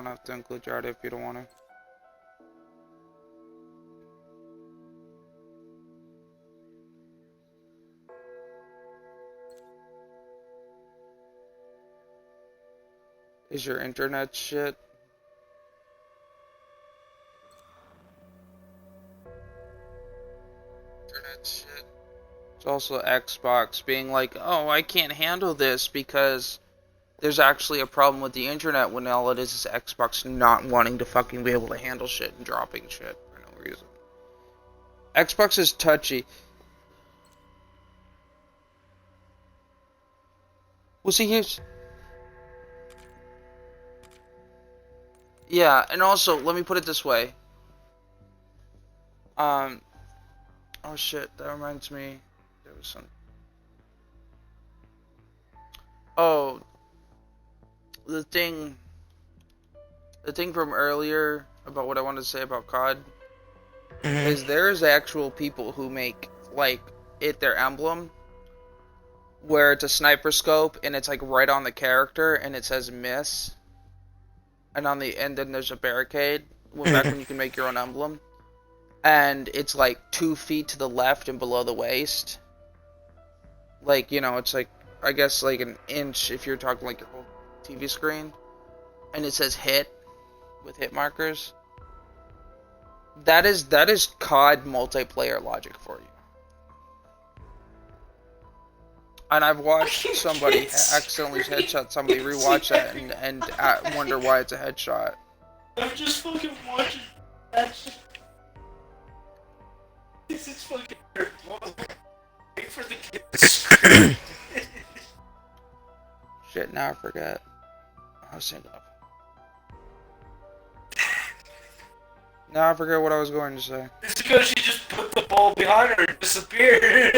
don't have to include your audio if you don't want to. Is your internet shit? Internet shit. It's also Xbox being like, oh, I can't handle this because there's actually a problem with the internet when all it is Xbox not wanting to fucking be able to handle shit and dropping shit for no reason. Xbox is touchy. Well, see, here's... Yeah, and also, let me put it this way. Oh shit, that reminds me. There was some... Oh, the thing from earlier about what I wanted to say about COD is there's actual people who make like it their emblem where it's a sniper scope and it's like right on the character and it says miss, and on the end then there's a barricade back when you can make your own emblem, and it's like 2 feet to the left and below the waist, like, you know, it's like I guess like an inch if you're talking like your whole TV screen, and it says hit with hit markers. That is COD multiplayer logic for you. And I've watched somebody accidentally headshot somebody, rewatch that, and wonder why it's a headshot. I'm just fucking watching that shit. This is fucking wait for the kids. Shit, now I forget. I was saying that. Now I forget what I was going to say. It's because she just put the ball behind her and disappeared.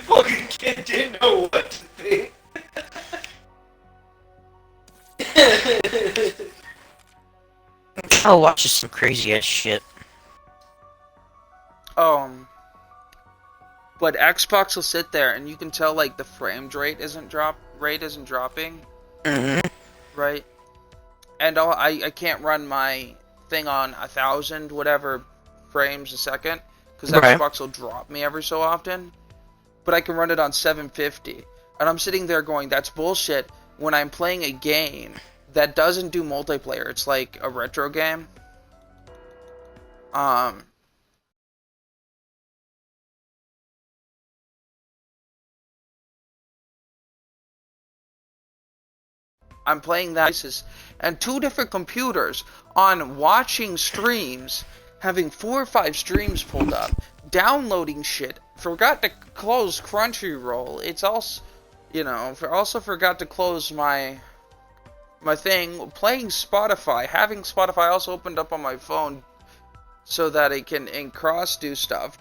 Fucking kid didn't know what to think. I'll watch some crazy ass shit. But Xbox will sit there and you can tell like the frame rate isn't dropping. Right? And I can't run my thing on 1,000 whatever frames a second because Xbox will drop me every so often. But I can run it on 750, and I'm sitting there going, that's bullshit when I'm playing a game that doesn't do multiplayer. It's like a retro game. I'm playing that and 2 different computers on watching streams, having 4 or 5 streams pulled up, downloading shit, forgot to close Crunchyroll. It's also, you know, also forgot to close my thing, playing Spotify, having Spotify also opened up on my phone so that it can in cross do stuff,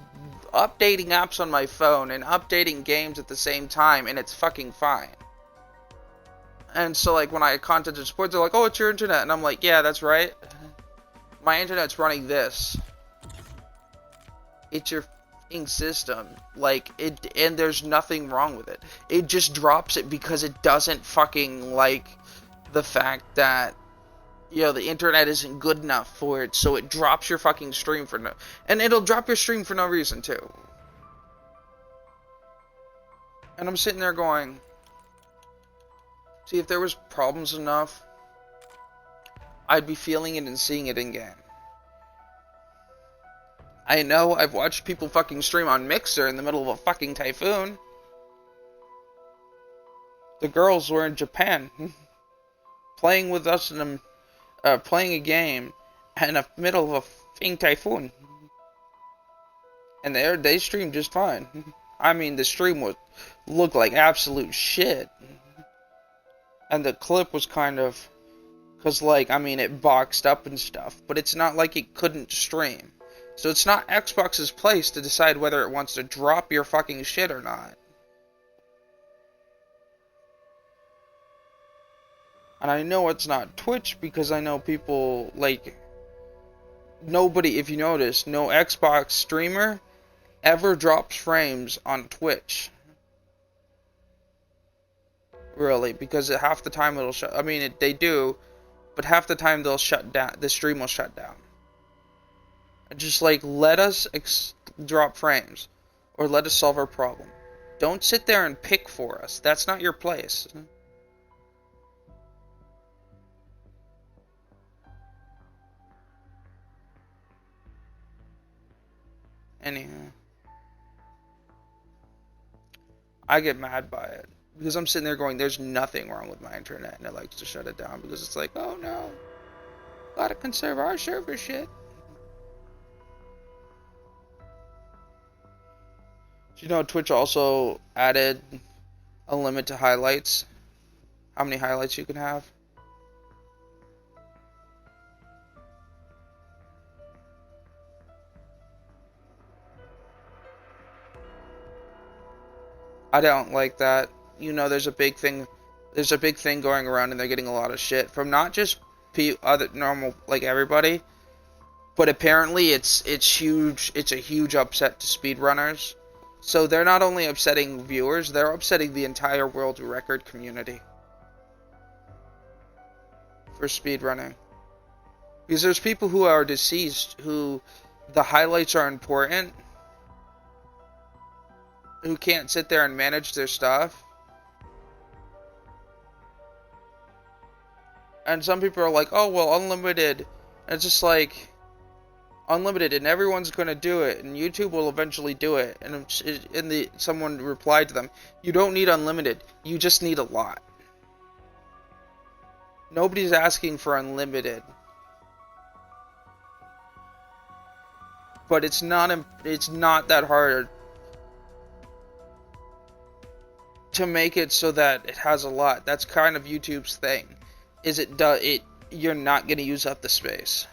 updating apps on my phone and updating games at the same time, and it's fucking fine. And so, like, when I contacted support, they're like, oh, it's your internet. And I'm like, yeah, that's right. My internet's running this. It's your f***ing system. Like, and there's nothing wrong with it. It just drops it because it doesn't fucking like the fact that, you know, the internet isn't good enough for it. So it drops your fucking stream for no... And it'll drop your stream for no reason, too. And I'm sitting there going... See, if there was problems enough, I'd be feeling it and seeing it in game. I know I've watched people fucking stream on Mixer in the middle of a fucking typhoon. The girls were in Japan, playing with us in playing a game in the middle of a fucking typhoon. And they streamed just fine. I mean, the stream would look like absolute shit. And the clip was kind of... Because, like, I mean, it boxed up and stuff. But it's not like it couldn't stream. So it's not Xbox's place to decide whether it wants to drop your fucking shit or not. And I know it's not Twitch because I know people, like... Nobody, if you notice, no Xbox streamer ever drops frames on Twitch. Really, because half the time it'll show... I mean, they do, but half the time they'll shut down. The stream will shut down. Just like, let us drop frames, or let us solve our problem. Don't sit there and pick for us. That's not your place. Anyhow, I get mad by it because I'm sitting there going, there's nothing wrong with my internet, and it likes to shut it down because it's like, oh no, gotta conserve our server shit. Do you know Twitch also added a limit to highlights? How many highlights you can have? I don't like that. You know, there's a big thing going around, and they're getting a lot of shit from not just other normal, like everybody, but apparently it's huge. It's a huge upset to speedrunners. So they're not only upsetting viewers, they're upsetting the entire world record community for speedrunning. Because there's people who are deceased who the highlights are important, who can't sit there and manage their stuff. And some people are like, oh, well, unlimited. And it's just like, unlimited, and everyone's going to do it, and YouTube will eventually do it. And someone replied to them, you don't need unlimited, you just need a lot. Nobody's asking for unlimited. But it's not that hard to make it so that it has a lot. That's kind of YouTube's thing. You're not going to use up the space.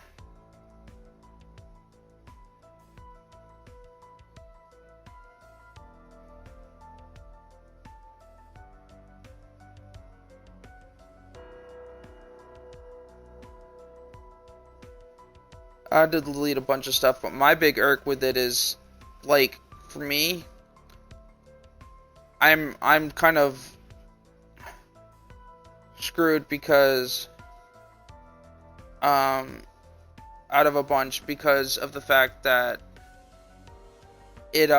I had to delete a bunch of stuff, but my big irk with it is, like, for me, I'm kind of screwed because out of a bunch because of the fact that it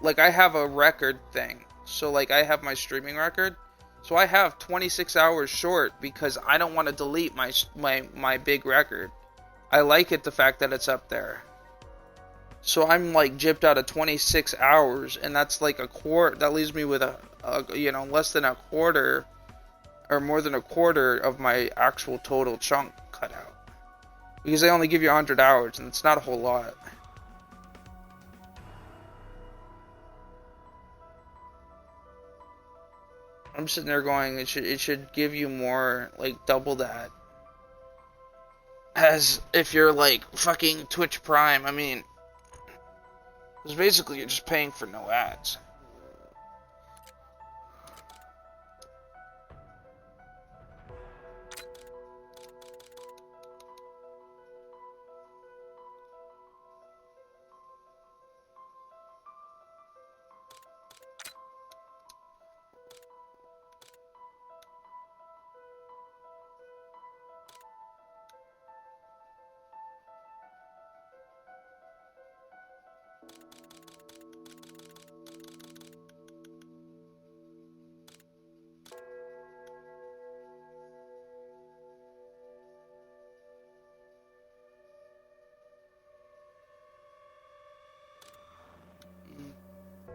like, I have a record thing. So like, I have my streaming record. So I have 26 hours short because I don't want to delete my big record. I like it, the fact that it's up there. So I'm like gypped out of 26 hours, and that's like a quarter. That leaves me with less than a quarter, or more than a quarter of my actual total chunk cut out. Because they only give you 100 hours, and it's not a whole lot. I'm sitting there going, it should give you more, like double that. As if you're like fucking Twitch Prime. I mean, because basically you're just paying for no ads.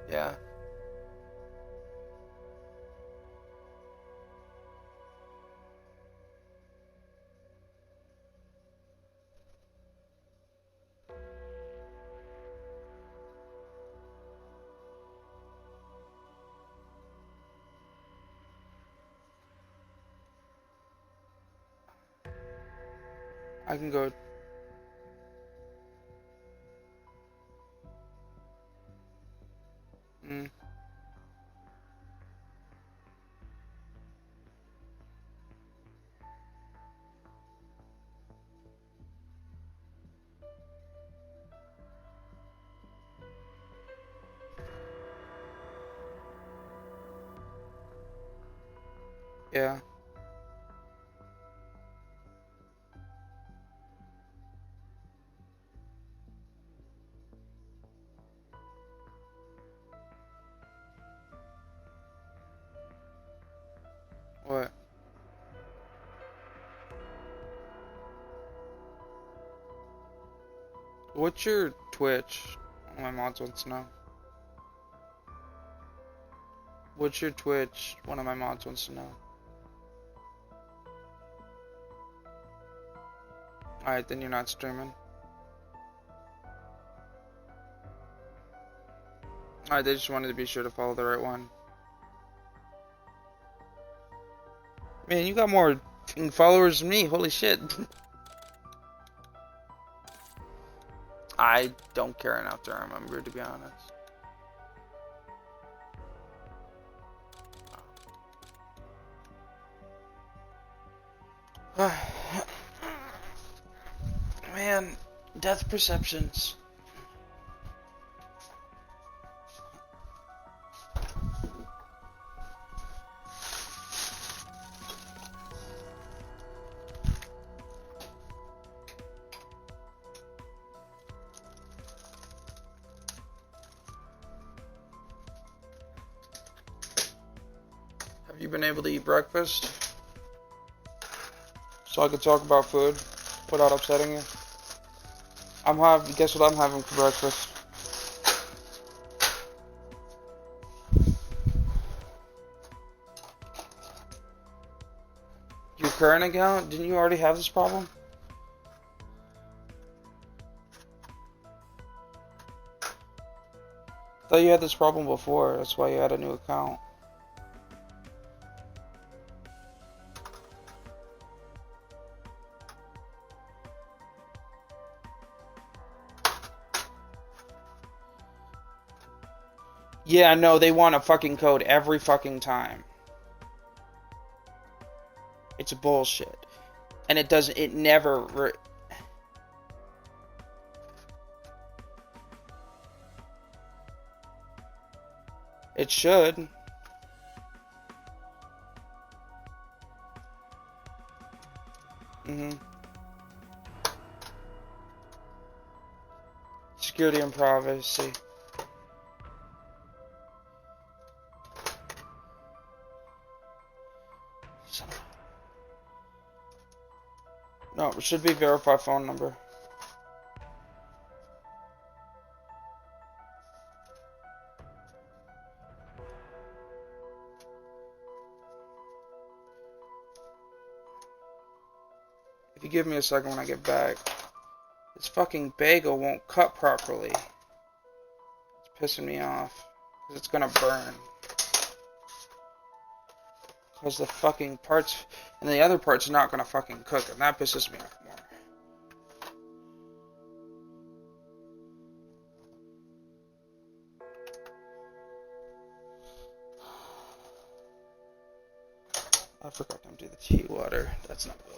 Yeah. I can go. Mm. Yeah. What? What's your Twitch? My mods wants to know. What's your Twitch? One of my mods wants to know. Alright, then you're not streaming. Alright, they just wanted to be sure to follow the right one. Man, you got more followers than me. Holy shit. I don't care enough to remember, to be honest. Man, death perceptions. Have you been able to eat breakfast? So I could talk about food without upsetting you? Guess what I'm having for breakfast? Your current account? Didn't you already have this problem? I thought you had this problem before, that's why you had a new account. Yeah, no, they want a fucking code every fucking time. It's bullshit. And it never... It should. Security and privacy. No, it should be verify phone number. If you give me a second when I get back. This fucking bagel won't cut properly. It's pissing me off. Because it's gonna burn. Because the fucking parts... And the other part's not gonna fucking cook. And that pisses me off more. I forgot to empty the tea water. That's not good.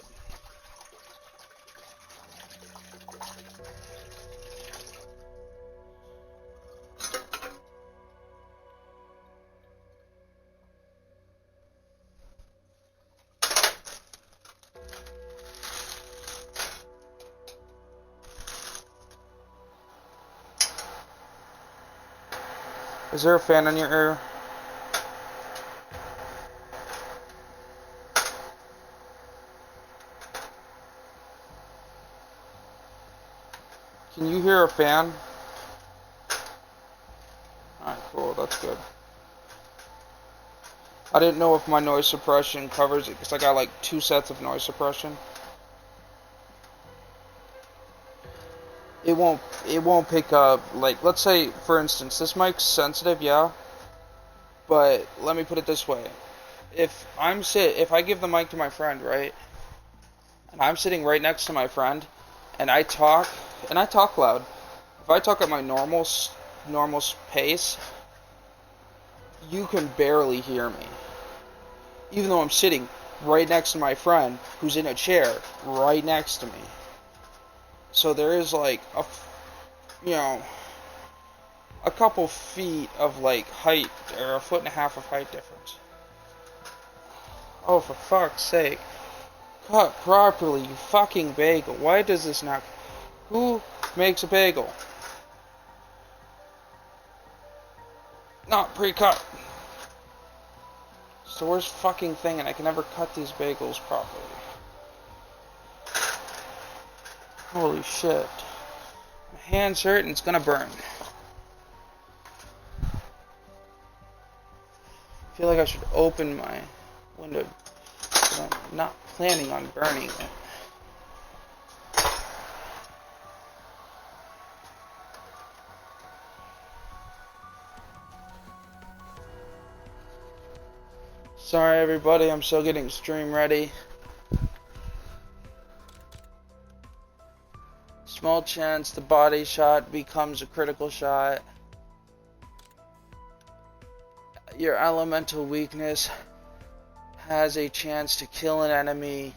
Is there a fan in your ear? Can you hear a fan? Alright, cool, that's good. I didn't know if my noise suppression covers it, because I got like 2 sets of noise suppression. It won't pick up, like, let's say, for instance, this mic's sensitive, yeah, but let me put it this way. If I give the mic to my friend, right, and I'm sitting right next to my friend, and I talk loud. If I talk at my normal pace, you can barely hear me. Even though I'm sitting right next to my friend, who's in a chair right next to me. So there is like a couple feet of like height, or 1.5 foot of height difference. Oh, for fuck's sake. Cut properly, you fucking bagel. Why does this not... Who makes a bagel? Not pre-cut. It's the worst fucking thing, and I can never cut these bagels properly. Holy shit. My hand's hurt and it's gonna burn. I feel like I should open my window, but I'm not planning on burning it. Sorry everybody, I'm still getting stream ready. Small chance the body shot becomes a critical shot. Your elemental weakness has a chance to kill an enemy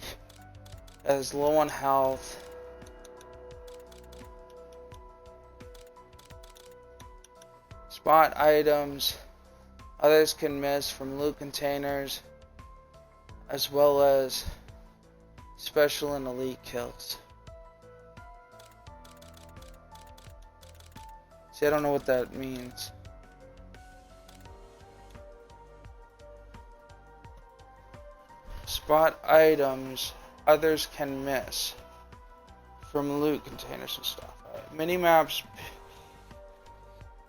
that is low on health. Spot items others can miss from loot containers, as well as special and elite kills. See, I don't know what that means. Spot items others can miss from loot containers and stuff. Minimaps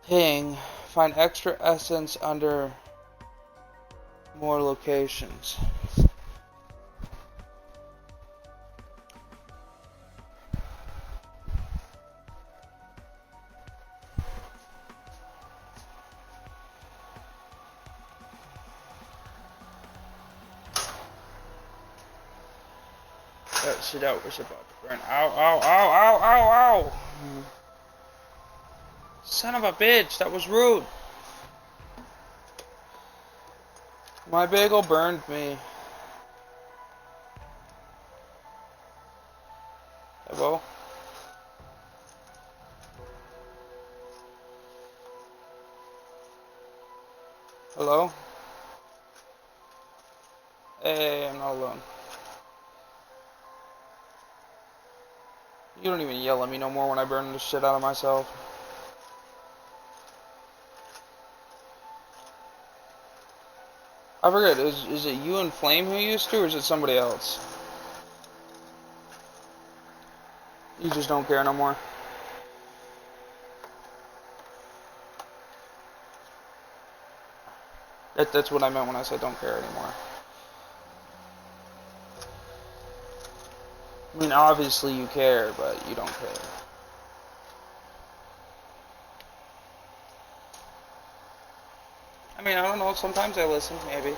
ping. Find extra essence under more locations. That shit out was about to burn. Ow, ow, ow, ow, ow, ow! Son of a bitch, that was rude. My bagel burned me. Hello? Hello? Hey, I'm not alone. You don't even yell at me no more when I burn the shit out of myself. I forget, is it you and Flame who used to, or is it somebody else? You just don't care no more. That's what I meant when I said don't care anymore. I mean, obviously you care, but you don't care. I mean, I don't know, sometimes I listen, maybe.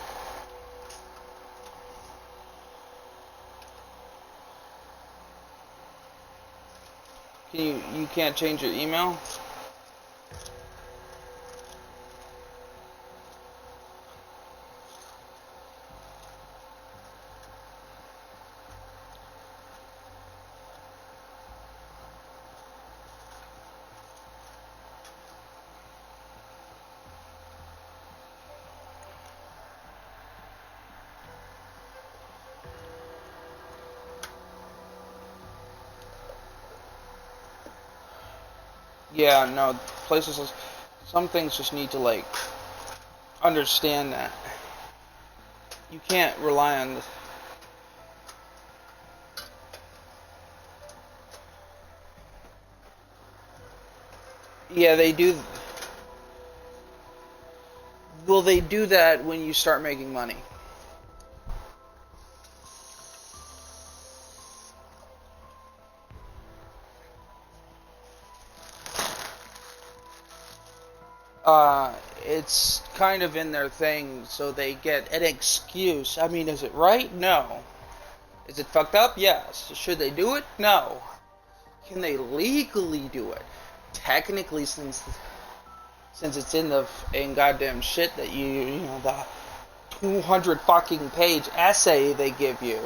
You can't change your email? Yeah, no, some things just need to, like, understand that. You can't rely on this. Yeah, they do. Well, they do that when you start making money. It's kind of in their thing, so they get an excuse. I mean, is it right? No. Is it fucked up? Yes. Should they do it? No. Can they legally do it? Technically, since it's in goddamn shit that you know, the 200 fucking page essay they give you,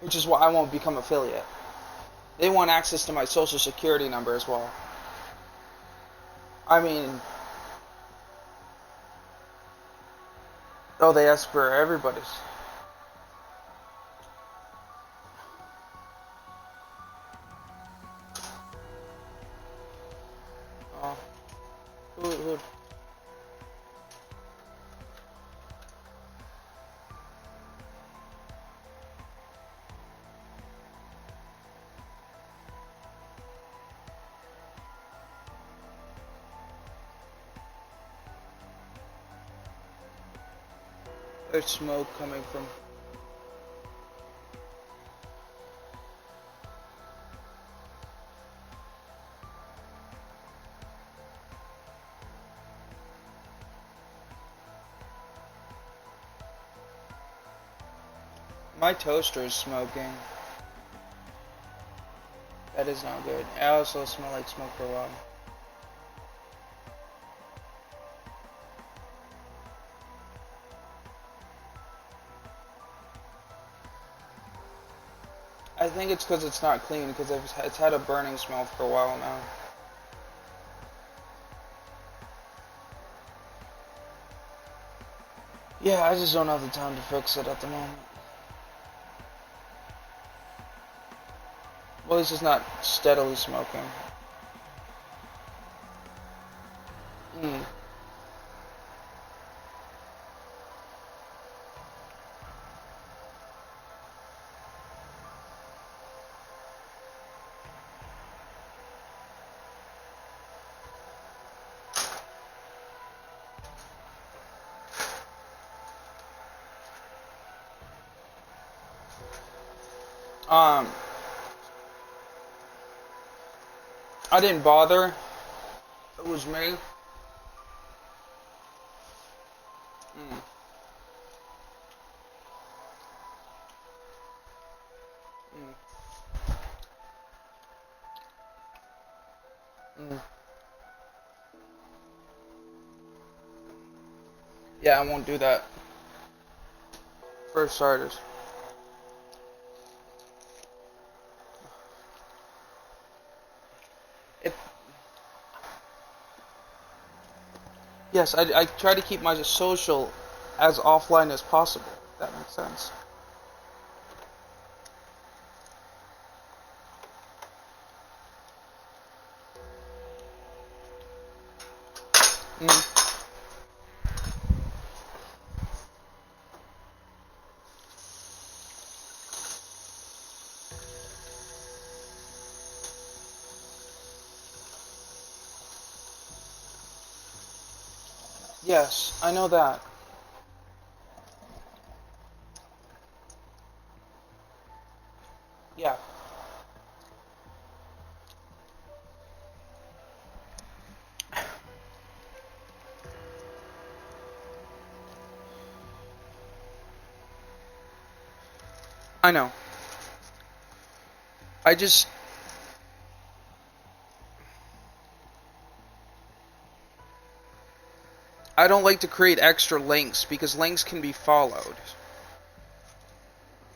which is why I won't become affiliate. They want access to my social security number as well. I mean, Oh, they asked for everybody's. Oh. Who? There's smoke coming from. My toaster is smoking. That is not good. I also smell like smoke for a while. I think it's because it's not clean, because it's had a burning smell for a while now. Yeah, I just don't have the time to fix it at the moment. Well, it's just not steadily smoking. Hmm. I didn't bother. It was me. Mm. Mm. Mm. Yeah, I won't do that. For starters. If yes, I try to keep my social as offline as possible. If that makes sense. Mm. Yes, I know that. Yeah. I know. I just I don't like to create extra links because links can be followed.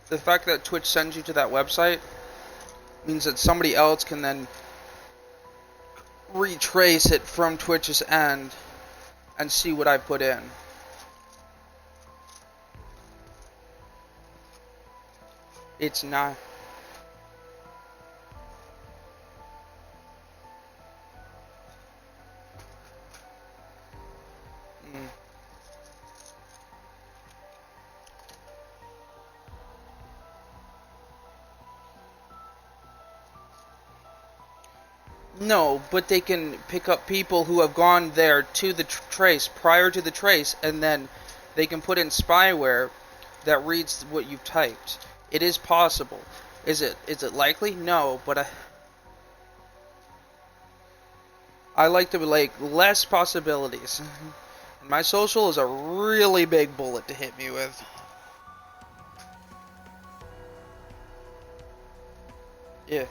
The fact that Twitch sends you to that website means that somebody else can then retrace it from Twitch's end and see what I put in. It's not. Mm. No, but they can pick up people who have gone there to the trace prior to the trace, and then they can put in spyware that reads what you've typed. It is possible. Is it likely? No, but I like to like less possibilities. My social is a really big bullet to hit me with. Yeah.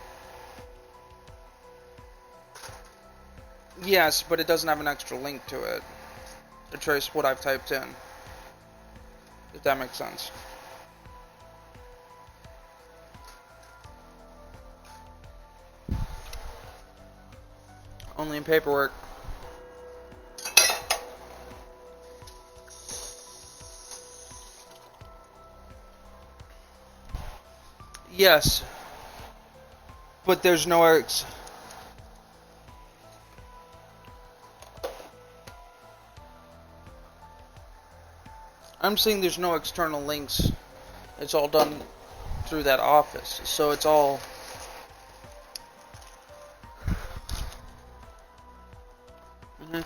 Yes, but it doesn't have an extra link to it to trace what I've typed in. If that makes sense. Only in paperwork. Yes. But there's no Eric's. I'm saying there's no external links. It's all done through that office. So it's all... Mhm.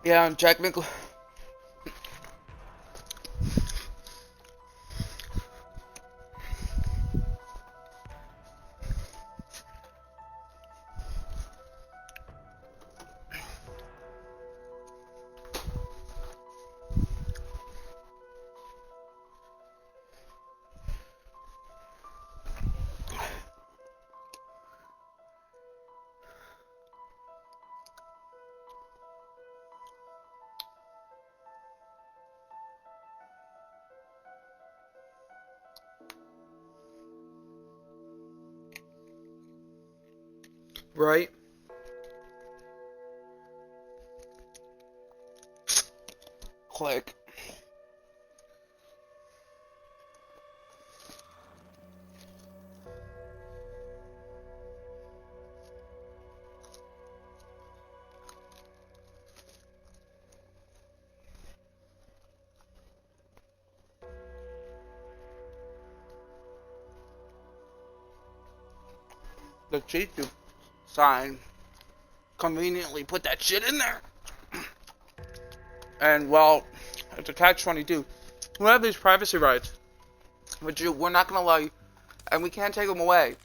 Yeah, and Jack Mickle. Right? Click. The cheat to sign conveniently put that shit in there. And well, it's a catch-22. We have these privacy rights, but we're not gonna allow you, and we can't take them away.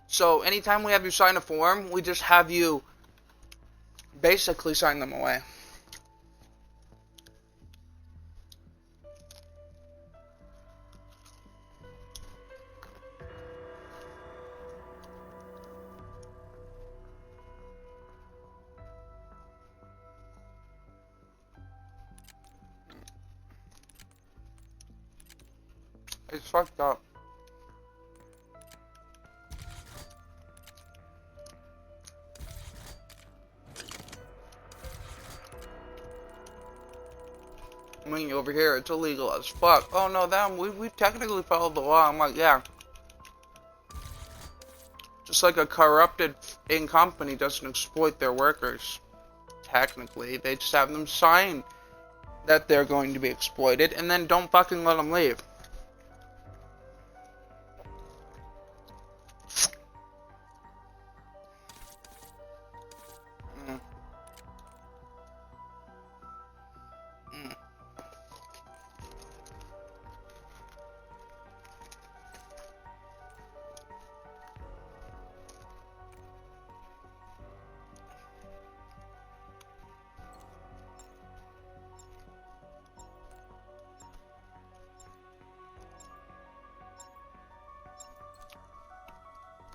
So anytime we have you sign a form, we just have you basically sign them away. It's fucked up. I mean, over here, it's illegal as fuck. Oh no, we technically followed the law. I'm like, yeah. Just like a corrupted company doesn't exploit their workers. Technically, they just have them sign that they're going to be exploited, and then don't fucking let them leave.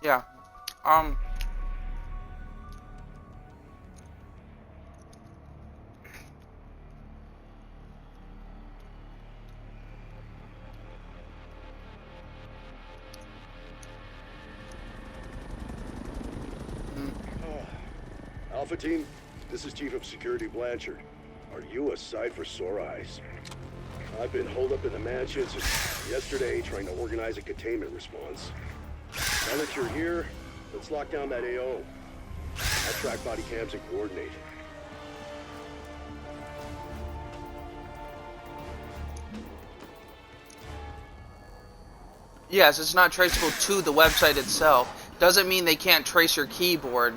Yeah. Alpha Team, this is Chief of Security Blanchard. Are you a sight for sore eyes? I've been holed up in the mansion since yesterday trying to organize a containment response. Now that you're here, let's lock down that AO. I'll track body cams and coordinate. Yes, it's not traceable to the website itself. Doesn't mean they can't trace your keyboard.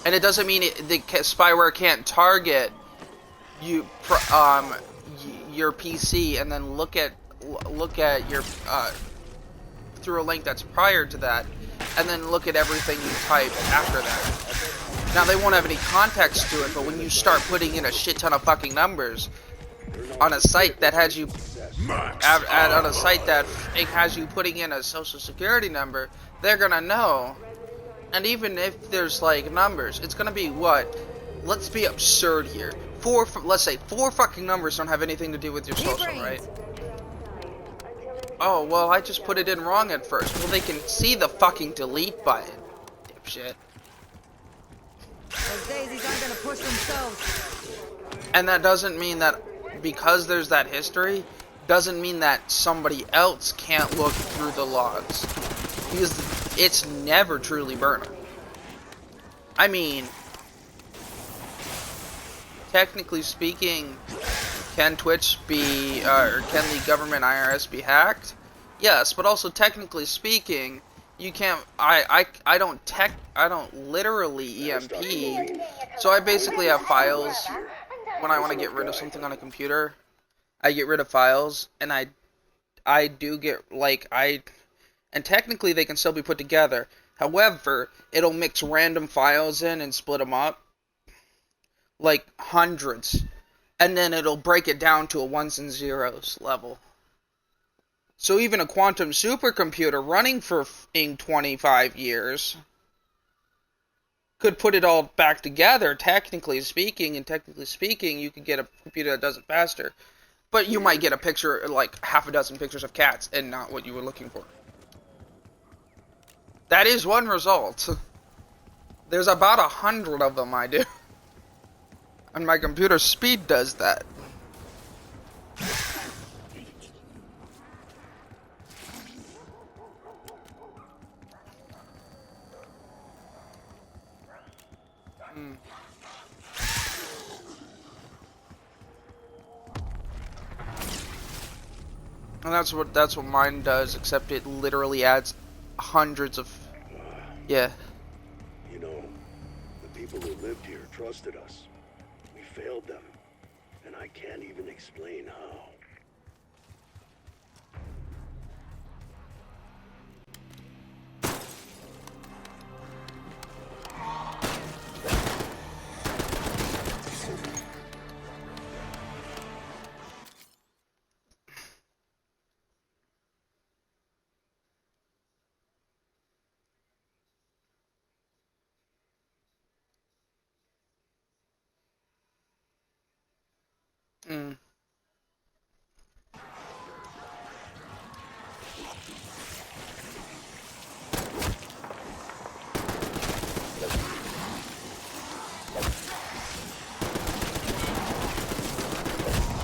And it doesn't mean the spyware can't target you, your PC, and then look at your through a link that's prior to that, and then look at everything you type after that. Now, they won't have any context to it, but when you start putting in a shit ton of fucking numbers on a site that has you on a site that it has you putting in a social security number, they're gonna know. And even if there's like numbers, it's gonna be what? Let's be absurd here. Let's say four fucking numbers don't have anything to do with your social, right? Oh, well, I just put it in wrong at first. Well, they can see the fucking delete button, dipshit. Those daisies aren't gonna push themselves. And that doesn't mean that because there's that history, doesn't mean that somebody else can't look through the logs. Because it's never truly burning. I mean, technically speaking, can Twitch be, or can the government IRS be hacked? Yes, but also technically speaking, you can't, I don't literally EMP, so I basically have files. When I want to get rid of something on a computer, I get rid of files, and I do get, like, and technically they can still be put together. However, it'll mix random files in and split them up, like hundreds, and then it'll break it down to a ones and zeros level. So even a quantum supercomputer running for 25 years could put it all back together, technically speaking, and technically speaking, you could get a computer that does it faster. But you might get a picture, like half a dozen pictures of cats, and not what you were looking for. That is one result. There's about 100 of them I do. And my computer speed does that. And that's what mine does, except it literally adds hundreds of, yeah. You know, the people who lived here trusted us. We failed them, and I can't even explain how.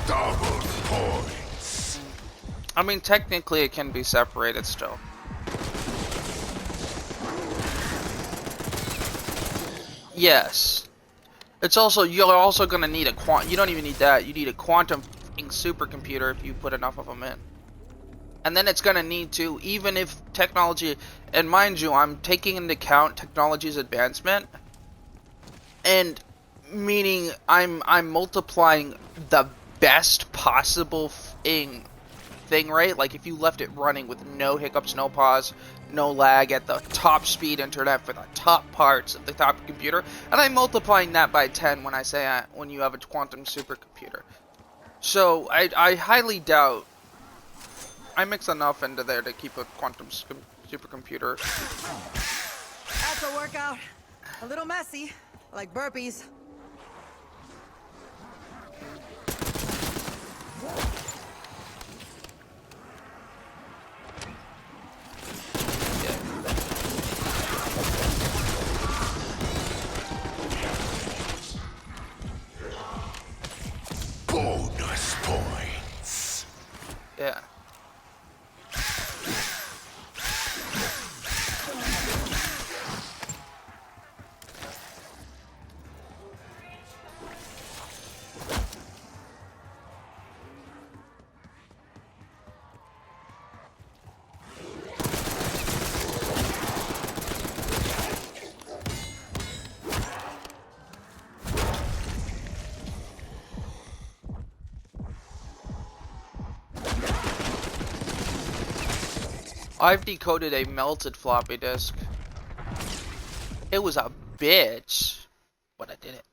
Double points. I mean, technically it can be separated still. Yes. It's also, you're also gonna need a you don't even need that, you need a quantum supercomputer if you put enough of them in. And then it's gonna need to, even if technology, and mind you, I'm taking into account technology's advancement, and meaning I'm multiplying the best possible thing, right? Like if you left it running with no hiccups, no pause, no lag at the top speed internet for the top parts of the top computer, and I'm multiplying that by 10 when I say when you have a quantum supercomputer. So I highly doubt I mix enough into there to keep a quantum supercomputer. That's a workout. A little messy, like burpees. Bonus points. Yeah. I've decoded a melted floppy disk. It was a bitch. but I did it.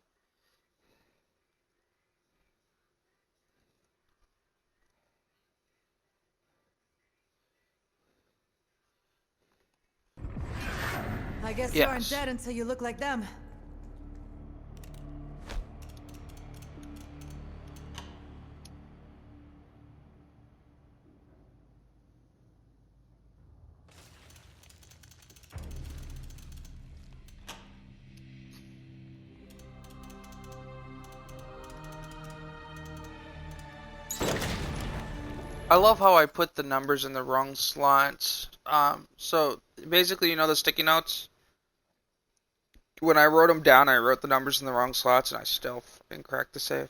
I guess you aren't Yes. dead until you look like them. I love how I put the numbers in the wrong slots. So basically, you know the sticky notes? When I wrote them down, I wrote the numbers in the wrong slots, and I still fucking cracked the safe.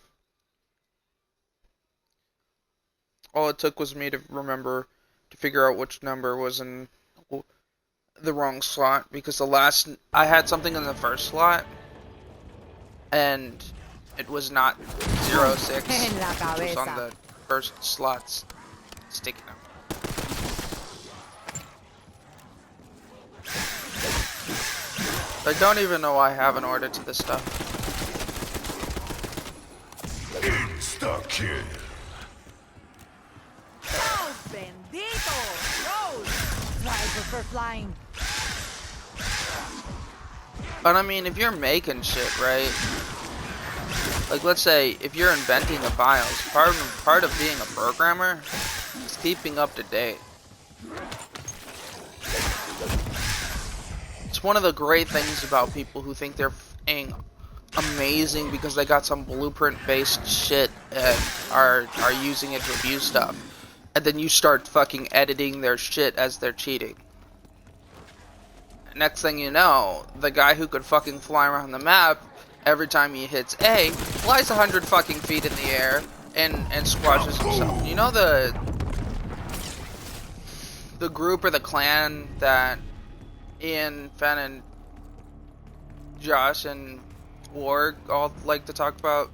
All it took was me to remember to figure out which number was in the wrong slot, because I had something in the first slot, and it was not 06. En la It was on cabeza. the first slot's sticky note. I don't even know I haven't ordered to this stuff. Insta kill. Oh, bendito! Rose! Why I prefer flying. But I mean, if you're making shit, right? Like, let's say, if you're inventing the files, part of being a programmer is keeping up to date. It's one of the great things about people who think they're f***ing amazing because they got some blueprint-based shit and are using it to abuse stuff. And then you start fucking editing their shit as they're cheating. Next thing you know, the guy who could fucking fly around the map every time he hits A flies 100 fucking feet in the air and squashes himself. You know the group or the clan that Ian, Fen, and Josh and Warg all like to talk about?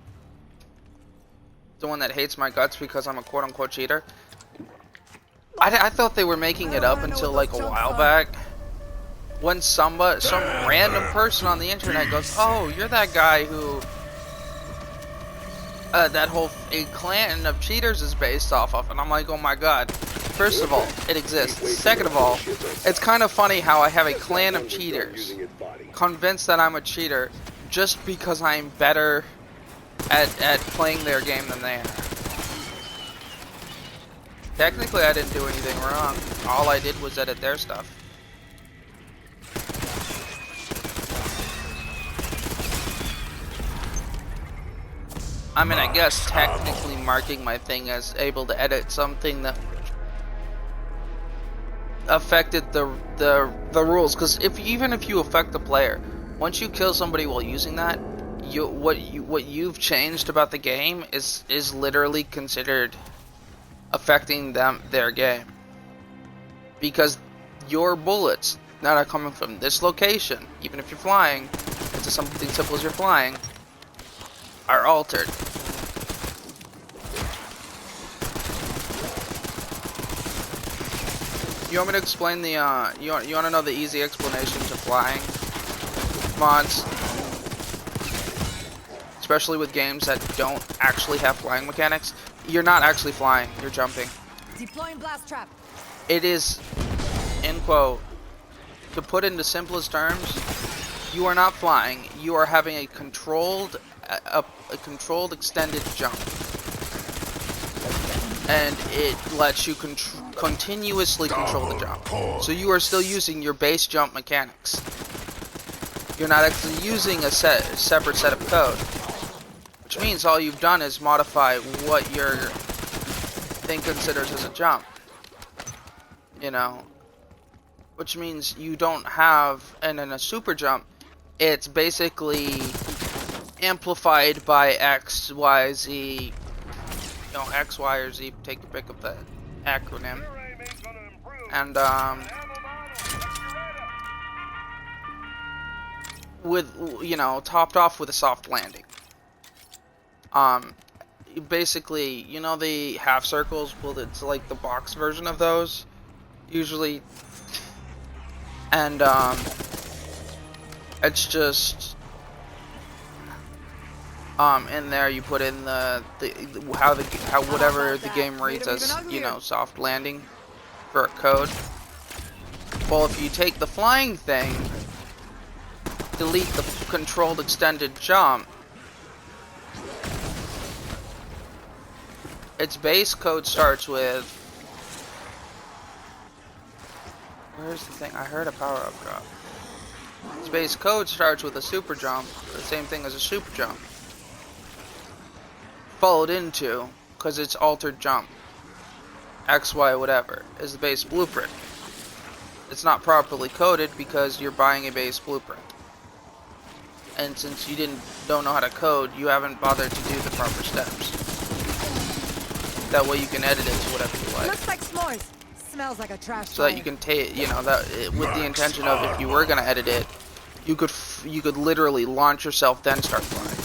The one that hates my guts because I'm a quote-unquote cheater? I thought they were making it up until like a while back. When some random person on the internet goes, "Oh, you're that guy who that whole clan of cheaters is based off of," and I'm like, "Oh my god." First of all, it exists. Second of all, it's kind of funny how I have a clan of cheaters convinced that I'm a cheater just because I'm better at playing their game than they are. Technically, I didn't do anything wrong. All I did was edit their stuff. I mean, I guess technically marking my thing as able to edit something that affected the rules, because even if you affect the player, once you kill somebody while using that, what you've changed about the game is literally considered affecting their game, because your bullets that are coming from this location, even if you're flying, it's something simple as you're flying, are altered. You want me to explain the you want to know the easy explanation to flying mods? Especially with games that don't actually have flying mechanics. You're not actually flying, you're jumping. Deploying blast trap. It is, end quote, to put into simplest terms, you are not flying, you are having a controlled extended jump. And it lets you continuously control the jump. So you are still using your base jump mechanics. You're not actually using a separate set of code. Which means all you've done is modify what your thing considers as a jump. You know? Which means you don't have, and in a super jump, it's basically amplified by X, Y, Z, you know, X, Y, or Z, take your pick of the acronym. And, with, you know, topped off with a soft landing. Basically, you know the half circles? Well, it's like the box version of those, usually. And, it's just In there you put in how whatever the game reads as, you know, soft landing for a code. Well, if you take the flying thing, delete the controlled extended jump, its base code starts with, where's the thing? I heard a power up drop. Its base code starts with a super jump, the same thing as a super jump, followed into, because it's altered jump, X, Y, whatever, is the base blueprint. It's not properly coded because you're buying a base blueprint. And since you don't know how to code, you haven't bothered to do the proper steps. That way you can edit it to whatever you like. Looks like s'mores. Smells like a trash So that you can take, you know, with the intention of, if you were gonna edit it, you could literally launch yourself, then start flying.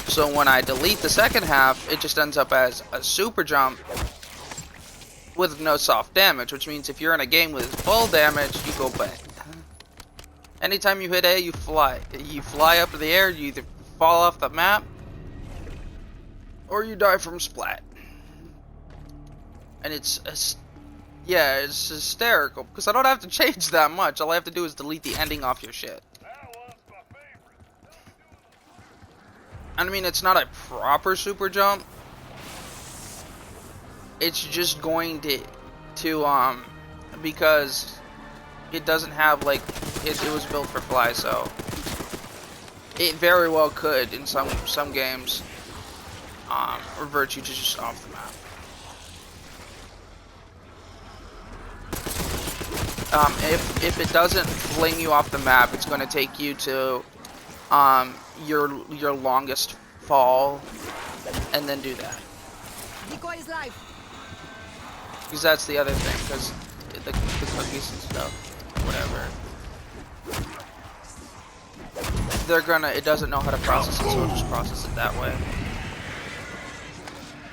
So when I delete the second half, it just ends up as a super jump with no soft damage, which means if you're in a game with full damage, you go bang. Anytime you hit A, you fly. You fly up in the air, you either fall off the map, or you die from splat. And it's hysterical, because I don't have to change that much. All I have to do is delete the ending off your shit. I mean, it's not a proper super jump. It's just going to because it doesn't have, like, it was built for fly, so it very well could in some games revert you to just off the map. If it doesn't fling you off the map, it's going to take you to your longest fall, and then do that. Decoy's life. Because that's the other thing, because the cookies and stuff, whatever, it doesn't know how to process it, so it'll just process it that way.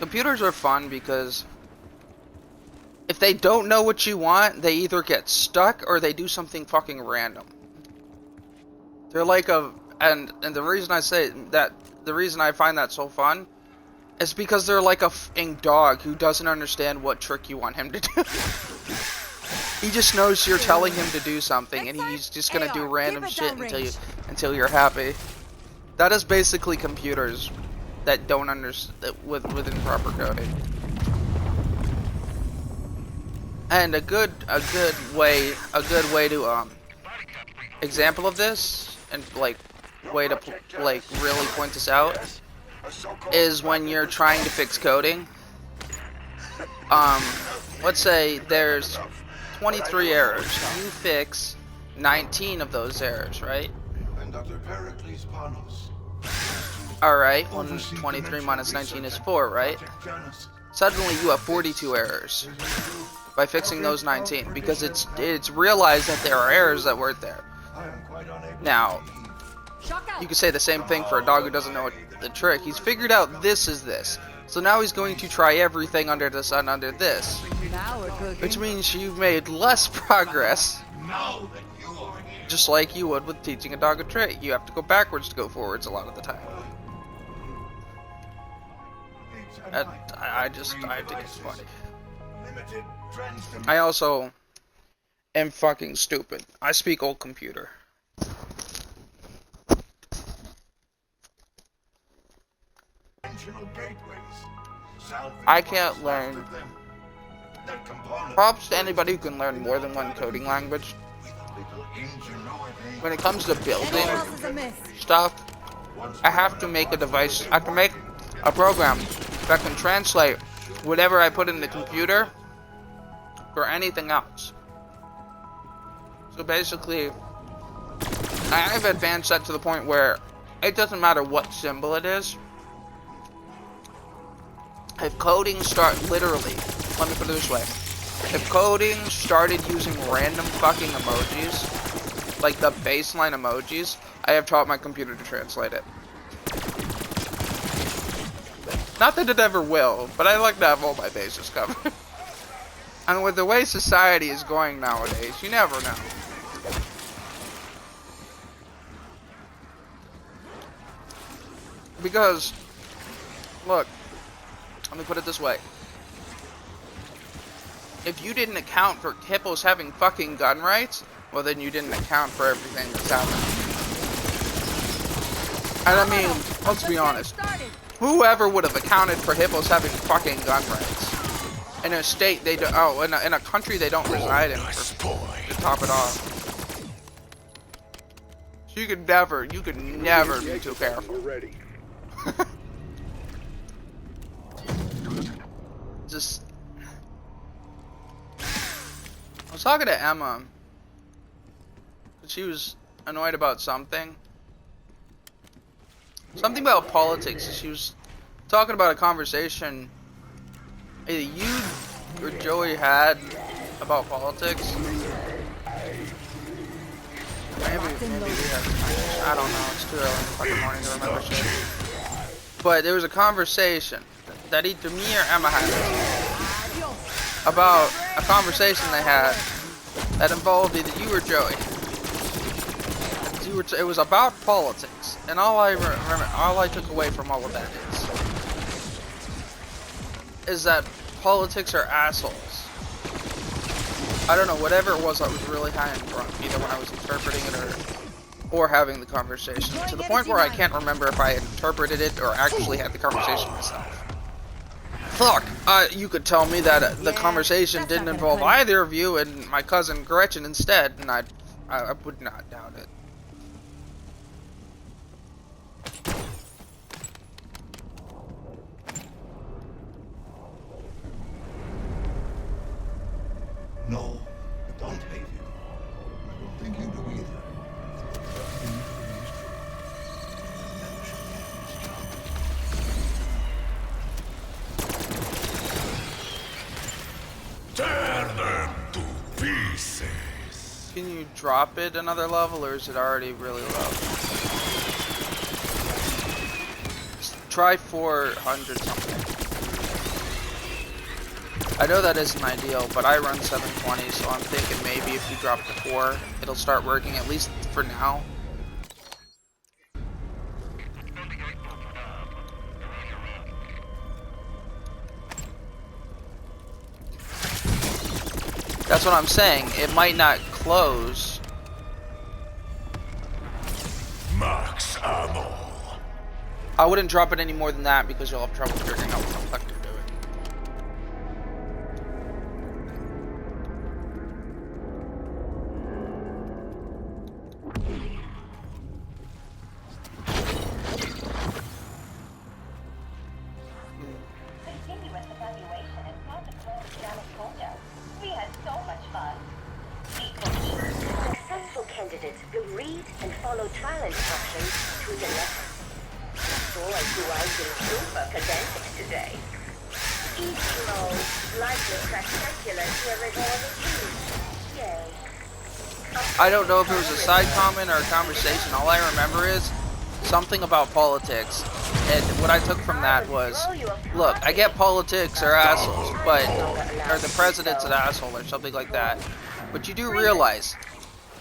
Computers are fun because if they don't know what you want, they either get stuck or they do something fucking random. They're like and the reason I say that, the reason I find that so fun is because they're like a f***ing dog who doesn't understand what trick you want him to do. He just knows you're telling him to do something, and he's just gonna do random shit until you're happy. That is basically computers that don't understand with improper coding. And a good way to example of this, and like way to like really point this out, is when you're trying to fix coding. Let's say there's 23 errors. You fix 19 of those errors, right? Alright, 23 minus 19 is 4, right? Suddenly you have 42 errors by fixing those 19, because it's realized that there are errors that weren't there. Now, you could say the same thing for a dog who doesn't know the trick. He's figured out this is this. So now he's going to try everything under the sun under this. Now we're cooking. Which means you've made less progress. Just like you would with teaching a dog a trick. You have to go backwards to go forwards a lot of the time. I think it's funny. I also am fucking stupid. I speak old computer. I can't learn. Props to anybody who can learn more than one coding language. When it comes to building stuff, I have to make a device. I have to make a program that can translate whatever I put in the computer for anything else. So basically, I've advanced that to the point where it doesn't matter what symbol it is. If coding literally, let me put it this way. If coding started using random fucking emojis, like the baseline emojis, I have taught my computer to translate it. Not that it ever will, but I like to have all my bases covered. And with the way society is going nowadays, you never know. Because, look, let me put it this way. If you didn't account for hippos having fucking gun rights, well then you didn't account for everything that's happening. And I mean, let's be honest. Whoever would have accounted for hippos having fucking gun rights in a state they do, in a country they don't reside in, to top it off. So you could never be too careful. We're ready. Just, I was talking to Emma. She was annoyed about something about politics. She was talking about a conversation either you or Joey had about politics. Maybe we had. I don't know. It's too early in the fucking morning to remember shit. But there was a conversation that either me or Emma had about a conversation they had that involved either you or Joey. It was about politics, and all I took away from all of that is that politics are assholes. I don't know, whatever it was that was really high in front, either when I was interpreting it or having the conversation, to the point where I can't remember if I interpreted it or actually had the conversation myself. Fuck, you could tell me that the conversation didn't involve either of you and my cousin Gretchen instead, and I would not doubt it. No, I don't hate you. I don't think you do either. Tear them to pieces. Can you drop it another level, or is it already really low? Try 400 something. I know that isn't ideal, but I run 720, so I'm thinking maybe if you drop to 4, it'll start working, at least for now. That's what I'm saying. It might not close. Max ammo. I wouldn't drop it any more than that because you'll have trouble figuring out what the fuck you're doing. Continuous evaluation and project Janet told us. We had so much fun. Successful candidates will read and follow trial instructions to the letter. Boy, do I feel super pedantic today. Easy mode, slightly spectacular here at all the keys. Yay. I don't know if it was a side comment or a conversation. All I remember is something about politics. And what I took from that was, look, I get politics are assholes, or the president's an asshole or something like that. But you do realize,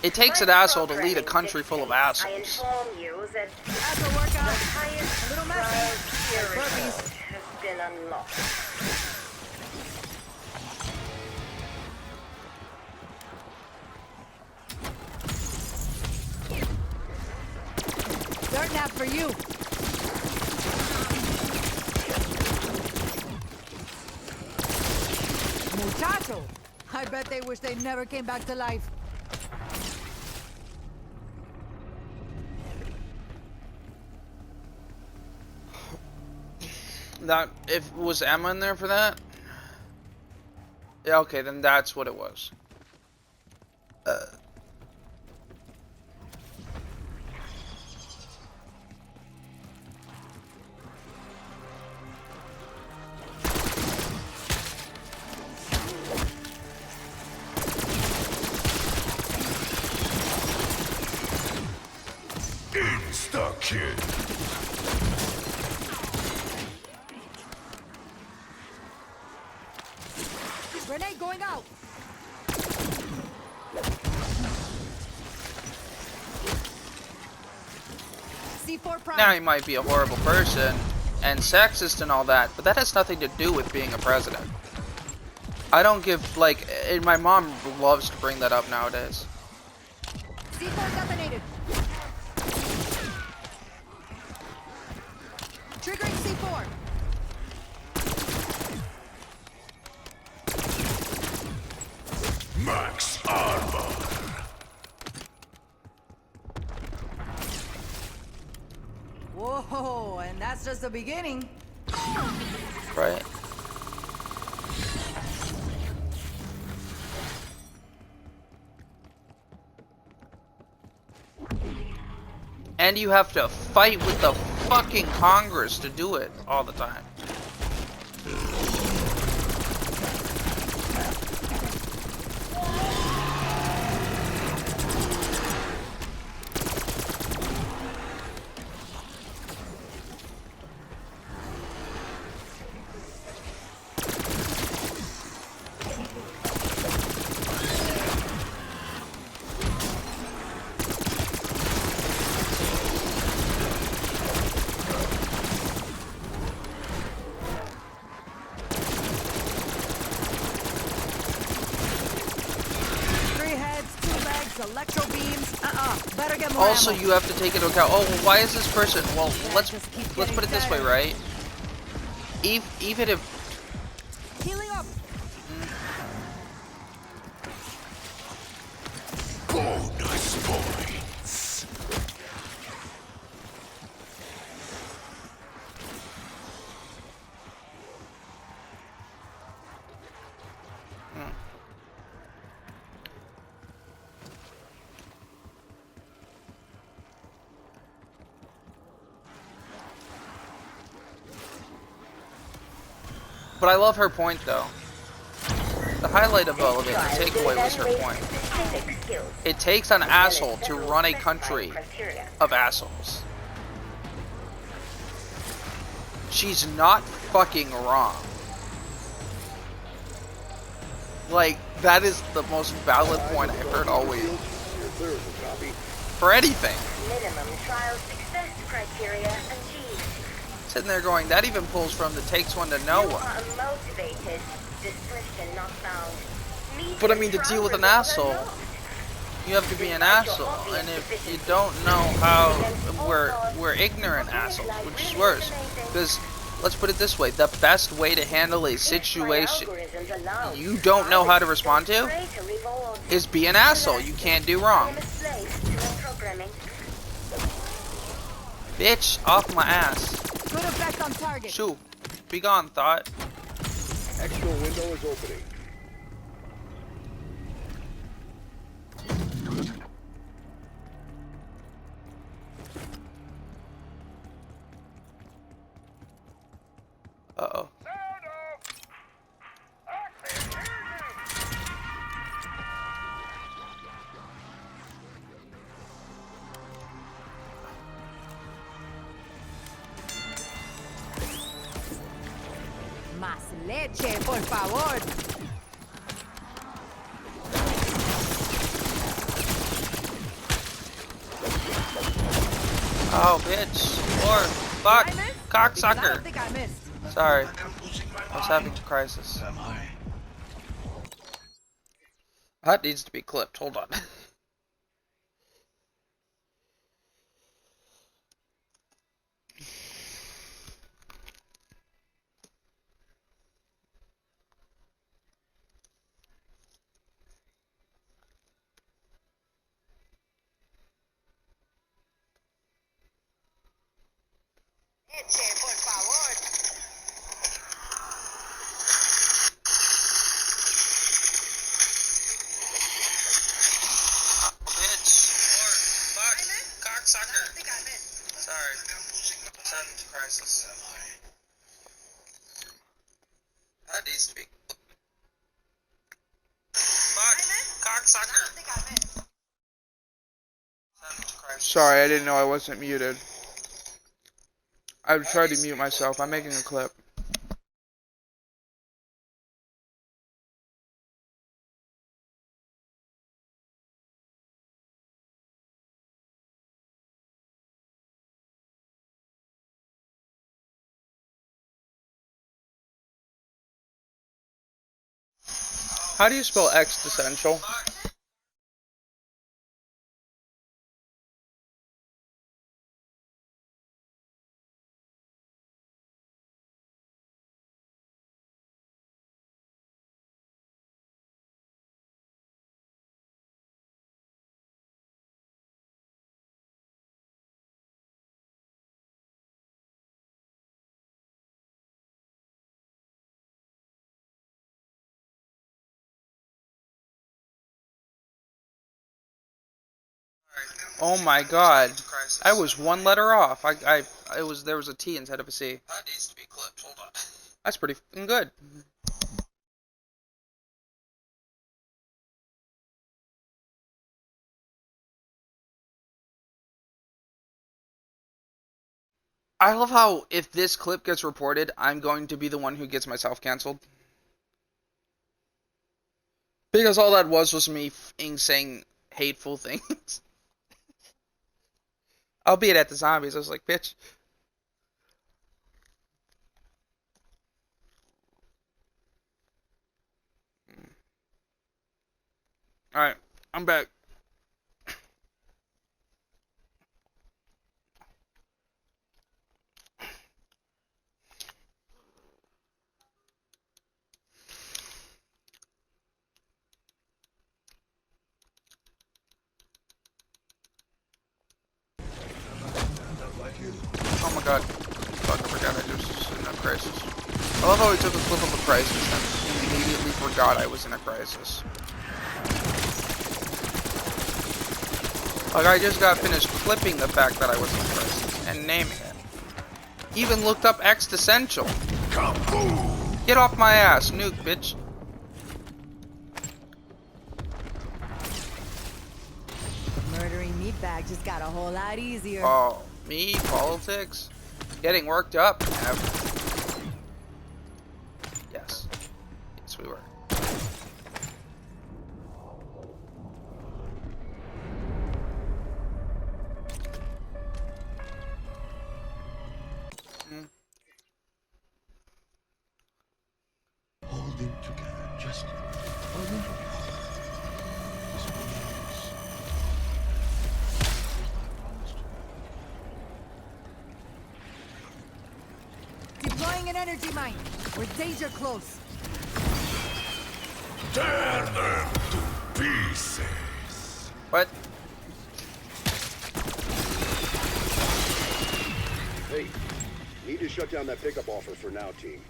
it takes an asshole to lead a country full of I assholes. inform you that That's a workout. the highest A little trial messy. tier Burpees. report has been unlocked. Dirt nap for you. Muchacho. I bet they wish they never came back to life. That, if was Emma in there for that? Yeah, okay, then that's what it was. Insta-kill. Grenade going out. C4 prime. Now he might be a horrible person and sexist and all that, but that has nothing to do with being a president. I don't give, like, and my mom loves to bring that up nowadays. C4 detonated. Triggering C4. Max armor. Whoa, and that's just the beginning. Right? And you have to fight with the fucking Congress to do it all the time. Electro beams. Better get more Also, ammo. you have to take into account. Oh, well, why is this person? Well, Yeah, let's just keep put it getting this way, better. right? Even if Healing up. Bonus points. but I love her point though. The highlight of all of it, the takeaway was her point. It takes an asshole to run a country of assholes. She's not fucking wrong. Like, that is the most valid point I've heard always. You're clear as a copy. For anything. Minimum trial success criteria achieved. Sitting there going, that even pulls from the takes one to know You one. are motivated. Description not found. Meet But I mean, to trial deal with an results asshole, unlocked. you have to be an asshole. And if you don't know how, we're ignorant assholes, which is worse. Because, let's put it this way, the best way to handle a situation Algorithms allowed. you don't know how to respond to Greater reward. is be an asshole. You can't do wrong. I'm a slave to the programming. Bitch, off my ass. Good effect on target. Shoo. Be gone, thought. Exfil window is opening. Uh-oh. Más leche, por favor. Oh, bitch. Or, fuck. I missed? I Cocksucker. don't think I missed. Sorry. I'm losing my I was mind. having a crisis. Am I? That needs to be clipped. Hold on. Leche, por favor. Bitch. Or, fuck. Cocksucker. I think I missed. Sorry. I was having a crisis. That needs to be. Fuck. Cocksucker. think I missed. Sorry, I didn't know I wasn't muted. I tried to mute myself. I'm making a clip. How do you spell existential? Oh my god. I was one letter off. There was a T instead of a C. That needs to be clipped. Hold on. That's pretty fucking good. I love how if this clip gets reported, I'm going to be the one who gets myself canceled. Because all that was me saying hateful things. Albeit at the zombies, I was like, bitch. Alright, I'm back. Oh my god. Fuck, I forgot I was in a crisis. I love how he took a clip of a crisis and immediately forgot I was in a crisis. Like, I just got finished clipping the fact that I was in a crisis and naming it. Even looked up existential. Get off my ass, nuke, bitch. Murdering meatbag just got a whole lot easier. Oh, me? Politics? Getting worked up? Never. Yes. Yes, we were. Hold them together. Just hold them together. This means I promised you. Deploying an energy mine. We're danger close. Tear them to pieces. What? Hey, need to shut down that pickup offer for now, team.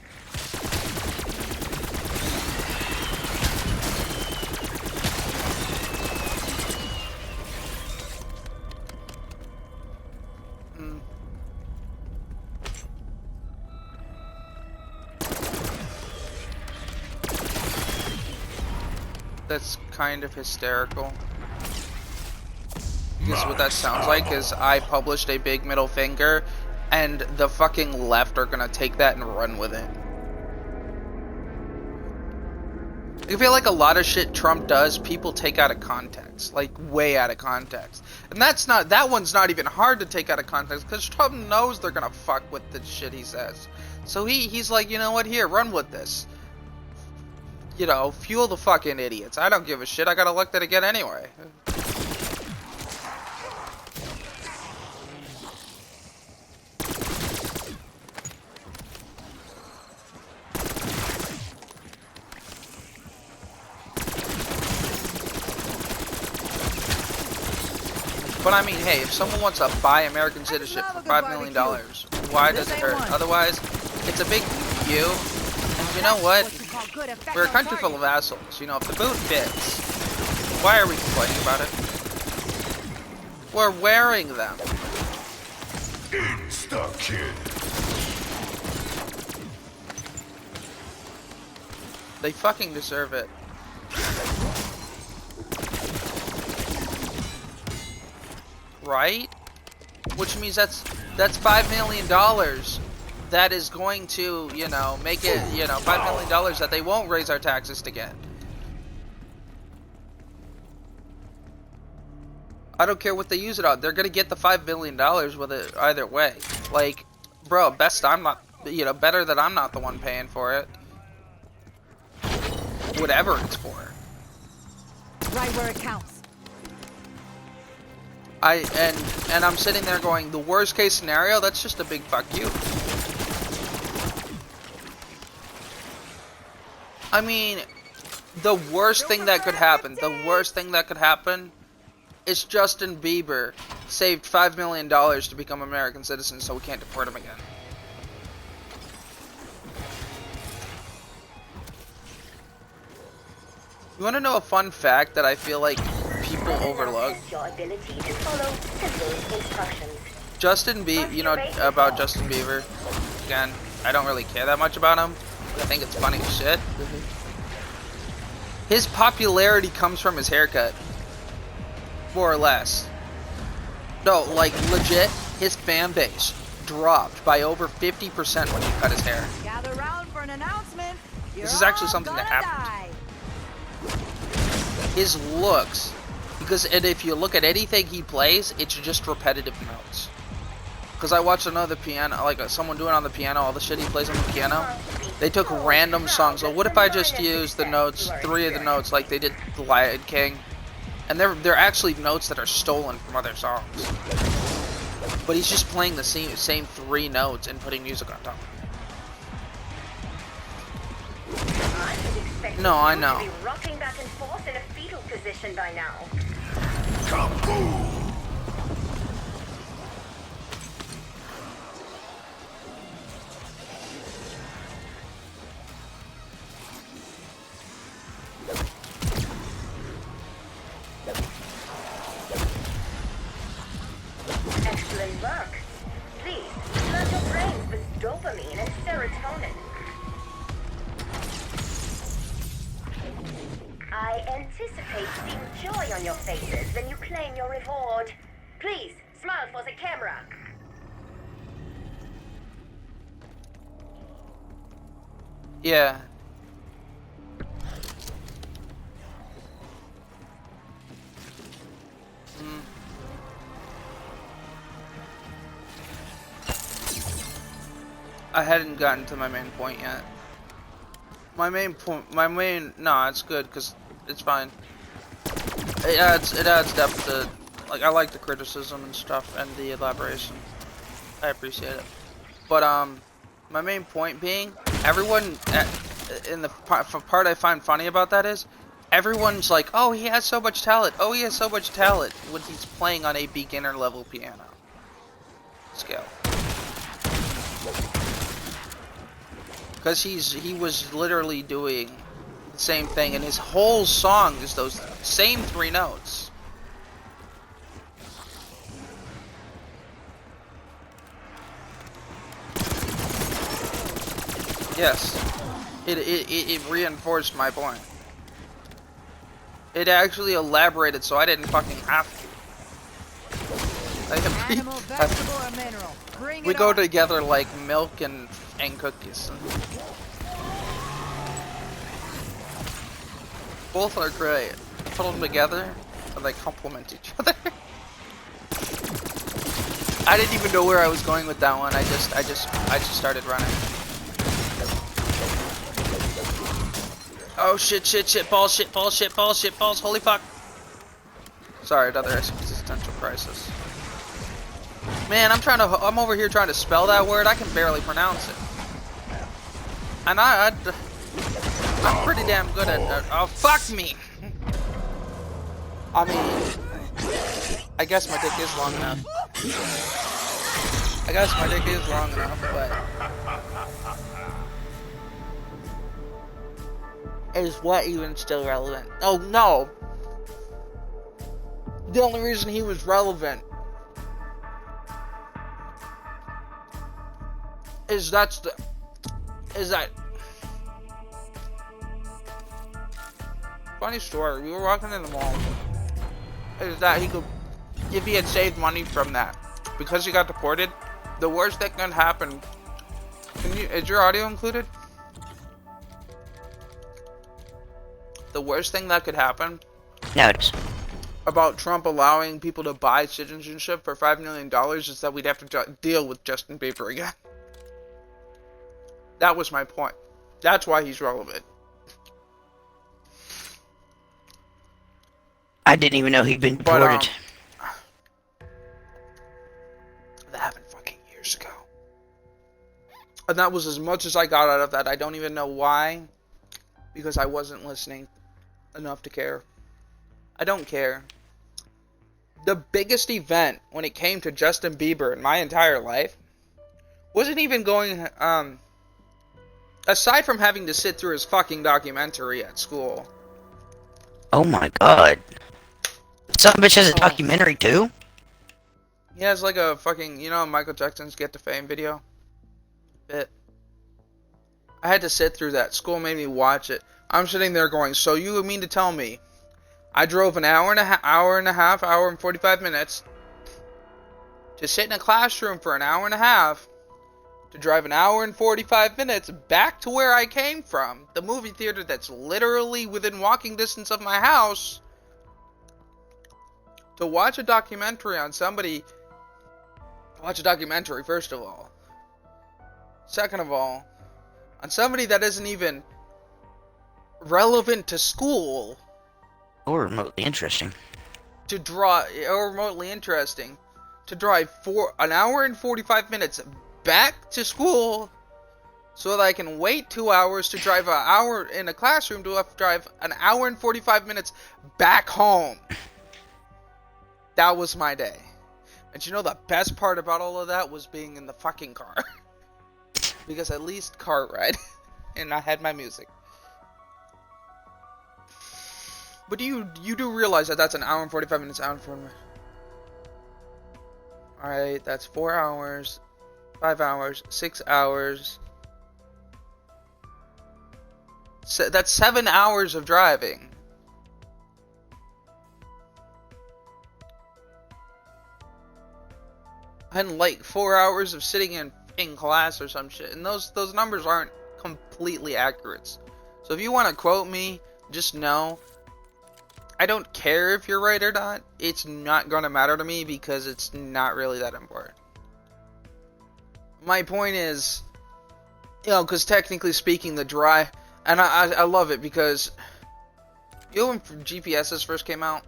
That's kind of hysterical. Because what that sounds like is I published a big middle finger and the fucking left are gonna take that and run with it. I feel like a lot of shit Trump does, people take out of context. Like, way out of context. And that one's not even hard to take out of context, because Trump knows they're gonna fuck with the shit he says. So he's like, you know what, here, run with this. You know, fuel the fucking idiots. I don't give a shit, I got elected again anyway. But I mean, hey, if someone wants to buy American citizenship for $5 million, why does it hurt? Otherwise, it's a big you. And you know what? We're a country full of assholes. You know, if the boot fits, why are we complaining about it? We're wearing them. Insta-kill. They fucking deserve it. Right? Which means that's $5 million that is going to, you know, make it, you know, $5 million that they won't raise our taxes to get. I don't care what they use it on. They're gonna get the $5 million with it either way. Like, bro, best I'm not, you know, better that I'm not the one paying for it. whatever it's for. Right where it counts. And I'm sitting there going, the worst case scenario, that's just a big fuck you. I mean, the worst thing that could happen, is Justin Bieber saved $5 million to become American citizen so we can't deport him again. You want to know a fun fact that I feel like people overlook? Your ability to follow simple instructions. Justin Bieber, you know about Justin Bieber? Again, I don't really care that much about him, but I think it's funny as shit. His popularity comes from his haircut. More or less. No, like, legit, his fan base dropped by over 50% when he cut his hair. Gather round for an announcement. This is actually something that happened. His looks, and if you look at anything he plays, it's just repetitive notes. Because I watched another piano, like someone doing on the piano, all the shit he plays on the piano. They took random songs. So what if I just use the notes, 3 of the notes, like they did The Lion King? And they're actually notes that are stolen from other songs. But he's just playing the same 3 notes and putting music on top. No, I know. Be rocking back and forth in a fetal position by now. Excellent work. Please, flood your brains with dopamine and serotonin. I anticipate seeing joy on your faces when you claim your reward. Please, smile for the camera. Yeah. I hadn't gotten to my main point yet. No, it's good because it's fine. It adds depth to, like, I like the criticism and stuff and the elaboration. I appreciate it. But my main point being, everyone in the part I find funny about that is, everyone's like, oh, he has so much talent. Oh, he has so much talent when he's playing on a beginner level piano scale. Because he was literally doing the same thing, and his whole song is those same 3 notes. Yes, it reinforced my point. It actually elaborated, so I didn't fucking have to. Animal, vegetable, or mineral. Bring We it go on. together like milk and cookies. Both are great. Put them together and they complement each other. I didn't even know where I was going with that one. I just started running. Oh shit, balls, holy fuck. Sorry, another existential crisis. Man, I'm over here trying to spell that word. I can barely pronounce it. And I'm pretty damn good at oh, fuck me! I mean, I guess my dick is long enough. But is what even still relevant? Oh no! The only reason he was relevant is that funny story. We were walking in the mall. Is that he could, if he had saved money from that, because he got deported, the worst that can happen. Is your audio included? The worst thing that could happen No, it is. about Trump allowing people to buy citizenship for $5 million is that we'd have to deal with Justin Bieber again. That was my point. That's why he's relevant. I didn't even know he'd been But, deported. that happened fucking years ago. And that was as much as I got out of that. I don't even know why. Because I wasn't listening enough to care. I don't care. The biggest event when it came to Justin Bieber in my entire life wasn't even going, aside from having to sit through his fucking documentary at school. Oh my god. Some bitch has a documentary too? He has like a fucking, you know, Michael Jackson's Get to Fame video? Bit. I had to sit through that. School made me watch it. I'm sitting there going, so you mean to tell me I drove an hour and a half, hour and 45 minutes to sit in a classroom for an hour and a half to drive an hour and 45 minutes back to where I came from, the movie theater that's literally within walking distance of my house, to watch a documentary on somebody. Watch a documentary, first of all. Second of all, on somebody that isn't even relevant to school. Or remotely interesting. To draw, or remotely interesting. To drive an hour and 45 minutes back to school so that I can wait 2 hours to drive an hour in a classroom to have to drive an hour and 45 minutes back home. That was my day. And you know the best part about all of that was being in the fucking car. Because at least car ride. And I had my music. But you do realize that that's an hour and 45 minutes out from me. Alright, that's 4 hours, 5 hours, 6 hours. That's 7 hours of driving. And like 4 hours of sitting in class or some shit. And those numbers aren't completely accurate. So if you want to quote me, just know I don't care if you're right or not. It's not going to matter to me because it's not really that important. My point is, you know, because technically speaking, the drive, and I love it because, you know when GPSs first came out?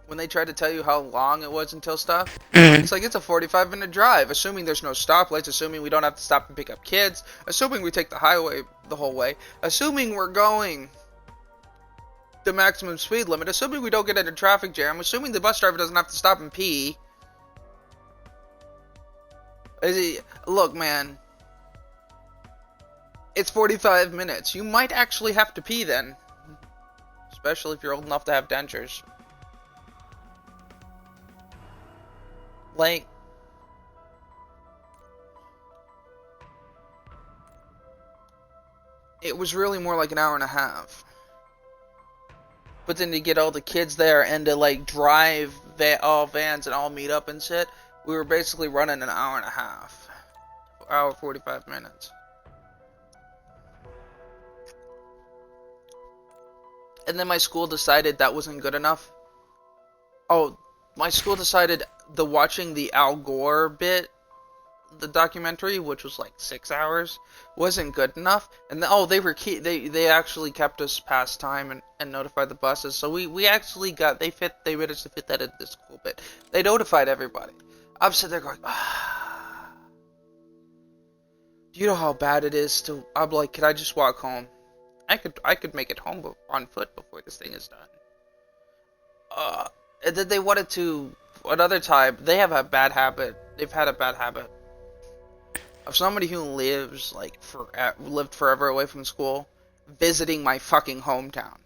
When they tried to tell you how long it was until stuff? It's like, it's a 45-minute drive, assuming there's no stoplights, assuming we don't have to stop and pick up kids, assuming we take the highway the whole way, assuming we're going the maximum speed limit, assuming we don't get in a traffic jam, assuming the bus driver doesn't have to stop and pee. Look, man, it's 45 minutes. You might actually have to pee then, especially if you're old enough to have dentures. Like, it was really more like an hour and a half. But then to get all the kids there and to like drive all vans and all meet up and shit, we were basically running an hour and a half. Hour 45 minutes. And then my school decided that wasn't good enough. Oh, my school decided watching the Al Gore bit, the documentary, which was like 6 hours, wasn't good enough. And they actually kept us past time and notified the buses. So we actually got, they managed to fit that into the school bit. They notified everybody. I'm sitting there going, do you know how bad it is to, I'm like, can I just walk home? I could make it home on foot before this thing is done. And then they wanted to, another time, they have a bad habit. They've had a bad habit of somebody who lives lived forever away from school visiting my fucking hometown.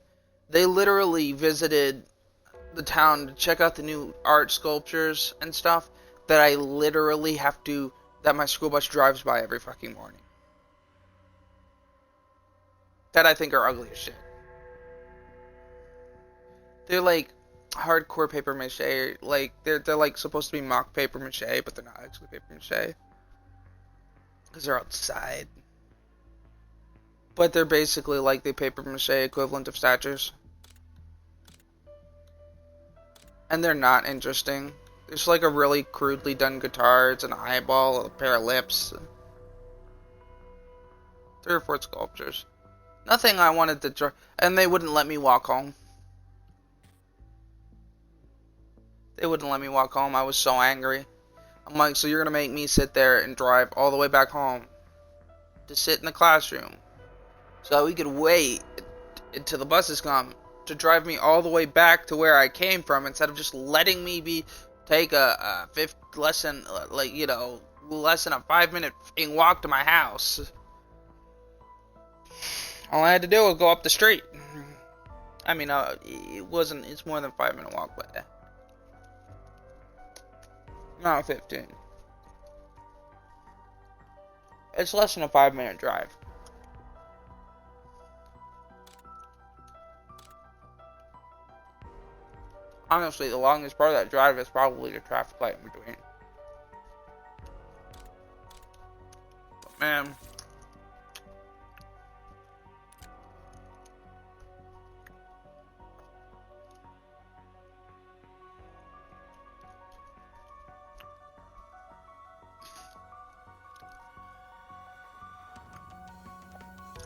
They literally visited the town to check out the new art sculptures and stuff that I literally that my school bus drives by every fucking morning. That I think are ugly as shit. They're like hardcore paper mache, like they're like supposed to be mock paper mache, but they're not actually paper mache. Because they're outside. But they're basically like the paper mache equivalent of statues. And they're not interesting. It's like a really crudely done guitar, it's an eyeball, a pair of lips. 3 or 4 sculptures. Nothing I wanted to try. And they wouldn't let me walk home. They wouldn't let me walk home. I was so angry. I'm like, so you're going to make me sit there and drive all the way back home to sit in the classroom so we could wait until the buses come to drive me all the way back to where I came from instead of just letting me take a less than a 5-minute walk to my house. All I had to do was go up the street. I mean, it's more than a 5-minute walk, but not 15. It's less than a 5-minute drive. Honestly, the longest part of that drive is probably the traffic light in between. But man,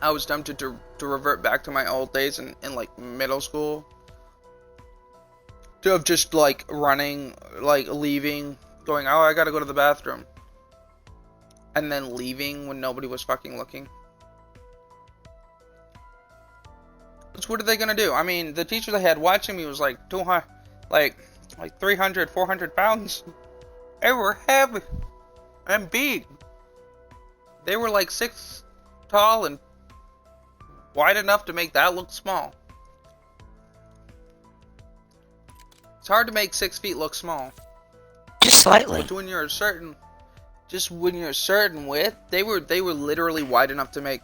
I was tempted to revert back to my old days in like middle school. To have just like running, like leaving, going, oh, I gotta go to the bathroom. And then leaving when nobody was fucking looking. Because what are they gonna do? I mean, the teacher they had watching me was like 200, like 300, 400 pounds. They were heavy and big. They were like 6 tall and wide enough to make that look small. It's hard to make 6 feet look small. Just slightly. But when you're a certain width, they were literally wide enough to make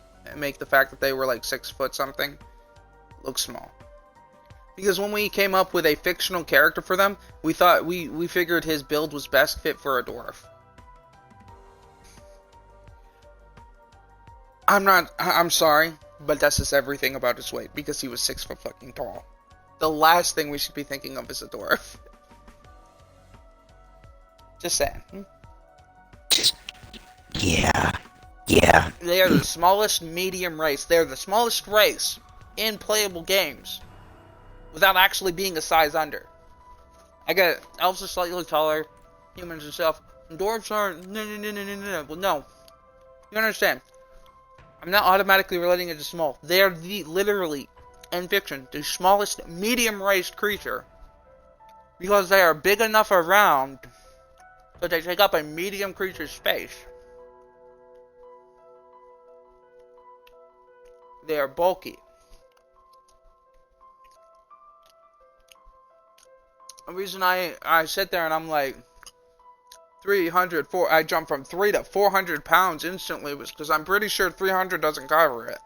the fact that they were like 6 foot something look small. Because when we came up with a fictional character for them, we thought we figured his build was best fit for a dwarf. I'm sorry, but that's just everything about his weight because he was 6 foot fucking tall. The last thing we should be thinking of is a dwarf. Just saying. Yeah. They are the smallest medium race. They're the smallest race in playable games without actually being a size under. I get it. Elves are slightly taller, humans and stuff. Dwarves are no. Well, no. You understand? I'm not automatically relating it to small. They are literally, in fiction, the smallest medium-raised creature. Because they are big enough around that they take up a medium creature's space. They are bulky. The reason I sit there and I'm like 300, I jumped from 3 to 400 pounds instantly was because I'm pretty sure 300 doesn't cover it.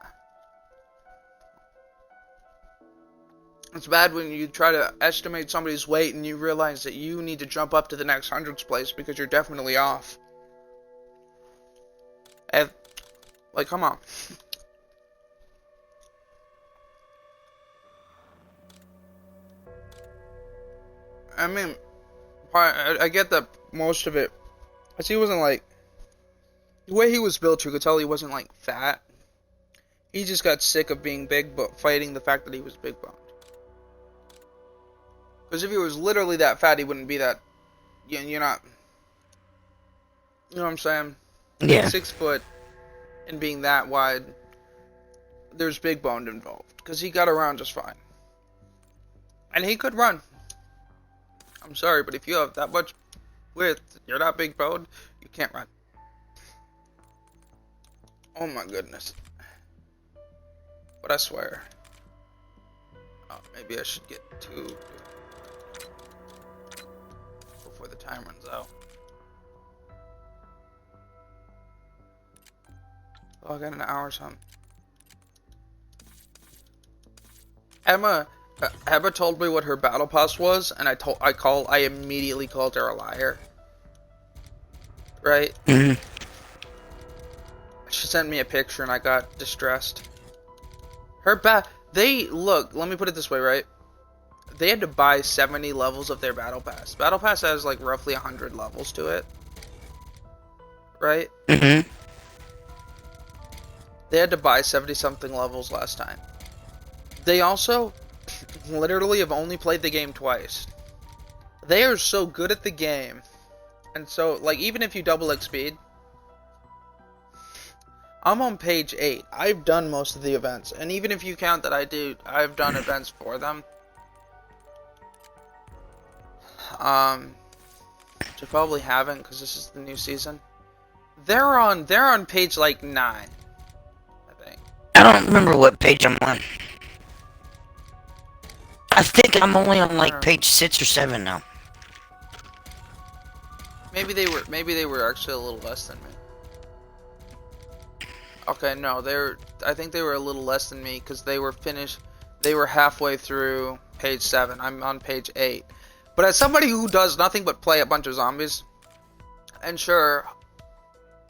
It's bad when you try to estimate somebody's weight and you realize that you need to jump up to the next hundreds place because you're definitely off. And, like, come on. I mean, I get that most of it, because he wasn't like, the way he was built, you could tell he wasn't like fat. He just got sick of being big, but fighting the fact that he was big boned. Because if he was literally that fat, he wouldn't be that. You're not. You know what I'm saying? Yeah. 6 foot and being that wide, there's big boned involved. Because he got around just fine. And he could run. I'm sorry, but if you have that much width, you're not big boned, you can't run. Oh my goodness. But I swear. Oh, maybe I should get 2 before the time runs out. Oh, I got an hour or something. Emma told me what her battle pass was, and I immediately called her a liar. Right? Mm-hmm. She sent me a picture and I got distressed. Look, let me put it this way, right? They had to buy 70 levels of their battle pass. Battle pass has like roughly 100 levels to it. Right? Mm-hmm. They had to buy 70-something levels last time. They also literally have only played the game twice. They are so good at the game. And so, like, even if you double XP, I'm on page 8. I've done most of the events. And even if you count that I've done events for them. Which I probably haven't, because this is the new season. They're on page, like, 9. I think. I don't remember what page I'm on. I think I'm only on like page 6 or 7 now. Maybe they were actually a little less than me. Okay, no, I think they were a little less than me because they were halfway through page 7. I'm on page 8. But as somebody who does nothing but play a bunch of zombies, and sure,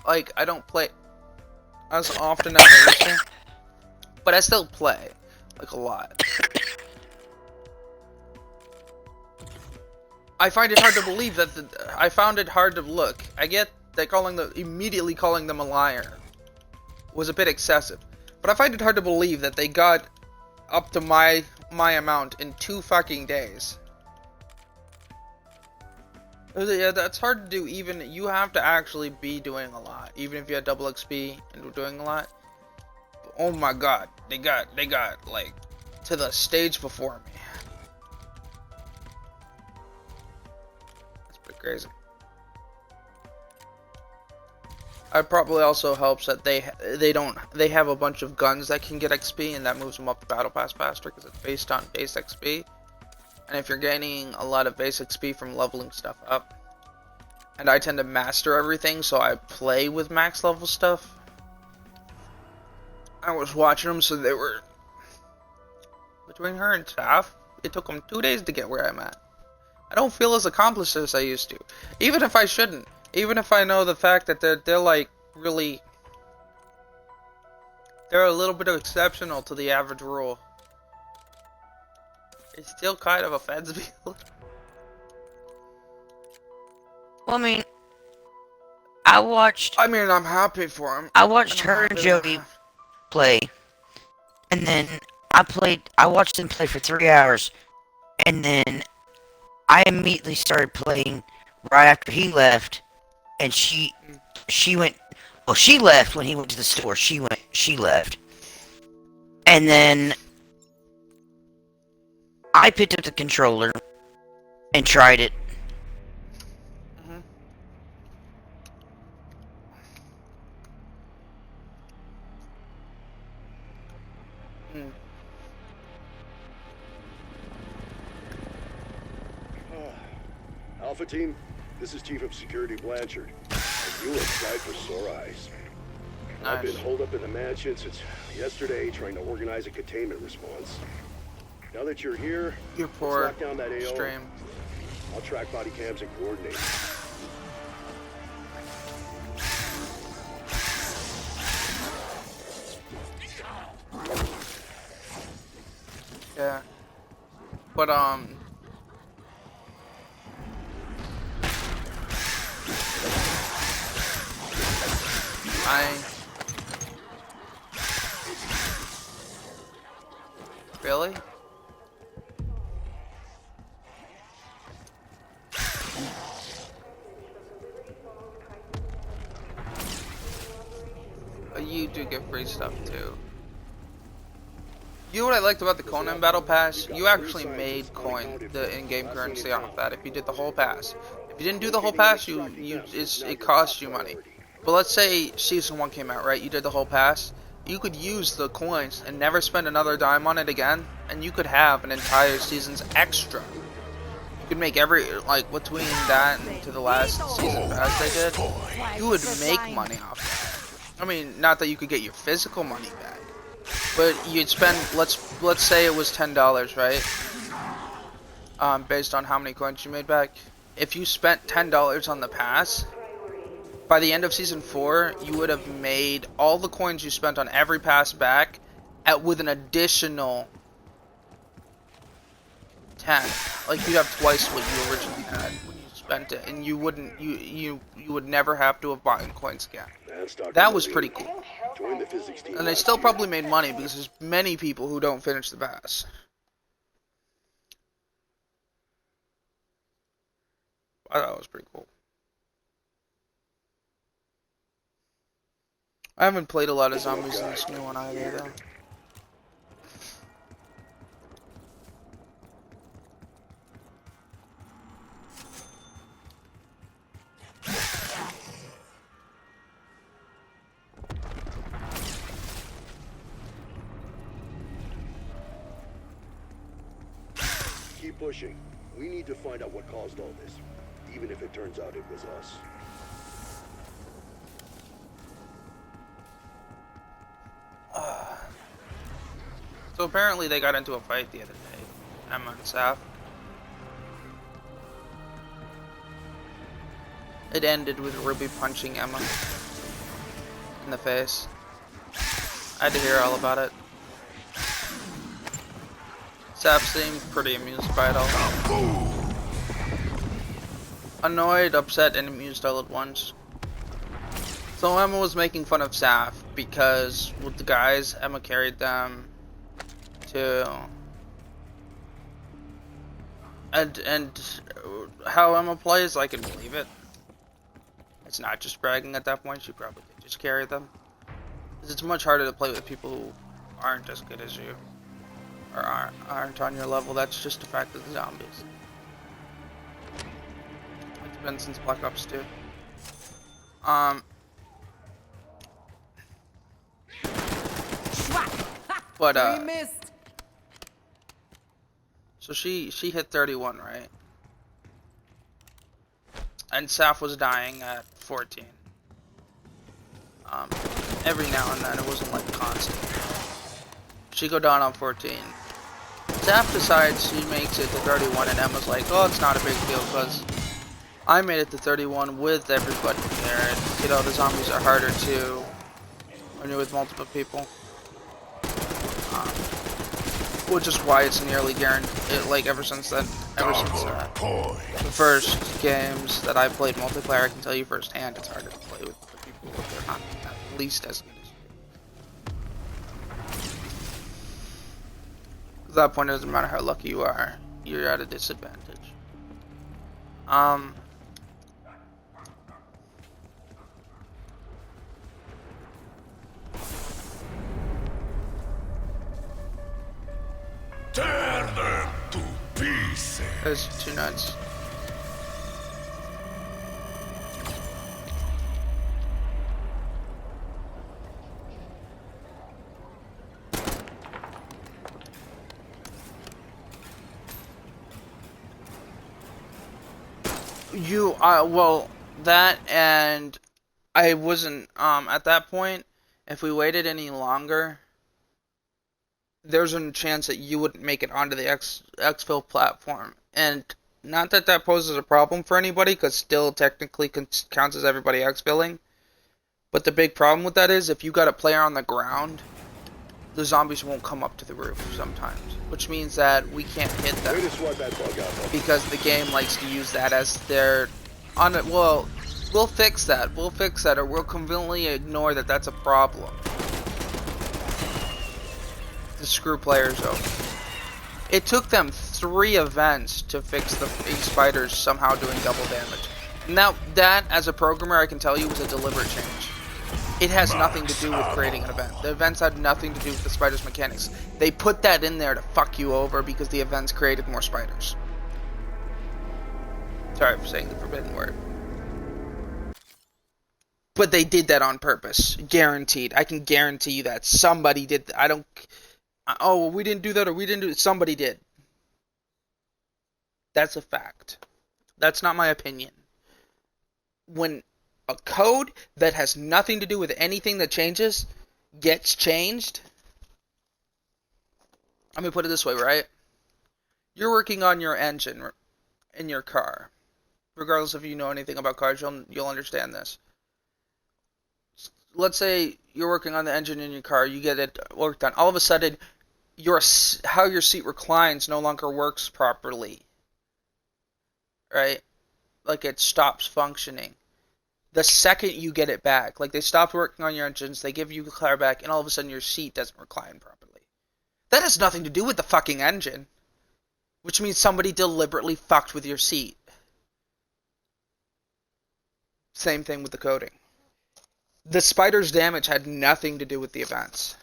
like, I don't play as often as I used to, but I still play, like, a lot. I find it hard to believe that I found it hard to look. I get that immediately calling them a liar was a bit excessive, but I find it hard to believe that they got up to my amount in 2 fucking days. Yeah, that's hard to do. Even you have to actually be doing a lot, even if you had double XP and were doing a lot. Oh my god, they got like to the stage before me. That's pretty crazy. It probably also helps that they have a bunch of guns that can get XP, and that moves them up the battle pass faster because it's based on base XP. And if you're gaining a lot of base XP from leveling stuff up, and I tend to master everything, so I play with max level stuff. I was watching them, so they were between her and Staff. It took them 2 days to get where I'm at. I don't feel as accomplished as I used to, even if I shouldn't. Even if I know the fact that they're like really, they're a little bit exceptional to the average rule. It still kind of offends me. Well, I mean, I'm happy for him. I watched her and Jody play, and then I watched them play for 3 hours, and then I immediately started playing right after he left, and she left when he went to the store. She left, and then I picked up the controller and tried it. Alpha Team, this is Chief of Security Blanchard. Are you aside for sore eyes? I've been holed up in the mansion since yesterday trying to organize a containment response. Now that you're here, your poor let's lock down that AO. stream. I'll track body cams and coordinate. Yeah. But really? You do get free stuff too. You know what I liked about the Conan Battle Pass? You actually made coin, the in-game currency off that if you did the whole pass. If you didn't do the whole pass, it cost you money. But let's say Season 1 came out, right? You did the whole pass. You could use the coins and never spend another dime on it again, and you could have an entire season's extra. You could make like, between that and to the last season pass they did, you would make money off that. I mean, not that you could get your physical money back, but you'd spend, let's say it was $10, right? Based on how many coins you made back. If you spent $10 on the pass, by the end of Season 4, you would have made all the coins you spent on every pass back with an additional 10. Like, you'd have twice what you originally had when you spent it, and you would never have to have bought coins again. That was pretty cool. Join the physics team. And they last still year. probably made money because there's many people who don't finish the pass. I thought it was pretty cool. I haven't played a lot of zombies in this new one either, though. Keep pushing. We need to find out what caused all this, even if it turns out it was us. So apparently they got into a fight the other day, Emma and Saf. It ended with Ruby punching Emma in the face. I had to hear all about it. Saf seemed pretty amused by it all. Annoyed, upset, and amused all at once. So Emma was making fun of Saf because with the guys, Emma carried them to and how Emma plays, I can believe it. It's not just bragging at that point, she probably did just carry them. 'Cause it's much harder to play with people who aren't as good as you. Or aren't on your level. That's just a fact of the zombies. It's been since Black Ops 2. But We missed. so she hit 31, right? And Saf was dying at 14. Every now and then, it wasn't like constant. She go down on 14. Saf decides she makes it to 31, and Emma's like, oh, it's not a big deal, because I made it to 31 with everybody there, and, you know, the zombies are harder too when you're with multiple people. Which is why it's nearly guaranteed, like, ever since the first games that I played multiplayer, I can tell you firsthand, it's harder to play with the people if they're not at least as good as you. At that point, it doesn't matter how lucky you are, you're at a disadvantage. Tear them to pieces. Those two nuts. Well, that and I wasn't, at that point, if we waited any longer, there's a chance that you wouldn't make it onto the exfil platform. And not that that poses a problem for anybody, because still technically counts as everybody exfilling. But the big problem with that is if you got a player on the ground, the zombies won't come up to the roof sometimes. Which means that we can't hit them. Way to swipe that bug out, Because the game likes to use that as their... Well, we'll fix that. We'll fix that, or we'll conveniently ignore that that's a problem. To screw players over. It took them 3 events to fix the spiders somehow doing double damage. Now, that, as a programmer, I can tell you, was a deliberate change. It has nothing to do with creating an event. The events had nothing to do with the spiders' mechanics. They put that in there to fuck you over because the events created more spiders. Sorry for saying the forbidden word. But they did that on purpose. Guaranteed. I can guarantee you that. Somebody did. I don't... Oh, well, we didn't do that, or we didn't do it. Somebody did. That's a fact. That's not my opinion. When a code that has nothing to do with anything that changes gets changed... Let me put it this way, right? You're working on your engine in your car. Regardless if you know anything about cars, you'll understand this. Let's say you're working on the engine in your car, you get it worked on. All of a sudden, how your seat reclines no longer works properly. Right? Like it stops functioning. the second you get it back. Like, they stopped working on your engines, they give you the car back, and all of a sudden your seat doesn't recline properly. That has nothing to do with the fucking engine. Which means somebody deliberately fucked with your seat. Same thing with the coating. The spider's damage had nothing to do with the events.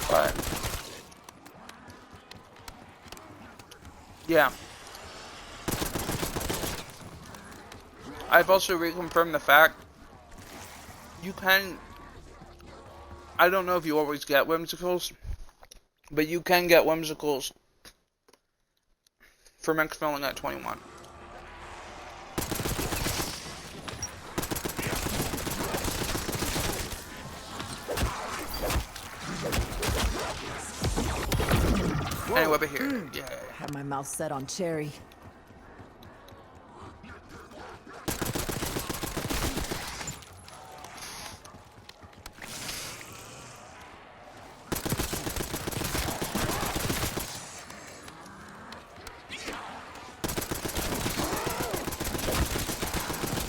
But yeah, I've also reconfirmed the fact you can, I don't know if you always get whimsicals, but you can get whimsicals for max filling at 21. Anyway, over here. Yeah. Have my mouth set on cherry.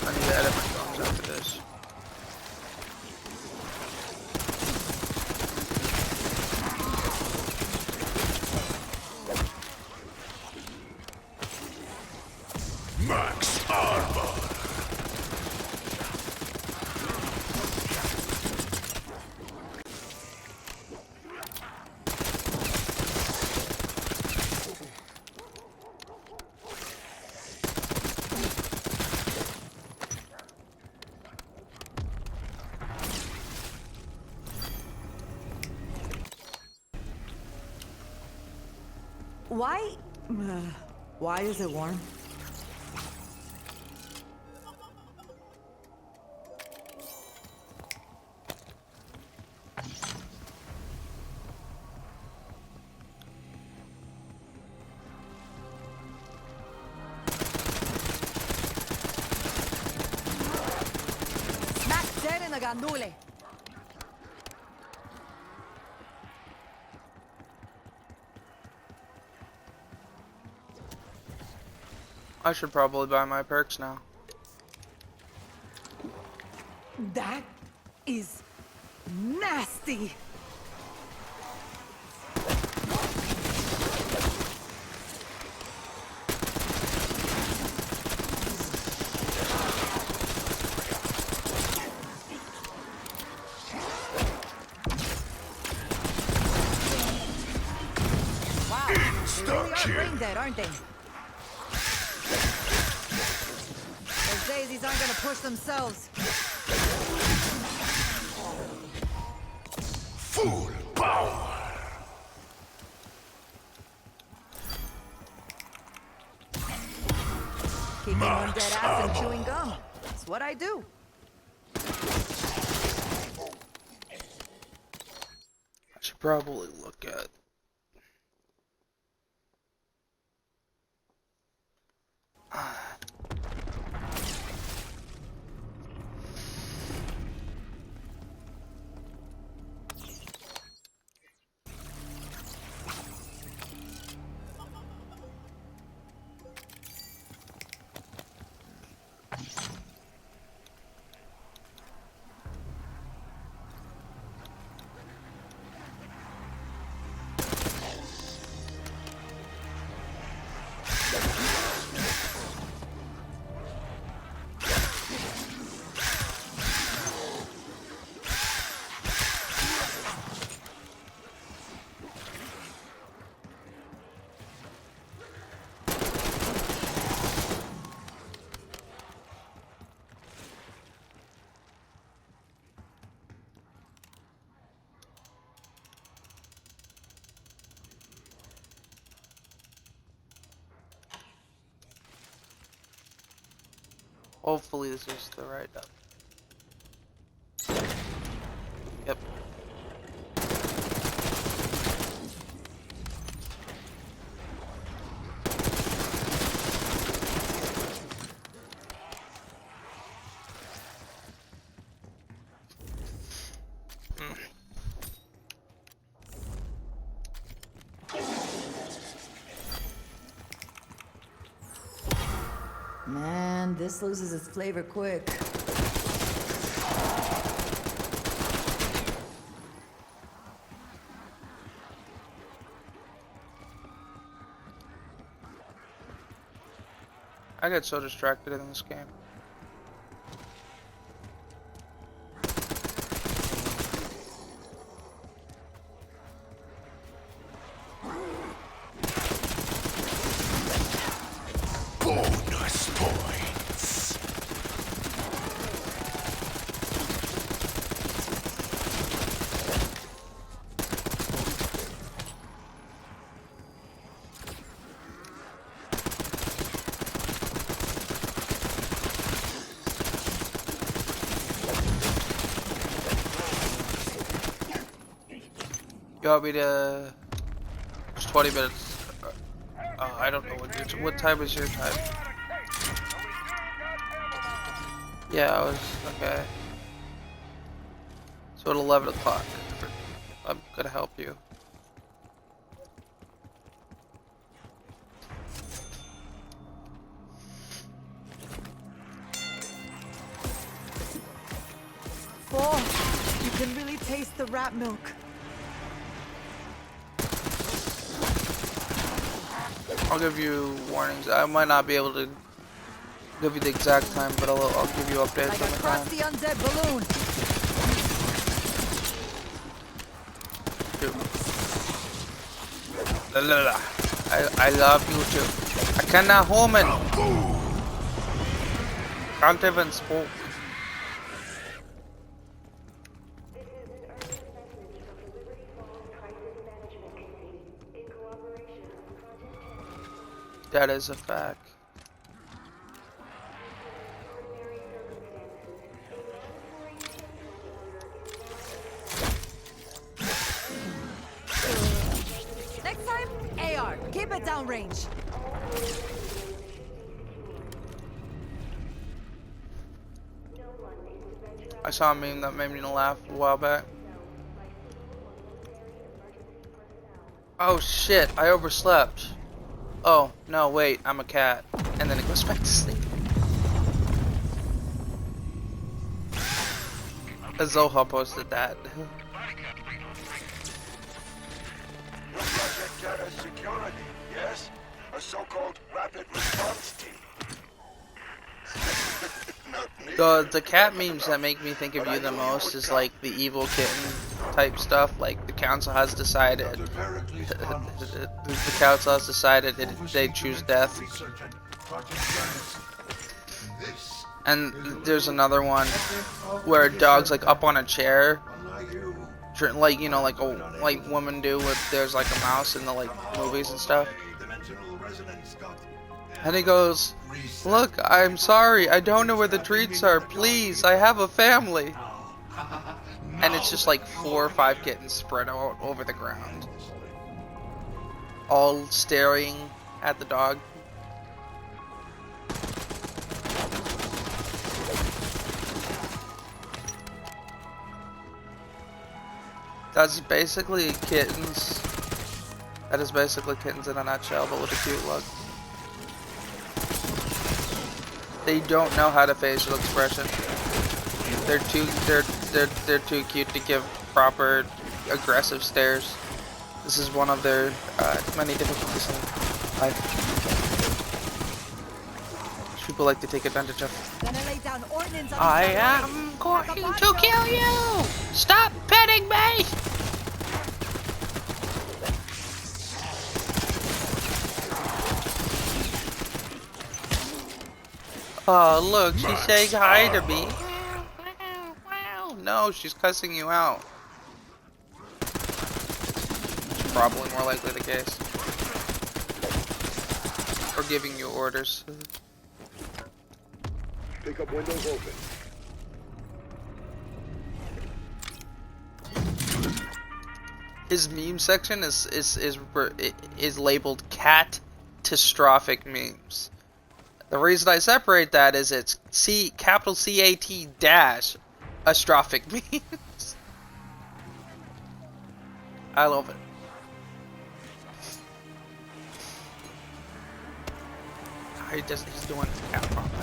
I need to edit my songs after this. Max armor. Why is it warm? Smack dead in the gandule. I should probably buy my perks now. That is nasty. Wow, they really are brain dead, aren't they? Those daisies aren't gonna push themselves. Full power. Kicking one dead ass and chewing gum. That's what I do. I should probably look at. Hopefully this is the right up. Yep. Man, this loses its flavor quick. I get so distracted in this game. Bonus points. You want me to? It's 20 minutes. I don't know what time is your time. Yeah, I was okay. So at 11 o'clock, I'm gonna help you. Four. You can really taste the rat milk. I'll give you warnings. I might not be able to give you the exact time, but I'll give you updates Like on the across time. the undead balloon. La, la, la. I love you too. I cannot human. Can't even spoke. That is a fact. Next time, AR. Keep it downrange. I saw a meme that made me laugh a while back. Oh shit, I overslept. Oh, no, wait, I'm a cat. And then it goes back to sleep. Zoha posted that. Project Terra Security, yes? A so-called rapid response team. Not me. The cat memes that make me think of you the most is like the evil kitten type stuff. Like the council has decided, Dr. Pericles Ramos, the council has decided they choose death. Research and Project Genesis. This, And there's another one where a dog's like up on a chair, unlike you, like you know, like women do with there's like a mouse in the like movies and stuff. dimensional resonance got And he goes, "Look, I'm sorry, I don't know where the treats are. Please, I have a family." And it's just like 4 or 5 kittens spread out over the ground, all staring at the dog. That's basically kittens. That is basically kittens in a nutshell, but with a cute look. They don't know how to facial expression. They're too cute to give proper aggressive stares. This is one of their many difficulties in life. Which people like to take advantage of. Gonna lay down ordnance on I the am going to kill you! Stop petting me! Oh, look, she's saying hi to me. No, she's cussing you out. Probably more likely the case. Or giving you orders. Pick up windows open. his meme section is labeled catastrophic memes. The reason I separate that is it's capital CAT dash astrophic memes. I love it. He's doing the cat prompt.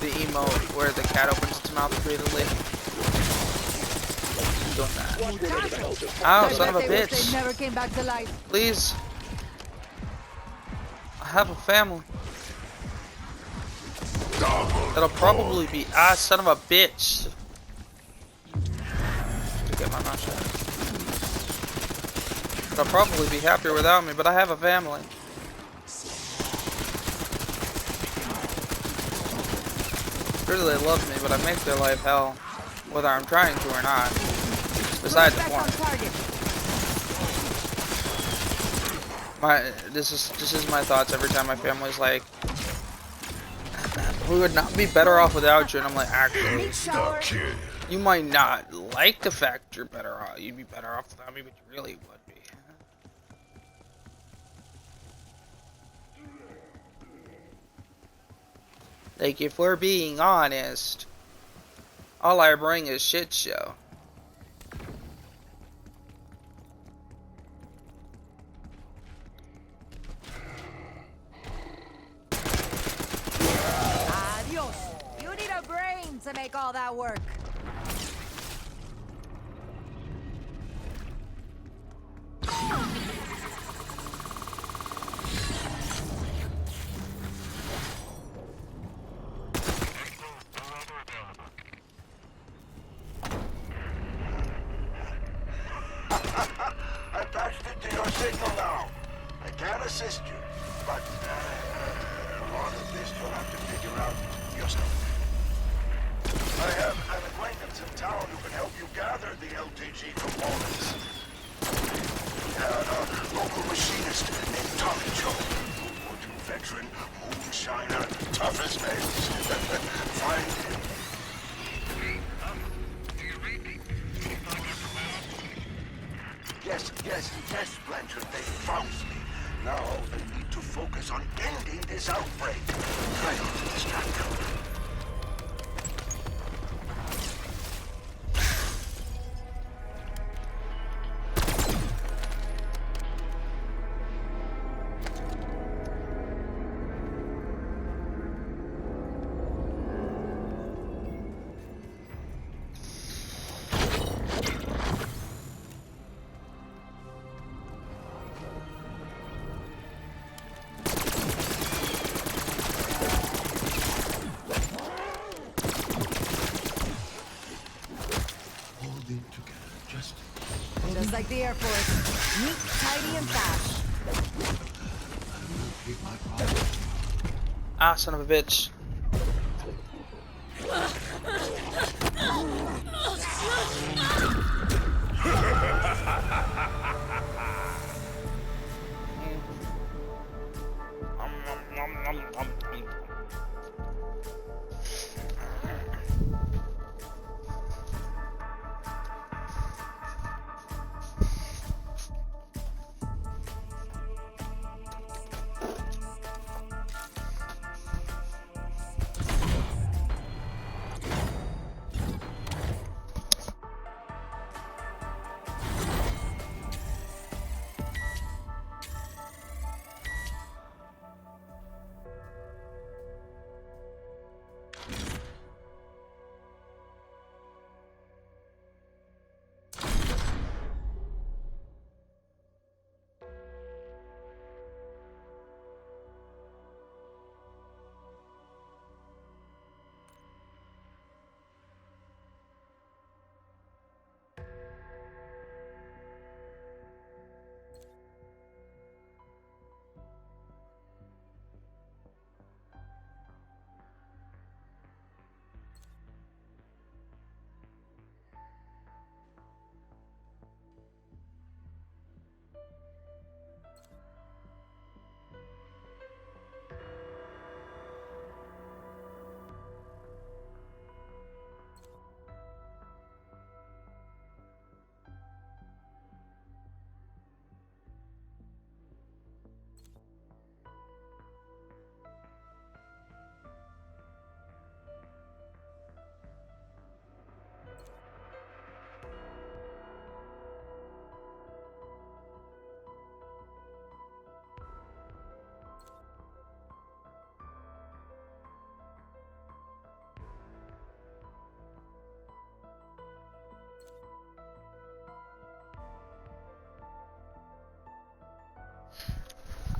The emote where the cat opens its mouth repeatedly. He's doing that. Ow, son of a bitch. They never came back to life. Please. I have a family. That'll probably be son of a bitch. To get my mouth shut. They'll probably be happier without me, but I have a family. Really, they love me, but I make their life hell, whether I'm trying to or not. Besides the point. This is my thoughts every time my family's like, we would not be better off without you, and I'm like, actually, you might not like the fact you're better off. You'd be better off without me, but you really would be. Like, if we're being honest, all I bring is shit show. Adios. You need a brain to make all that work. I patched into your signal now. I can assist you, but a lot of this you'll have to figure out yourself. I have an acquaintance in town who can help you gather the LTG components. A local machinist named Tommy Joe. World War II veteran, moonshiner, tough as nails. Find him. Yes, Blanchard, they found me. Now they need to focus on ending this outbreak. Try not to distract them. Just like the Air Force. Neat, tidy, and fast. Ah, son of a bitch.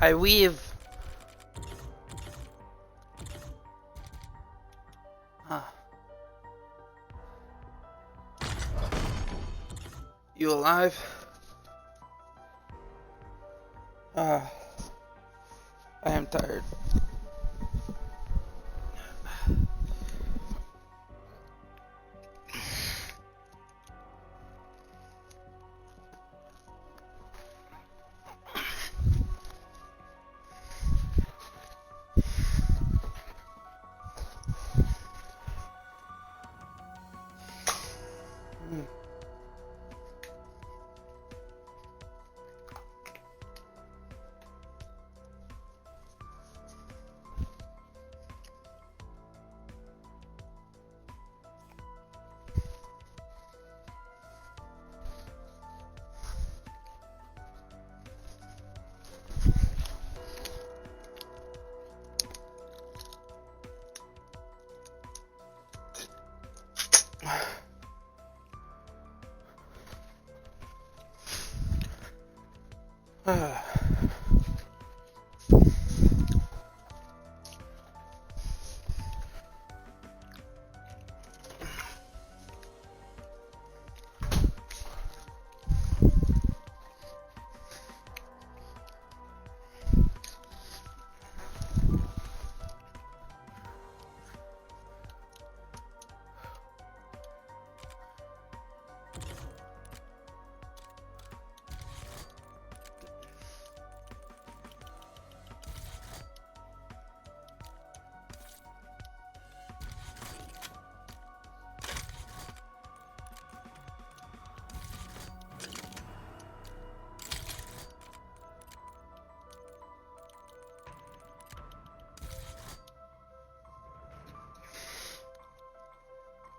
I weave. Huh. You alive? I am tired.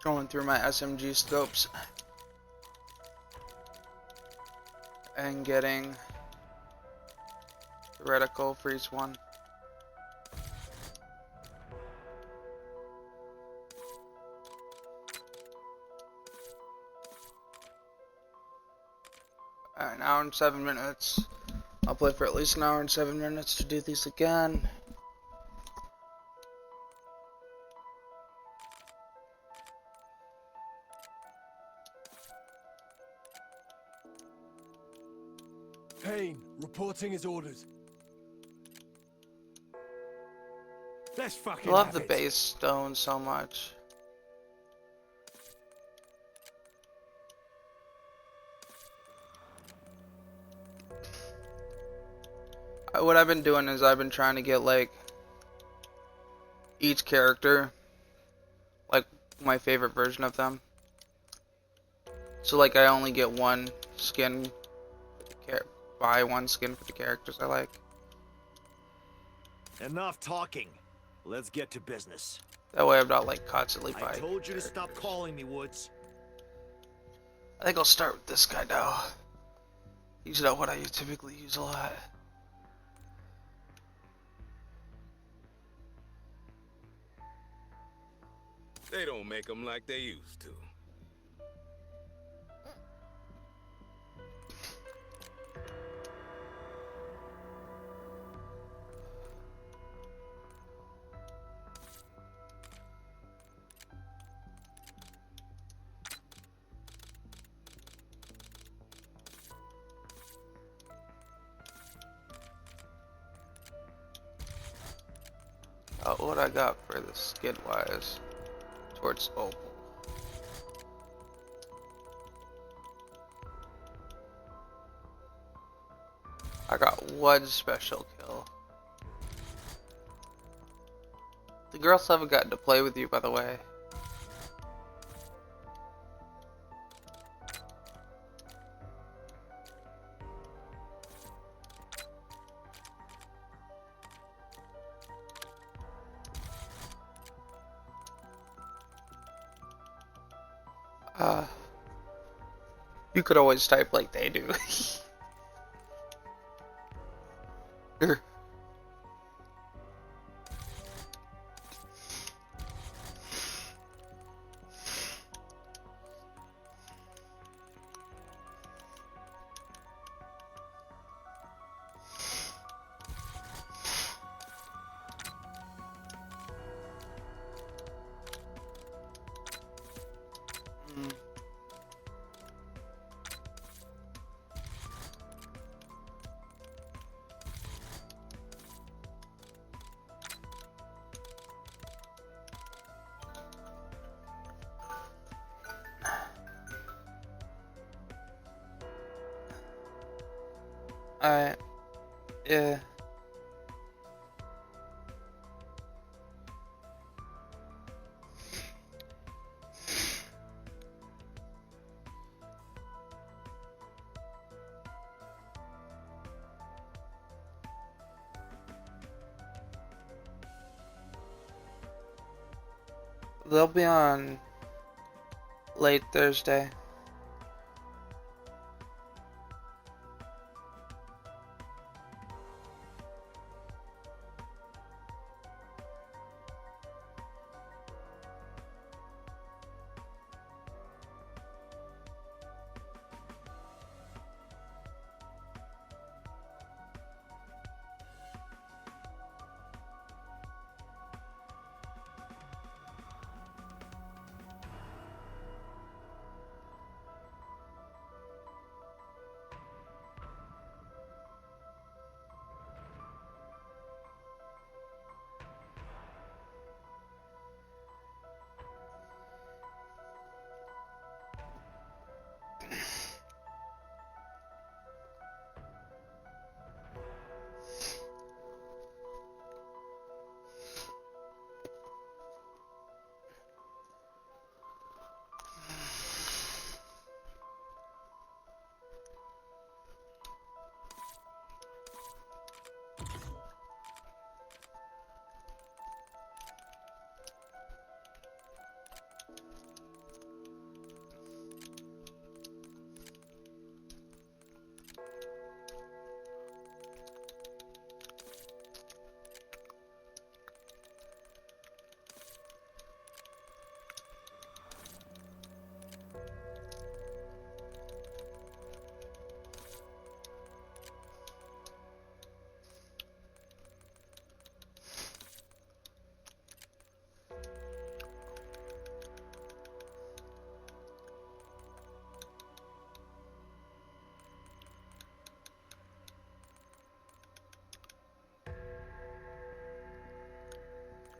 Going through my SMG scopes and getting the reticle for each one. Alright, an hour and 7 minutes. I'll play for at least an hour and 7 minutes to do these again. Payne, reporting as ordered. Let's I fucking love have the it. base stone so much. What I've been doing is I've been trying to get like each character, like my favorite version of them. So like I only get one skin, buy one skin for the characters I like. Enough talking. Let's get to business. That way I'm not like constantly I buying told you to stop characters. calling me, Woods. I think I'll start with this guy now. He's not what I typically use a lot. They don't make them like they used to. What I got for the skin wise towards opal. I got one special kill. The girls haven't gotten to play with you, by the way. You could always type like they do. I, yeah. They'll be on late Thursday.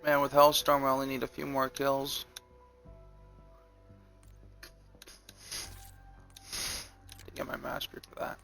Man, with Hellstorm, I only need a few more kills to get my mastery for that.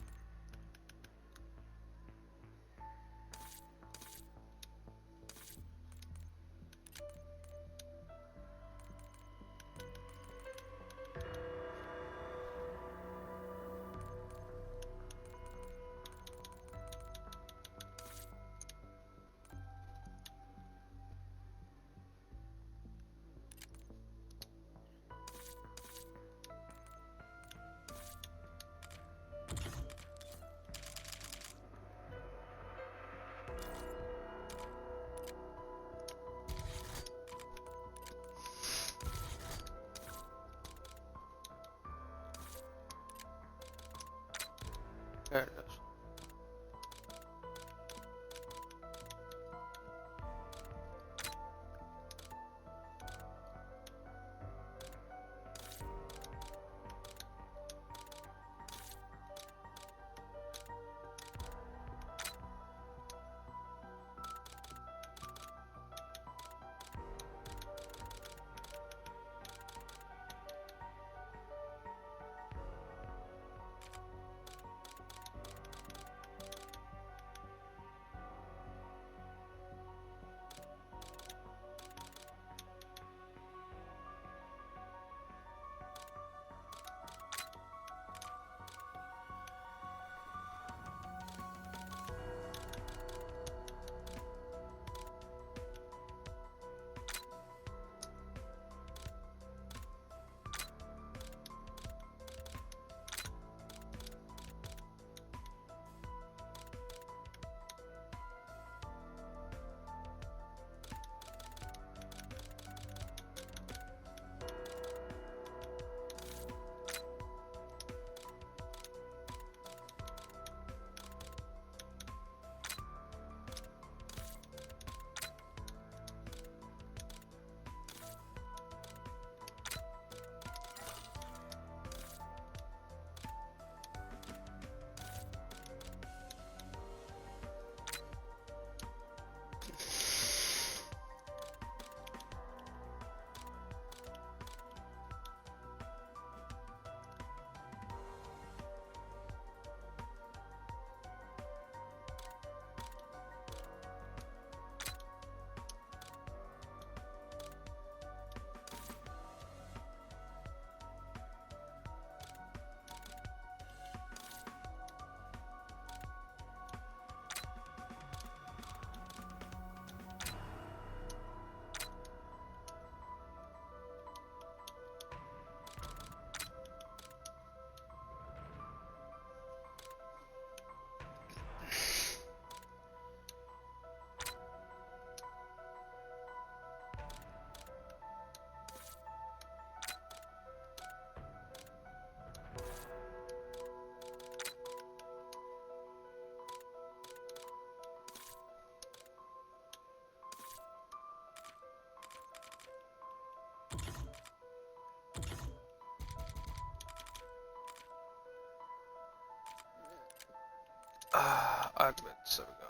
Augments, there we go.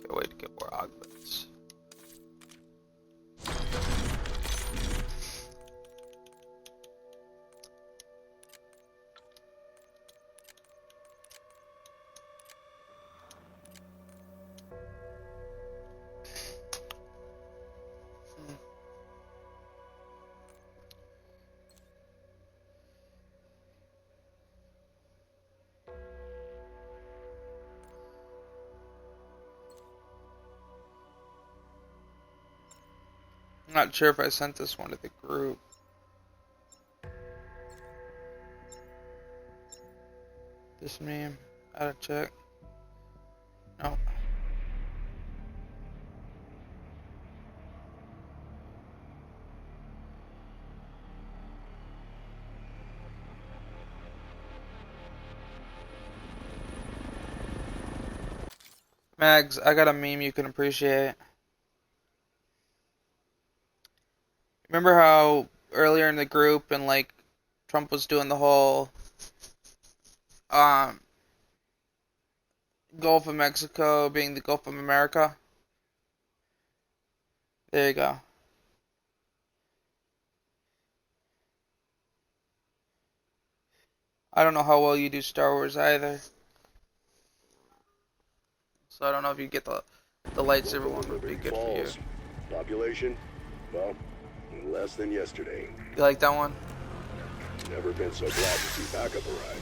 Can't wait to get more augments. I'm not sure if I sent this one to the group. This meme, I gotta check. No. Mags, I got a meme you can appreciate. Remember how earlier in the group and like Trump was doing the whole Gulf of Mexico being the Gulf of America? There you go. I don't know how well you do Star Wars either. So I don't know if you get the lightsaber one would be good for you. Population? Well, less than yesterday. You like that one? Never been so glad to see backup arrive.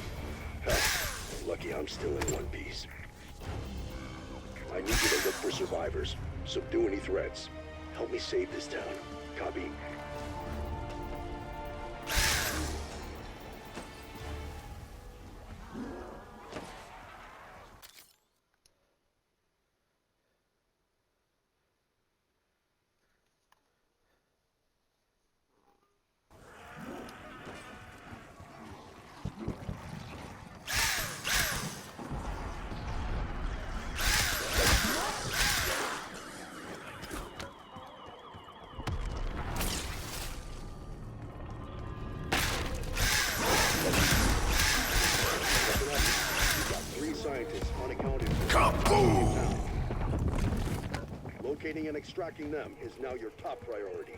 Hell, lucky I'm still in one piece. I need you to look for survivors. Subdue any threats. Help me save this town. Copy? Locating and extracting them is now your top priority.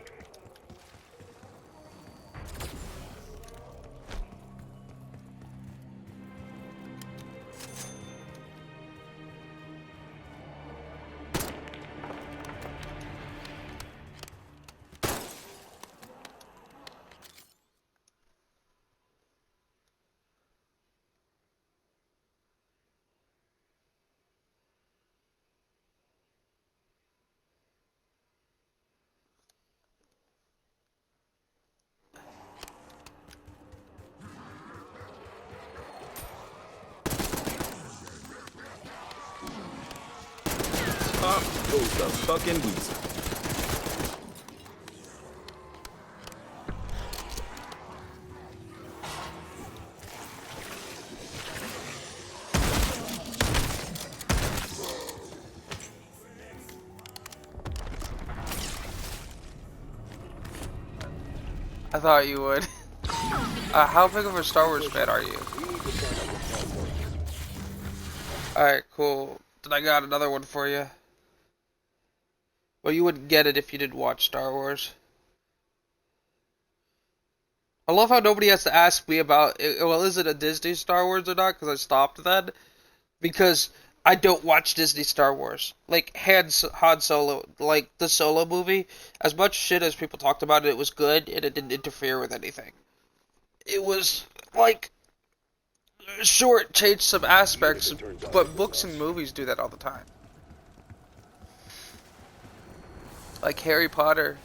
Up goes the fucking weasel. I thought you would. How big of a Star Wars fan are you? Alright, cool. Then I got another one for you. Well, you wouldn't get it if you didn't watch Star Wars. I love how nobody has to ask me about, well, is it a Disney Star Wars or not? Because I stopped then. Because I don't watch Disney Star Wars. Like, Han Solo, like, the Solo movie, as much shit as people talked about it, it was good, and it didn't interfere with anything. It was, like, sure, it changed some aspects, but books and movies do that all the time. Like Harry Potter.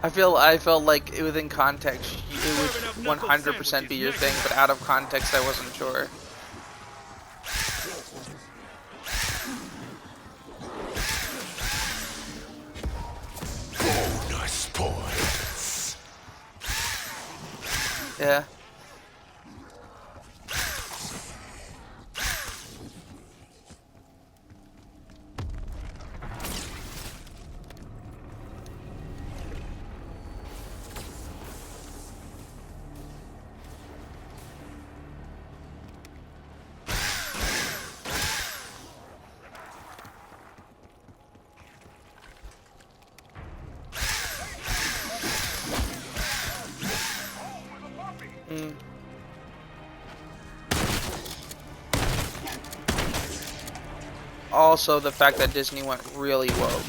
I felt like within context it would 100% be your thing, but out of context I wasn't sure. Bonus points. Yeah. Mm. Also, the fact that Disney went really woke.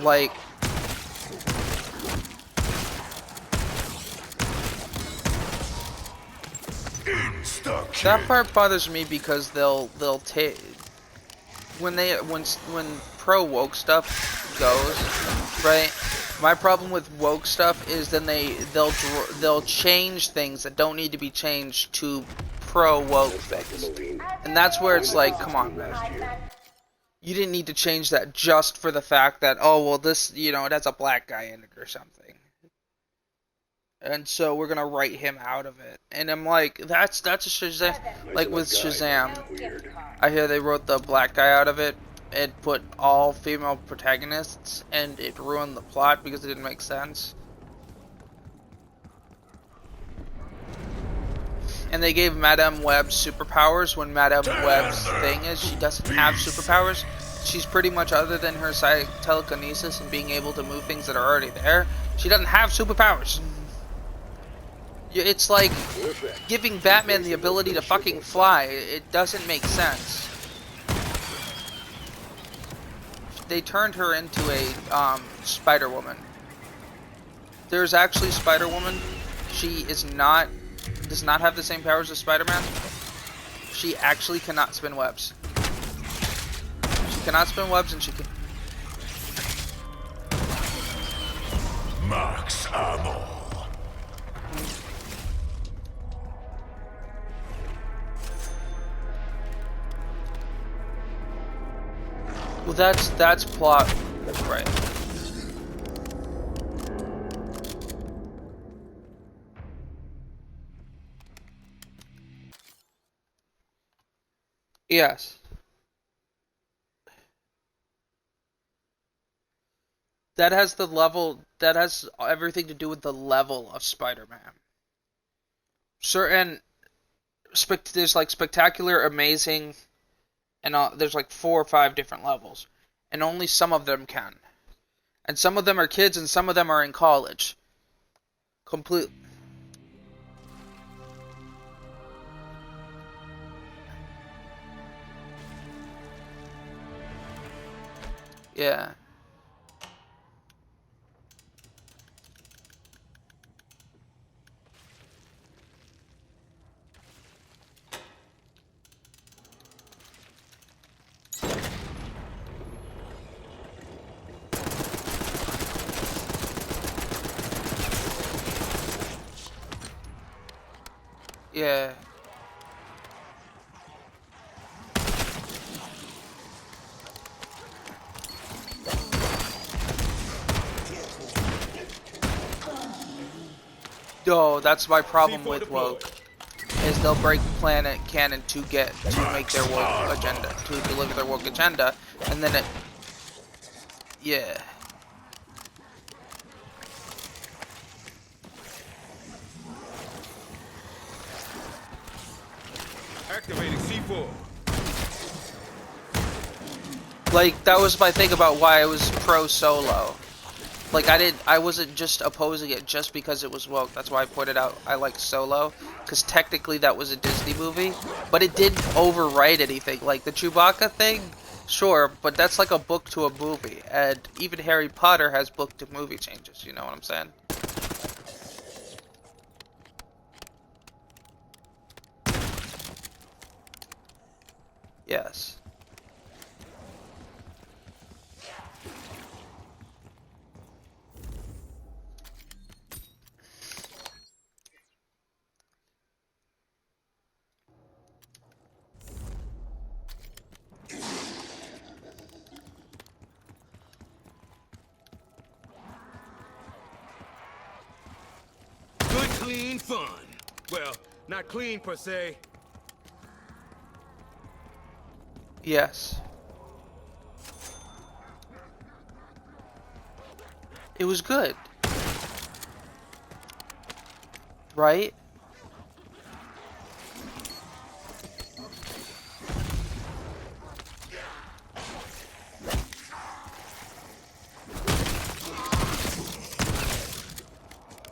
Like, that part bothers me because they'll take when pro woke stuff goes, right? My problem with woke stuff is then they'll change things that don't need to be changed to pro woke things, and that's where it's like, come on, man. You didn't need to change that just for the fact that, oh well, this, you know, it has a black guy in it or something, and so we're gonna write him out of it. And I'm like, that's a Shazam. Like with Shazam, I hear they wrote the black guy out of it. It put all female protagonists, and it ruined the plot because it didn't make sense. And they gave Madame Web superpowers when Madame Web's thing is she doesn't have superpowers. She's pretty much, other than her telekinesis and being able to move things that are already there, she doesn't have superpowers. It's like giving Batman the ability to fucking fly. It doesn't make sense. They turned her into a Spider-Woman. There's actually Spider-Woman. She does not have the same powers as Spider-Man. She actually cannot spin webs. She cannot spin webs, and she can. Max ammo. Well, that's plot, right? Yes. That has the level, that has everything to do with the level of Spider-Man. Certain, there's like spectacular, amazing, and there's like 4 or 5 different levels. And only some of them can. And some of them are kids and some of them are in college. Completely. Yeah. Yeah. No, that's my problem with woke. Is they'll break planet canon to make their woke agenda, to deliver their woke agenda, and then it. Yeah. Activating C4. Like, that was my thing about why I was pro Solo. Like, I wasn't just opposing it just because it was woke. That's why I pointed out I like Solo, because technically that was a Disney movie, but it didn't overwrite anything. Like the Chewbacca thing, sure, but that's like a book to a movie, and even Harry Potter has book to movie changes. You know what I'm saying? Yes. Good, clean fun. Well, not clean per se. Yes. It was good. Right?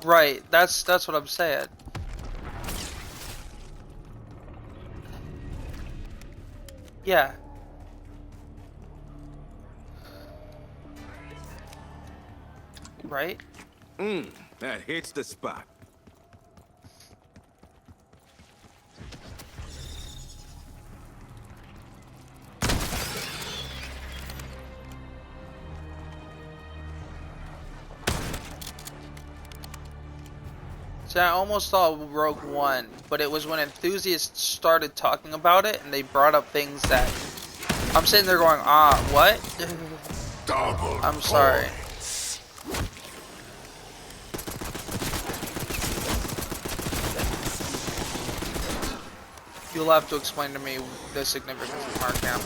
Right, that's what I'm saying. Yeah. Right? That hits the spot. See, I almost saw Rogue One, but it was when enthusiasts started talking about it and they brought up things that I'm sitting there going, what? I'm sorry. You'll have to explain to me the significance of Mark Hamill.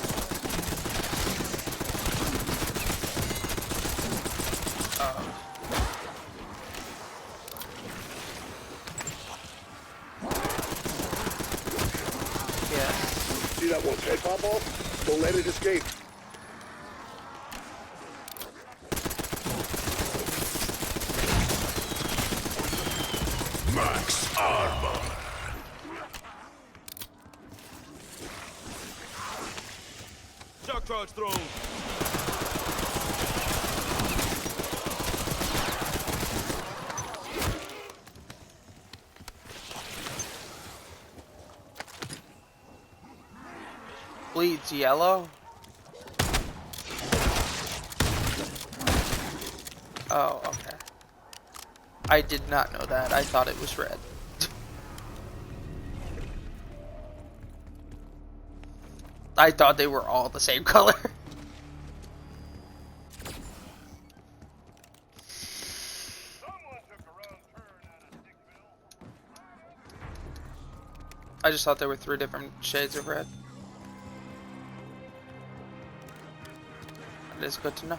Yeah. See that one's head pop off? Don't let it escape. Max armor. Shock charge thrown. Bleeds yellow? Oh, okay. I did not know that. I thought it was red. I thought they were all the same color. I just thought there were 3 different shades of red. It is good to know.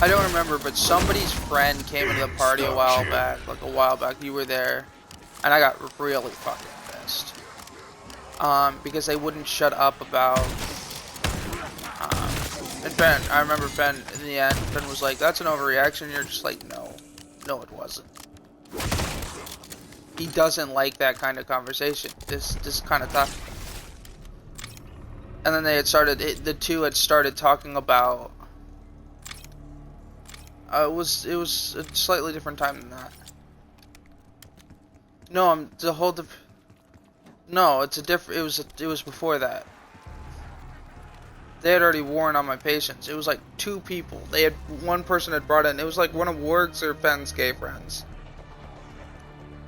I don't remember, but somebody's friend came into the party a while back, you were there, and I got really fucking pissed. Because they wouldn't shut up about, and Ben, I remember Ben, in the end, Ben was like, that's an overreaction, and you're just like, no, it wasn't. He doesn't like that kind of conversation, this kind of topic. And then they had started, the two had started talking about, it was a slightly different time than that. No, no, it's a different. It was before that. They had already warned on my patience. It was like 2 people. One person had brought in. It was like one of Warg's or Ben's gay friends,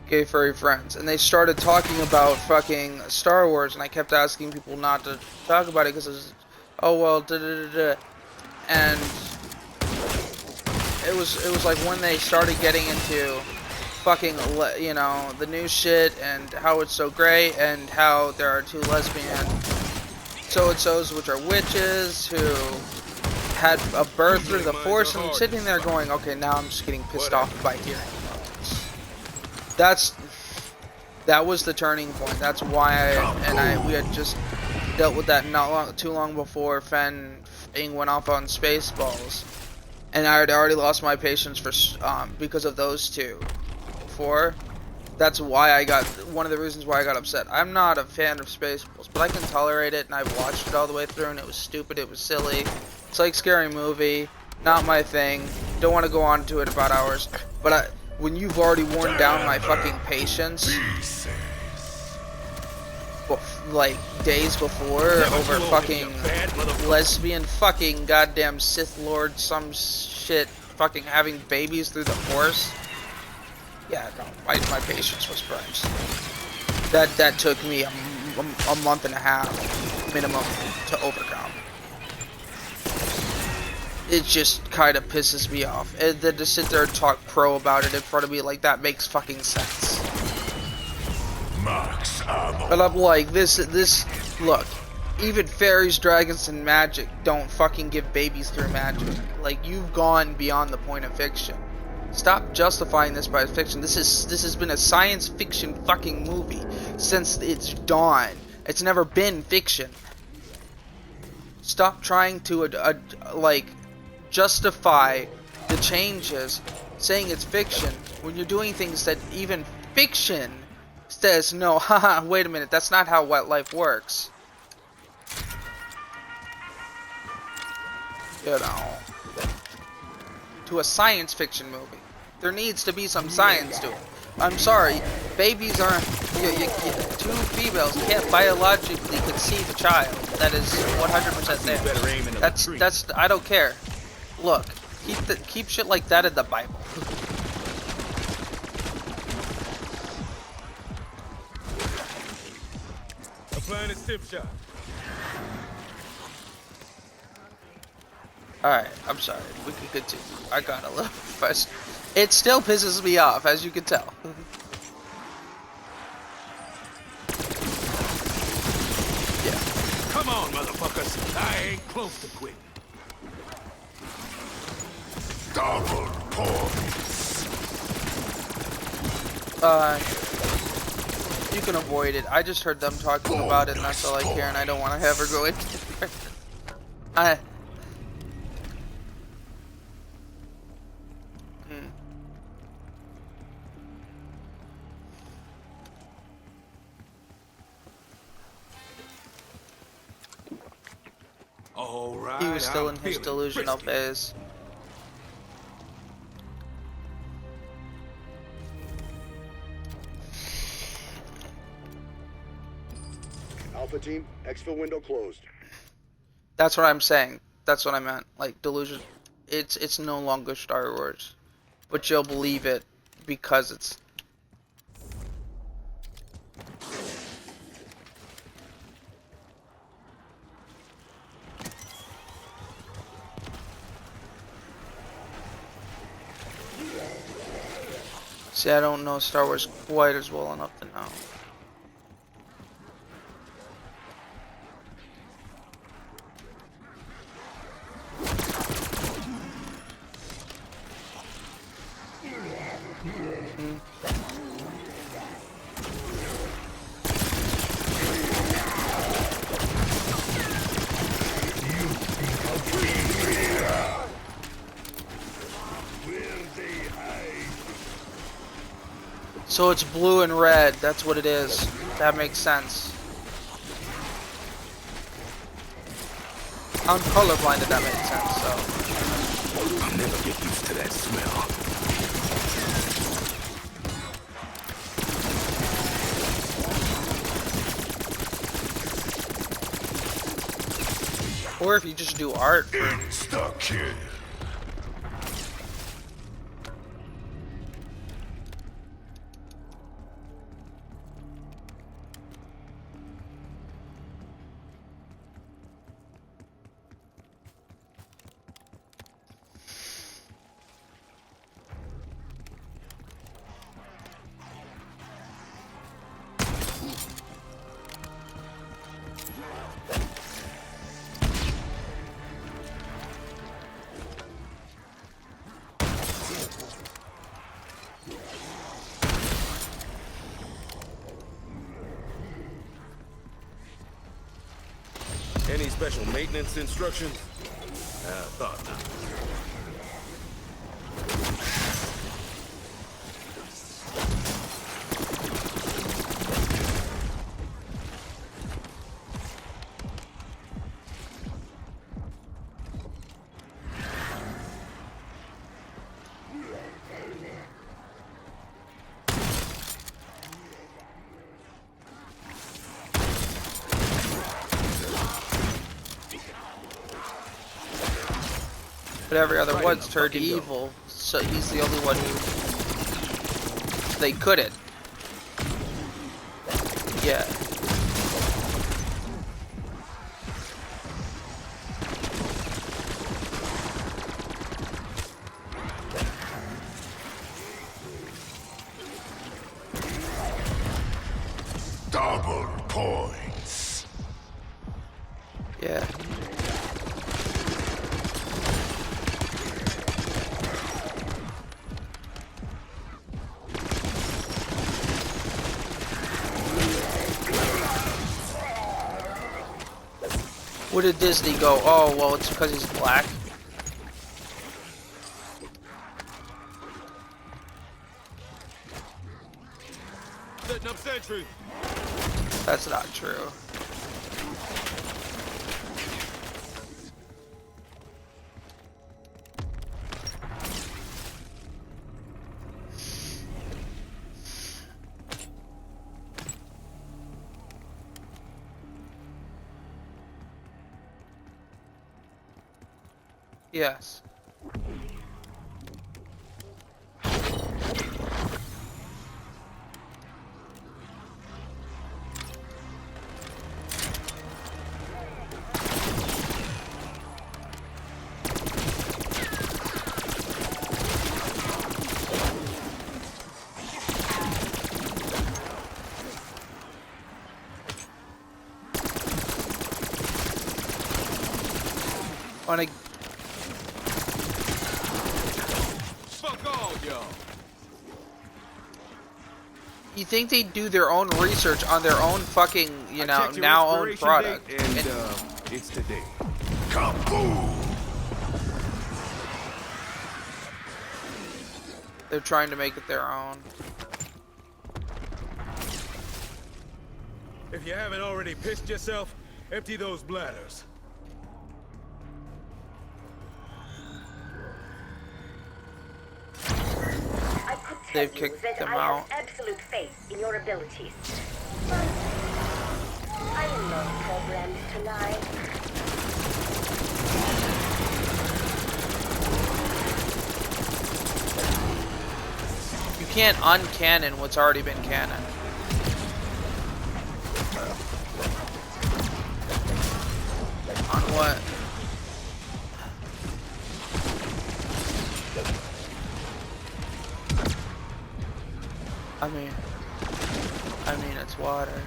gay furry friends, and they started talking about fucking Star Wars, and I kept asking people not to talk about it because it was, oh well, and. It was like when they started getting into fucking, you know, the new shit and how it's so great and how there are 2 lesbian so-and-sos which are witches who had a birth through the Force, and I'm sitting there going, okay, now I'm just getting pissed off by hearing about this. That was the turning point. That's why we had just dealt with that too long before Fen went off on Spaceballs. And I had already lost my patience for because of those 2 before. That's why one of the reasons why I got upset. I'm not a fan of Spaceballs, but I can tolerate it, and I've watched it all the way through, and it was stupid, it was silly. It's like Scary Movie, not my thing. Don't want to go on to it about hours. But when you've already worn down my fucking patience, like days before, over fucking lesbian fucking goddamn Sith Lord some shit fucking having babies through the Force. Yeah, no, my patience was burnt. That took me a month and a half minimum to overcome. It just kind of pisses me off. And then to sit there and talk pro about it in front of me like that makes fucking sense. My Max ammo. But I'm like, look, even fairies, dragons, and magic don't fucking give babies through magic. Like, you've gone beyond the point of fiction. Stop justifying this by fiction. This has been a science fiction fucking movie since its dawn. It's never been fiction. Stop trying to like justify the changes, saying it's fiction when you're doing things that even fiction says no. Haha, wait a minute, that's not how wet life works. You know, to a science fiction movie, there needs to be some science to it. I'm sorry, babies aren't. Two females can't biologically conceive a child. That is 100% there. That's. I don't care. Look, keep shit like that in the Bible. Applying a stiff shot. Alright, I'm sorry. We can continue. I got a little first. It still pisses me off, as you can tell. Yeah. Come on, motherfuckers. I ain't close to quitting. Double points. You can avoid it. I just heard them talking about it, and that's all I care, and I don't want to ever go into it. All right. He was still in his delusional phase. Alpha team, exfil window closed. That's what I'm saying. That's what I meant. Like, delusion. It's no longer Star Wars, but you'll believe it because it's. See, I don't know Star Wars quite as well enough to know. So it's blue and red, that's what it is. That makes sense. I'm colorblind if that makes sense, so. I'll never get used to that smell. Or if you just do art for Insta-kill. Any special maintenance instructions? Thought not. but every other one's turned evil, so he's the only one who they couldn't. Yeah. Double points. Yeah. What did Disney go? Oh, well, it's because he's black. Setting up sentry. That's not true. Yes. On a Fuck all y'all. You think they do their own research on their own fucking, you I know, checked your now owned expiration product? date, and it's today. Kaboom! They're trying to make it their own. If you haven't already pissed yourself, empty those bladders. I could tell They've you kicked that them I out. have absolute faith in your abilities. But I am not programmed to lie. You can't uncanon what's already been canon. On what? I mean, it's water.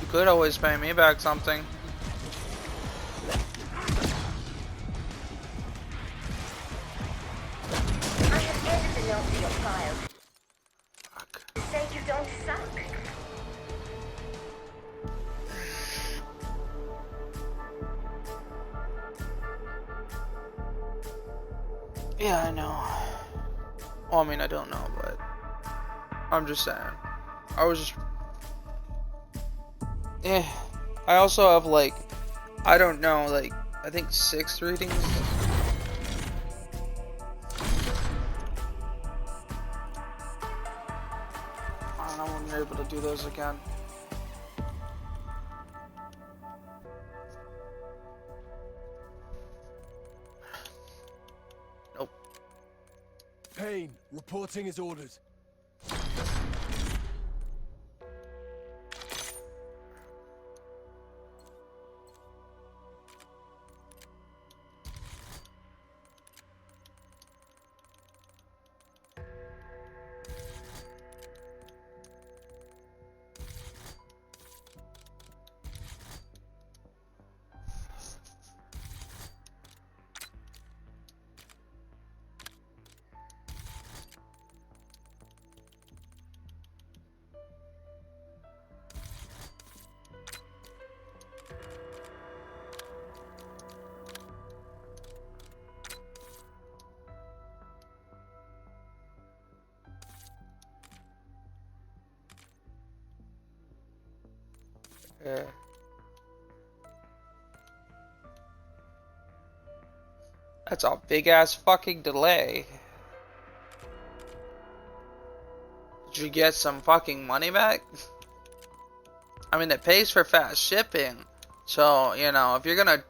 You could always pay me back something. I have added the note to your file. Fuck. To say you don't suck. Yeah, I know. Well, I mean, I don't know, but I'm just saying. I was just... Yeah. I also have, like, I don't know, like, I think 6 readings. I don't know when you're able to do those again. Nope. Payne, reporting as ordered. Yeah. That's a big ass fucking delay. Did you get some fucking money back? I mean, it pays for fast shipping. So, you know, if you're gonna...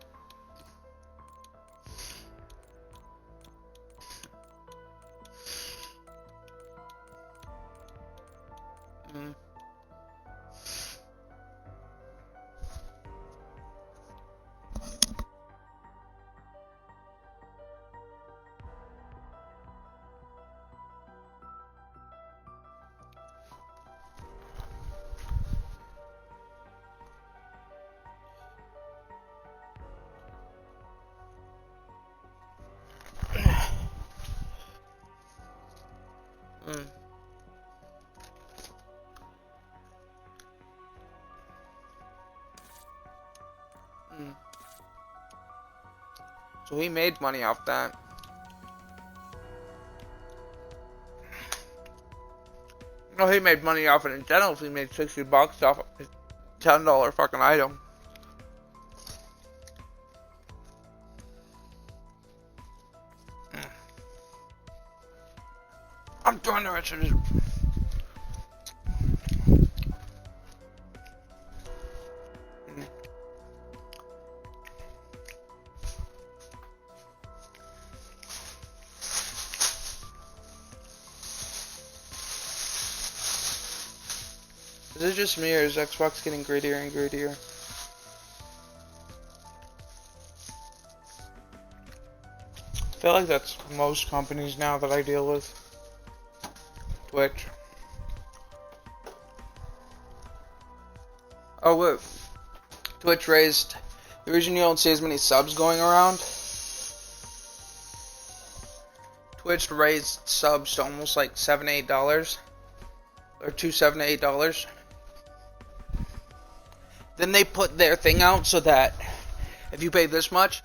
Mm. So he made money off that. No, he made money off it in general if he made $60 off a $10 fucking item. I'm trying to actually. Is it just me, or is Xbox getting greedier and greedier? I feel like that's most companies now that I deal with. Twitch. Oh, look. Twitch raised... The reason you don't see as many subs going around... Twitch raised subs to almost like $7 to $8. Or $7 to $8. Then they put their thing out so that if you pay this much,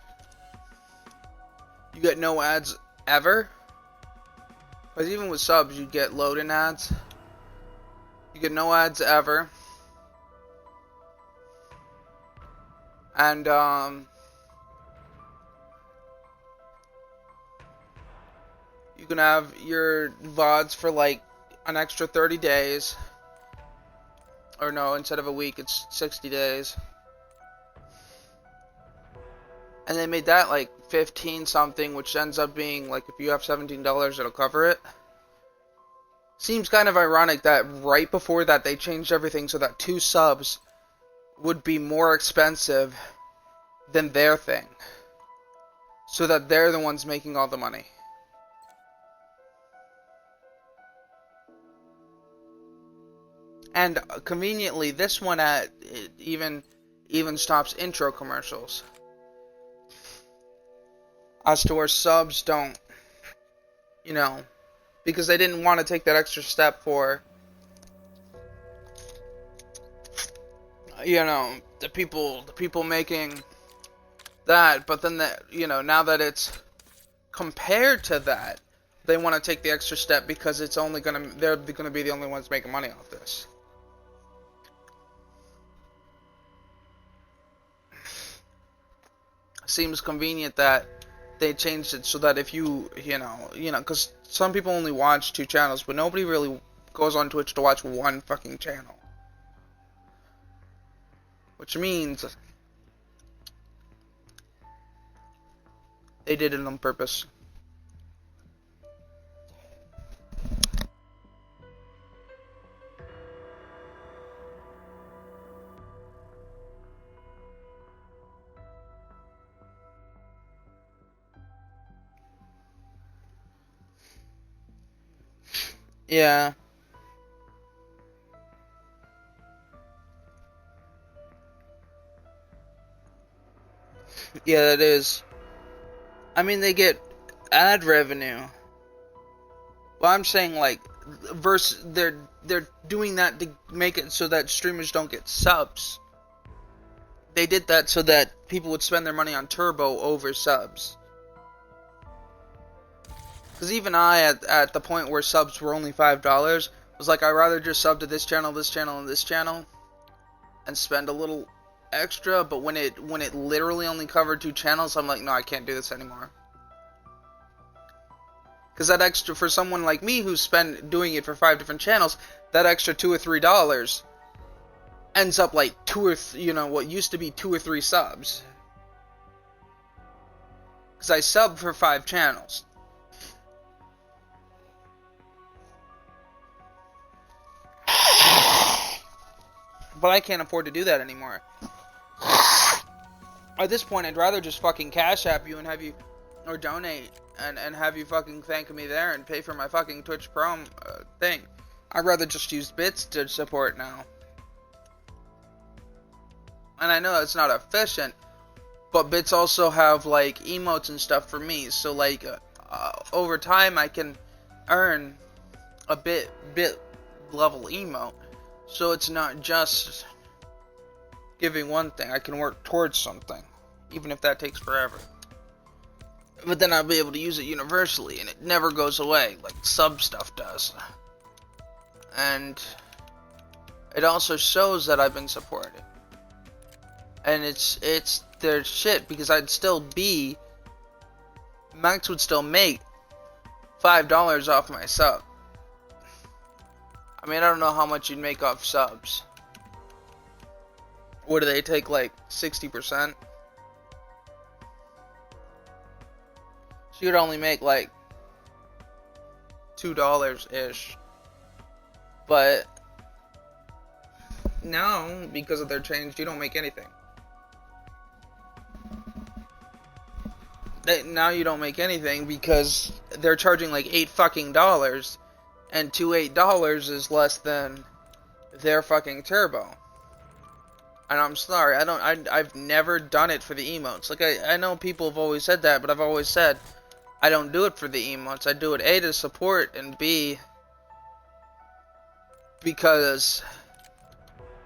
you get no ads ever. Because even with subs, you get load-in ads. You get no ads ever. And, you can have your VODs for like an extra 30 days. Or no, instead of a week, it's 60 days. And they made that like 15 something, which ends up being like if you have $17, it'll cover it. Seems kind of ironic that right before that they changed everything so that 2 subs would be more expensive than their thing. So that they're the ones making all the money. And conveniently, this one even stops intro commercials. As to where subs don't, you know, because they didn't want to take that extra step for, you know, the people making that. But then you know, now that it's compared to that, they want to take the extra step because it's only they're gonna be the only ones making money off this. Seems convenient that they changed it so that if you know, because some people only watch 2 channels, but nobody really goes on Twitch to watch one fucking channel. Which means they did it on purpose. Yeah. Yeah, that is. I mean, they get ad revenue. Well, I'm saying like, they're doing that to make it so that streamers don't get subs. They did that so that people would spend their money on Turbo over subs. Because even I, at the point where subs were only $5, was like, I'd rather just sub to this channel, and this channel, and spend a little extra. But when it literally only covered 2 channels, I'm like, no, I can't do this anymore. Because that extra, for someone like me who's doing it for 5 different channels, that extra $2 or $3 ends up like what used to be 2 or 3 subs. Because I sub for 5 channels. But I can't afford to do that anymore. At this point, I'd rather just fucking Cash App you and have you, or donate, and have you fucking thank me there and pay for my fucking Twitch Pro thing. I'd rather just use Bits to support now. And I know that's not efficient, but Bits also have like emotes and stuff for me. So like over time, I can earn a bit level emote. So it's not just giving one thing. I can work towards something, even if that takes forever. But then I'll be able to use it universally, and it never goes away, like sub stuff does. And it also shows that I've been supported. And it's their shit, because I'd still be... Max would still make $5 off my sub. I mean, I don't know how much you'd make off subs. What do they take, like 60%? So you'd only make like $2-ish. But now, because of their change, you don't make anything. Now you don't make anything because they're charging like $8 fucking dollars, and $8 is less than their fucking turbo. And I'm sorry, I've never done it for the emotes. Like I know people have always said that, but I've always said I don't do it for the emotes. I do it A, to support, and B, because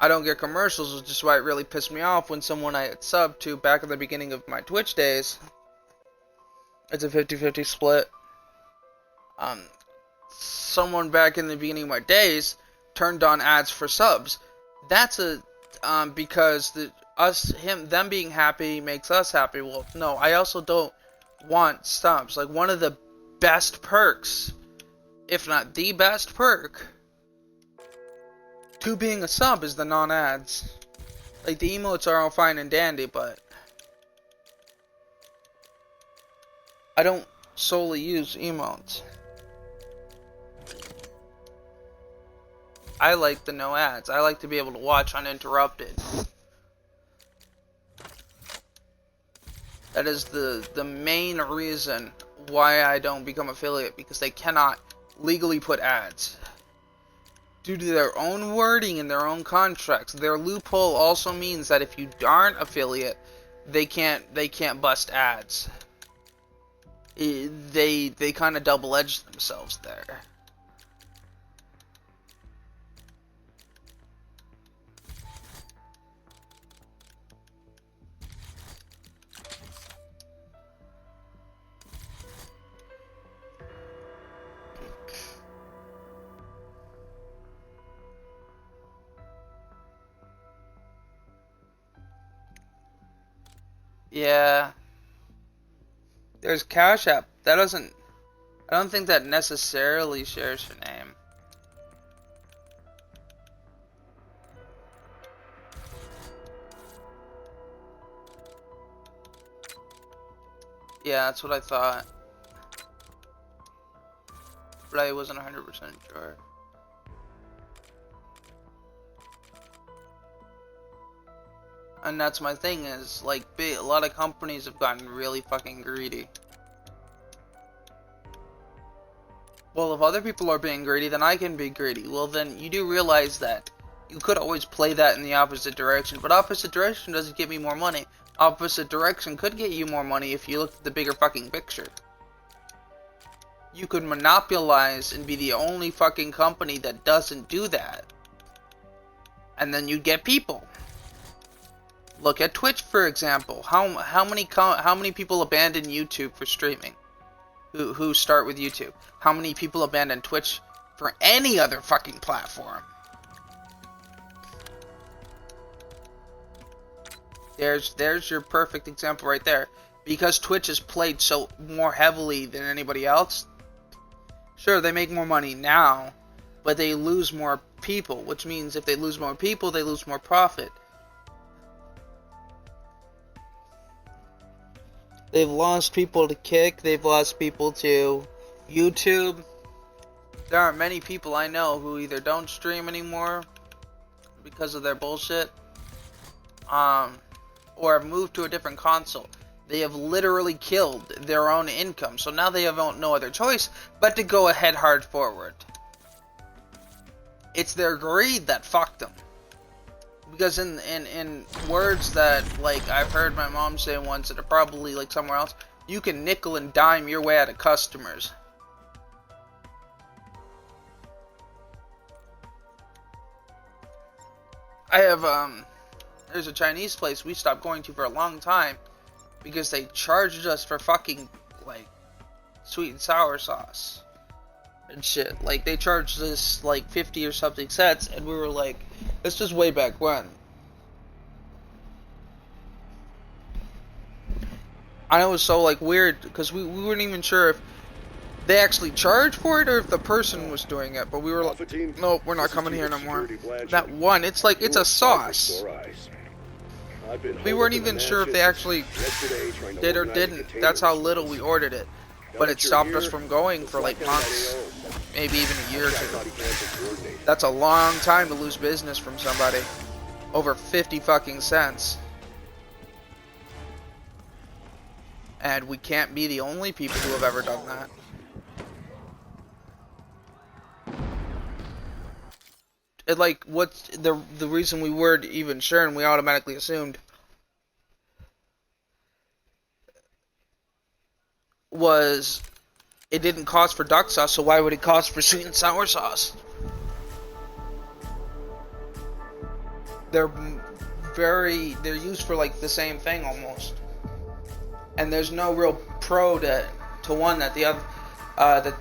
I don't get commercials, which is why it really pissed me off when someone I had subbed to back at the beginning of my Twitch days, it's a 50-50 split, someone back in the beginning of my days turned on ads for subs. That's a because them being happy makes us happy. Well, no, I also don't want subs. Like, one of the best perks, if not the best perk, to being a sub is the non-ads. Like, the emotes are all fine and dandy, but I don't solely use emotes. I like the no ads. I like to be able to watch uninterrupted. That is the main reason why I don't become affiliate, because they cannot legally put ads. Due to their own wording and their own contracts, their loophole also means that if you aren't affiliate, they can't bust ads. They kind of double-edge themselves there. Yeah. There's Cash App. That doesn't... I don't think that necessarily shares your name. Yeah, that's what I thought. But I wasn't 100% sure. And that's my thing, is like a lot of companies have gotten really fucking greedy. Well, if other people are being greedy, then I can be greedy. Well, then you do realize that you could always play that in the opposite direction, but opposite direction doesn't get me more money. Opposite direction could get you more money if you looked at the bigger fucking picture. You could monopolize and be the only fucking company that doesn't do that. And then you get people. Look at Twitch, for example. How many people abandon YouTube for streaming? Who start with YouTube? How many people abandon Twitch for any other fucking platform? There's your perfect example right there. Because Twitch is played so more heavily than anybody else. Sure, they make more money now, but they lose more people, which means if they lose more people, they lose more profit. They've lost people to Kick, they've lost people to YouTube. There aren't many people I know who either don't stream anymore because of their bullshit, or have moved to a different console. They have literally killed their own income, so now they have no other choice but to go ahead hard forward. It's their greed that fucked them. Because in words that, like, I've heard my mom say once that are probably, like, somewhere else, you can nickel and dime your way out of customers. I have, there's a Chinese place we stopped going to for a long time because they charged us for fucking, like, sweet and sour sauce and shit. Like, they charged us like 50 or something cents, and we were like, this was way back when. I know it was so like weird because we weren't even sure if they actually charged for it or if the person was doing it, but we were like, nope, we're not coming here no more. That one, it's like, it's a sauce. We weren't even sure if they actually did or didn't. That's how little we ordered it. But it stopped us from going for like months, maybe even a year or two. That's a long time to lose business from somebody. Over 50 fucking cents. And we can't be the only people who have ever done that. It, like, what's the reason we weren't even sure and we automatically assumed was it didn't cost for duck sauce, so why would it cost for sweet and sour sauce? They're used for like the same thing almost. And there's no real pro to one that the other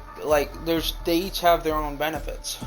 they each have their own benefits.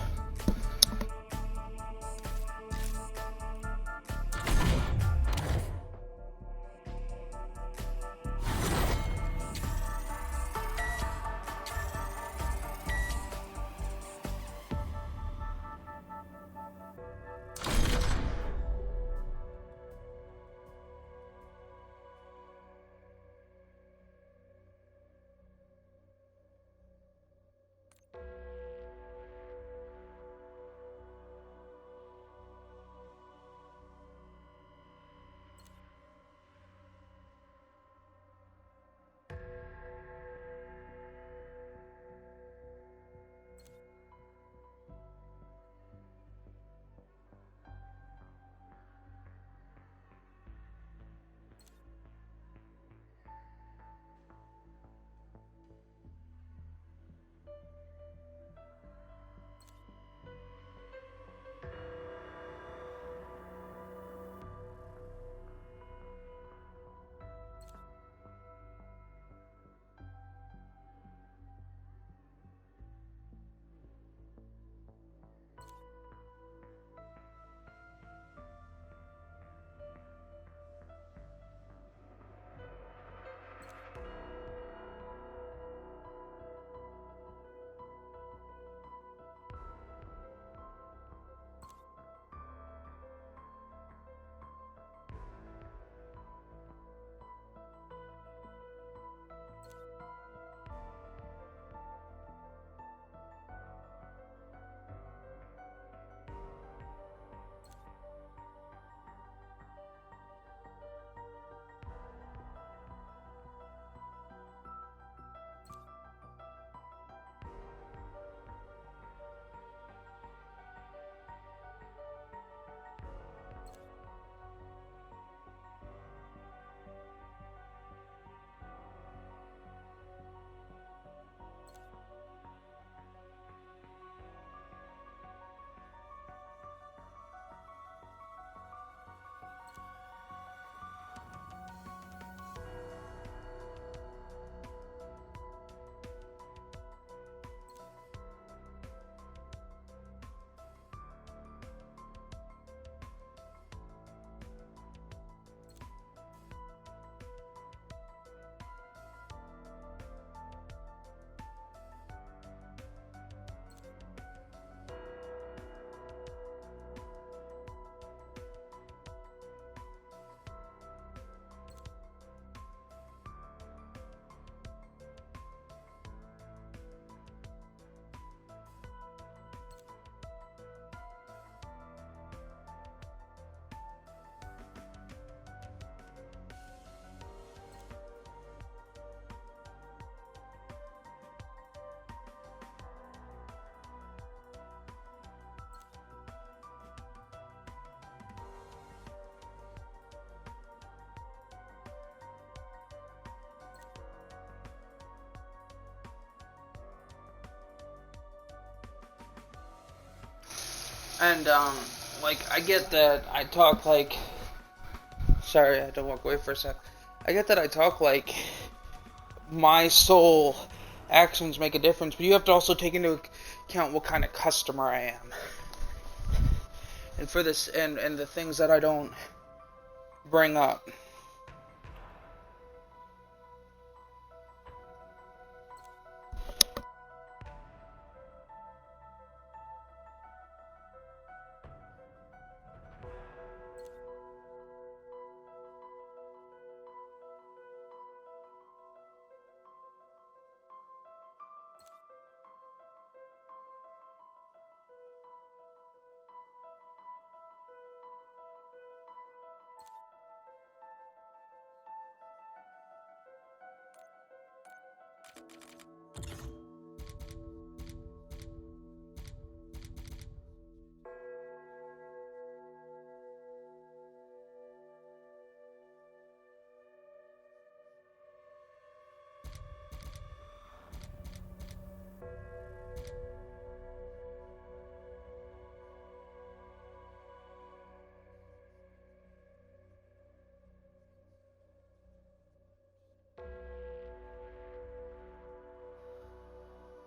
And, like, I get that I talk like... Sorry, I had to walk away for a sec. I get that I talk like my sole actions make a difference, but you have to also take into account what kind of customer I am. And for this, and the things that I don't bring up.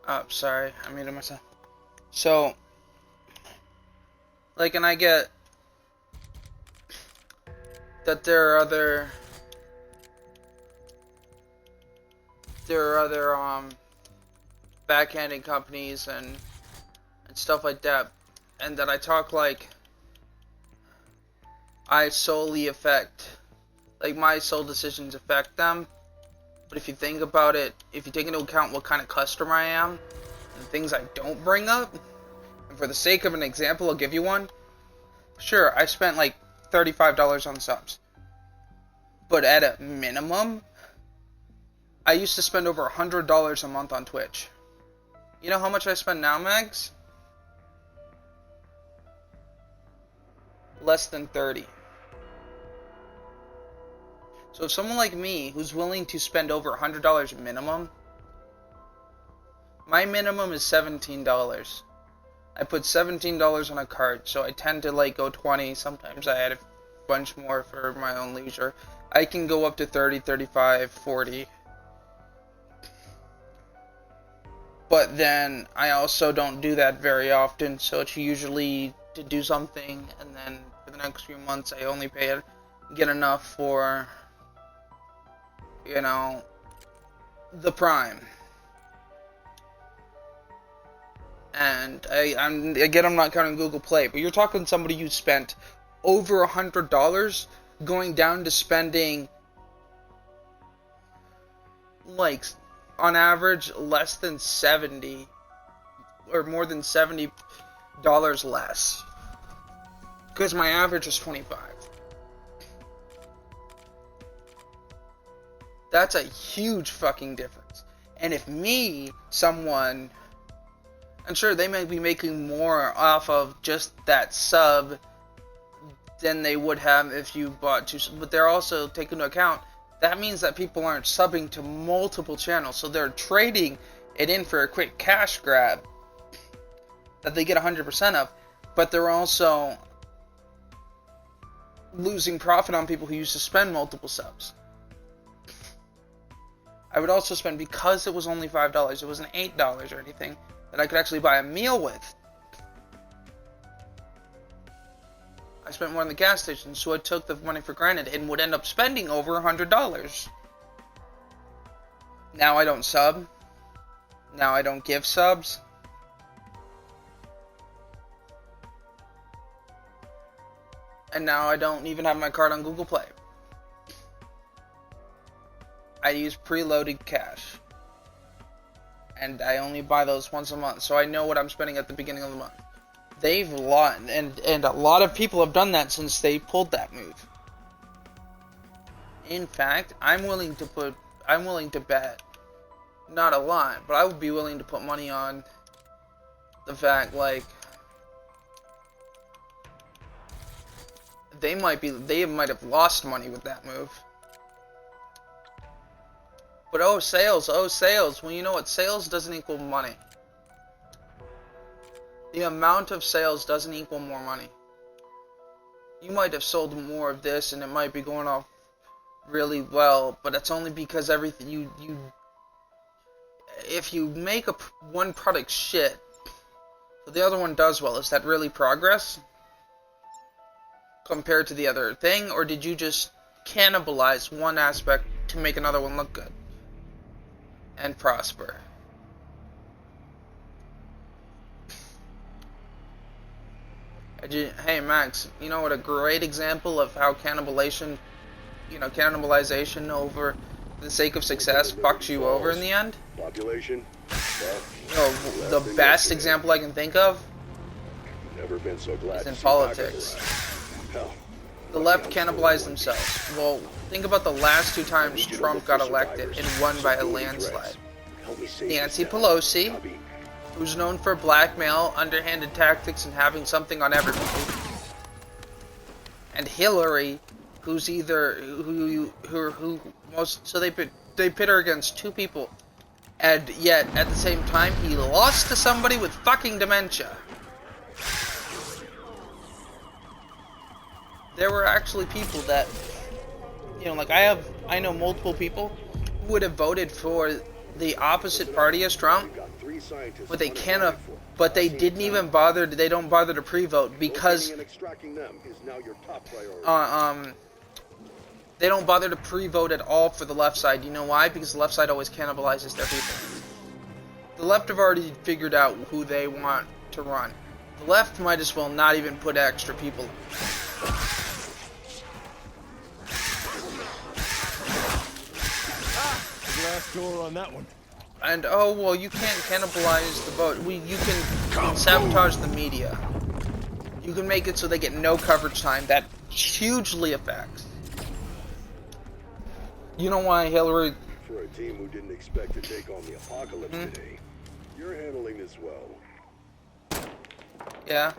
Oh, sorry, I muted myself. So, like, and I get that there are other backhanding companies and stuff like that, and that I talk like I solely affect, like my sole decisions affect them. But if you think about it, if you take into account what kind of customer I am, and things I don't bring up, and for the sake of an example, I'll give you one. Sure, I spent like $35 on subs. But at a minimum, I used to spend over $100 a month on Twitch. You know how much I spend now, Mags? Less than 30. So if someone like me, who's willing to spend over $100 minimum, my minimum is $17. I put $17 on a cart, so I tend to like go 20. Sometimes I add a bunch more for my own leisure. I can go up to 30, 35, 40. But then I also don't do that very often, so it's usually to do something, and then for the next few months I only get enough for, you know, the Prime. And I'm not counting Google Play, but you're talking somebody who spent over $100 going down to spending, like, on average less than 70 or more than $70 less, because my average is 25. That's a huge fucking difference. And if someone, I'm sure they may be making more off of just that sub than they would have if you bought two, but they're also taking into account that means that people aren't subbing to multiple channels, so they're trading it in for a quick cash grab that they get 100% of, but they're also losing profit on people who used to spend multiple subs. I would also spend, because it was only $5, it wasn't $8 or anything, that I could actually buy a meal with. I spent more in the gas station, so I took the money for granted and would end up spending over $100. Now I don't sub. Now I don't give subs. And now I don't even have my card on Google Play. I use preloaded cash. And I only buy those once a month, so I know what I'm spending at the beginning of the month. They've lot, and a lot of people have done that since they pulled that move. In fact, I'm willing to bet, not a lot, but I would be willing to put money on the fact, like, they might have lost money with that move. But sales, well, you know what, sales doesn't equal money. The amount of sales doesn't equal more money. You might have sold more of this and it might be going off really well, but it's only because everything if you make one product shit, but the other one does well, is that really progress compared to the other thing, or did you just cannibalize one aspect to make another one look good and prosper? Hey Max, you know what a great example of how cannibalization over the sake of success fucks you over in the end? Population? The best example I can think of Never been so glad is in to see politics. Hell, The left cannibalized themselves. Well, think about the last 2 times Trump got elected and won by a landslide. help me save Nancy this town. Pelosi, Copy. who's known for blackmail, underhanded tactics, and having something on everybody. And Hillary, who's so they pit her against 2 people, and yet at the same time he lost to somebody with fucking dementia. There were actually people that, like I know multiple people who would have voted for the opposite party as Trump, Got 3 scientists but they unaccounted for. but they didn't even bother. They don't bother to pre-vote because Locating and extracting them is now your top priority. they don't bother to pre-vote at all for the left side. You know why? Because the left side always cannibalizes their people. The left have already figured out who they want to run. The left might as well not even put extra people in. Glass door on that one. And oh well, you can't cannibalize the vote. You can sabotage the media. You can make it so they get no coverage time. That hugely affects. You know why Hillary? For a team who didn't expect to take on the apocalypse today, you're handling this well. Yeah.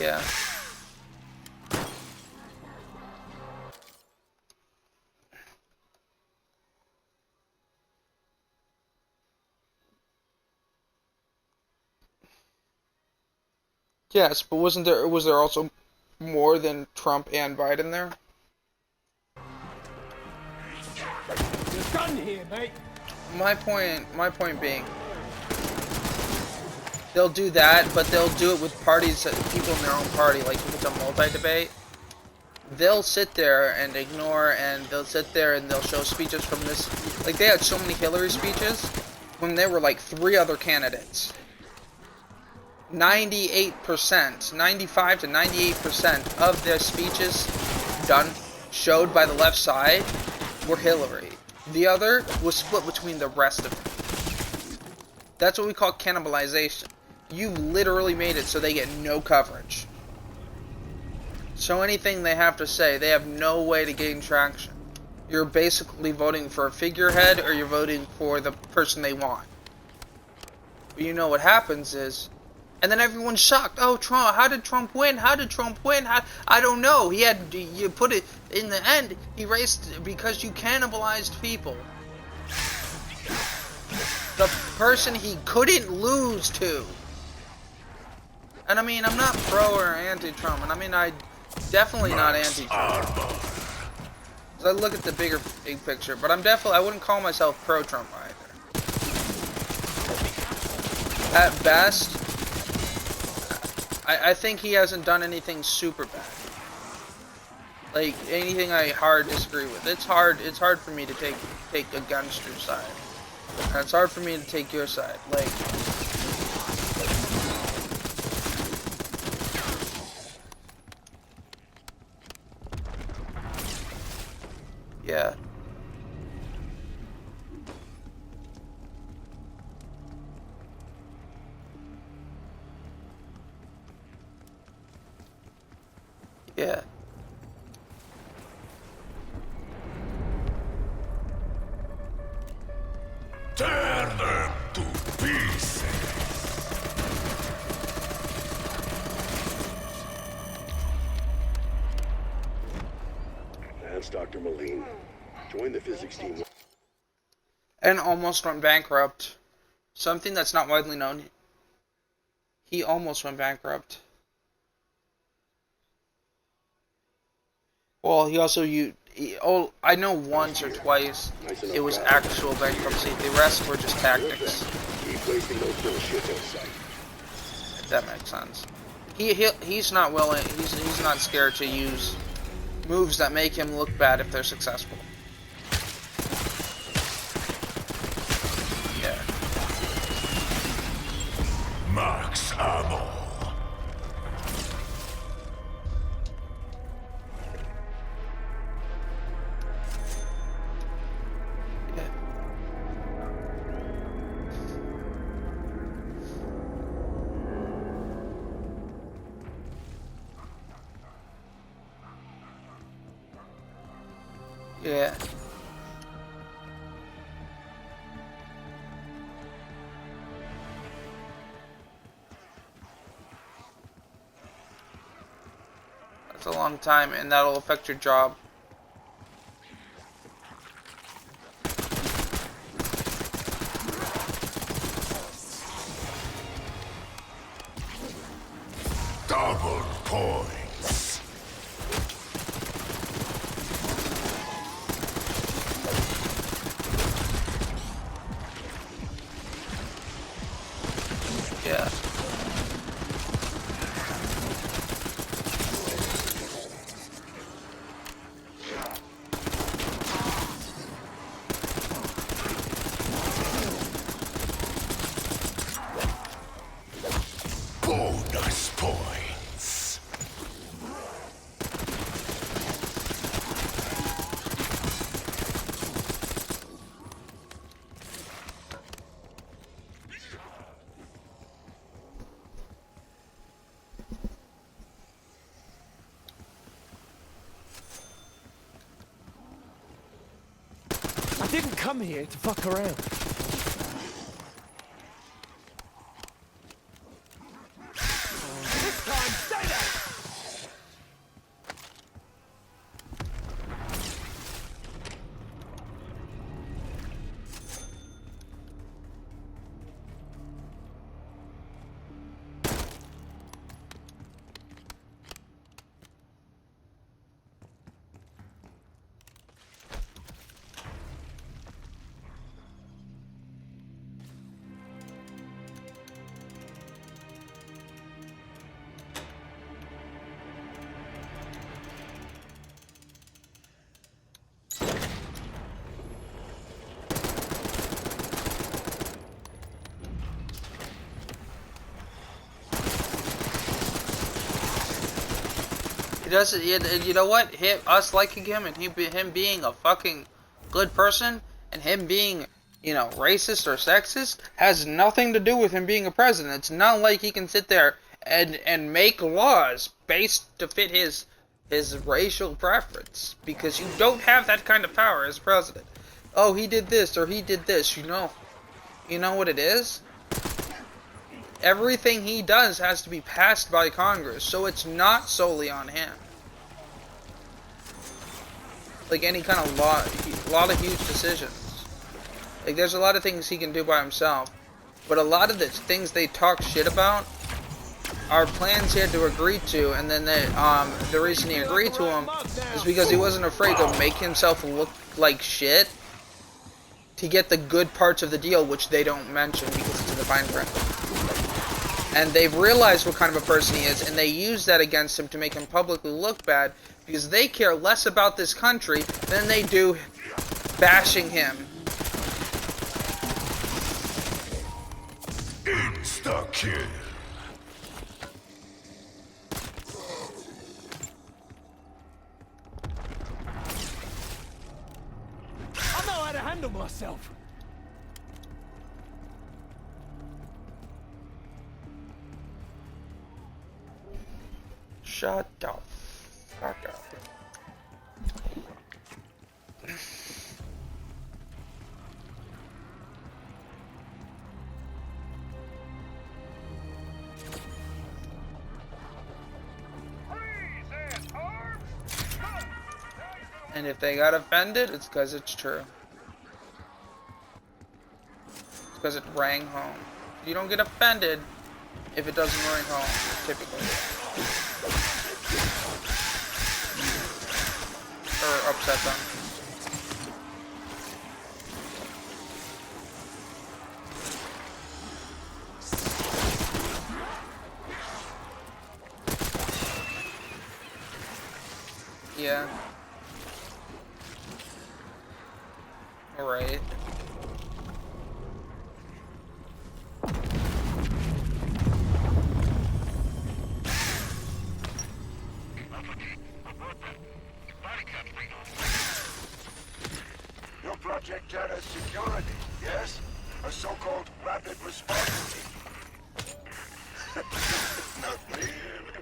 Yeah. Yes, but was there also more than Trump and Biden there? There's a gun here, mate. My point being, they'll do that, but they'll do it with people in their own party, like if it's a multi-debate. They'll sit there and ignore, and they'll sit there and they'll show speeches from this. Like, they had so many Hillary speeches when there were like 3 other candidates. 98%, 95 to 98% of their speeches showed by the left side were Hillary. The other was split between the rest of them. That's what we call cannibalization. You literally made it so they get no coverage. So anything they have to say, they have no way to gain traction. You're basically voting for a figurehead, or you're voting for the person they want. But you know what happens is, and then everyone's shocked. Oh, Trump! How did Trump win? How did Trump win? I don't know. You put it in the end. He raced because you cannibalized people. The person he couldn't lose to. And I mean, I'm not pro or anti-Trump, and I mean, I definitely not anti-Trump. So I look at the big picture, but I wouldn't call myself pro-Trump either. At best, I think he hasn't done anything super bad. Like, anything I hard disagree with. It's hard for me to take against your side. And it's hard for me to take your side. Like, yeah. Yeah. Tear them to pieces. That's Dr. Moline. Join the physics team. And almost went bankrupt. Something that's not widely known. He almost went bankrupt. Well, he also I know once or twice it was actual bankruptcy. The rest were just tactics. Keep wasting those bullshit outside. If that makes sense. He's not willing. He's not scared to use moves that make him look bad if they're successful. Yeah. Max ammo. Yeah. That's a long time, and that'll affect your job. Double points. Yeah. Bonus points. I didn't come here to fuck around. This time, stay there! He doesn't. You know what? Us liking him and him being a fucking good person and him being, you know, racist or sexist has nothing to do with him being a president. It's not like he can sit there and make laws based to fit his racial preference, because you don't have that kind of power as president. Oh, he did this or he did this. You know what it is? Everything he does has to be passed by Congress, so it's not solely on him. Like any kind of law, a lot of huge decisions. Like there's a lot of things he can do by himself, but a lot of the things they talk shit about are plans he had to agree to, and then the reason he agreed to them is because he wasn't afraid to make himself look like shit to get the good parts of the deal, which they don't mention because it's in the fine print. And they've realized what kind of a person he is, and they use that against him to make him publicly look bad, because they care less about this country than they do bashing him. Insta-kill. I know how to handle myself. Shut the fuck up. And if they got offended, it's because it's true. It's because it rang home. You don't get offended if it doesn't ring home, typically. or upset them. Yeah. Alright. Your Project Janus security, yes? A so-called rapid response team. Not really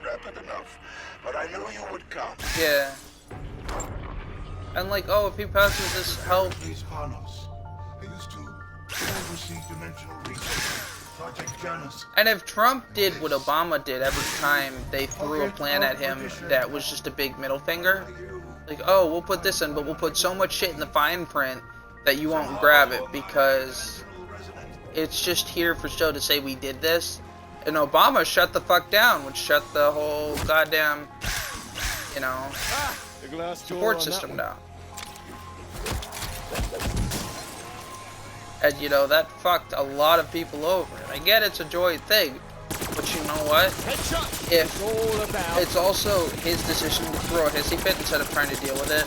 rapid enough, but I knew you would come. Yeah. And like, oh, if he passes this help. He's Panos. I used to oversee dimensional research. Project Janus. And if Trump did what Obama did every time they threw a plan at him that was just a big middle finger, like, oh, we'll put this in, but we'll put so much shit in the fine print that you won't grab it because it's just here for show to say we did this. And Obama shut the fuck down, which shut the whole goddamn, you know, support system down. And, you know, that fucked a lot of people over. And I get it's a joy thing, but you know what? If it's also his decision to throw a hissy fit instead of trying to deal with it,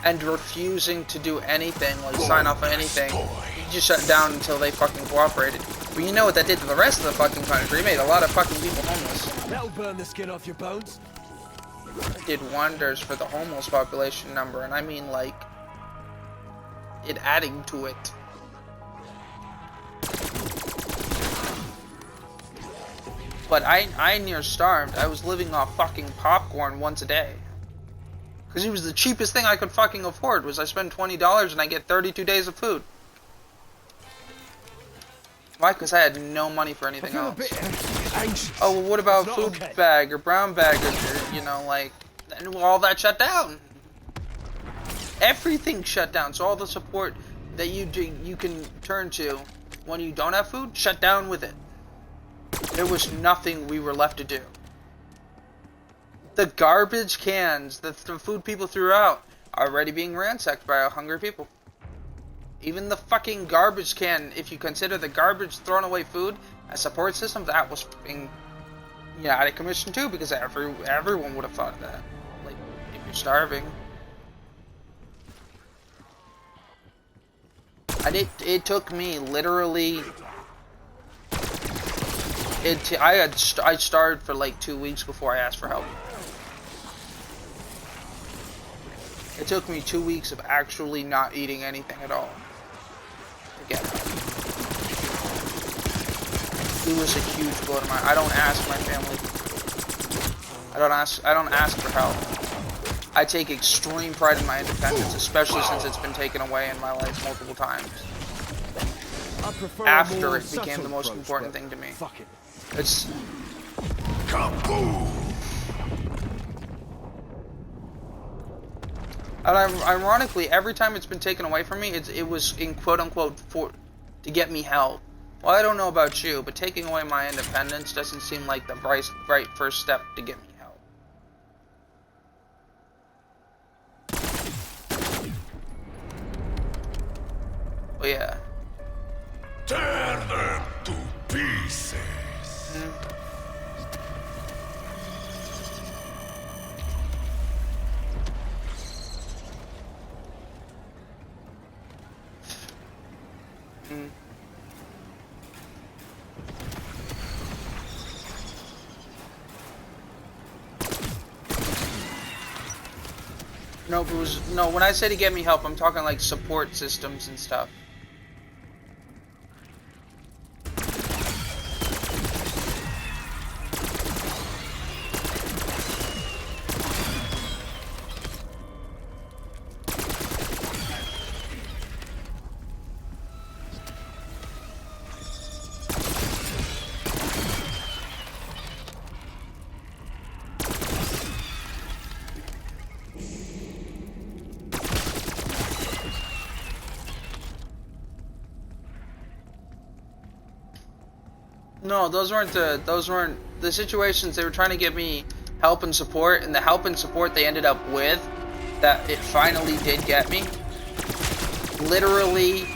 and refusing to do anything, like sign off on anything, you just shut down until they fucking cooperated. But you know what that did to the rest of the fucking country? It made a lot of fucking people homeless. That'll burn the skin off your bones. It did wonders for the homeless population number, and I mean like it adding to it. But I near starved. I was living off fucking popcorn once a day. Because it was the cheapest thing I could fucking afford. Was I spend $20 and I get 32 days of food. Why? Because I had no money for anything else. Oh, well, what about food bag or brown bag or, you know, like, and all that shut down. Everything shut down. So all the support that you can turn to when you don't have food, shut down with it. There was nothing we were left to do. The garbage cans that the food people threw out are already being ransacked by hungry people. Even the fucking garbage can, if you consider the garbage thrown away food a support system, that was being, you know, out of commission too, because everyone would have thought of that. Like, if you're starving. And it took me literally. I starved for like 2 weeks before I asked for help. It took me 2 weeks of actually not eating anything at all to get help. It was a huge blow to my. I don't ask my family. I don't ask for help. I take extreme pride in my independence, especially since it's been taken away in my life multiple times. After it became the most important thing to me. Fuck it. It's Kaboom! And ironically, every time it's been taken away from me, it was in quote unquote to get me help. Well, I don't know about you, but taking away my independence doesn't seem like the right first step to get me help. Oh yeah. Turn them to pieces. No, but no. When I say to get me help, I'm talking like support systems and stuff. No, those weren't the situations. They were trying to get me help and support, and the help and support they ended up with, that it finally did get me, literally,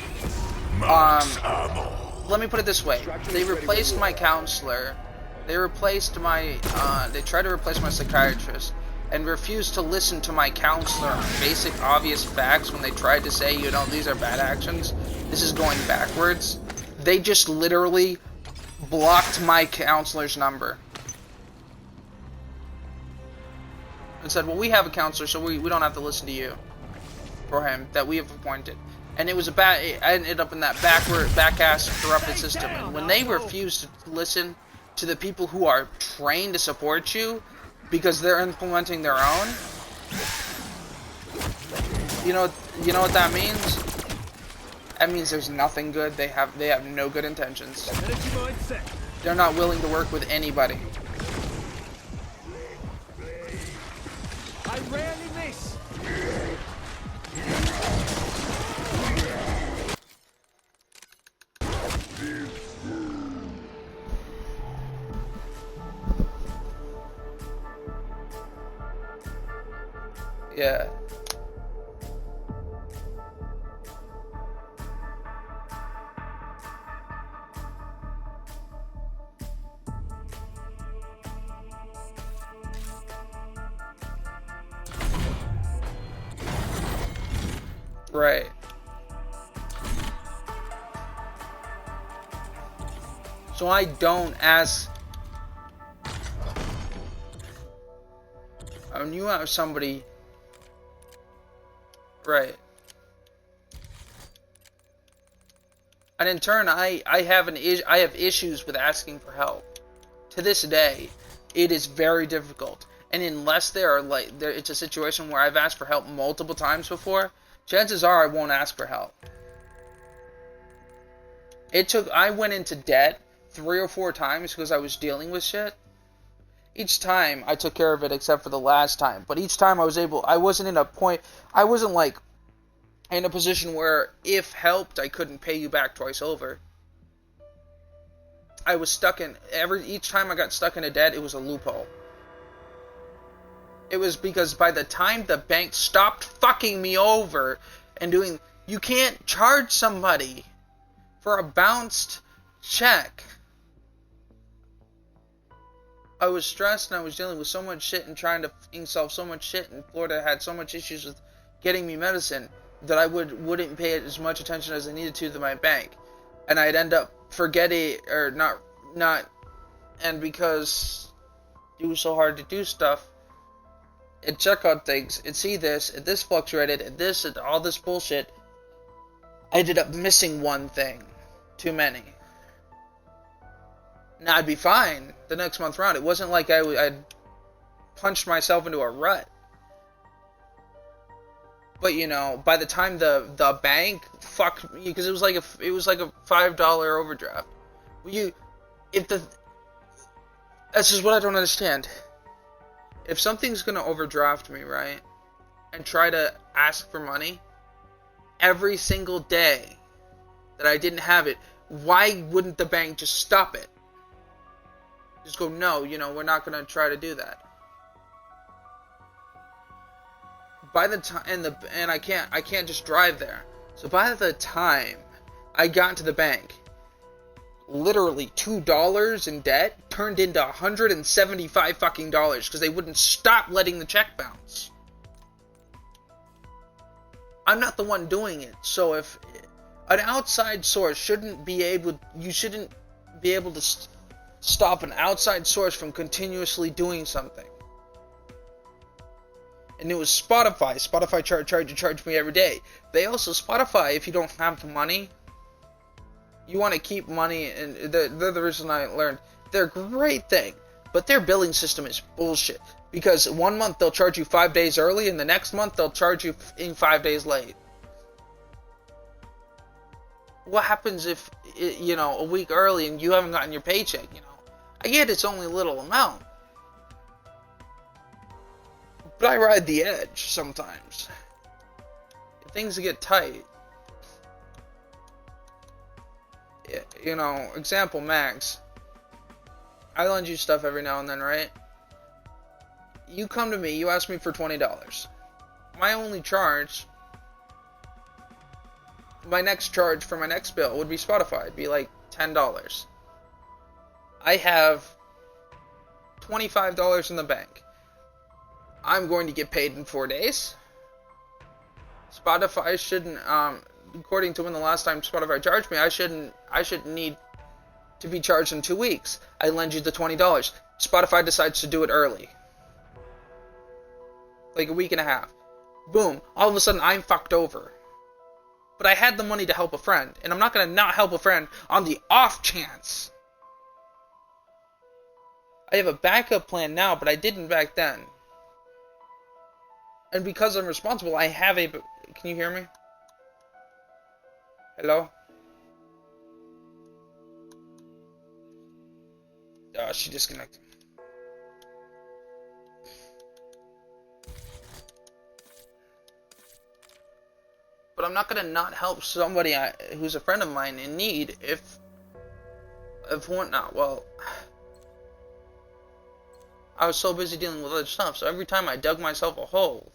let me put it this way, they replaced my counselor, they replaced my, they tried to replace my psychiatrist, and refused to listen to my counselor on basic obvious facts when they tried to say, you know, these are bad actions, this is going backwards. They just literally blocked my counselor's number. And said, well, we have a counselor, so we don't have to listen to you. For him, that we have appointed. And it was a bad, I ended up in that back-ass corrupted system. And when they refuse to listen to the people who are trained to support you, because they're implementing their own, you know what that means? That means there's nothing good. They have no good intentions. They're not willing to work with anybody. I rarely miss. Yeah. Right. So I don't ask. When you have somebody. Right. And in turn, I have issues with asking for help. To this day, it is very difficult. And unless it's a situation where I've asked for help multiple times before, chances are I won't ask for help. I went into debt 3 or 4 times because I was dealing with shit. Each time I took care of it except for the last time. But each time I wasn't in like in a position where if helped I couldn't pay you back twice over. I was stuck in each time I got stuck in a debt, it was a loophole. It was because by the time the bank stopped fucking me over and you can't charge somebody for a bounced check. I was stressed and I was dealing with so much shit and trying to solve so much shit, and Florida had so much issues with getting me medicine that I wouldn't pay as much attention as I needed to my bank. And I'd end up forgetting or not and because it was so hard to do stuff and check on things and see this and this fluctuated and this and all this bullshit, I ended up missing one thing too many. Now I'd be fine the next month round. It wasn't like I'd punched myself into a rut. But you know, by the time the bank fucked me, because it was like a $5 overdraft. This is what I don't understand. If something's gonna overdraft me, right, and try to ask for money every single day that I didn't have it, why wouldn't the bank just stop it? Just go, no, we're not gonna try to do that. By the time and I can't just drive there. So by the time I got to the bank, literally $2 in debt turned into $175 fucking dollars because they wouldn't stop letting the check bounce. I'm not the one doing it. So if an outside source shouldn't be able to stop an outside source from continuously doing something. And it was Spotify. Spotify charge me every day. They also, Spotify, if you don't have the money, you want to keep money, and they're the reason I learned. They're a great thing, but their billing system is bullshit. Because 1 month they'll charge you 5 days early, and the next month they'll charge you 5 days late. What happens if, a week early and you haven't gotten your paycheck, I get it's only a little amount. But I ride the edge sometimes. If things get tight. Example, Max. I lend you stuff every now and then, right? you come to me, you ask me for $20. My only charge, my next charge for my next bill would be Spotify. It'd be like $10. I have $25 in the bank. I'm going to get paid in 4 days. Spotify shouldn't, according to when the last time Spotify charged me, I shouldn't need to be charged in 2 weeks. I lend you the $20. Spotify decides to do it early. Like a week and a half. Boom. All of a sudden, I'm fucked over. But I had the money to help a friend. And I'm not going to not help a friend on the off chance. I have a backup plan now, but I didn't back then. And because I'm responsible, I have a... Can you hear me? Hello? She disconnected. But I'm not gonna not help somebody who's a friend of mine in need if one not. Well, I was so busy dealing with other stuff, so every time I dug myself a hole,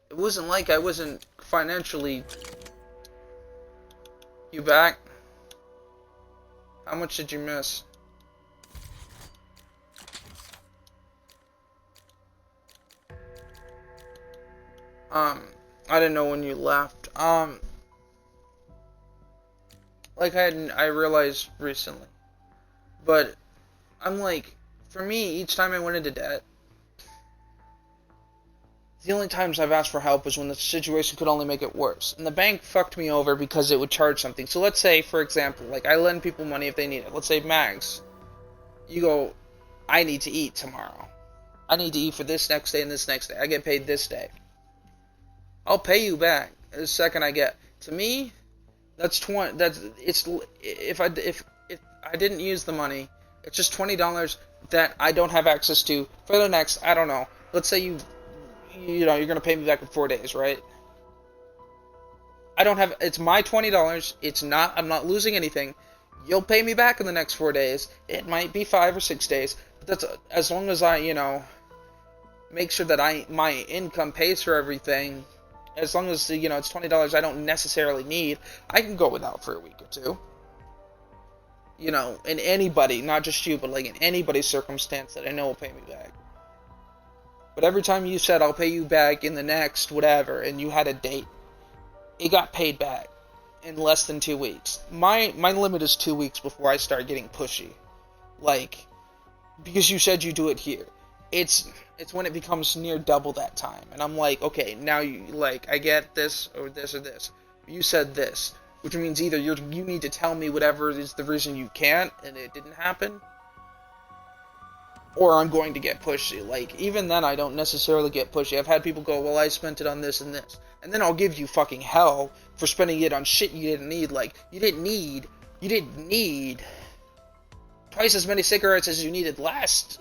it wasn't like I wasn't financially... You back? How much did you miss? I didn't know when you left. Like I realized recently. But I'm like, for me, each time I went into debt, the only times I've asked for help was when the situation could only make it worse. And the bank fucked me over because it would charge something. So let's say, for example, like I lend people money if they need it. Let's say Mags, you go, I need to eat tomorrow. I need to eat for this next day and this next day. I get paid this day. I'll pay you back the second I get. To me, that's 20. That's it's if I didn't use the money, it's just $20 that I don't have access to for the next. I don't know. Let's say you know you're gonna pay me back in 4 days, right? I don't have. It's my $20. It's not. I'm not losing anything. You'll pay me back in the next 4 days. It might be 5 or 6 days, but that's as long as I make sure that my income pays for everything. As long as, it's $20 I don't necessarily need, I can go without for a week or two. In anybody, not just you, but like in anybody's circumstance that I know will pay me back. But every time you said, I'll pay you back in the next whatever, and you had a date, it got paid back in less than 2 weeks. My limit is 2 weeks before I start getting pushy. Like, because you said you do it here. It's when it becomes near double that time. And I'm like, okay, now I get this or this or this. You said this, which means either you need to tell me whatever is the reason you can't and it didn't happen, or I'm going to get pushy. Like, even then I don't necessarily get pushy. I've had people go, well, I spent it on this and this. And then I'll give you fucking hell for spending it on shit you didn't need. Like, you didn't need twice as many cigarettes as you needed last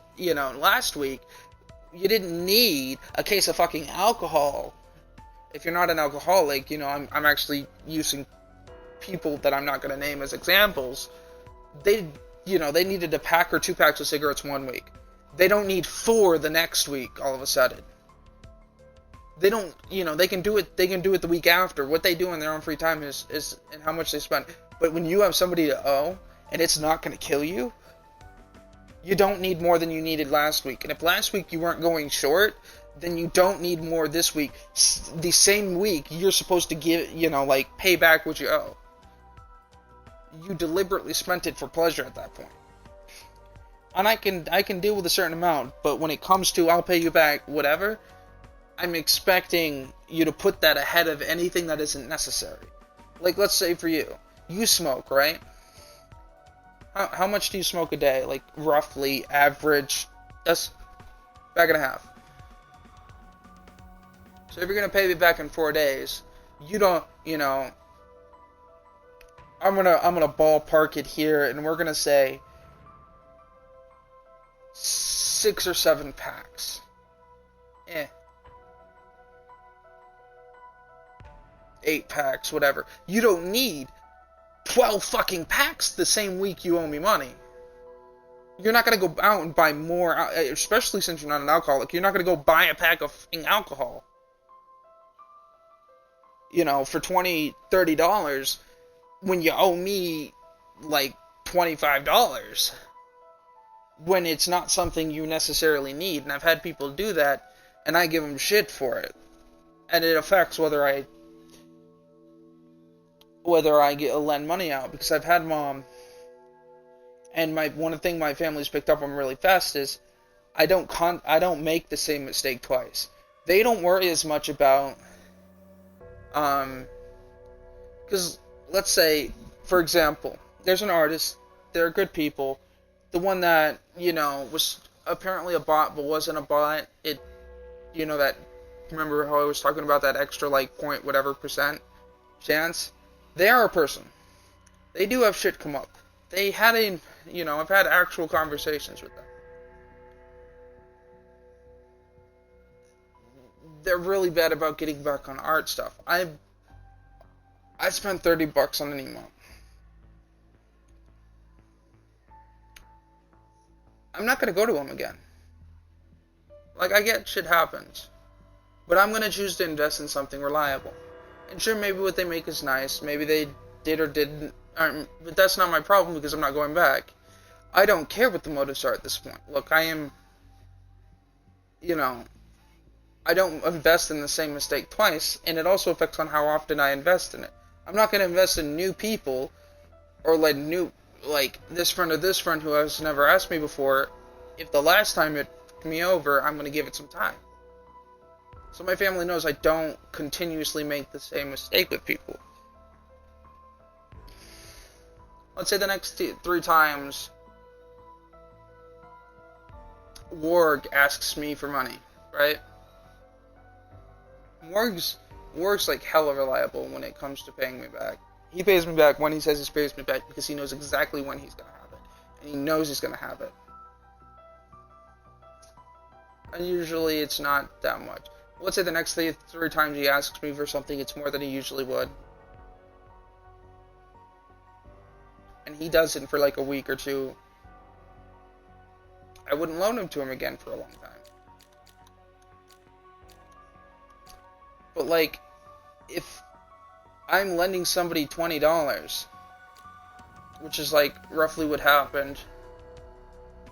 week. You didn't need a case of fucking alcohol. If you're not an alcoholic, I'm actually using people that I'm not going to name as examples. They needed a pack or 2 packs of cigarettes 1 week. They don't need 4 the next week all of a sudden. They don't, they can do it the week after. What they do in their own free time is and how much they spend. But when you have somebody to owe and it's not going to kill you, you don't need more than you needed last week. And if last week you weren't going short, then you don't need more this week. The same week, you're supposed to give, pay back what you owe. You deliberately spent it for pleasure at that point. And I can deal with a certain amount, but when it comes to I'll pay you back whatever, I'm expecting you to put that ahead of anything that isn't necessary. Like, let's say for you smoke, right? How much do you smoke a day? Like, roughly, average? That's bag and a half. So if you're going to pay me back in 4 days, you don't, I'm gonna ballpark it here, and we're going to say 6 or 7 packs. 8 packs, whatever. You don't need 12 fucking packs the same week you owe me money. You're not going to go out and buy more, especially since you're not an alcoholic. You're not going to go buy a pack of f***ing alcohol, you know, for $20, $30 when you owe me, like, $25, when it's not something you necessarily need. And I've had people do that, and I give them shit for it. And it affects whether I lend money out, because I've had mom, and one thing my family's picked up on really fast is I don't make the same mistake twice. They don't worry as much about because let's say, for example, there's an artist, they're good people, the one that, you know, was apparently a bot but wasn't a bot, you know, that, remember how I was talking about that extra, like, point whatever % chance? They are a person. They do have shit come up. They had you know, I've had actual conversations with them. They're really bad about getting back on art stuff. I spent $30 on an emote. I'm not gonna go to them again. Like, I get shit happens, but I'm gonna choose to invest in something reliable. And sure, maybe what they make is nice. Maybe they did or didn't. But that's not my problem, because I'm not going back. I don't care what the motives are at this point. Look, I am, you know, I don't invest in the same mistake twice, and it also affects on how often I invest in it. I'm not going to invest in new people, or like this friend or this friend who has never asked me before. If the last time it fucked me over, I'm going to give it some time. So my family knows I don't continuously make the same mistake with people. Let's say the next 3 times Warg asks me for money, right? Warg's like hella reliable when it comes to paying me back. He pays me back when he says he pays me back, because he knows exactly when he's gonna have it. And he knows he's gonna have it. And usually it's not that much. Let's say the next 3 times he asks me for something, it's more than he usually would. And he does it for like a week or 2. I wouldn't loan him to him again for a long time. But like, if I'm lending somebody $20, which is like roughly what happened,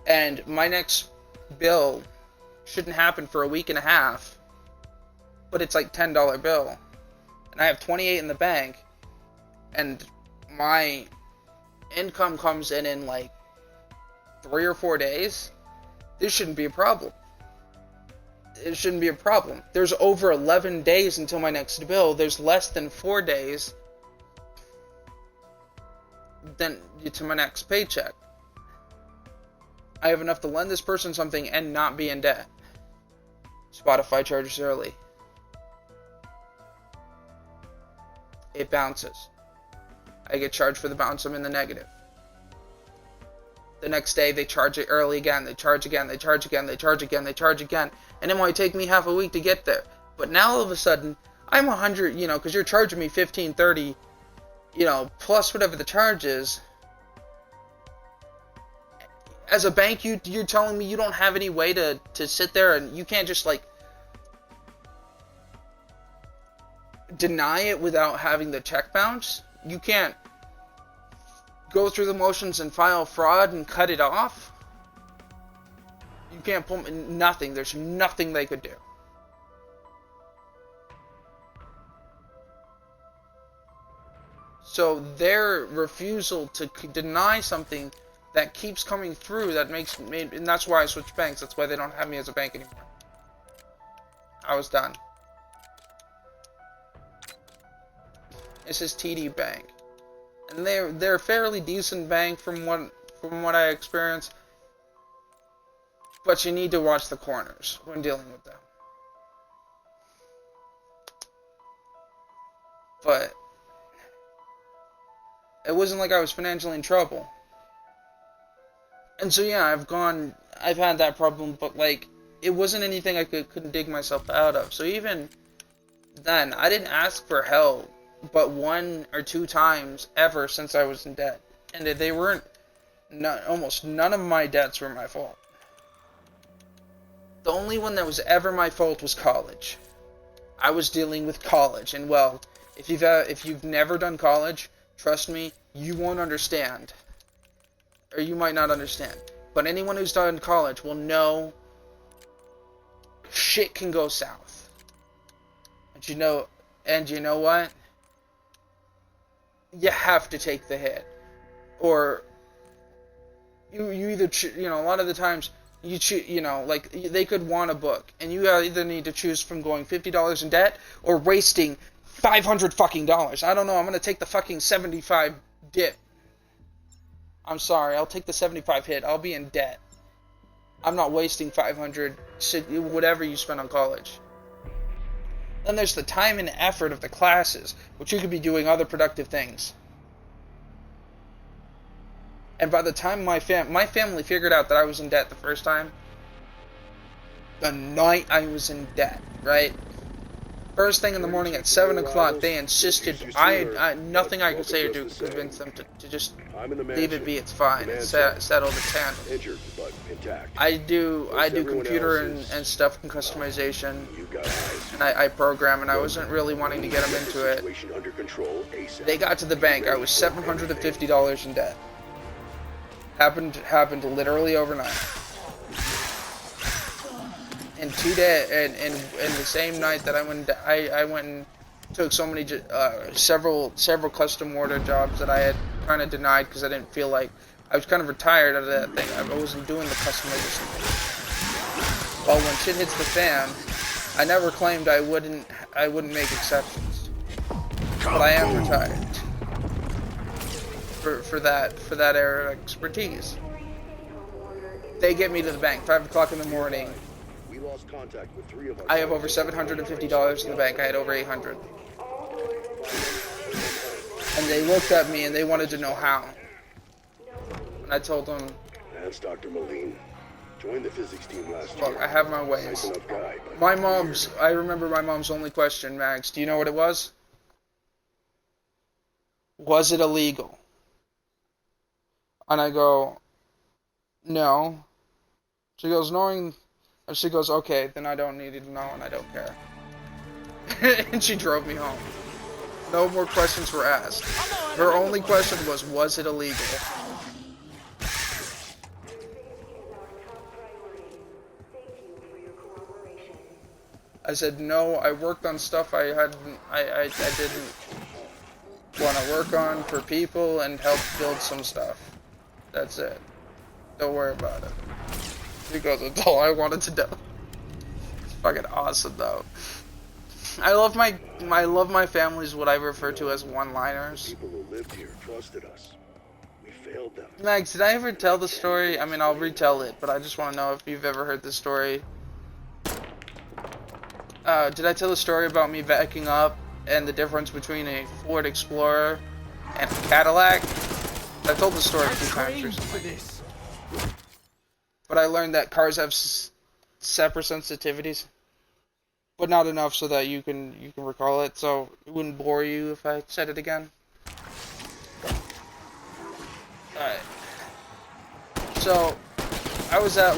and my next bill shouldn't happen for a week and a half, but it's like $10 bill, and I have 28 in the bank, and my income comes in like 3 or 4 days, this shouldn't be a problem. It shouldn't be a problem. There's over 11 days until my next bill. There's less than 4 days to my next paycheck. I have enough to lend this person something and not be in debt. Spotify charges early. It bounces. I get charged for the bounce. I'm in the negative. The next day, they charge it early again. They charge again. They charge again. They charge again. They charge again. And it might take me half a week to get there. But now, all of a sudden, I'm 100, you know, because you're charging me 15, 30, you know, plus whatever the charge is. As a bank, you're telling me you don't have any way to sit there, and you can't just, like, deny it without having the check bounce? You can't go through the motions and file fraud and cut it off? You can't pull nothing. There's nothing they could do. So their refusal to deny something that keeps coming through, that makes me, and that's why I switched banks. That's why they don't have me as a bank anymore. I was done. This is TD Bank. And they're a fairly decent bank from what I experienced, but you need to watch the corners when dealing with them. But it wasn't like I was financially in trouble. And so yeah, I've had that problem, but like, it wasn't anything I couldn't dig myself out of. So even then, I didn't ask for help but 1 or 2 times ever since I was in debt. And they weren't almost none of my debts were my fault. The only one that was ever my fault was college. I was dealing with college, and well, if you've never done college, trust me, you won't understand, or you might not understand. But anyone who's done college will know shit can go south. And you know what? You have to take the hit, or you either a lot of the times like they could want a book, and you either need to choose from going $50 in debt or wasting $500 fucking dollars. I don't know. I'm gonna take the fucking 75 dip. I'm sorry. I'll take the 75 hit. I'll be in debt. I'm not wasting 500, whatever you spend on college. Then there's the time and effort of the classes, which you could be doing other productive things. And by the time my family figured out that I was in debt the first time, the night I was in debt, right? First thing in the morning at 7 o'clock, they insisted. Nothing I could say or do could convince them to just leave it be. It's fine. It's settled. It's handled. I do computer and stuff and customization, and I program, and I wasn't really wanting to get them into it. They got to the bank. I was $750 in debt. Happened literally overnight. And 2 days, and the same night that I went and took so many several custom order jobs that I had kind of denied because I didn't feel like I was kind of retired of that thing. I wasn't doing the customization thing. Well, when shit hits the fan, I never claimed I wouldn't make exceptions, but I am retired for that area of expertise. They get me to the bank 5 o'clock in the morning. I have over $750 in the bank. I had over 800. And they looked at me and they wanted to know how. And I told them, That's Dr. Moline. Joined the physics team last year. Look, I have my ways. Nice enough guy, but I remember my mom's only question, Max, do you know what it was? Was it illegal? And I go, no. She goes, okay, then I don't need to know and I don't care. And she drove me home. No more questions were asked. Her only question was it illegal? I said, no, I worked on stuff I didn't want to work on for people and help build some stuff. That's it. Don't worry about it. Because that's all I wanted to know. It's fucking awesome though. I love my family's what I refer to as one-liners. people who lived here trusted us. We failed them. Max, did I ever tell the story? I mean, I'll retell it, but I just want to know if you've ever heard the story. Did I tell the story about me backing up and the difference between a Ford Explorer and a Cadillac? I told the story a few times recently. But I learned that cars have separate sensitivities, but not enough so that you can recall it. So it wouldn't bore you if I said it again. Alright. So I was at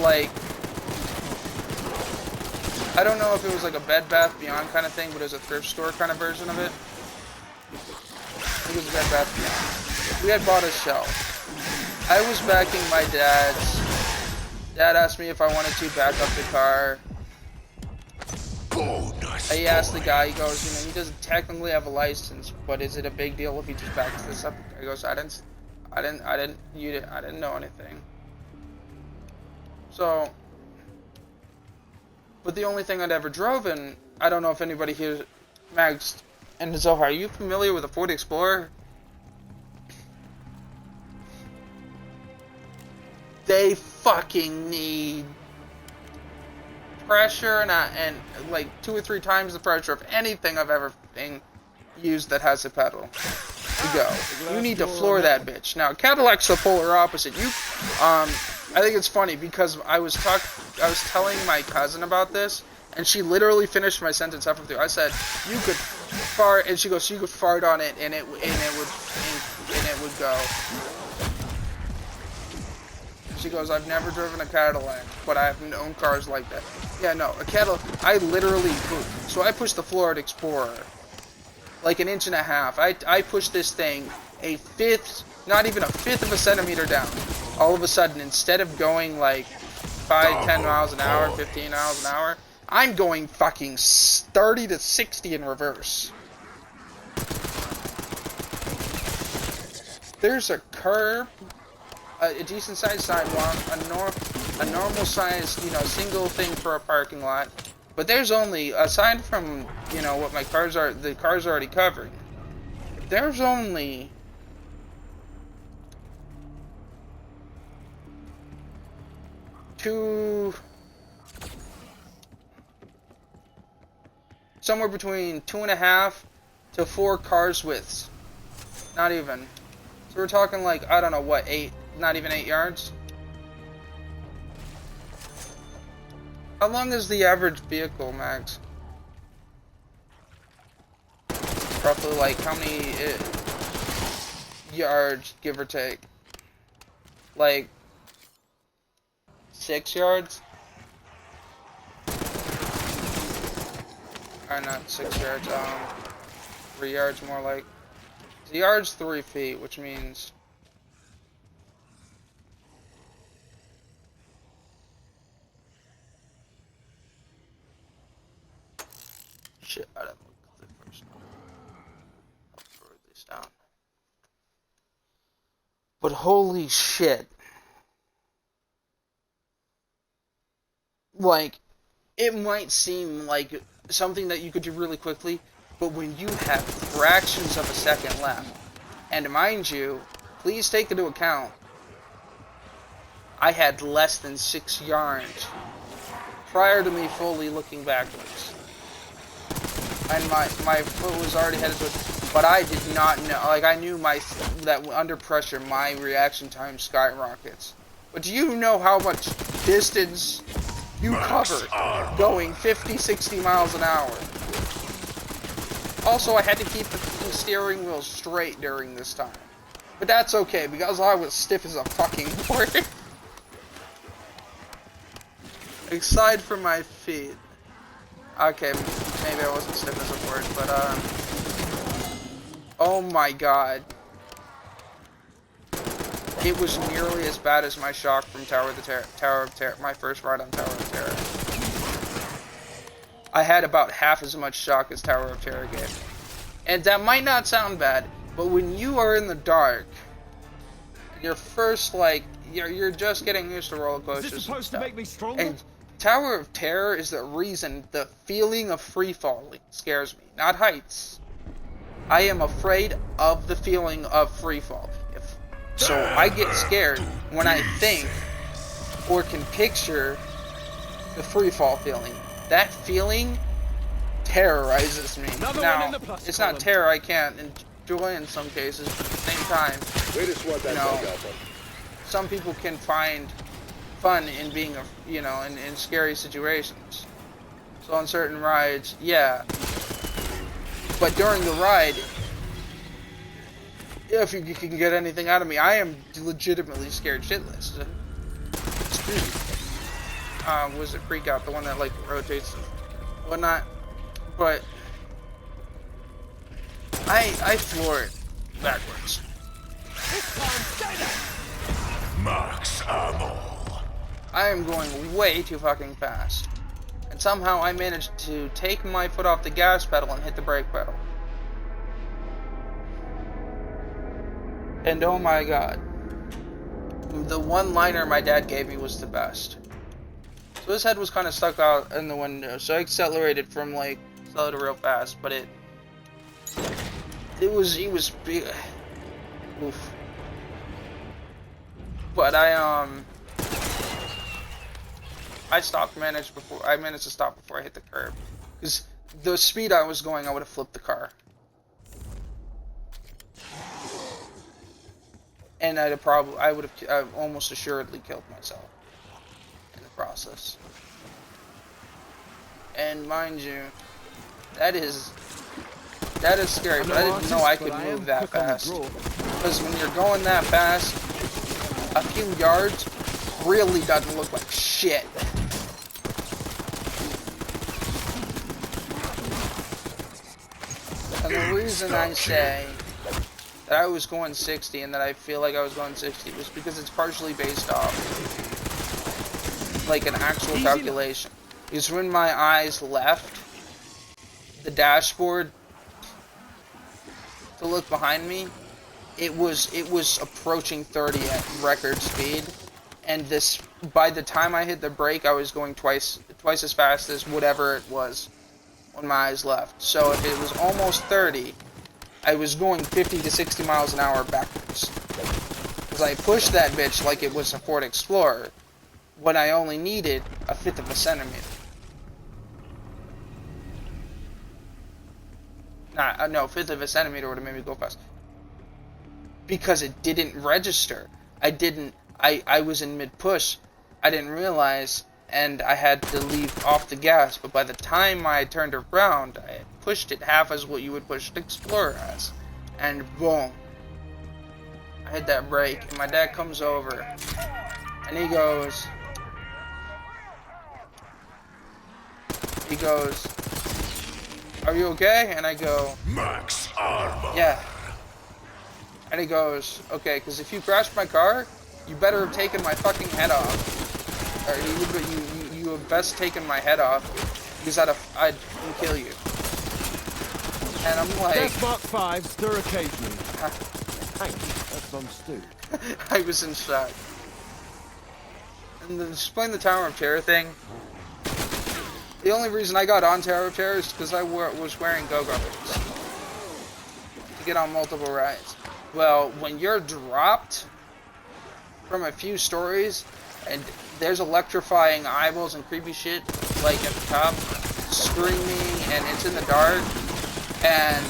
I don't know if it was like a Bed Bath Beyond kind of thing, but it was a thrift store kind of version of it. I think it was a Bed Bath Beyond. We had bought a shelf. I was backing my dad's. Dad asked me if I wanted to back up the car. Oh, nice. He asked the guy, he goes, he doesn't technically have a license, but is it a big deal if he just backs this up? He goes, I didn't know anything. So, but the only thing I'd ever drove in, I don't know if anybody here, Max and Zohar, are you familiar with a Ford Explorer? They fucking need pressure and like 2 or 3 times the pressure of anything I've ever used that has a pedal. You go. You need to floor that bitch. Now Cadillac's the polar opposite. I think it's funny because I was telling my cousin about this, and she literally finished my sentence halfway through. I said, "You could fart," and she goes, "You could fart on it, and it would go." She goes, I've never driven a Cadillac, but I've known cars like that. Yeah, no, a Cadillac, I literally, so I pushed the Ford Explorer like 1.5 inches. I pushed this thing a fifth, not even a fifth of a centimeter down. All of a sudden, instead of going like 5, 10 miles an hour, 15 miles an hour, I'm going fucking 30 to 60 in reverse. There's a curb, a decent sized sidewalk, a normal sized, you know, single thing for a parking lot. But there's only, aside from, you know, what my cars are, the car's already covered, there's only somewhere between 2.5 to 4 cars widths. Not even. So we're talking like, I don't know what, 8, not even 8 yards? How long is the average vehicle, Max? Roughly like how many yards, give or take? Like 6 yards? Or not 6 yards, 3 yards more like. The yard's 3 feet, which means shit, I didn't look at the first one. I'll write this down. But holy shit. Like, it might seem like something that you could do really quickly, but when you have fractions of a second left, and mind you, please take into account, I had less than 6 yards prior to me fully looking backwards. And my foot was already headed to it, but I did not know, like I knew that under pressure my reaction time skyrockets. But do you know how much distance you covered going 50, 60 miles an hour? Also, I had to keep the steering wheel straight during this time. But that's okay, because I was stiff as a fucking board. Aside from my feet. Okay, maybe I wasn't stiff as a board, but, oh my god. It was nearly as bad as my shock from Tower of Terror, my first ride on Tower of Terror. I had about half as much shock as Tower of Terror gave. And that might not sound bad, but when you are in the dark, your first, like, you're just getting used to roller coasters. Is this supposed to make me stronger? And Tower of Terror is the reason the feeling of free falling scares me, not heights. I am afraid of the feeling of free fall. So I get scared when I think or can picture the free fall feeling. That feeling terrorizes me. Now, it's not terror I can't enjoy in some cases, but at the same time, you know, some people can find fun in being, in scary situations. So on certain rides, yeah. But during the ride, if you can get anything out of me, I am legitimately scared shitless. Was it Freak Out, the one that like rotates and whatnot? But I floor it backwards. Max ammo. I am going way too fucking fast, and somehow I managed to take my foot off the gas pedal and hit the brake pedal. And oh my god, the one-liner my dad gave me was the best. So his head was kind of stuck out in the window, so I accelerated from like, accelerated real fast, but he was big. Oof. But I managed to stop before I hit the curb. Because the speed I was going, I would have flipped the car. And I would have almost assuredly killed myself in the process. And mind you, that is scary, but I didn't know I could move that fast. Because when you're going that fast, a few yards really doesn't look like shit. And the reason I say that I was going 60 and that I feel like I was going 60 was because it's partially based off like an actual calculation. Because when my eyes left the dashboard to look behind me, it was approaching 30 at record speed, and this, by the time I hit the brake, I was going twice as fast as whatever it was when my eyes left. So if it was almost 30, I was going 50 to 60 miles an hour backwards. Because I pushed that bitch like it was a Ford Explorer, when I only needed a fifth of a centimeter. No, fifth of a centimeter would have made me go fast. Because it didn't register. I was in mid-push. I didn't realize, and I had to leave off the gas. But by the time I turned around, I had pushed it half as what you would push an Explorer as. And boom. I hit that brake, and my dad comes over, and he goes, "Are you okay?" And I go, Max Armor. "Yeah." And he goes, "Okay, because if you crashed my car, you better have taken my fucking head off. Or you have best taken my head off, because I'd kill you." And I'm like... Death Mark 5 stir occasionally. Thanks, that's on stew. I was in shock. And to explain the Tower of Terror thing, the only reason I got on Tower of Terror is because I was wearing go-go boots to get on multiple rides. Well, when you're dropped from a few stories and there's electrifying eyeballs and creepy shit like at the top, screaming, and it's in the dark, and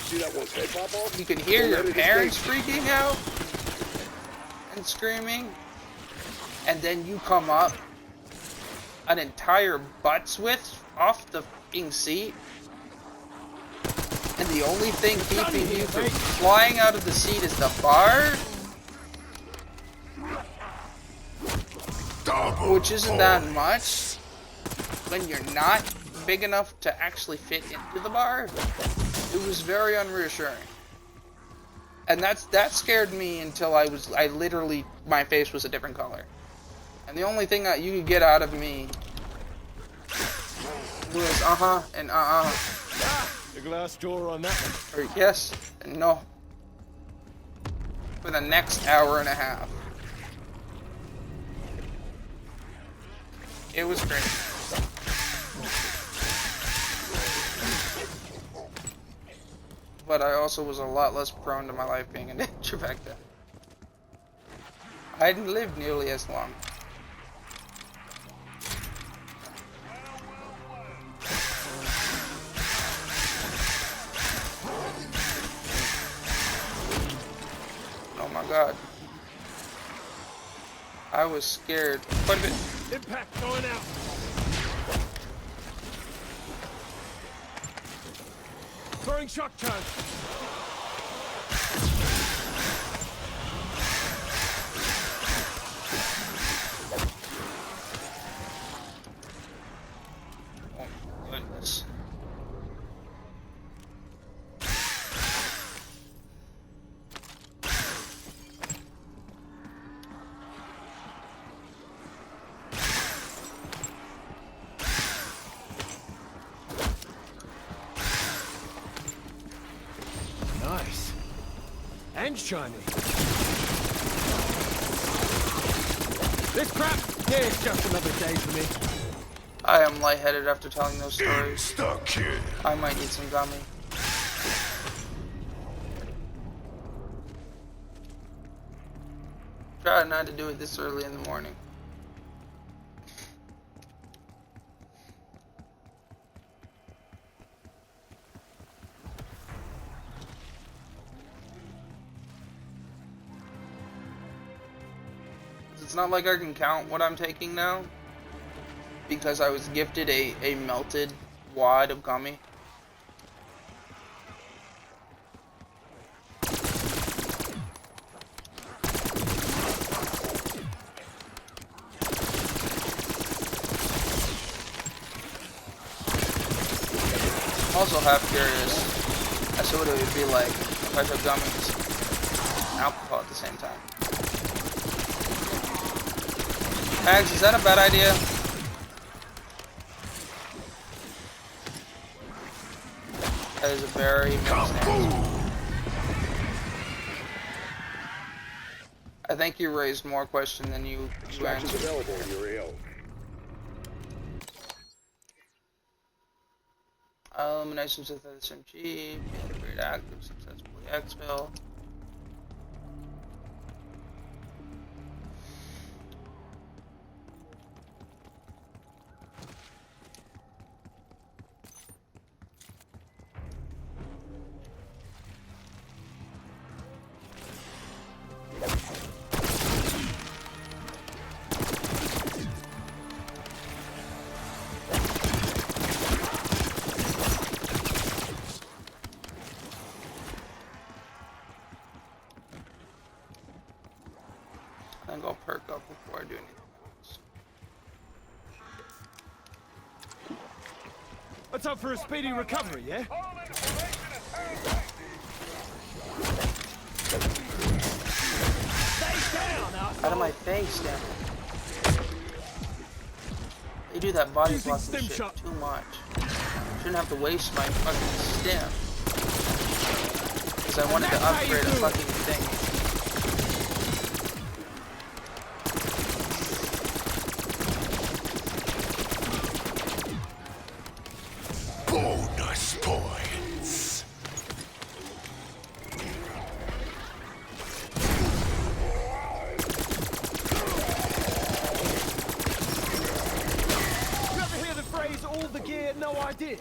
See that one head pop off? you can hear your parents freaking out and screaming, and then you come up an entire butt's width off the f***ing seat, and the only thing keeping you from flying out of the seat is the bar, which isn't that much when you're not big enough to actually fit into the bar. It was very unreassuring. And that scared me until I literally, my face was a different color. And the only thing that you could get out of me was uh-huh and uh-uh. The glass door on that one. Or yes and no. For the next hour and a half. It was great. But I also was a lot less prone to my life being a ninja back then. I hadn't lived nearly as long. Oh my god. I was scared quite a bit. Impact going out. Throwing shock charge. Oh my goodness. Nice. And shiny. This crap? Yeah, it's just another day for me. I am lightheaded after telling those stories. Stuck kid. I might need some gummy. Try not to do it this early in the morning. It's not like I can count what I'm taking now, because I was gifted a melted wad of gummy. also half curious as to what it would be like if I took gummies and alcohol at the same time. Mags, is that a bad idea? That is a very mixed answer. I think you raised more question than you Extractions answered. available in your AO. Eliminations with SMG, period active, successfully exfil. I think I'll perk up before I do anything else. Let's hope for a speedy recovery, yeah? Out of my face, damn it. They do that body Using blocking stim shit shot. too much. Shouldn't have to waste my fucking stim. Because I wanted to that's how you upgrade a do it. fucking thing. Bonus points. You ever hear the phrase, all the gear, no idea?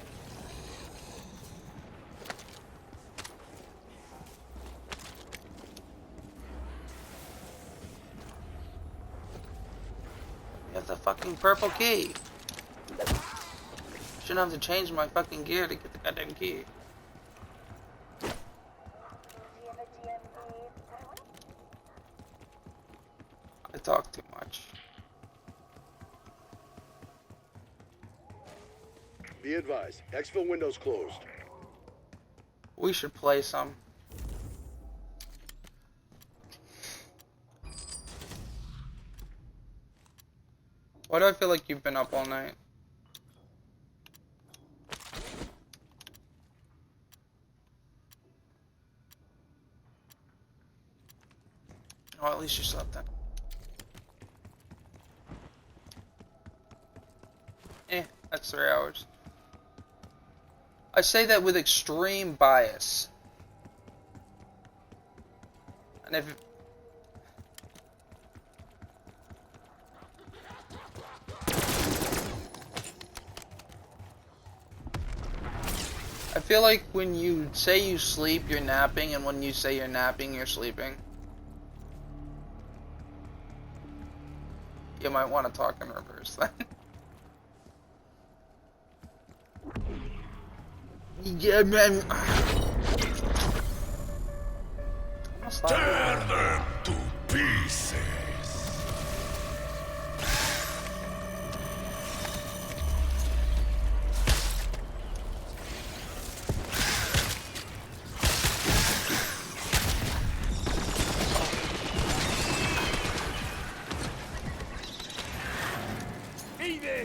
You have the fucking purple key. Shouldn't have to change my fucking gear to get the goddamn key. I talk too much. Be advised, exfil windows closed. We should play some. Why do I feel like you've been up all night? Oh, at least you slept then. That's 3 hours. I say that with extreme bias. And if... I feel like when you say you sleep, you're napping, and when you say you're napping, you're sleeping. You might want to talk in reverse then. Yeah, man. Tear them to pieces.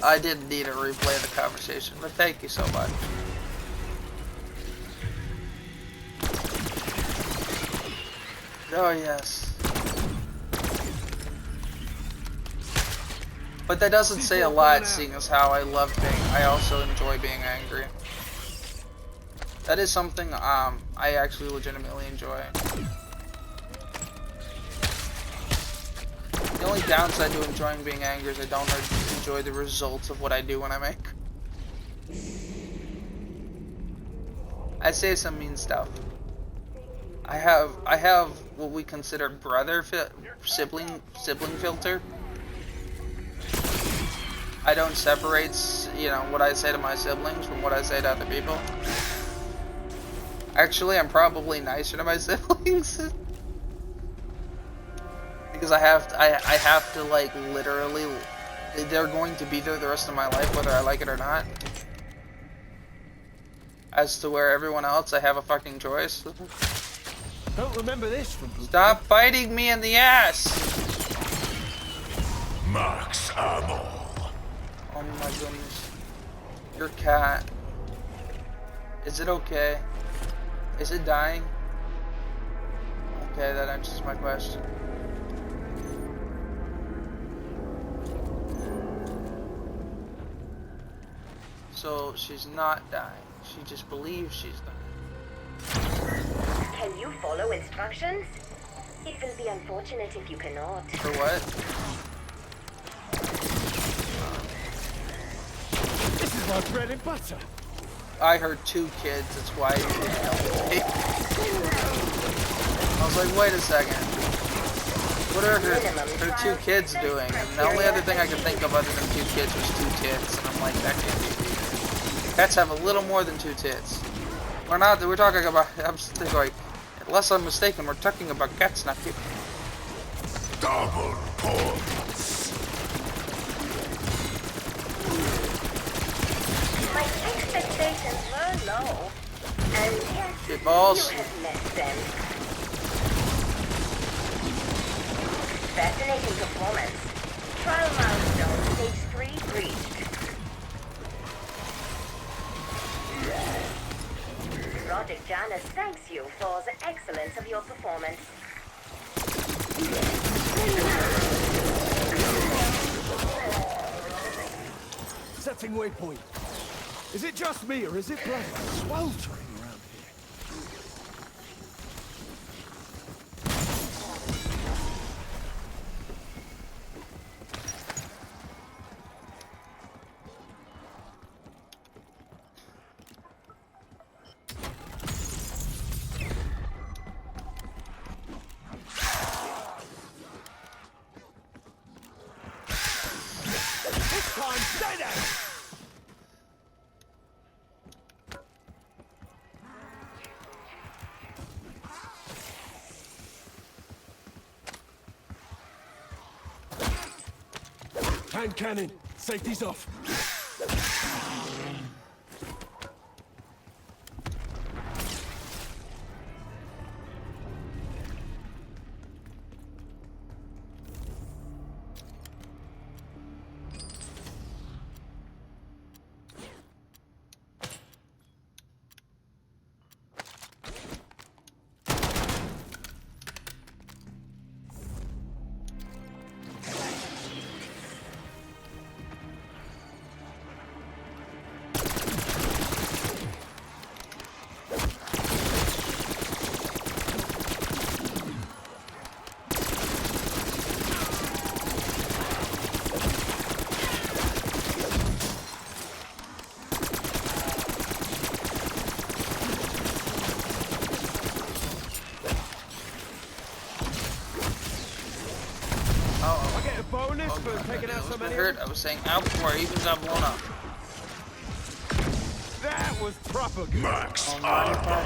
I didn't need to replay the conversation, but thank you so much. Oh yes. But that doesn't say a lot, seeing as how I love being, I also enjoy being angry. That is something I actually legitimately enjoy. The only downside to enjoying being angry is I don't enjoy the results of what I do when I make. I say some mean stuff. I have what we consider sibling filter. I don't separate, you know, what I say to my siblings from what I say to other people. Actually, I'm probably nicer to my siblings. Because I have to like literally, they're going to be there the rest of my life whether I like it or not. As to where everyone else, I have a fucking choice. Don't remember this from Blue. Stop biting me in the ass! Max ammo. Oh my goodness. Your cat. Is it okay? Is it dying? Okay, that answers my question. So she's not dying. She just believes she's dying. Can you follow instructions? It will be unfortunate if you cannot. For what? This is my bread and butter. I heard 2 kids, that's why I didn't know. I was like, wait a second. What are her 2 kids doing? And the only other thing I could think of other than 2 kids was 2 tits. And I'm like, that can't be real. Cats have a little more than 2 tits. We're talking about, I'm just like, unless I'm mistaken, we're talking about cats, not people. Double points. My expectations were low, and yet Shit balls. you have met them. Fascinating performance. Trial milestone stage 3 reached. Project Janus thanks you for the excellence of your performance. Setting waypoint. Is it just me or is it bloody sweltering around here? This time, stay down! Hand cannon. Safety's off. I get a bonus for taking out so many. I was saying out before I even got blown up. That was proper good. Max Oh, armor.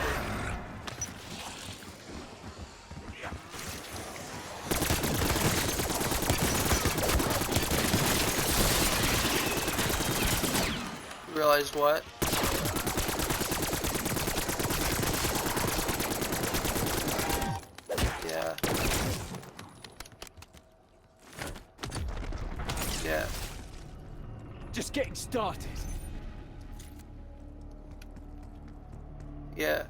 Realize what? Yeah. Yeah. Just getting started. Yeah.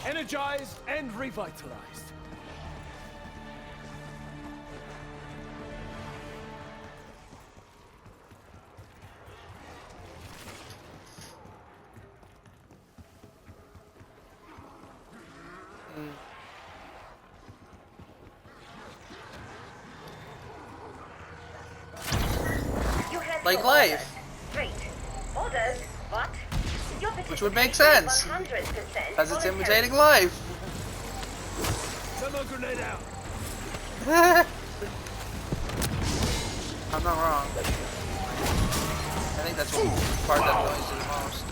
Energized and revitalized. You have Like your life. orders. Great. Orders? What? Your Which would make participation sense, is 100% as it's voluntary. imitating life. Thermal grenade out. I'm not wrong. I think that's what part that annoys you the most.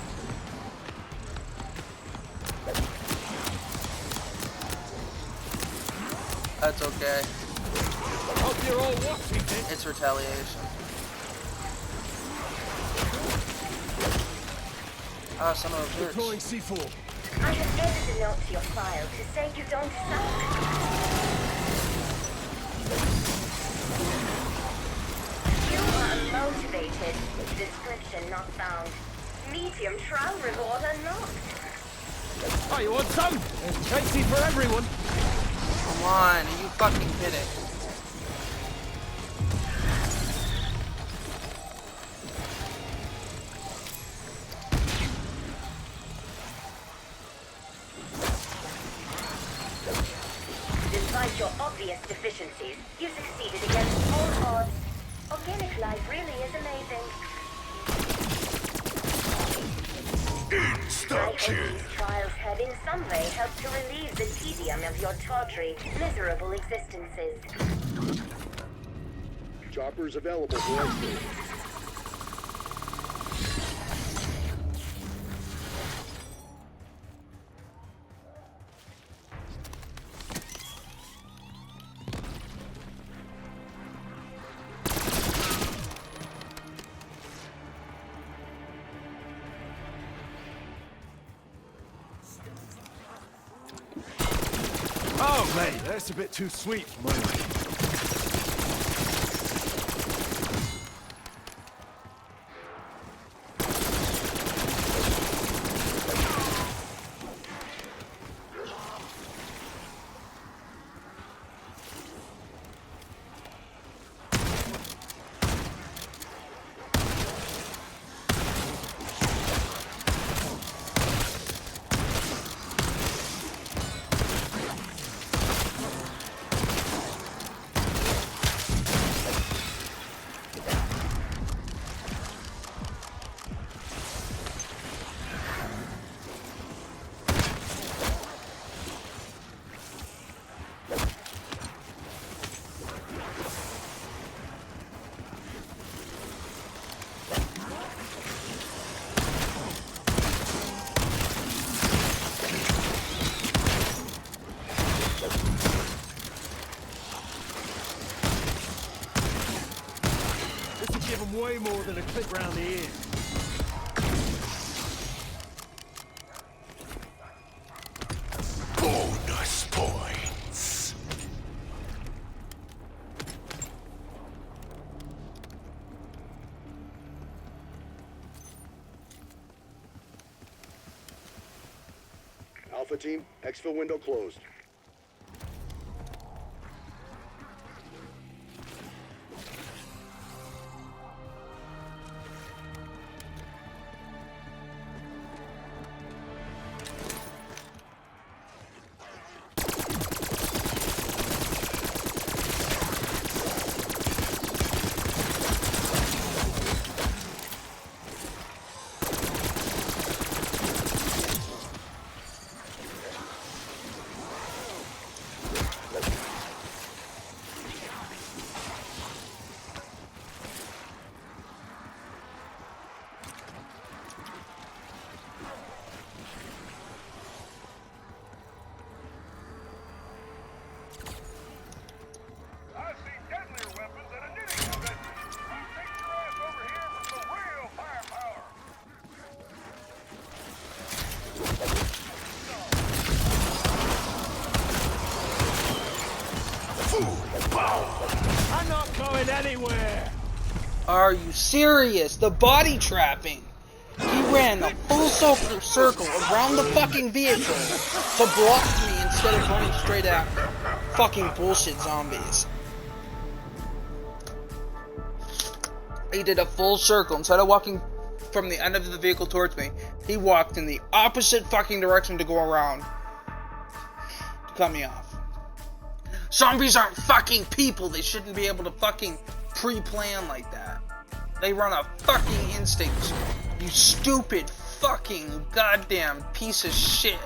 That's okay. Hope you're all watching this. It's retaliation. Ah, son of a bitch. Deploying C4. I have added a note to your file to say you don't suck. You are motivated. Description not found. Medium trial reward unlocked. Oh, you want some? There's Tracy for everyone. Come on, you fucking hit it. Despite your obvious deficiencies, you succeeded against all odds. Organic life really is amazing. I hope these trials have in some way helped to relieve the tedium of your tawdry, miserable existences. Choppers available for export. Oh, mate, that's a bit too sweet for my liking. Way more than a clip round the ear. Bonus points. Alpha team, exfil window closed. I'm not going anywhere. Are you serious? The body trapping. He ran a full circle around the fucking vehicle to block me instead of running straight after. Fucking bullshit zombies. He did a full circle. Instead of walking from the end of the vehicle towards me, he walked in the opposite fucking direction to go around to cut me off. Zombies aren't fucking people. They shouldn't be able to fucking pre-plan like that. They run a fucking instinct. You stupid fucking goddamn piece of shit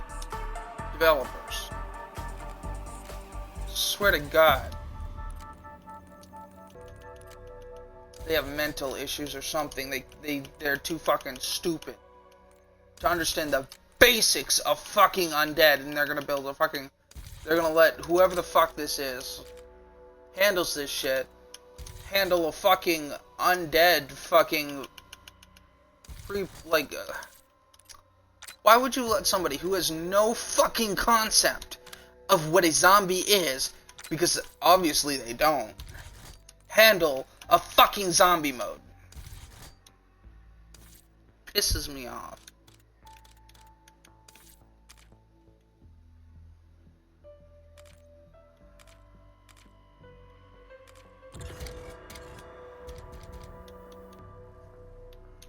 developers. Swear to God. They have mental issues or something. They're too fucking stupid to understand the basics of fucking undead, and they're gonna build a fucking They're gonna let whoever the fuck this is handles this shit handle a fucking undead fucking free, like, why would you let somebody who has no fucking concept of what a zombie is, because obviously they don't, handle a fucking zombie mode? Pisses me off.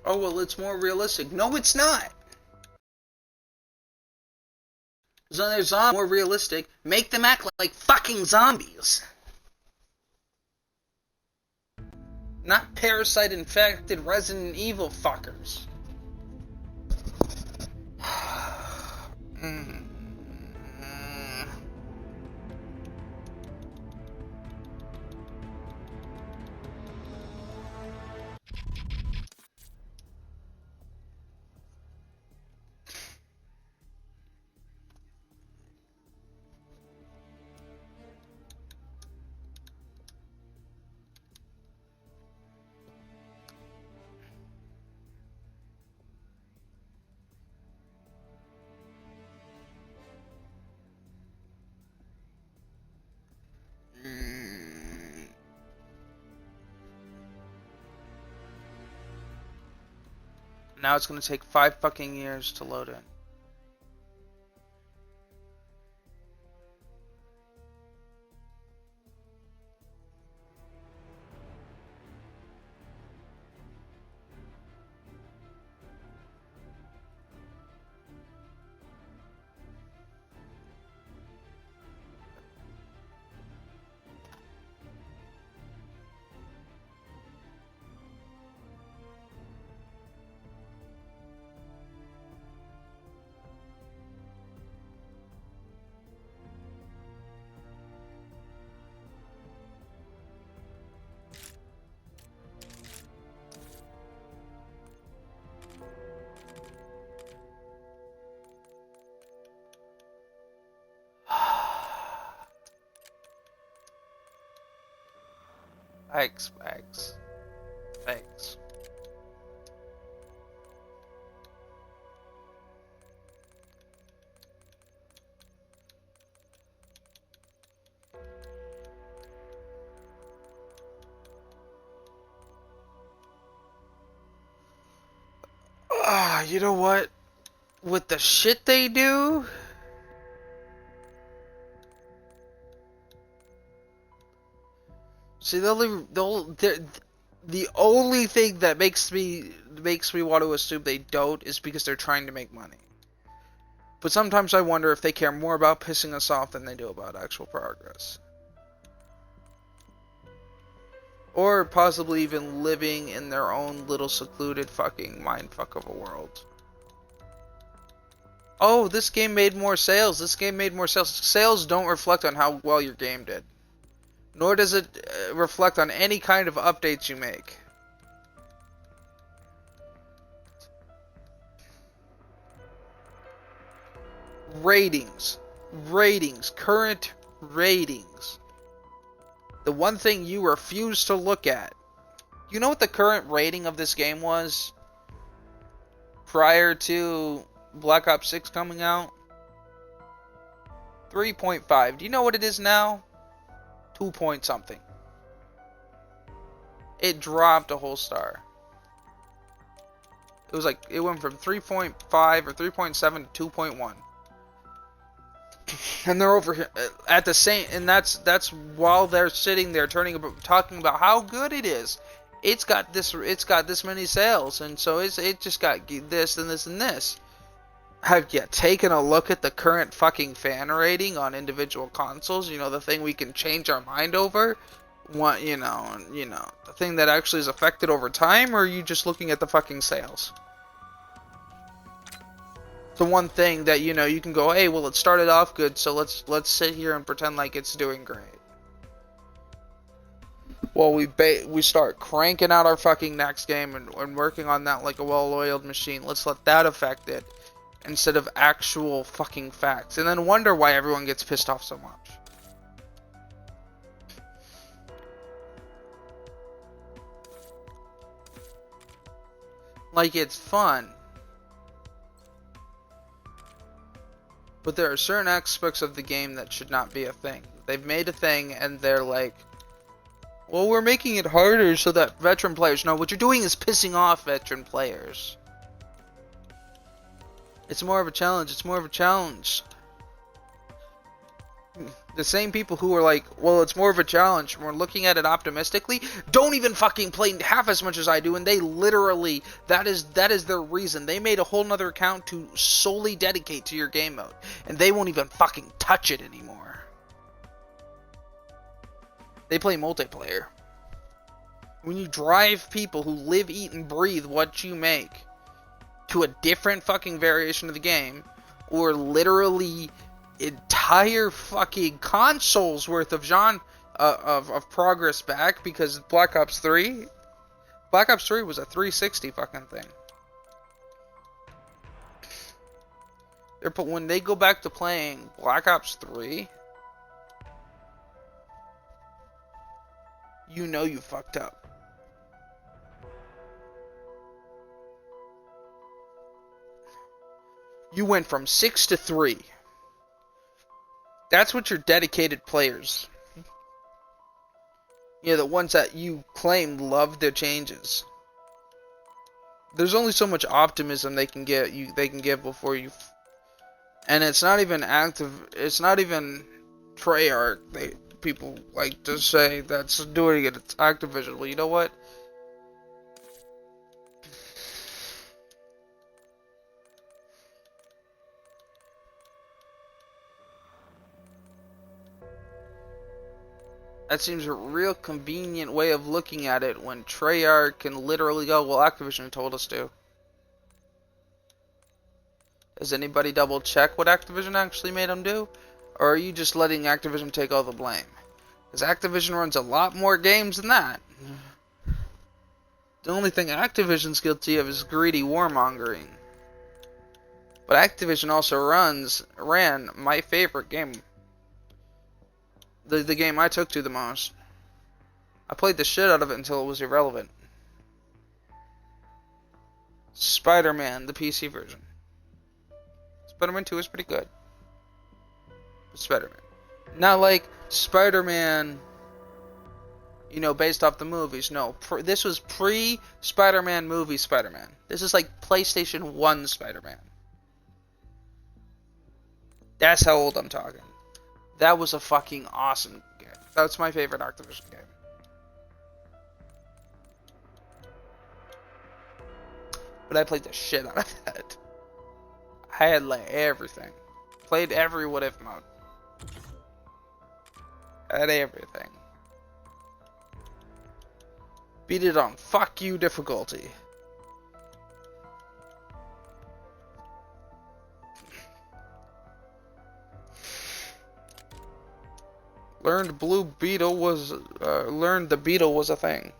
Oh, well, it's more realistic. No, it's not. So they're zombies more realistic. Make them act like fucking zombies. Not parasite-infected Resident Evil fuckers. Now it's gonna take 5 fucking years to load in. Thanks. You know what? With the shit they do, see, the only thing that makes me want to assume they don't is because they're trying to make money. But sometimes I wonder if they care more about pissing us off than they do about actual progress. Or possibly even living in their own little secluded fucking mindfuck of a world. Oh, this game made more sales. Sales don't reflect on how well your game did. Nor does it reflect on any kind of updates you make. Ratings, current ratings. The one thing you refuse to look at. You know what the current rating of this game was prior to Black Ops 6 coming out? 3.5. Do you know what it is now? 2 point something. It dropped a whole star. It was like, it went from 3.5 or 3.7 to 2.1. And they're over here at the same, and that's while they're sitting there talking about how good it is. It's got this many sales, and so it just got this and this and this. Have you taken a look at the current fucking fan rating on individual consoles? You know, the thing we can change our mind over? What, you know, the thing that actually is affected over time, or are you just looking at the fucking sales? The one thing that, you know, you can go, hey, well, it started off good, so let's sit here and pretend like it's doing great. Well, we start cranking out our fucking next game and working on that like a well-oiled machine. Let's let that affect it. instead of actual fucking facts, and then wonder why everyone gets pissed off so much. Like, it's fun, but there are certain aspects of the game that should not be a thing. They've made a thing and they're like, well, we're making it harder so that veteran players... No, what you're doing is pissing off veteran players. It's more of a challenge. It's more of a challenge. The same people who are like, well, it's more of a challenge, we're looking at it optimistically, don't even fucking play half as much as I do, and they literally, that is their reason. They made a whole nother account to solely dedicate to your game mode, and they won't even fucking touch it anymore. They play multiplayer. When you drive people who live, eat, and breathe what you make to a different fucking variation of the game, or literally entire fucking consoles worth of of progress back, because Black Ops 3 was a 360 fucking thing. When they go back to playing Black Ops 3, you know you fucked up. You went from 6 to 3. That's what your dedicated players, you know, the ones that you claim love their changes. There's only so much optimism they can give before you, and it's not even active. It's not even Treyarch. People like to say that's doing it. It's Activision. Well, you know what? That seems a real convenient way of looking at it when Treyarch can literally go, well, Activision told us to. Has anybody double check what Activision actually made them do? Or are you just letting Activision take all the blame? Because Activision runs a lot more games than that. The only thing Activision's guilty of is greedy warmongering. But Activision also ran my favorite game. The game I took to the most. I played the shit out of it until it was irrelevant. Spider-Man, the PC version. Spider-Man 2 is pretty good. Spider-Man. Not like Spider-Man, you know, based off the movies. No, this was pre-Spider-Man movie Spider-Man. This is like PlayStation 1 Spider-Man. That's how old I'm talking. That was a fucking awesome game. That's my favorite Activision game. But I played the shit out of that. I had like everything. Played every what if mode. Had everything. Beat it on fuck you difficulty. Learned the beetle was a thing.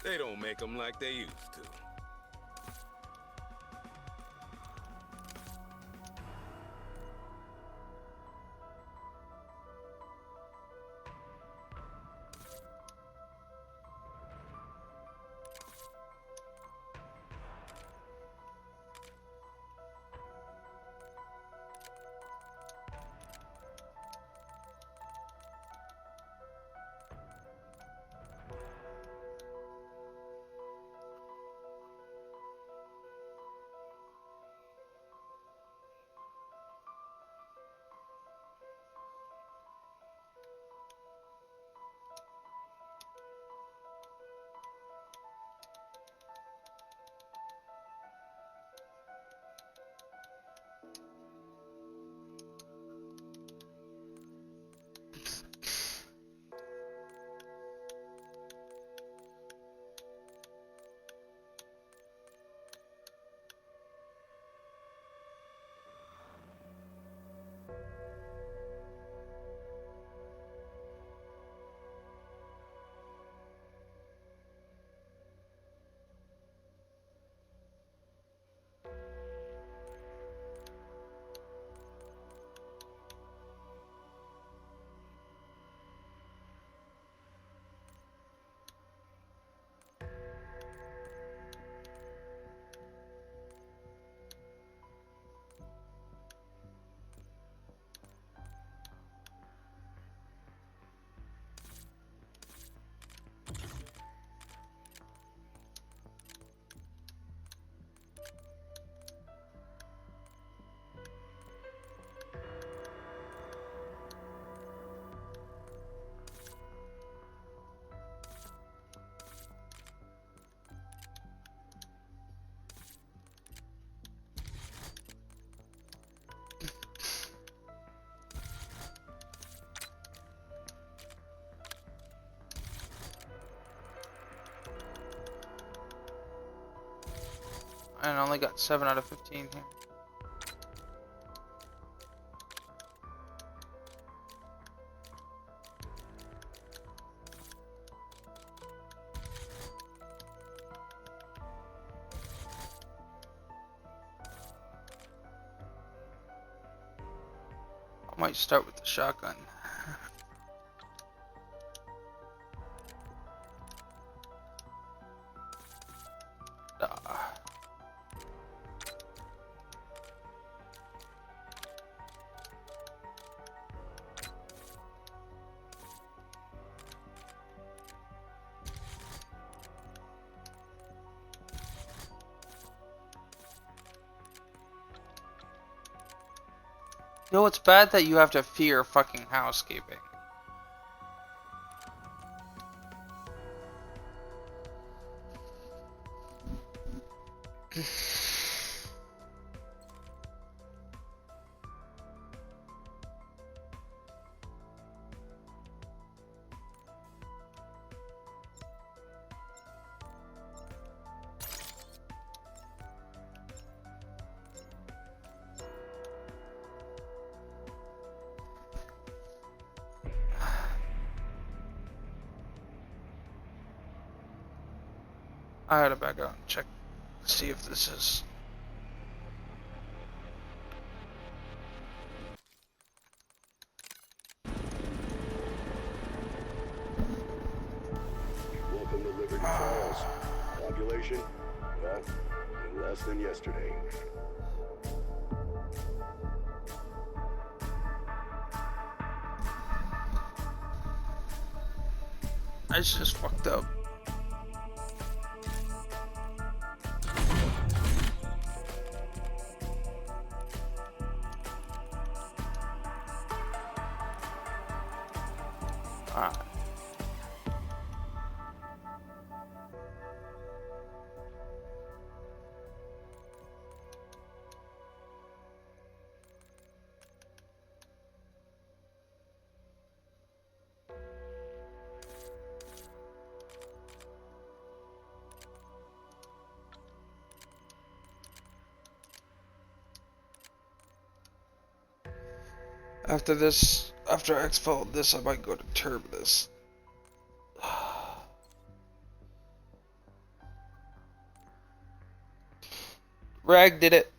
They don't make them like they used to. And I only got 7 out of 15 here. I might start with the shotgun. Yo, it's bad that you have to fear fucking housekeeping. I had to back out and check, see if this is. Welcome to Liberty Falls. Population? Well, less than yesterday. I just fucked up. After this, after I exfil this, I might go to Terminus. Rag did it.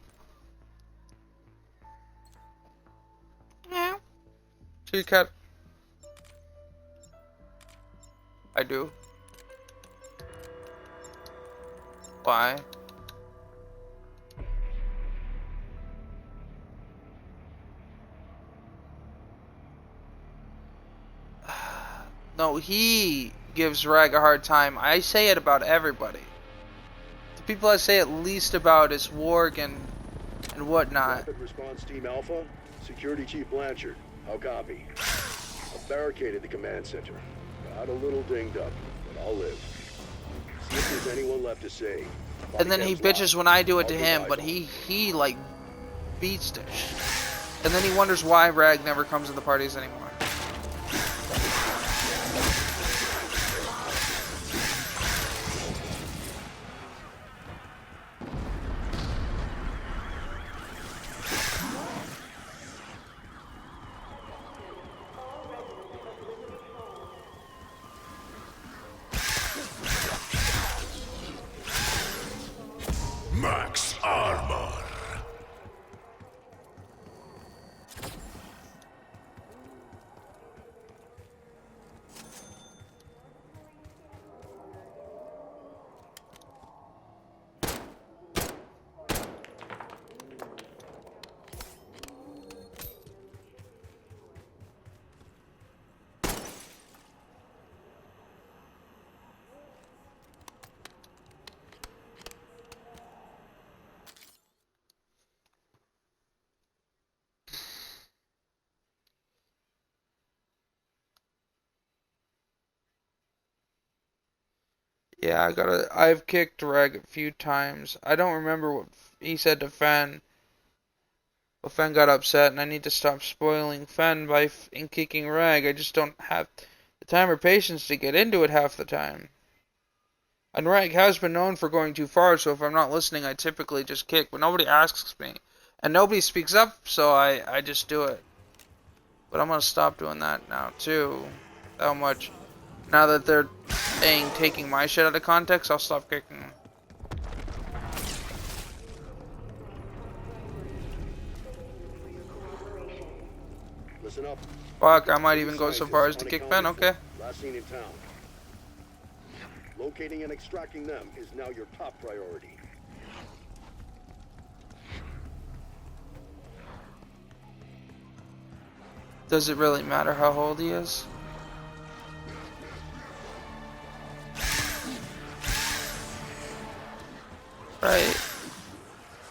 Yeah. Kitty cat. I do. Why? No, he gives Rag a hard time. I say it about everybody. The people I say it least about is Warg and whatnot. Rapid Response Team Alpha, Security Chief Blanchard. How copy? I've barricaded the command center. Got a little dinged up, but I'll live. See if there's anyone left to say. And then he bitches when I do it to him, but he like beats the shit. And then he wonders why Rag never comes to the parties anymore. Max armor. Yeah, I've kicked Rag a few times. I don't remember what he said to Fen. But Fen got upset, and I need to stop spoiling Fen by in kicking Rag. I just don't have the time or patience to get into it half the time. And Rag has been known for going too far, so if I'm not listening, I typically just kick. But nobody asks me. And nobody speaks up, so I just do it. But I'm going to stop doing that now, too. How much? Now that they're taking my shit out of context, I'll stop kicking them. Listen up. Fuck, I might even go so far as to kick Fen, okay. Last seen in town. Locating and extracting them is now your top priority. Does it really matter how old he is? Right.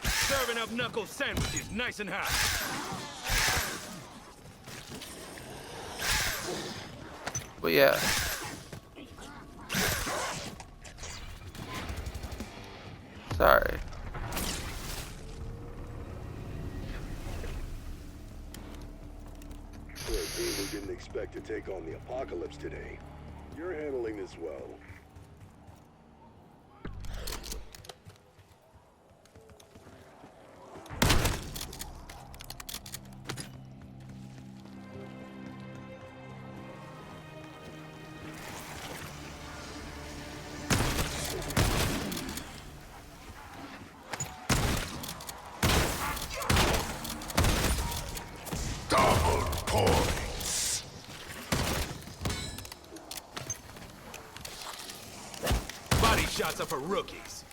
Serving up knuckle sandwiches nice and hot. But yeah. Sorry. For a team who didn't expect to take on the apocalypse today, you're handling this well. Double points. Body shots are for rookies.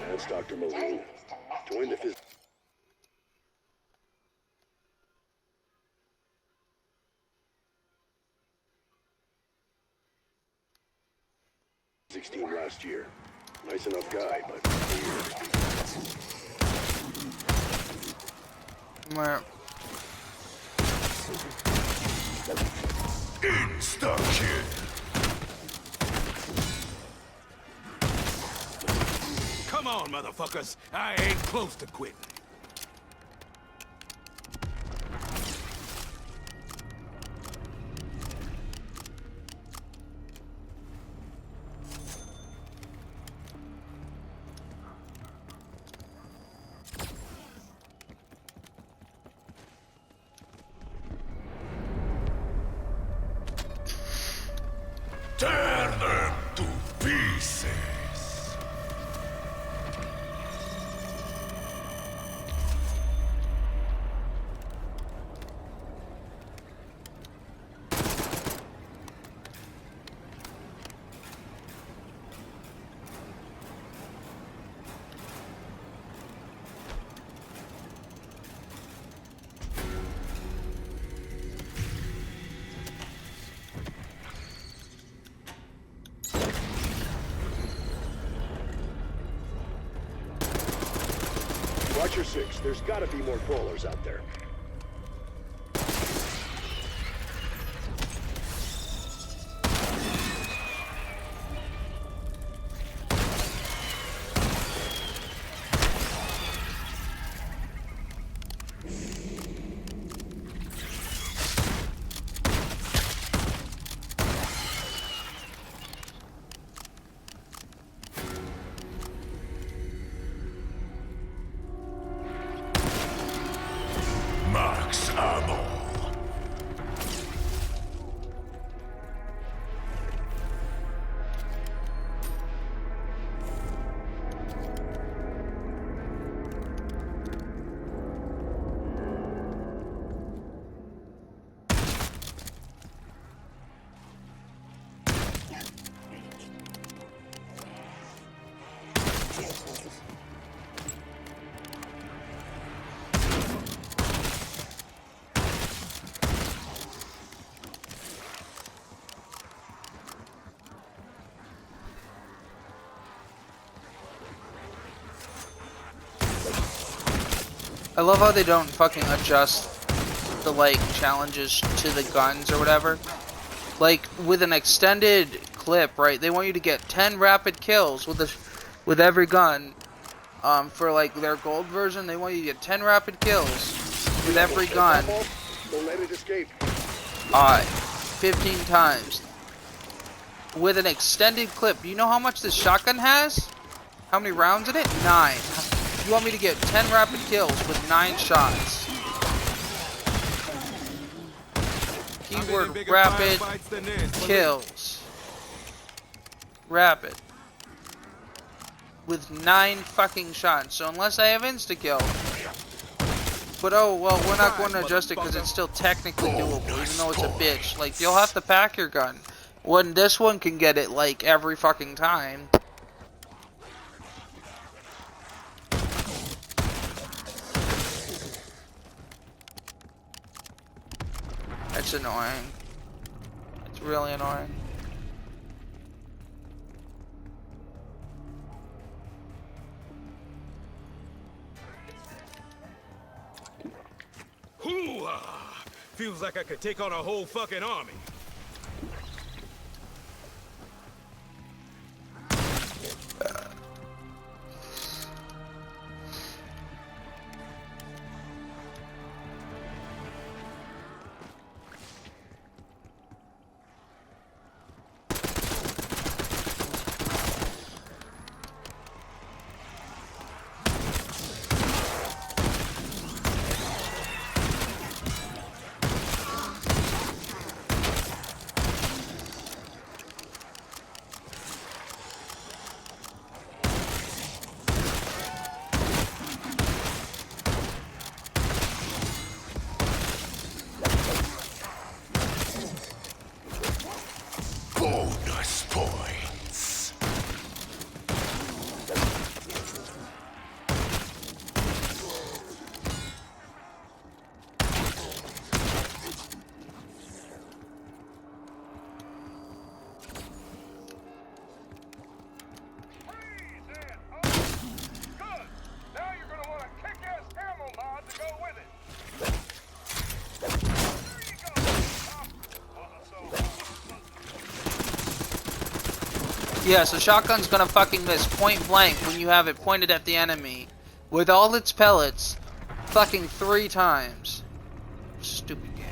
That's Dr. Malone. Join the phys- team last year. Nice enough guy, but weird. Mer- Insta-kill. Come on, motherfuckers. I ain't close to quitting. Tear them to pieces. Watcher 6, there's gotta be more crawlers out there. Max ammo. I love how they don't fucking adjust the like challenges to the guns or whatever. Like with an extended clip, right? They want you to get 10 rapid kills with every gun. For like their gold version, they want you to get 10 rapid kills with every gun. Don't let it escape. 15 times. With an extended clip. You know how much this shotgun has? How many rounds in it? 9. You want me to get 10 rapid kills with 9 shots. Keyword rapid kills. Rapid. With 9 fucking shots. So unless I have insta-kill. But oh, well, we're not going to adjust it because it's still technically doable, even though it's a bitch. Like, you'll have to pack your gun. When this one can get it, like, every fucking time. It's annoying. It's really annoying. Hoo-ah! Feels like I could take on a whole fucking army. Yeah, so shotgun's gonna fucking miss point blank when you have it pointed at the enemy with all its pellets fucking 3 times. Stupid game.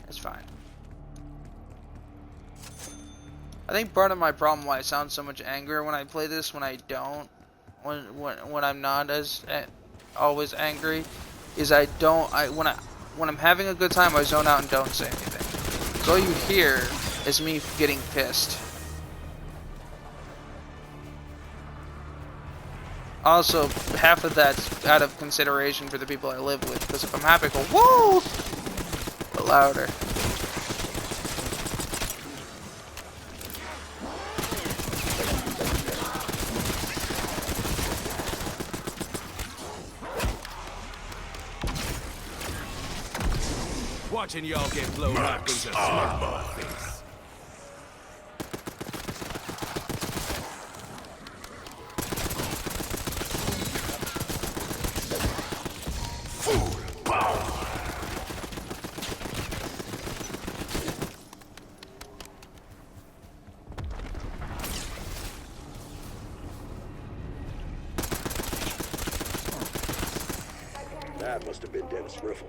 It's fine. I think part of my problem why I sound so much angrier when I play this when I don't, when I'm not as always angry, is when I'm having a good time I zone out and don't say anything. So all you hear is me getting pissed. Also, half of that's out of consideration for the people I live with, because if I'm happy, I go, whoa! But louder. Watching y'all get blown up is a smile on my face. Full power. That must have been Dennis Riffle.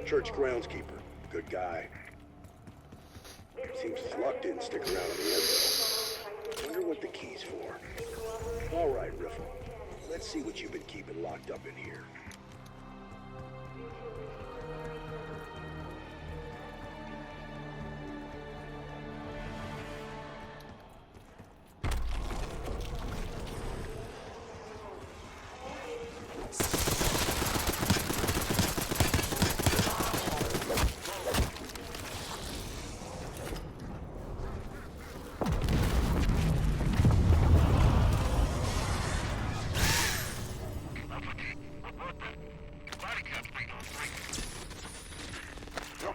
Church groundskeeper. Good guy. Seems his luck didn't stick around on the end, though. Wonder what the key's for. All right, Riffle. Let's see what you've been keeping locked up in here.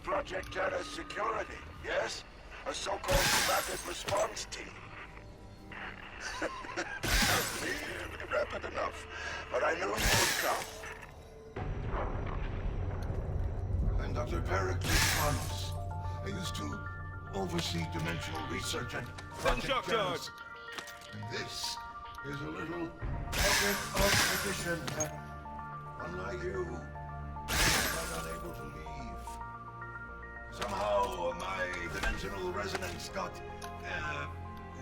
Project Terra's security, yes? A so-called rapid response team. Really rapid enough, but I knew you would come. I'm Dr. Pericles Panos. I used to oversee dimensional research at Project Terra's. And this is a little pocket of tradition. Unlike you, I'm unable to leave. Somehow, my dimensional resonance got,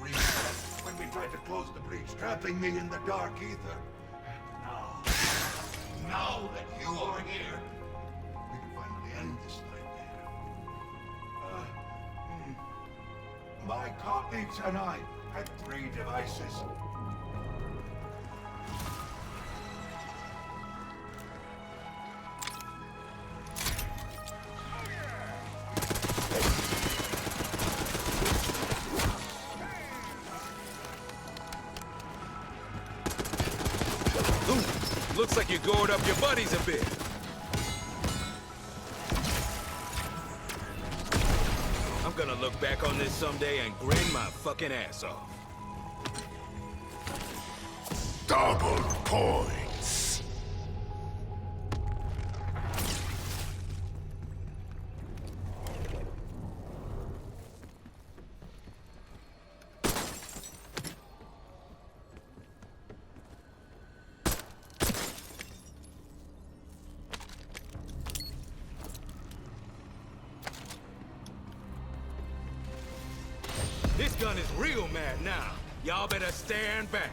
reset when we tried to close the breach, trapping me in the dark ether. Now that you are here, we can finally end this nightmare. My colleagues and I had 3 devices. Looks like you're going up your buddies a bit. I'm gonna look back on this someday and grin my fucking ass off. Double points. This gun is real mad now. Y'all better stand back.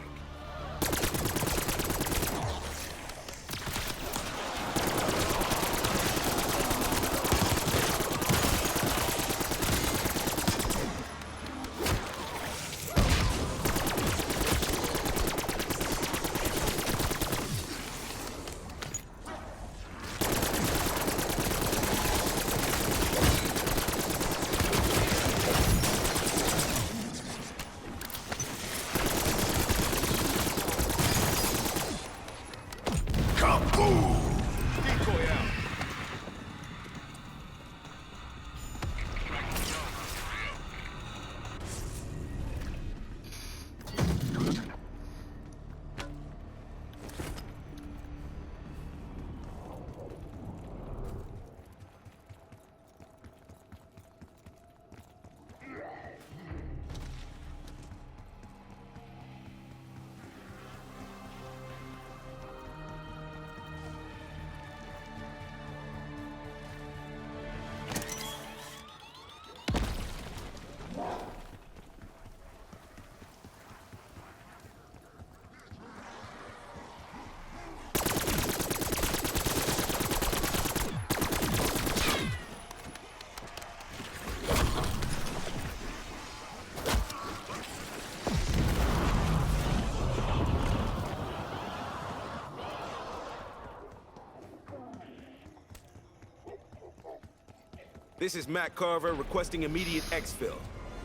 This is Matt Carver requesting immediate exfil.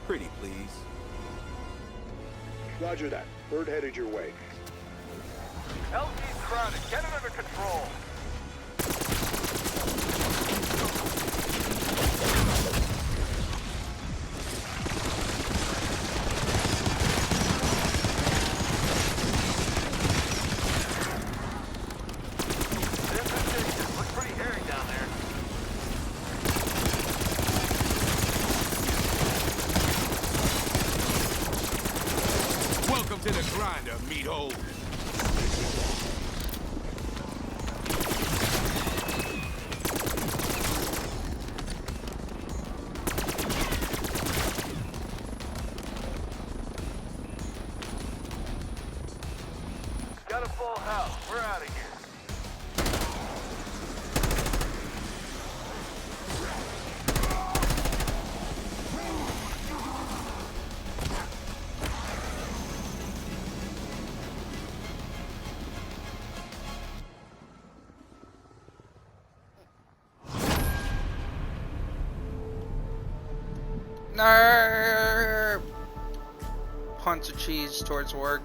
Pretty, please. Roger that. Bird headed your way. LG's crowded. Get it under control. Looks pretty hairy down there. Welcome to the grinder, meathole. Got a full house. We're out of here. No. Punch of cheese towards work.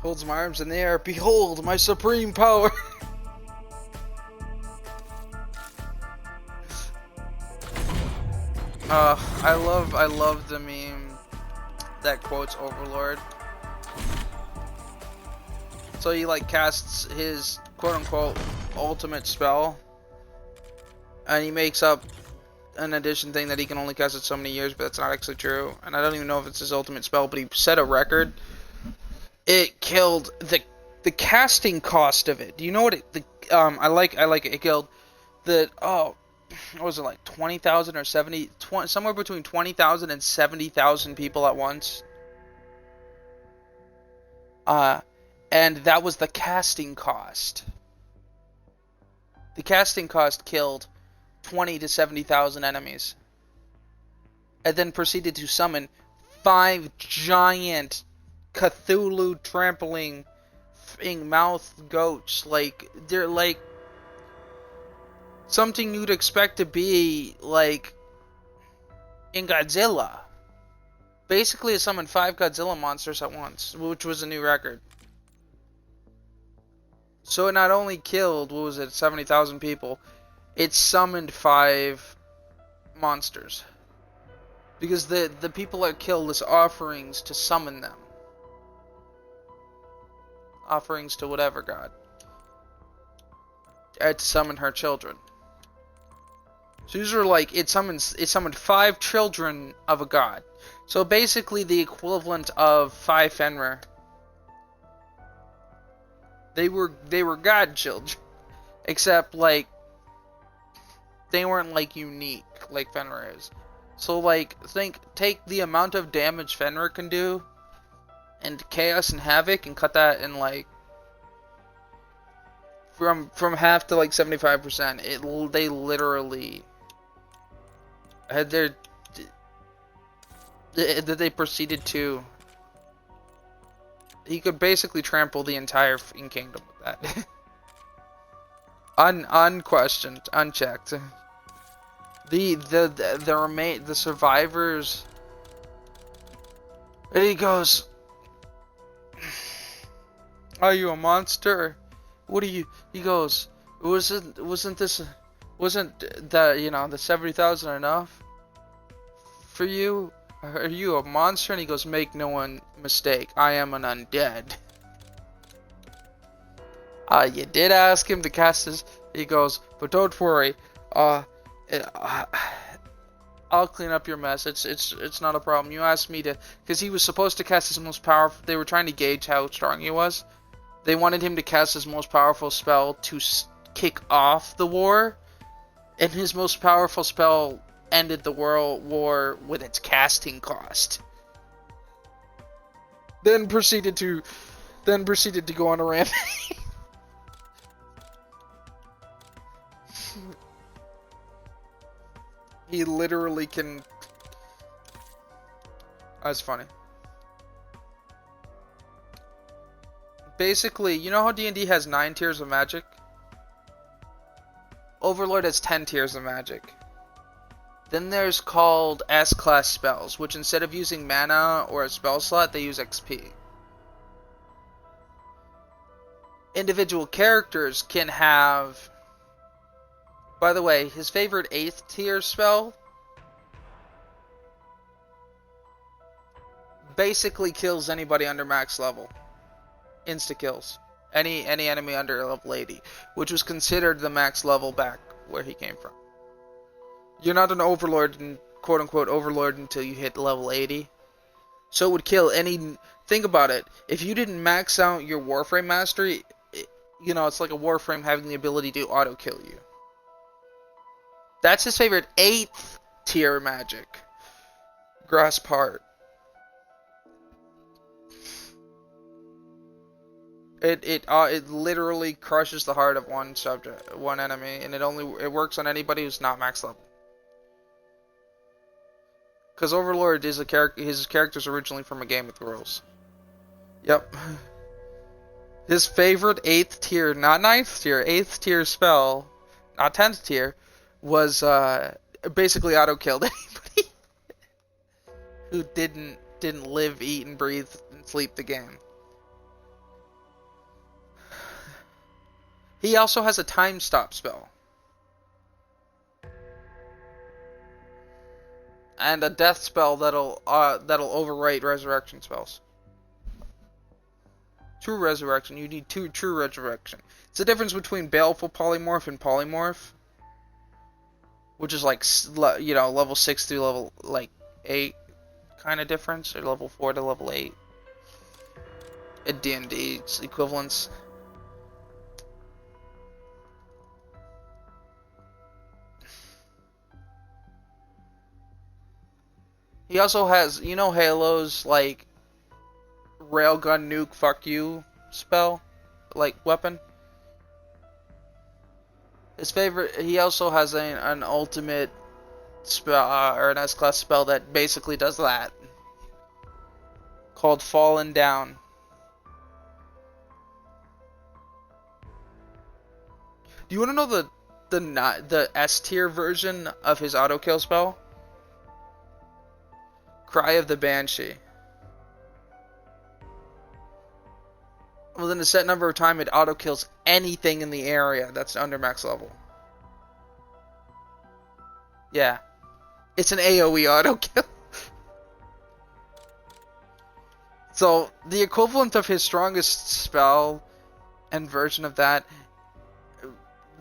Holds my arms in the air. Behold my supreme power. I love the meme that quotes Overlord. So he like casts his quote unquote ultimate spell, and he makes up an addition thing that he can only cast it so many years, but that's not actually true. And I don't even know if it's his ultimate spell, but he set a record. It killed the casting cost of it. Do you know what it? I like it. It killed the what was it, like 20,000 or 70, somewhere between 20,000 and 70,000 people at once. And that was the casting cost. The casting cost killed 20 to 70,000 enemies, and then proceeded to summon 5 giant Cthulhu trampling mouth goats. Like, they're like something you'd expect to be like in Godzilla. Basically, it summoned 5 Godzilla monsters at once, which was a new record. So it not only killed, what was it, 70,000 people, it summoned 5 monsters. Because the people are killed as offerings to summon them. Offerings to whatever god. To summon her children. So these are like, it summoned 5 children of a god. So basically the equivalent of 5 Fenrir. They were god children. Except like they weren't like unique like Fenrir is. So like take the amount of damage Fenrir can do and Chaos and Havoc and cut that in like from half to like 75%. They literally had they proceeded to, he could basically trample the entire kingdom with that. Unquestioned, unchecked. The survivors. And he goes, "Are you a monster? What are you?" He goes, wasn't the 70,000 enough for you? Are you a monster?" And he goes, "Make no one mistake, I am an undead." You did ask him to cast his. He goes, "But don't worry. I'll clean up your mess. It's not a problem. You asked me to, because he was supposed to cast his most powerful. They were trying to gauge how strong he was. They wanted him to cast his most powerful spell to kick off the war, and his most powerful spell ended the world war with its casting cost. Then proceeded to go on a rampage." He literally can. That's funny. basically, you know how D&D has 9 tiers of magic? Overlord has 10 tiers of magic. Then there's called S-class spells, which instead of using mana or a spell slot, they use XP. Individual characters can have... By the way, his favorite 8th tier spell basically kills anybody under max level. Insta kills. Any enemy under level 80, which was considered the max level back where he came from. You're not an overlord, quote unquote overlord, until you hit level 80. So it would kill any... Think about it. If you didn't max out your Warframe mastery, you know, it's like a Warframe having the ability to auto kill you. That's his favorite 8th tier magic. Grasp Heart. It literally crushes the heart of one enemy, and it works on anybody who's not max level. Because Overlord is his character's originally from a Game of Thrones. Yep. His favorite 8th tier, not 9th tier, 8th tier spell, not 10th tier, was basically auto killed anybody who didn't live, eat, and breathe and sleep the game. He also has a time stop spell. And a death spell that'll overwrite resurrection spells. True resurrection. You need 2 true resurrection. It's the difference between baleful polymorph and polymorph, which is like, you know, level 6 through level like 8 kind of difference, or level 4 to level 8. At D&D, it's equivalents. He also has, you know, Halo's like railgun nuke fuck you spell, like weapon. His favorite. He also has an ultimate spell or an S-class spell that basically does that, called Fallen Down. Do you want to know the S tier version of his auto kill spell? Cry of the Banshee. Within a set number of time, it auto kills anything in the area that's under max level. Yeah. It's an AoE auto kill. So, the equivalent of his strongest spell and version of that,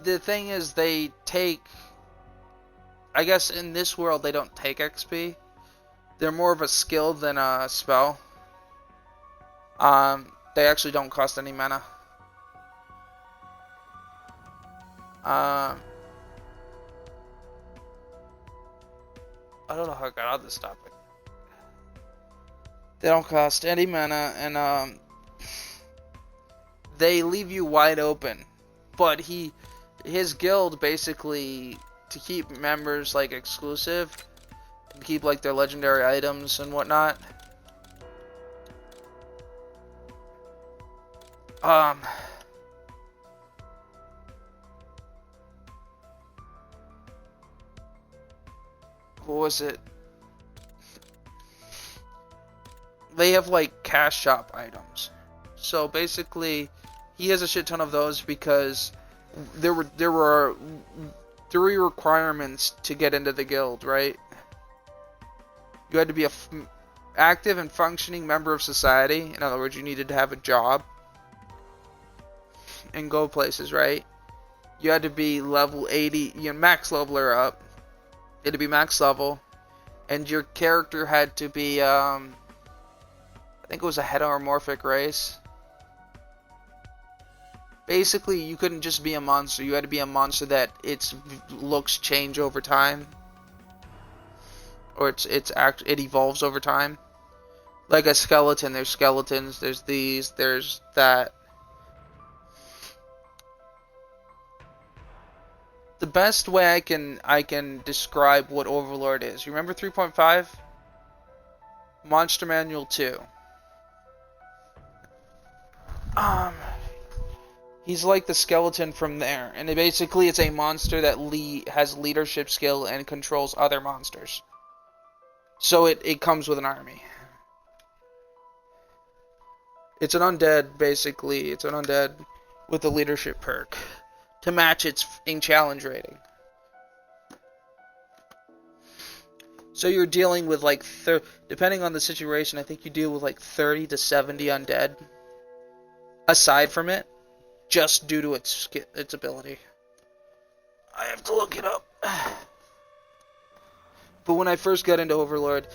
the thing is they take, I guess in this world they don't take XP. They're more of a skill than a spell. They actually don't cost any mana. I don't know how I got on this topic. They don't cost any mana, and they leave you wide open. But his guild basically, to keep members like exclusive, and keep like their legendary items and whatnot. What was it? They have like cash shop items. So basically, he has a shit ton of those because there were 3 requirements to get into the guild, right? You had to be a active and functioning member of society. In other words, you needed to have a job and go places, right? You had to be level 80, max level or up. You had to be max level, and your character had to be, I think it was a heteromorphic race. Basically, you couldn't just be a monster. You had to be a monster that its looks change over time. Or it evolves over time. Like a skeleton, there's skeletons, there's these, there's that. The best way I can describe what Overlord is. You remember 3.5? Monster Manual 2. He's like the skeleton from there, and basically it's a monster that has leadership skill and controls other monsters. So it comes with an army. It's an undead, basically. It's an undead with a leadership perk to match its in challenge rating. So you're dealing with like, depending on the situation, I think you deal with like 30 to 70 undead. Aside from it, just due to its ability. I have to look it up. But when I first got into Overlord,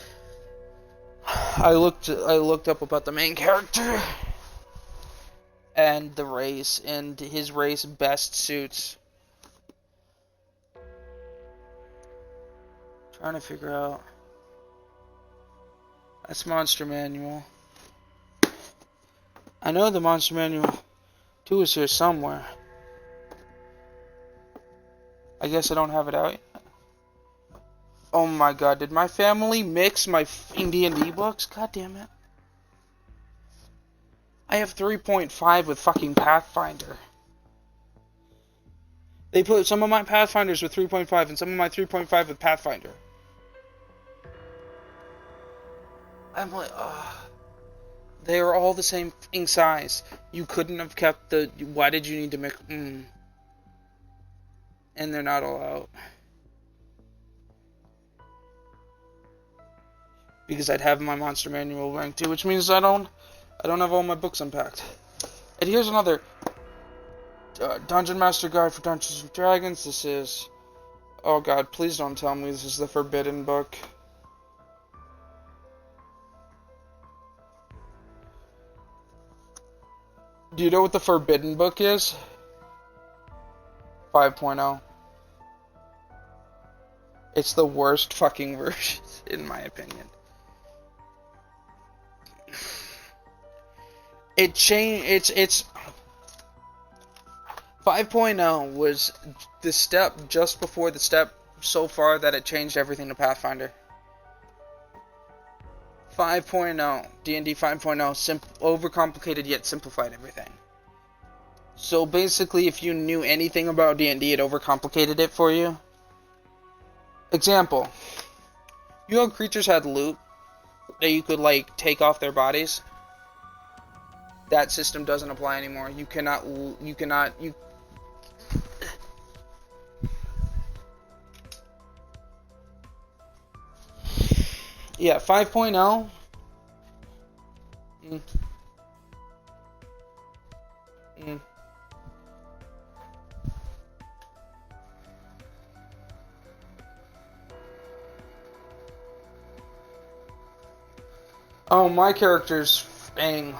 I looked up about the main character and the race, and his race best suits. Trying to figure out. That's Monster Manual. I know the Monster Manual 2 is here somewhere. I guess I don't have it out yet. Oh my god, did my family mix my D&D books? God damn it. I have 3.5 with fucking Pathfinder. They put some of my Pathfinders with 3.5 and some of my 3.5 with Pathfinder. I'm like, they are all the same size. You couldn't have kept the... Why did you need to make... And they're not all out. Because I'd have my Monster Manual ranked too, which means I don't have all my books unpacked. And here's another Dungeon Master Guide for Dungeons and Dragons. This is... Oh god, please don't tell me this is the Forbidden book. Do you know what the Forbidden book is? 5.0. It's the worst fucking version, in my opinion. It changed. It's 5.0 was the step just before the step so far that it changed everything to Pathfinder. 5.0, D&D 5.0, overcomplicated yet simplified everything. So basically, if you knew anything about D&D, it overcomplicated it for you. Example: you know, creatures had loot that you could like take off their bodies. That system doesn't apply anymore. You cannot. Yeah, 5.0. Oh, my character's Fang.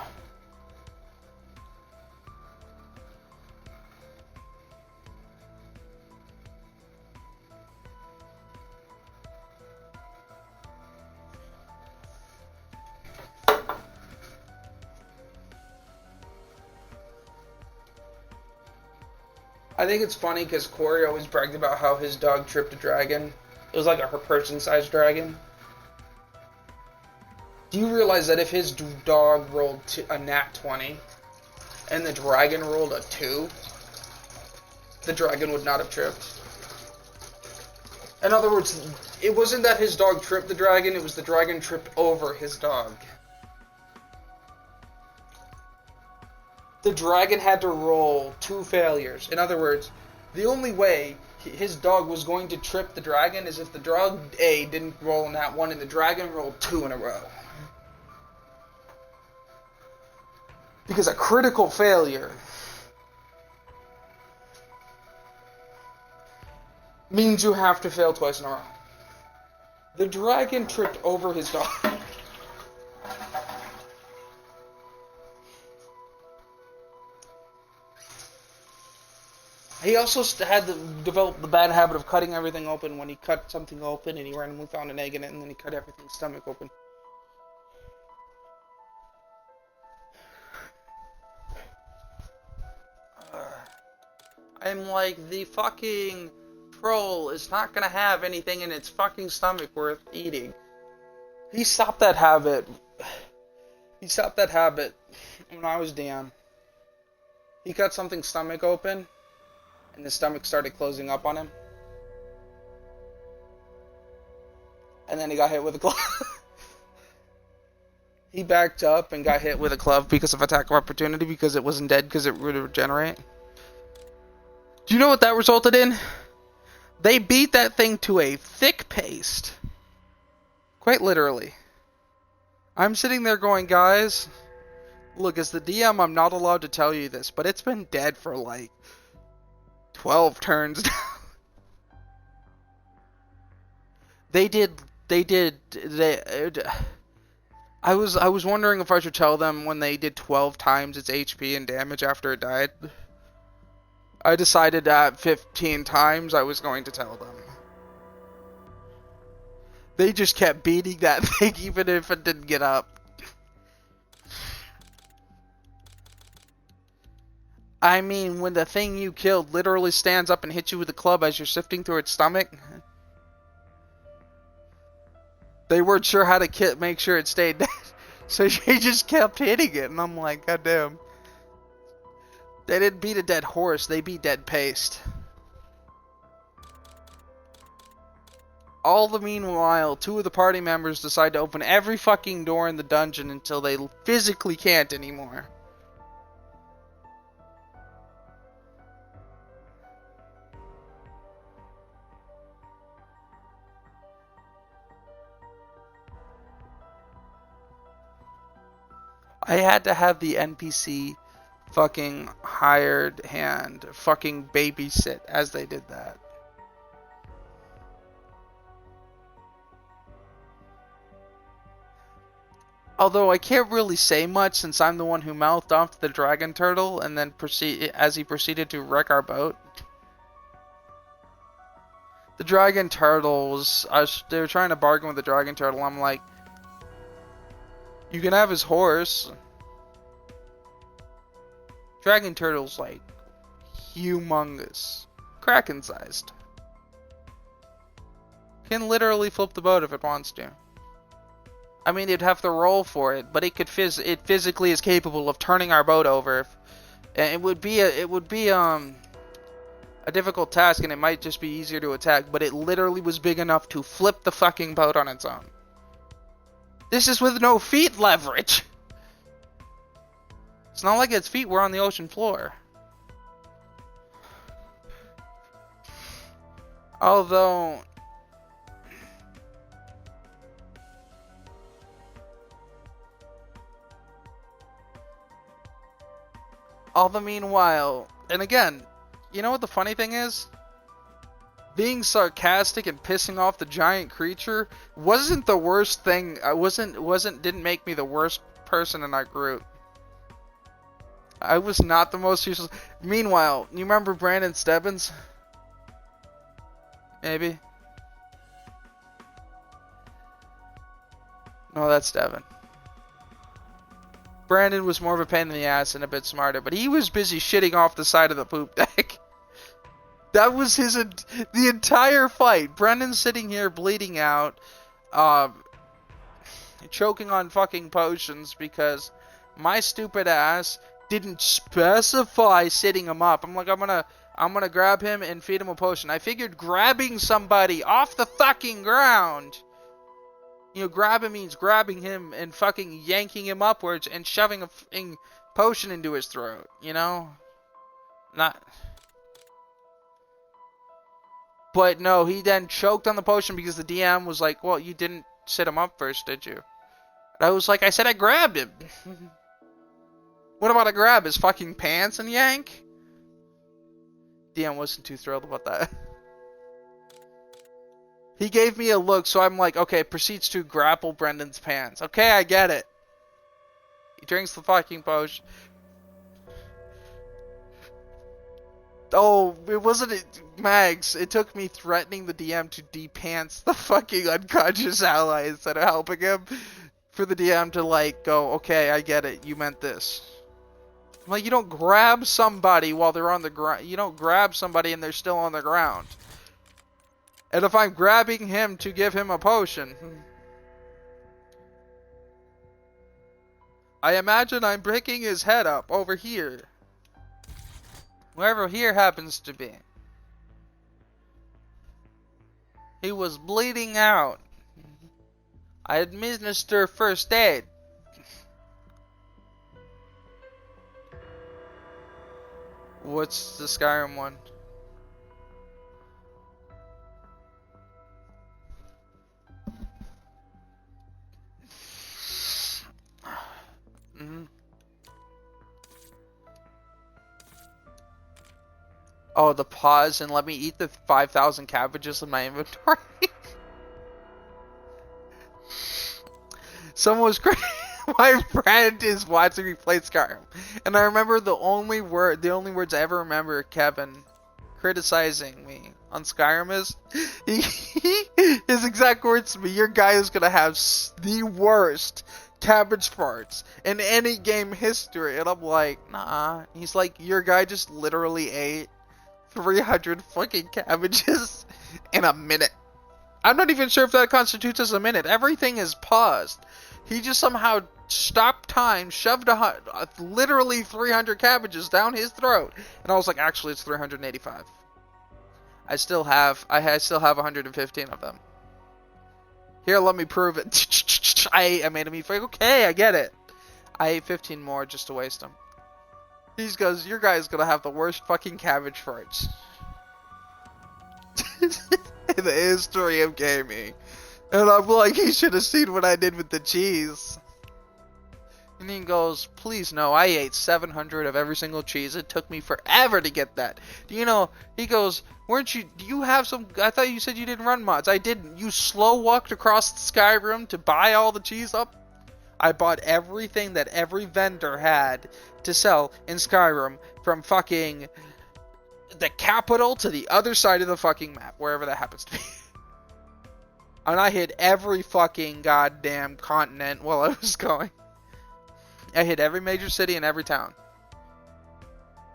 I think it's funny because Corey always bragged about how his dog tripped a dragon. It was like a person-sized dragon. Do you realize that if his dog rolled a nat 20 and the dragon rolled a 2, the dragon would not have tripped? In other words, it wasn't that his dog tripped the dragon, it was the dragon tripped over his dog. The dragon had to roll 2 failures. In other words, the only way his dog was going to trip the dragon is if the dog A didn't roll in that one and the dragon rolled 2 in a row. Because a critical failure means you have to fail twice in a row. The dragon tripped over his dog. He also had to develop the bad habit of cutting everything open when he cut something open and he randomly found an egg in it and then he cut everything's stomach open. I'm like, the fucking troll is not gonna have anything in its fucking stomach worth eating. He stopped that habit. He stopped that habit when I was down. He cut something's stomach open, and his stomach started closing up on him. And then he got hit with a glove. He backed up and got hit with a glove because of attack of opportunity, because it wasn't dead because it would regenerate. Do you know what that resulted in? They beat that thing to a thick paste. Quite literally. I'm sitting there going, guys, look, as the DM, I'm not allowed to tell you this, but it's been dead for like 12 turns now. I was wondering if I should tell them when they did 12 times its HP and damage after it died. I decided at 15 times I was going to tell them. They just kept beating that thing even if it didn't get up. I mean, when the thing you killed literally stands up and hits you with a club as you're sifting through its stomach, they weren't sure how to make sure it stayed dead. So she just kept hitting it, and I'm like, God damn. They didn't beat a dead horse, they beat dead paste. All the meanwhile, 2 of the party members decide to open every fucking door in the dungeon until they physically can't anymore. I had to have the NPC fucking hired hand fucking babysit as they did that. Although I can't really say much since I'm the one who mouthed off to the dragon turtle and then as he proceeded to wreck our boat. The dragon turtles, they were trying to bargain with the dragon turtle. I'm like, you can have his horse. Dragon turtle's like humongous, kraken sized. Can literally flip the boat if it wants to. I mean, it'd have to roll for it, but it physically is capable of turning our boat over. And it would be a difficult task, and it might just be easier to attack. But it literally was big enough to flip the fucking boat on its own. This is with no feet leverage. It's not like its feet were on the ocean floor. Although, all the meanwhile, and again, you know what the funny thing is? Being sarcastic and pissing off the giant creature wasn't the worst thing. Didn't make me the worst person in our group. I was not the most useless. Meanwhile, you remember Brandon Stebbins? Maybe? No, that's Devin. Brandon was more of a pain in the ass and a bit smarter, but he was busy shitting off the side of the poop deck. That was the entire fight. Brendan's sitting here bleeding out, choking on fucking potions because my stupid ass didn't specify sitting him up. I'm like, I'm gonna grab him and feed him a potion. I figured grabbing somebody off the fucking ground. You know, grabbing means grabbing him and fucking yanking him upwards and shoving a fucking potion into his throat. You know? But no, he then choked on the potion because the DM was like, well, you didn't sit him up first, did you? And I was like, I said I grabbed him. What about I grab his fucking pants and yank? DM wasn't too thrilled about that. He gave me a look, so I'm like, okay, proceeds to grapple Brendan's pants. Okay, I get it. He drinks the fucking potion. Oh, it wasn't Mags. It took me threatening the DM to de-pants the fucking unconscious ally instead of helping him. For the DM to like go, okay, I get it. You meant this. I'm like, you don't grab somebody while they're on the ground. You don't grab somebody and they're still on the ground. And if I'm grabbing him to give him a potion, I imagine I'm picking his head up over here. Wherever here happens to be. He was bleeding out. I administer first aid. What's the Skyrim one? Oh, the pause and let me eat the 5,000 cabbages in my inventory. Someone was crazy. My friend is watching me play Skyrim, and I remember the only words I ever remember Kevin criticizing me on Skyrim is his exact words to me: "Your guy is gonna have the worst cabbage farts in any game history," and I'm like, nah. He's like, "Your guy just literally ate 300 fucking cabbages in a minute." I'm not even sure if that constitutes as a minute. Everything is paused. He just somehow stopped time, shoved literally 300 cabbages down his throat, and I was like, actually, it's 385. I still have 115 of them. Here, let me prove it. I made him eat. Okay, I get it. I ate 15 more just to waste them. He goes, "Your guy's gonna have the worst fucking cabbage farts in the history of gaming." And I'm like, he should have seen what I did with the cheese. And he goes, "Please no, I ate 700 of every single cheese. It took me forever to get that. Do you know?" He goes, do you have some, I thought you said you didn't run mods. I didn't. You slow walked across the Skyrim to buy all the cheese up? I bought everything that every vendor had to sell in Skyrim, from fucking the capital to the other side of the fucking map, wherever that happens to be. And I hit every fucking goddamn continent while I was going. I hit every major city and every town.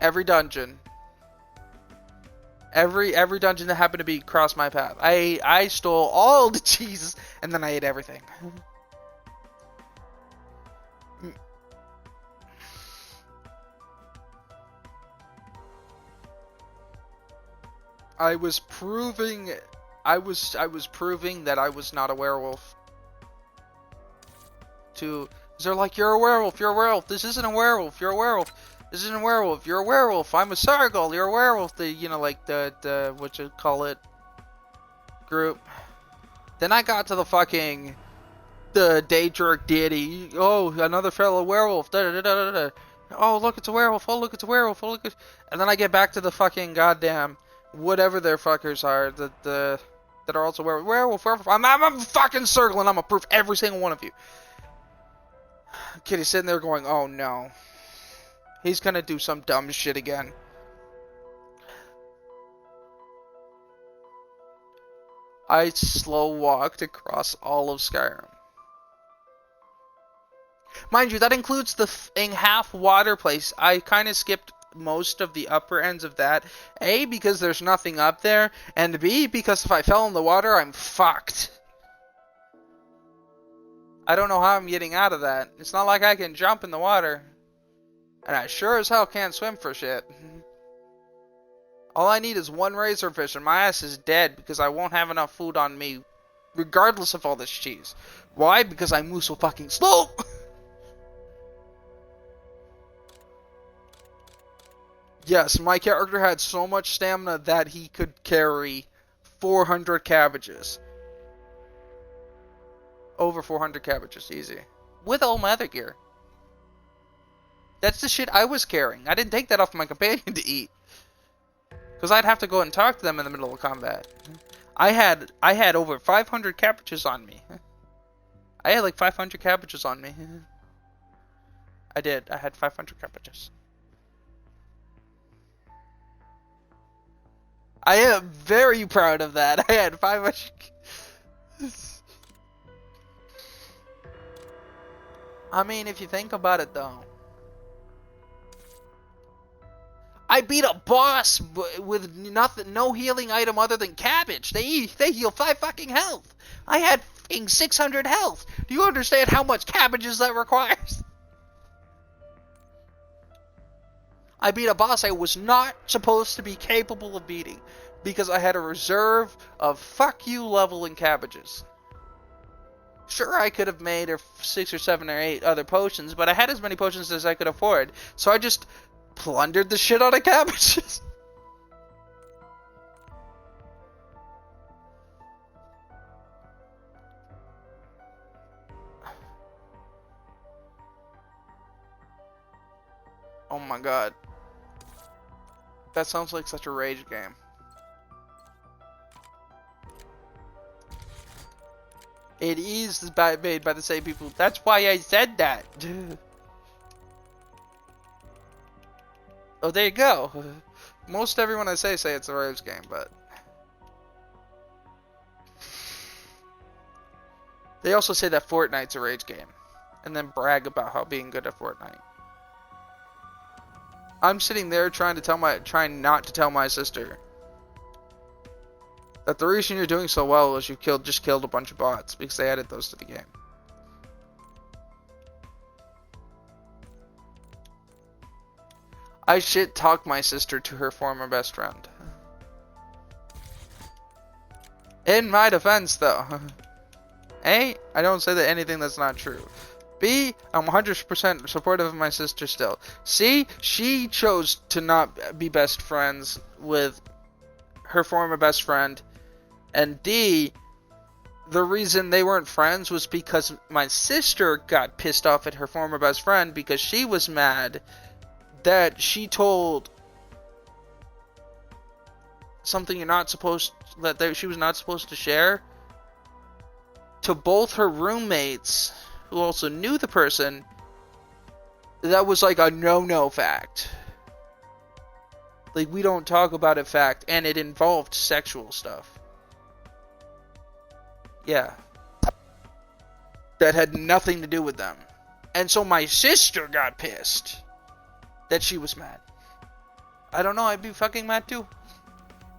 Every dungeon. Every dungeon that happened to be across my path. I stole all the cheese and then I ate everything. I was proving that I was not a werewolf. They're like, "You're a werewolf, you're a werewolf, this isn't a werewolf, you're a werewolf, this isn't a werewolf, you're a werewolf, I'm a Sargal, you're a werewolf," like the what you call it, group. Then I got to the fucking, the Daedric deity, "Oh, another fellow werewolf, da da da da da. Oh, look, it's a werewolf, oh, look, it's a werewolf, oh, look, and then I get back to the fucking goddamn, whatever their fuckers are, that are also werewolf. I'm fucking circling. I'm gonna prove every single one of you. Kitty's sitting there going, "Oh no, he's gonna do some dumb shit again." I slow walked across all of Skyrim. Mind you, that includes the half water place. I kind of skipped most of the upper ends of that. A, because there's nothing up there, and B, because if I fell in the water, I'm fucked. I don't know how I'm getting out of that. It's not like I can jump in the water. And I sure as hell can't swim for shit. All I need is one razorfish and my ass is dead because I won't have enough food on me regardless of all this cheese. Why? Because I move so fucking slow! Yes, my character had so much stamina that he could carry 400 cabbages. Over 400 cabbages, easy. With all my other gear. That's the shit I was carrying. I didn't take that off my companion to eat. Because I'd have to go and talk to them in the middle of combat. I had over 500 cabbages on me. I had like 500 cabbages on me. I did. I had 500 cabbages. I am very proud of that. I had 500. I mean, if you think about it, though, I beat a boss with nothing, no healing item other than cabbage. They heal 5 fucking health. I had fucking 600 health. Do you understand how much cabbages that requires? I beat a boss I was not supposed to be capable of beating because I had a reserve of fuck you level in cabbages. Sure, I could have made 6 or 7 or 8 other potions, but I had as many potions as I could afford, so I just plundered the shit out of cabbages. Oh my god. That sounds like such a rage game. It is made by the same people. That's why I said that. Oh, there you go. Most everyone I say it's a rage game, but they also say that Fortnite's a rage game, and then brag about how being good at Fortnite. I'm sitting there trying not to tell my sister that the reason you're doing so well is you just killed a bunch of bots because they added those to the game. I shit talk my sister to her former best friend. In my defense, though, A, I don't say that anything that's not true. B, I'm 100% supportive of my sister still. C, she chose to not be best friends with her former best friend. And D, the reason they weren't friends was because my sister got pissed off at her former best friend because she was mad that she told something she was not supposed to share to both her roommates who also knew the person. That was like a no fact. Like, we don't talk about it fact, and it involved sexual stuff. Yeah. That had nothing to do with them. And so my sister got pissed that she was mad. I don't know, I'd be fucking mad too.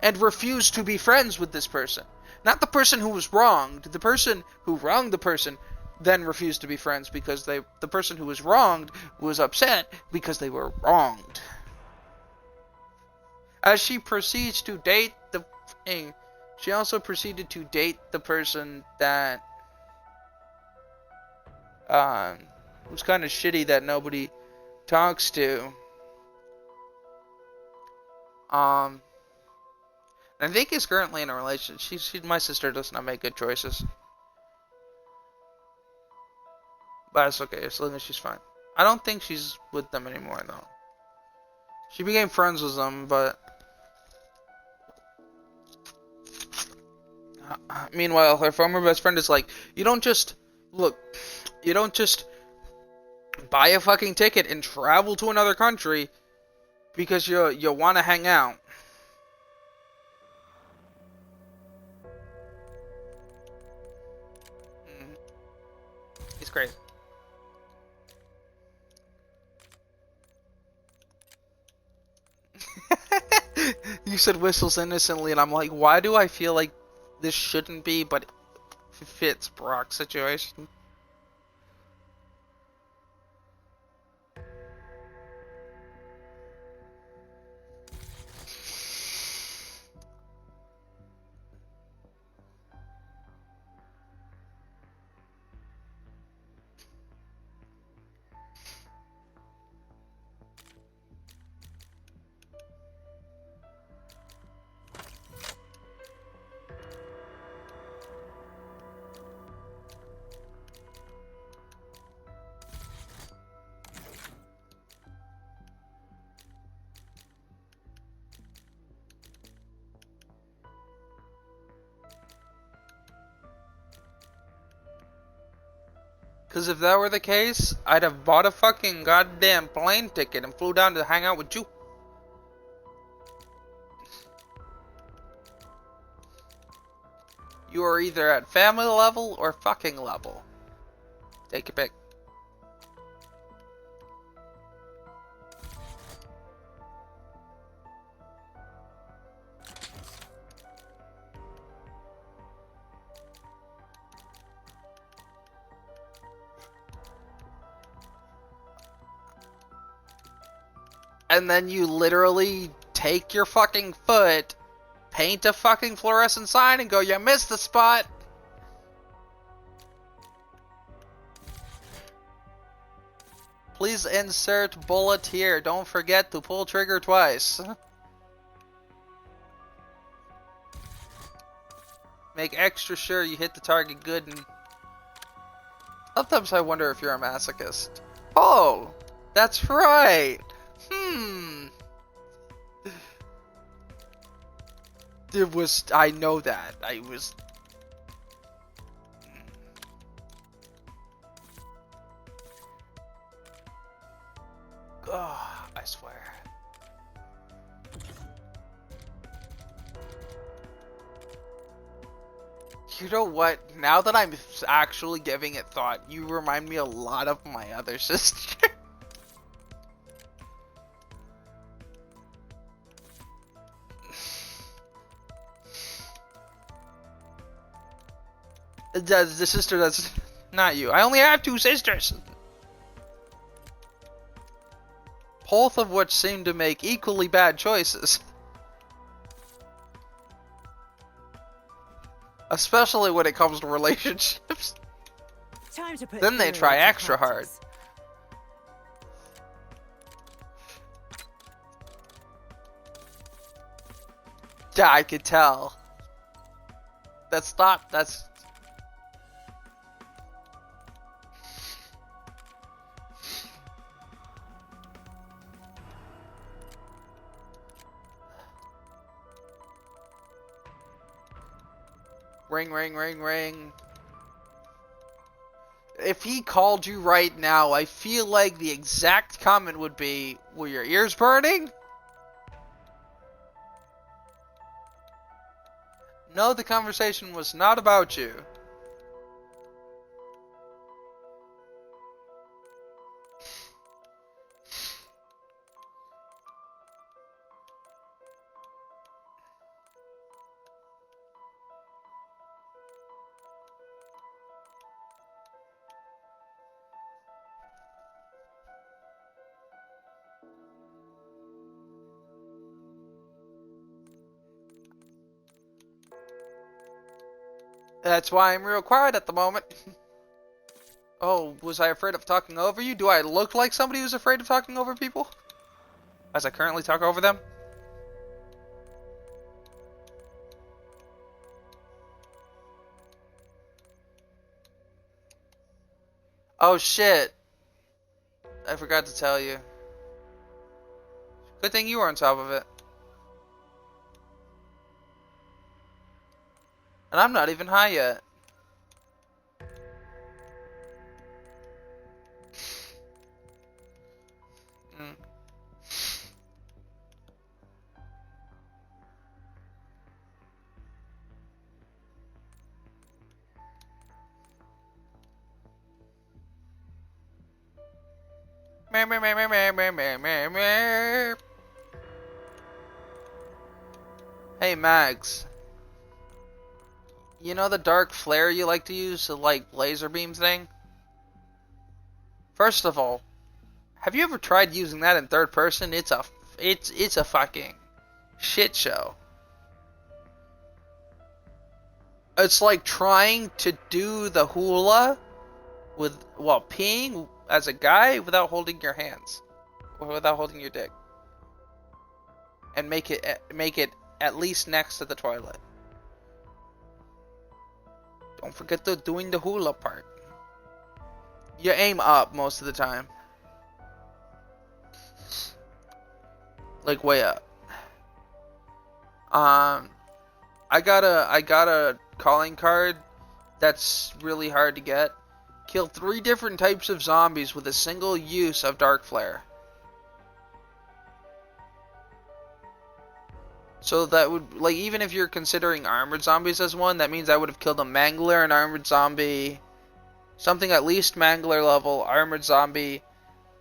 And refused to be friends with this person. Not the person who was wronged. The person who wronged the person then refused to be friends because the person who was wronged was upset because they were wronged. As she proceeds to date the thing, she also proceeded to date the person that was kind of shitty that nobody talks to. I think he's currently in a relationship. My sister does not make good choices. But it's okay, as long as she's fine. I don't think she's with them anymore, though. She became friends with them, but meanwhile, her former best friend is like, you don't just buy a fucking ticket and travel to another country because you want to hang out. He's crazy. You said whistles innocently, and I'm like, why do I feel like this shouldn't be, but it fits Brock's situation? Because if that were the case, I'd have bought a fucking goddamn plane ticket and flew down to hang out with you. You are either at family level or fucking level. Take your pick. and then you literally take your fucking foot, paint a fucking fluorescent sign, and go, you missed the spot. Please insert bullet here. Don't forget to pull trigger twice. Make extra sure you hit the target good. And sometimes I wonder if you're a masochist. Oh, that's right. I know that. Oh, I swear. You know what? Now that I'm actually giving it thought, you remind me a lot of my other sister. The sister that's not you. I only have 2 sisters. Both of which seem to make equally bad choices. Especially when it comes to relationships. Time to put Then they try theory into extra hard. practice. Yeah, I could tell. That's. Ring, ring, ring, ring. If he called you right now, I feel like the exact comment would be, were your ears burning? No, the conversation was not about you. That's why I'm real quiet at the moment. Oh, was I afraid of talking over you? Do I look like somebody who's afraid of talking over people? As I currently talk over them? Oh shit. I forgot to tell you. Good thing you were on top of it. And I'm not even high yet. Hey Mags. You know the dark flare you like to use, the like laser beam thing? First of all, have you ever tried using that in third person? It's a fucking shit show. It's like trying to do the hula while peeing as a guy without holding your hands or without holding your dick, and make it at least next to the toilet. Don't forget doing the hula part. You aim up most of the time. Like way up. I got a calling card that's really hard to get. Kill 3 different types of zombies with a single use of Dark Flare. So that would, like, even if you're considering armored zombies as one, that means I would have killed a Mangler, an armored zombie, something at least Mangler level, armored zombie,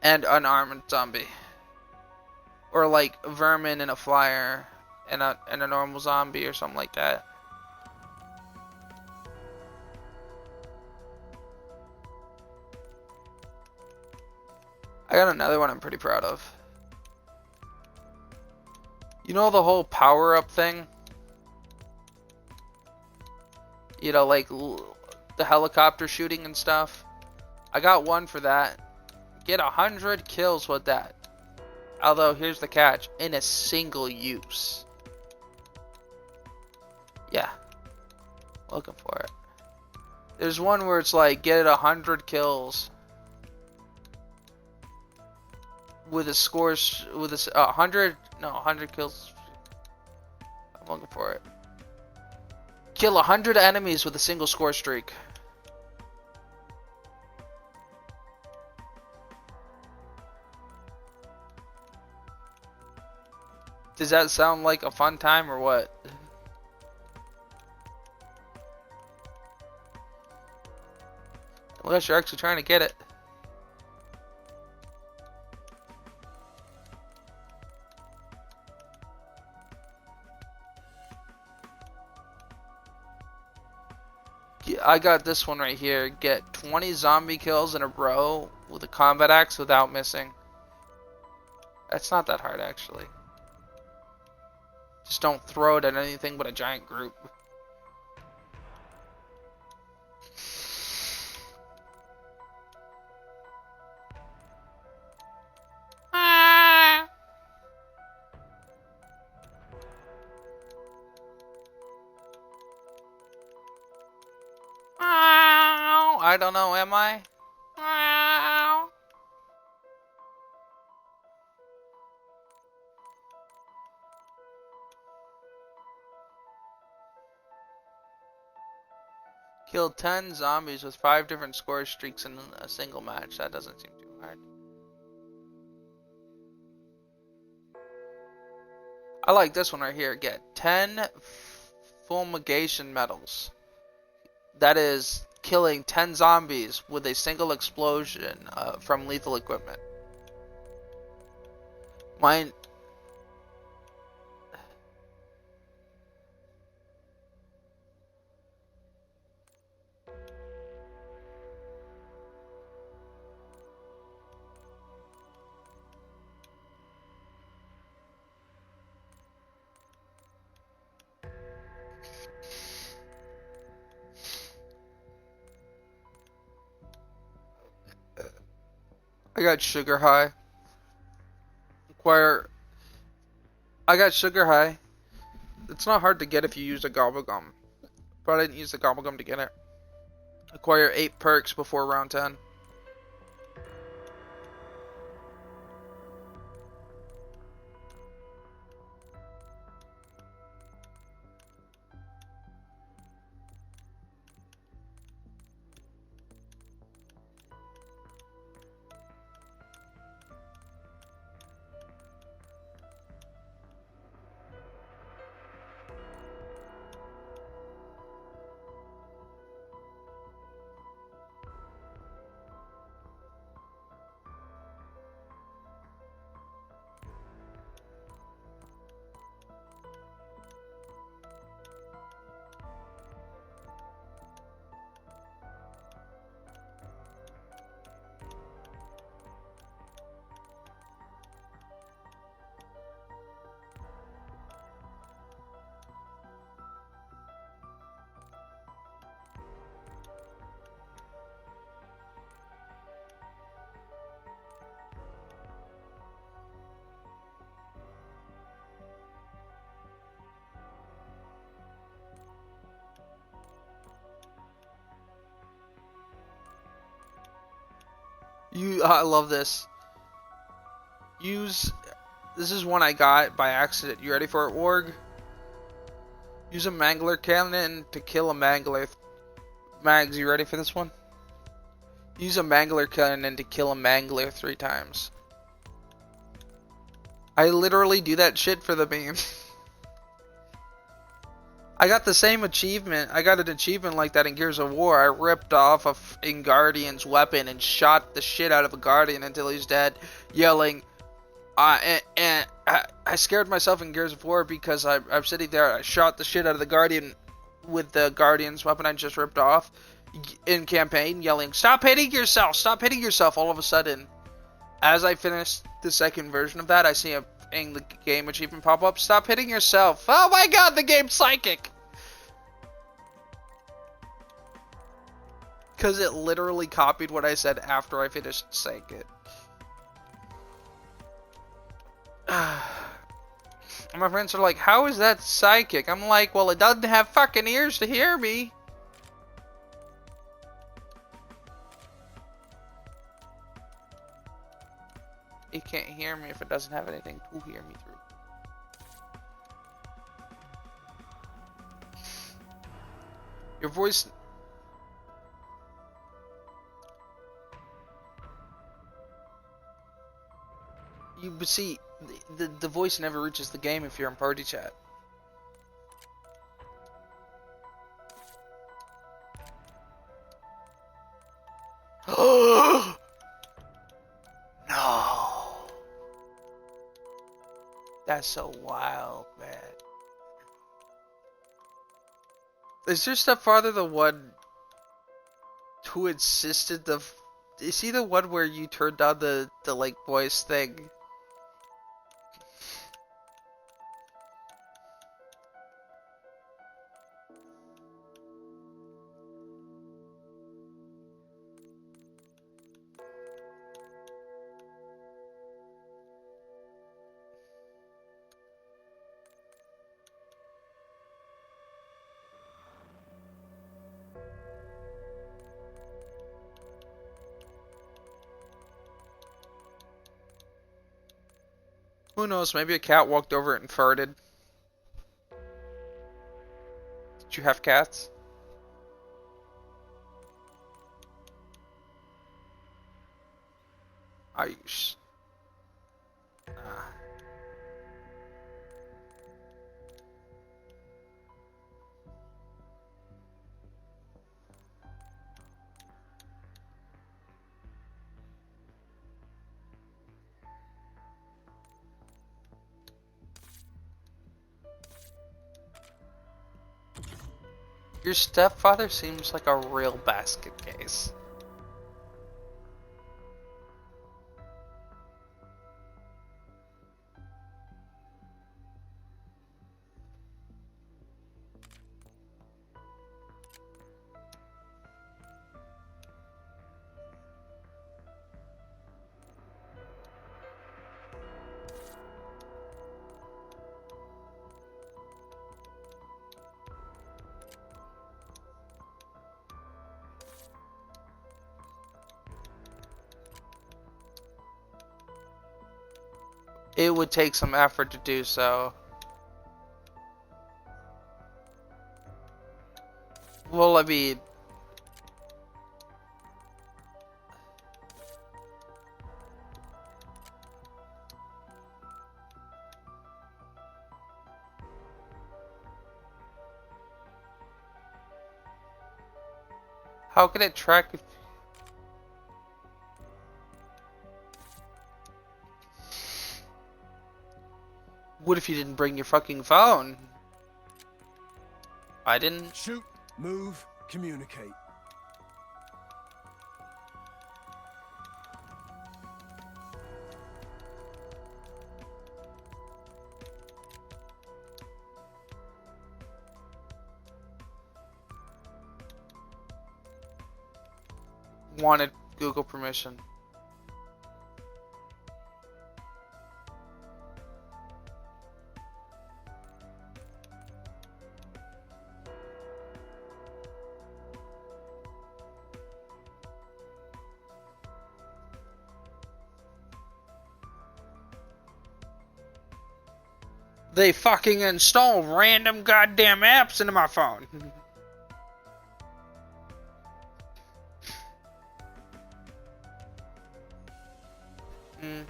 and unarmored zombie. Or like vermin and a flyer and a normal zombie or something like that. I got another one I'm pretty proud of. You know the whole power-up thing? You know, like the helicopter shooting and stuff? I got one for that. Get 100 kills with that. Although, here's the catch. In a single use. Yeah. Looking for it. There's one where it's like, get 100 kills. With a score, with a 100 kills. I'm looking for it. Kill 100 enemies with a single score streak. Does that sound like a fun time or what? Unless you're actually trying to get it. I got this one right here. Get 20 zombie kills in a row with a combat axe without missing. That's not that hard, actually. Just don't throw it at anything but a giant group. I don't know, am I? Killed 10 zombies with 5 different score streaks in a single match. That doesn't seem too hard. I like this one right here. Get 10 fulmination medals. That is killing 10 zombies with a single explosion from lethal equipment. Mine. I got sugar high. Acquire. I got sugar high. It's not hard to get if you use a gobble gum, but I didn't use the gobble gum to get it. Acquire 8 perks before round 10. I love this. This is one I got by accident. You ready for it, Warg? Use a Mangler cannon to kill a Mangler. Mags, you ready for this one? Use a Mangler cannon to kill a Mangler 3 times. I literally do that shit for the meme. I got the same achievement. I got an achievement like that in Gears of War. I ripped off a Guardian's weapon and shot the shit out of a Guardian until he's dead, yelling. And I scared myself in Gears of War because I'm sitting there. I shot the shit out of the Guardian with the Guardian's weapon I just ripped off in campaign, yelling, "Stop hitting yourself! Stop hitting yourself!" All of a sudden, as I finished the second version of that, I see And the game achievement pop up. Stop hitting yourself. Oh my god, the game's psychic. Because it literally copied what I said after I finished saying it. And my friends are like, how is that psychic? I'm like, well, it doesn't have fucking ears to hear me. It can't hear me if it doesn't have anything to hear me through. Your voice... But see, the voice never reaches the game if you're in party chat. No. That's so wild, man. Is your stepfather the one who insisted is he the one where you turned on the like voice thing? Who knows, maybe a cat walked over it and farted. Did you have cats? Ayush. Your stepfather seems like a real basket case. It would take some effort to do so. Well, I mean... How can it track if... What if you didn't bring your fucking phone? I didn't. Shoot, move, communicate. Wanted Google permission. They fucking install random goddamn apps into my phone. Mm. Mm.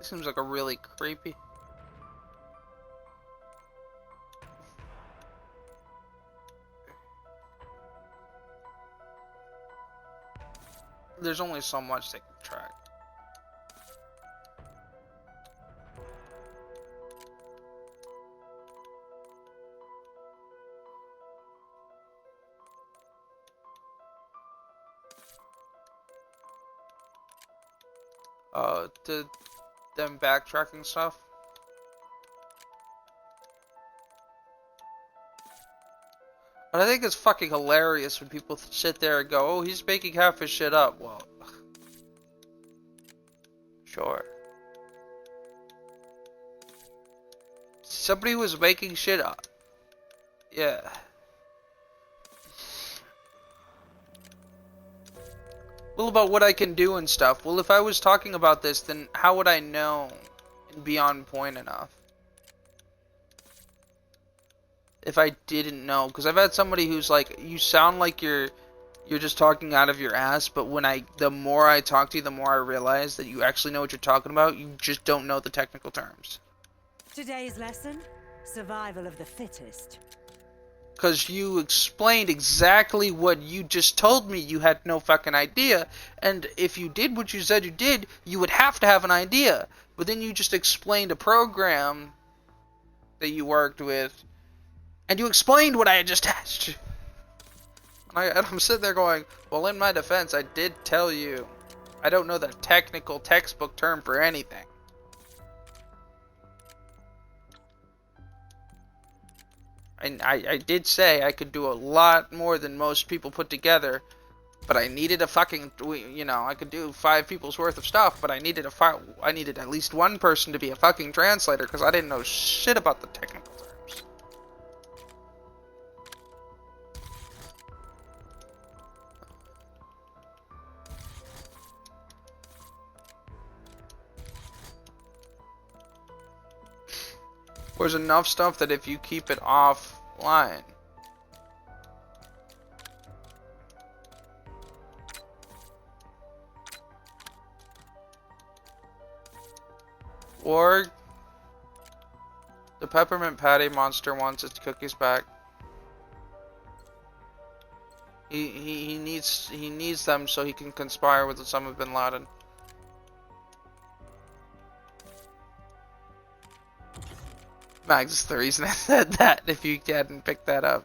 seems like a really creepy. There's only so much they can track. Did them backtracking stuff? But I think it's fucking hilarious when people sit there and go, oh, he's making half his shit up. Well, sure. Somebody was making shit up. Yeah. Well, about what I can do and stuff. Well, if I was talking about this, then how would I know and be on point enough? If I didn't know, because I've had somebody who's like, you sound like you're just talking out of your ass, but the more I talk to you, the more I realize that you actually know what you're talking about. You just don't know the technical terms. Today's lesson: survival of the fittest. Because you explained exactly what you just told me. You had no fucking idea. And if you did what you said you did, you would have to have an idea. But then you just explained a program that you worked with. And you explained what I had just asked you. And I'm sitting there going, well, in my defense, I did tell you. I don't know the technical textbook term for anything. And I did say I could do a lot more than most people put together, but I needed a fucking, you know, I could do 5 people's worth of stuff, but I needed at least one person to be a fucking translator, because I didn't know shit about the technical terms. There's enough stuff that if you keep it offline, or the peppermint patty monster wants its cookies back. He needs them so he can conspire with Osama bin Laden. Max is the reason I said that, if you hadn't picked that up.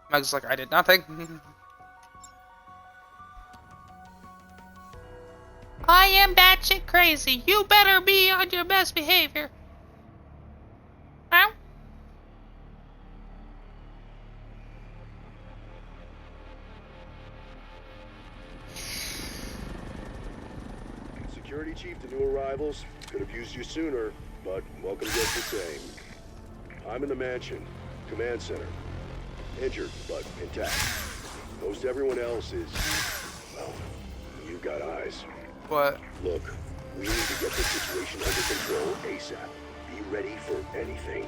Max is like, I did nothing. I am batshit crazy. You better be on your best behavior. Huh? Security Chief to new arrivals. Could have used you sooner, but welcome just the same. I'm in the mansion, command center. Injured, but intact. Most everyone else is, well, you got eyes. What? Look, we need to get this situation under control ASAP. Be ready for anything.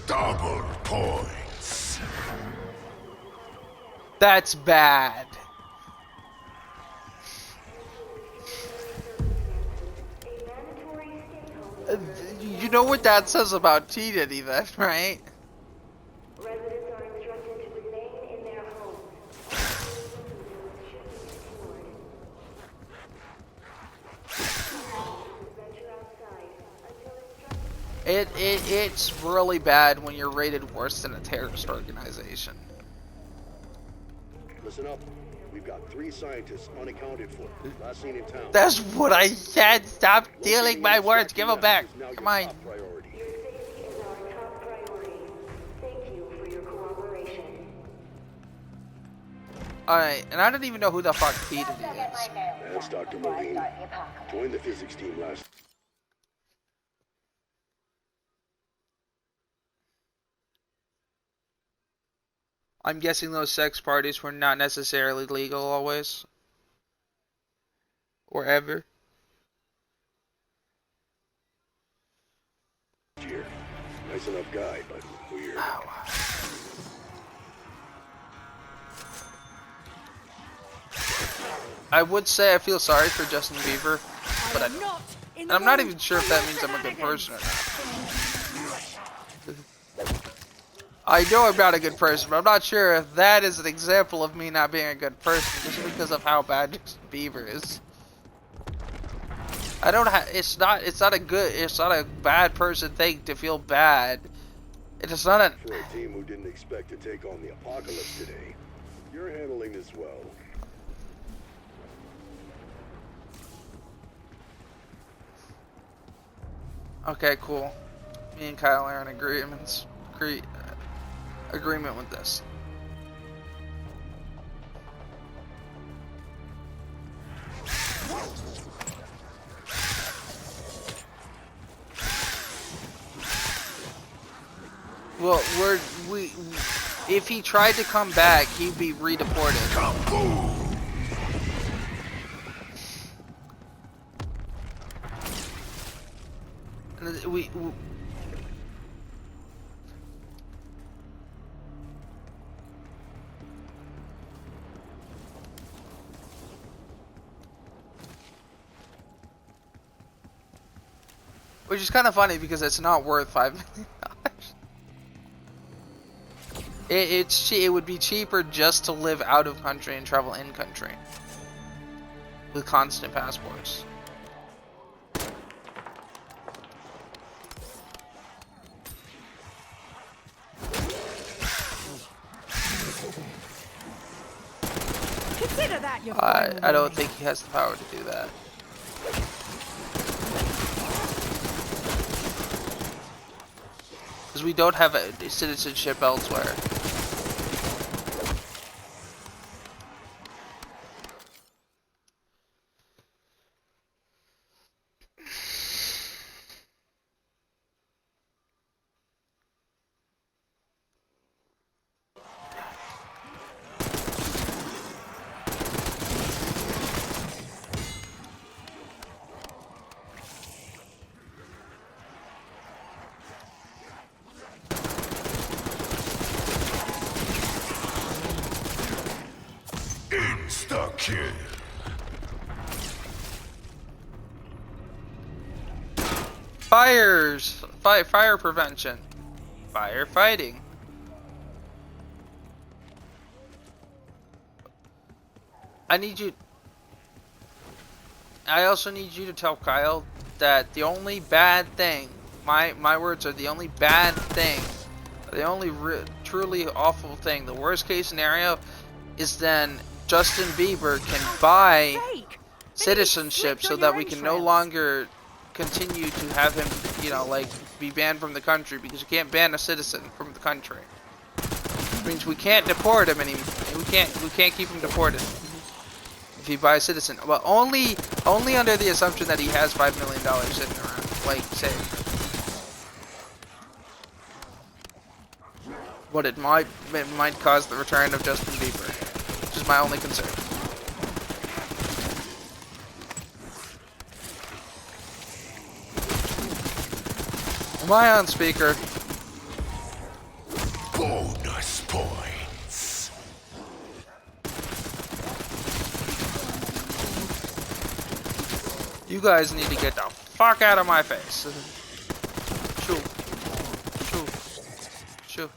Double points. That's bad. You know what that says about T-Diddy then, right? Residents are instructed to remain in their homes. Venture outside until instructed. It's really bad when you're rated worse than a terrorist organization. Listen up. We've got 3 scientists unaccounted for. Last seen in town. That's what I said. Stop stealing my words. Give them back. Come on. Your safety is our top priority. Thank you for your cooperation. Alright, and I don't even know who the fuck T-Diddy is. That's Dr. Moline. Joined the physics team last. I'm guessing those sex parties were not necessarily legal always. Or ever. Here. Nice enough guy, but weird. I would say I feel sorry for Justin Bieber, but I'm not even sure if that means I'm a good person or not. I know I'm not a good person, but I'm not sure if that is an example of me not being a good person just because of how bad Justin Bieber is. I don't it's not a bad person thing to feel bad. It's not a... For a team who didn't expect to take on the apocalypse today, you're handling this well. Okay, cool. Me and Kyle are in agreement with this. Well, if he tried to come back, he'd be redeported. We which is kind of funny because it's not worth $5 million. It would be cheaper just to live out of country and travel in country with constant passports. Consider that your I don't think he has the power to do that. Because we don't have a citizenship elsewhere. Insta-kill. Fire prevention. Firefighting. I also need you to tell Kyle that the only bad thing, my words are the only bad thing, the only truly awful thing, the worst case scenario is then Justin Bieber can buy citizenship so that we can no longer continue to have him, you know, like, be banned from the country, because you can't ban a citizen from the country. Which means we can't deport him anymore. We can't keep him deported if he buys a citizen. Well, only under the assumption that he has $5 million sitting around, like, saved. But it might cause the return of Justin Bieber, which is my only concern. Am I on speaker? Bonus points. You guys need to get the fuck out of my face. Shoo. Shoo. Shoo.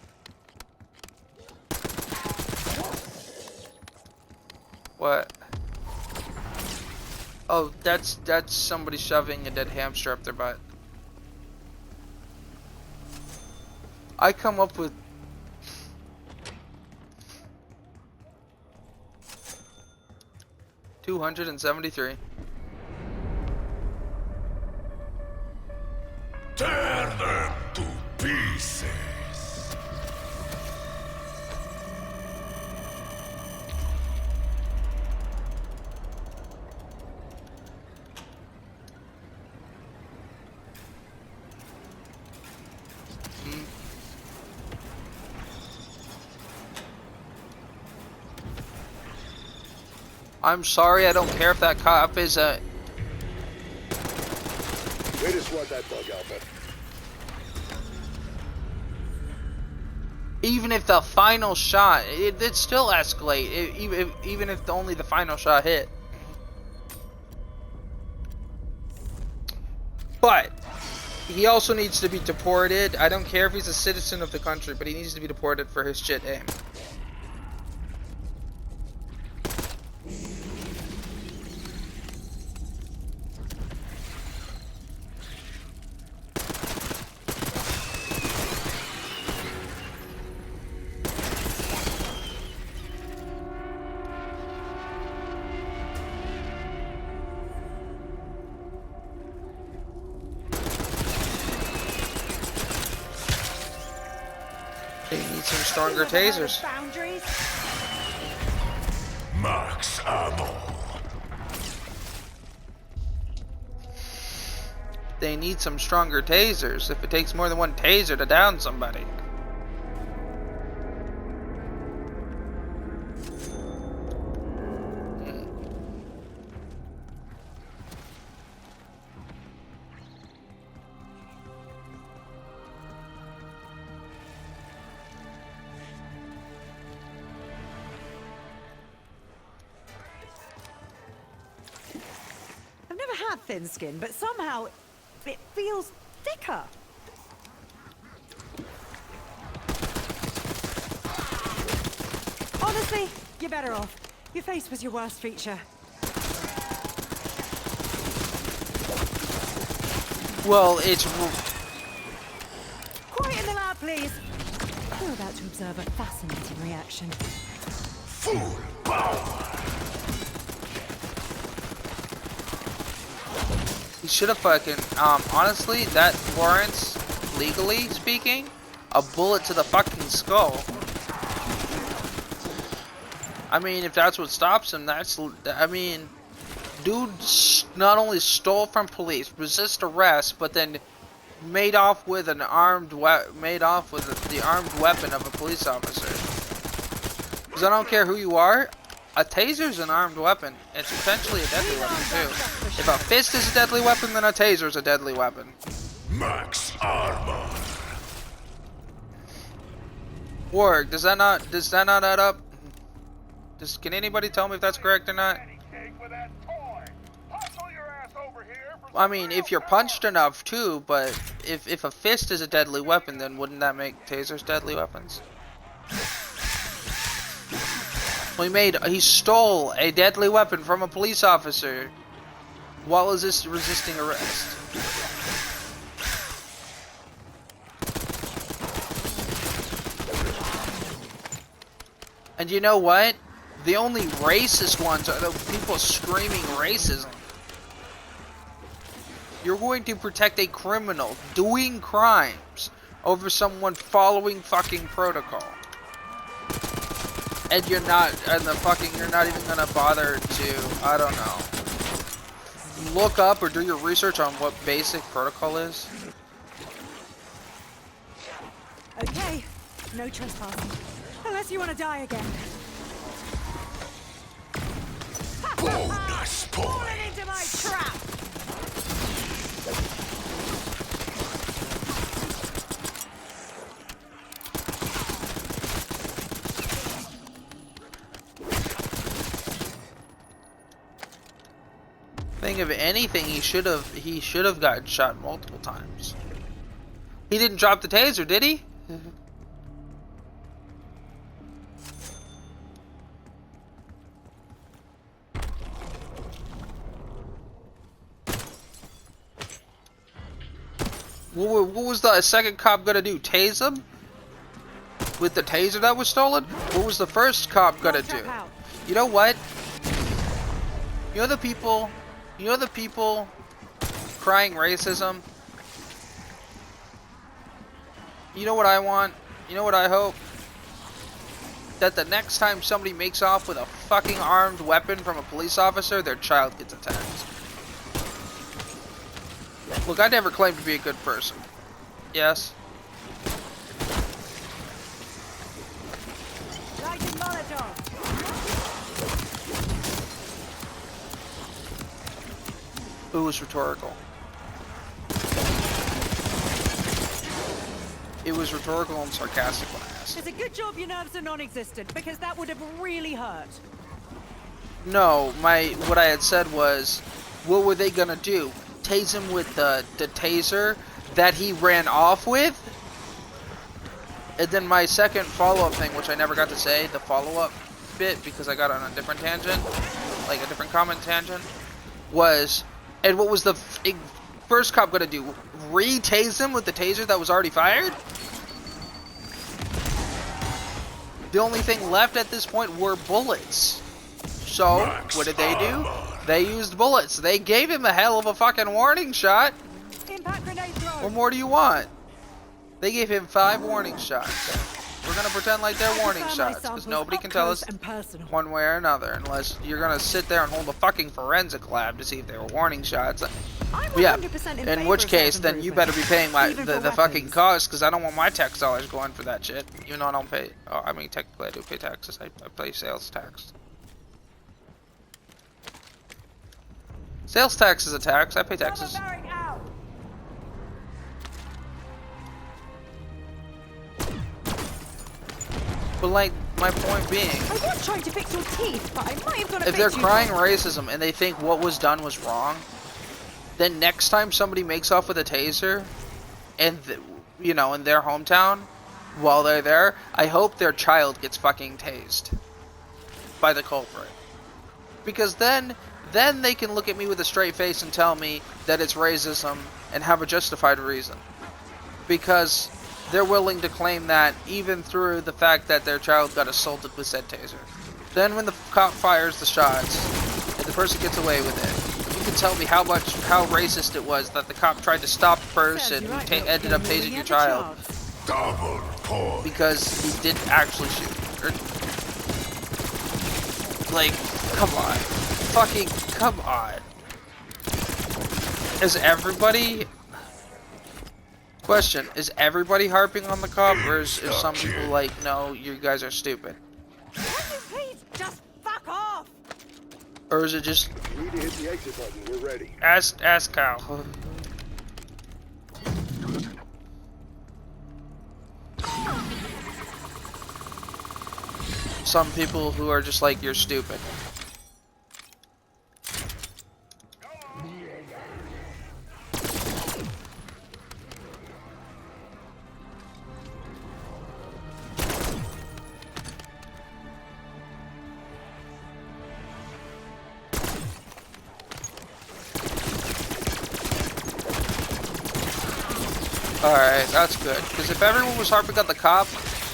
What? Oh, that's somebody shoving a dead hamster up their butt. I come up with $273. Tear them to pieces. I'm sorry, I don't care if that cop is a... Way to swat that bug, Alpha. Even if the final shot, it still escalate. Even if only the final shot hit. But he also needs to be deported. I don't care if he's a citizen of the country, but he needs to be deported for his shit aim. They need some stronger tasers. Boundaries. Max ammo. They need some stronger tasers if it takes more than one taser to down somebody. I've never had thin skin, but somehow it feels thicker. Honestly, you're better off. Your face was your worst feature. Well, it's... Quiet in the lab, please. We're about to observe a fascinating reaction. Full power. He should have fucking, honestly, that warrants, legally speaking, a bullet to the fucking skull. I mean, if that's what stops him, I mean, dude not only stole from police, resist arrest, but then made off with the armed weapon of a police officer. Because I don't care who you are, a taser's an armed weapon. It's potentially a deadly weapon too. If a fist is a deadly weapon, then a taser's a deadly weapon. Max armor. Warg, does that not add up? Can anybody tell me if that's correct or not? I mean, if you're punched enough too, but if a fist is a deadly weapon, then wouldn't that make tasers deadly weapons? Well, he stole a deadly weapon from a police officer while resisting arrest. And you know what? The only racist ones are the people screaming racism. You're going to protect a criminal doing crimes over someone following fucking protocol. And you're not even gonna bother to, I don't know, look up or do your research on what basic protocol is. Okay, no trespassing. Unless you want to die again. Bonus Falling into my trap! Think of anything, he should have gotten shot multiple times. He didn't drop the taser, did he? What was the second cop gonna do? Tase him? With the taser that was stolen? What was the first cop gonna do? You know what? You know the people crying racism? You know what I want? You know what I hope? That the next time somebody makes off with a fucking armed weapon from a police officer, their child gets attacked. Look, I never claimed to be a good person. Yes. Lighting Molotov. It was rhetorical. It was rhetorical and sarcastic when I asked. It's a good job your nerves are non-existent, because that would have really hurt. No, what I had said was, what were they gonna do? Tase him with the taser that he ran off with? And then my second follow-up thing, which I never got to say, the follow-up bit, because I got on a different tangent, like a different comment tangent, was, and what was the first cop gonna do? Re-tase him with the taser that was already fired? The only thing left at this point were bullets. So, what did they do? They used bullets. They gave him a hell of a fucking warning shot. Impact grenade throw. What more do you want? They gave him 5 warning shots. We're gonna pretend like they're warning shots, because nobody can tell us one way or another, unless you're gonna sit there and hold a fucking forensic lab to see if they were warning shots. Yeah, in which case, then you better be paying the fucking cost, because I don't want my tax dollars going for that shit. Even though I don't pay, oh, I mean, technically I do pay taxes. I pay sales tax. Sales tax is a tax. I pay taxes. But like, my point being, I was trying to fix your teeth, but I might have got a if they're crying racism and they think what was done was wrong, then next time somebody makes off with a taser, and you know, in their hometown, while they're there, I hope their child gets fucking tased by the culprit. Because then they can look at me with a straight face and tell me that it's racism and have a justified reason. Because they're willing to claim that even through the fact that their child got assaulted with said taser. Then when the cop fires the shots and the person gets away with it, you can tell me how racist it was that the cop tried to stop the person who ended up tasing your child because he didn't actually shoot. Like, come on. Fucking come on. Is everybody... Question, is everybody harping on the cop, or is some people like, no, you guys are stupid? Please, just fuck off! Or is it just... We need to hit the exit button, we're ready. Ask Kyle. Some people who are just like, you're stupid. Alright, that's good. Because if everyone was harping on the cop,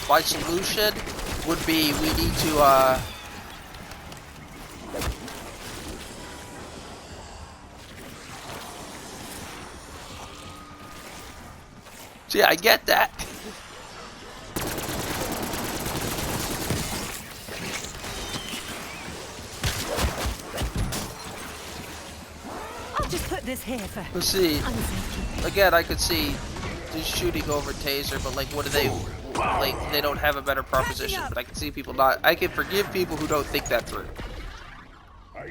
my solution would be we need to, See, I get that. I'll just put this here for... Let's see. Again, I could see just shooting over taser, but like, what do they like? They don't have a better proposition. But I can see people not. I can forgive people who don't think that through.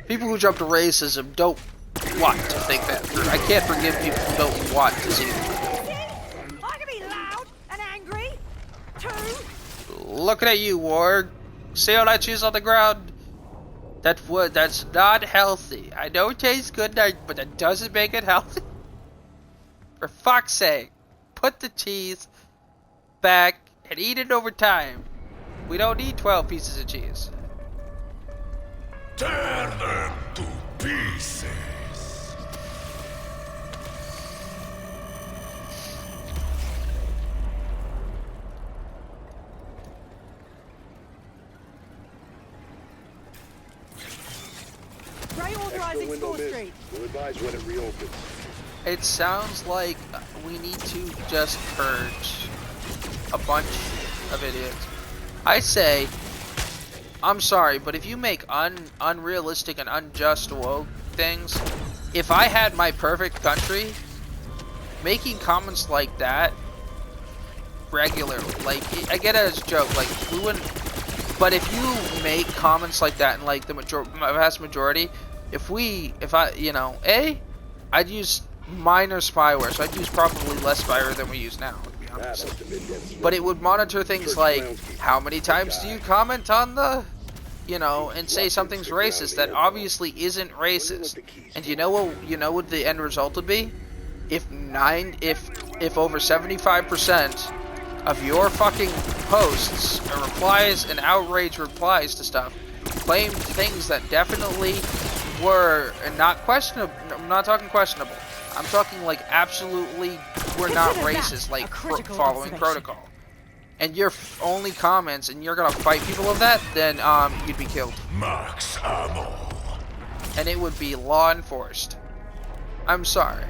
People who jump to racism don't want to think that through. I can't forgive people who don't want to see it through. I can be loud and angry, too. Looking at you, Ward. See all that cheese on the ground? That's not healthy. I know it tastes good, but that doesn't make it healthy. For fuck's sake, put the cheese back and eat it over time. We don't need 12 pieces of cheese. Turn them to pieces. Ray authorizing Store Street. We'll advise when it reopens. It sounds like we need to just purge a bunch of idiots. I say, I'm sorry, but if you make unrealistic and unjust woke things, if I had my perfect country, making comments like that regularly, like, I get it as a joke, like, we wouldn't, but if you make comments like that in, like, the vast majority, if I, you know, I'd use minor spyware, so I'd use probably less spyware than we use now, to be That honest. must have been Dennis. But it would monitor things like, how many times do you comment on the, you know, and say something's racist that obviously isn't racist. And you know what the end result would be? If over 75% of your fucking posts and replies and outrage replies to stuff claimed things that definitely were not questionable. I'm not talking questionable. I'm talking like absolutely were not racist, like following protocol. And your only comments, and you're gonna fight people of that, then you'd be killed. Max ammo. And it would be law enforced. I'm sorry.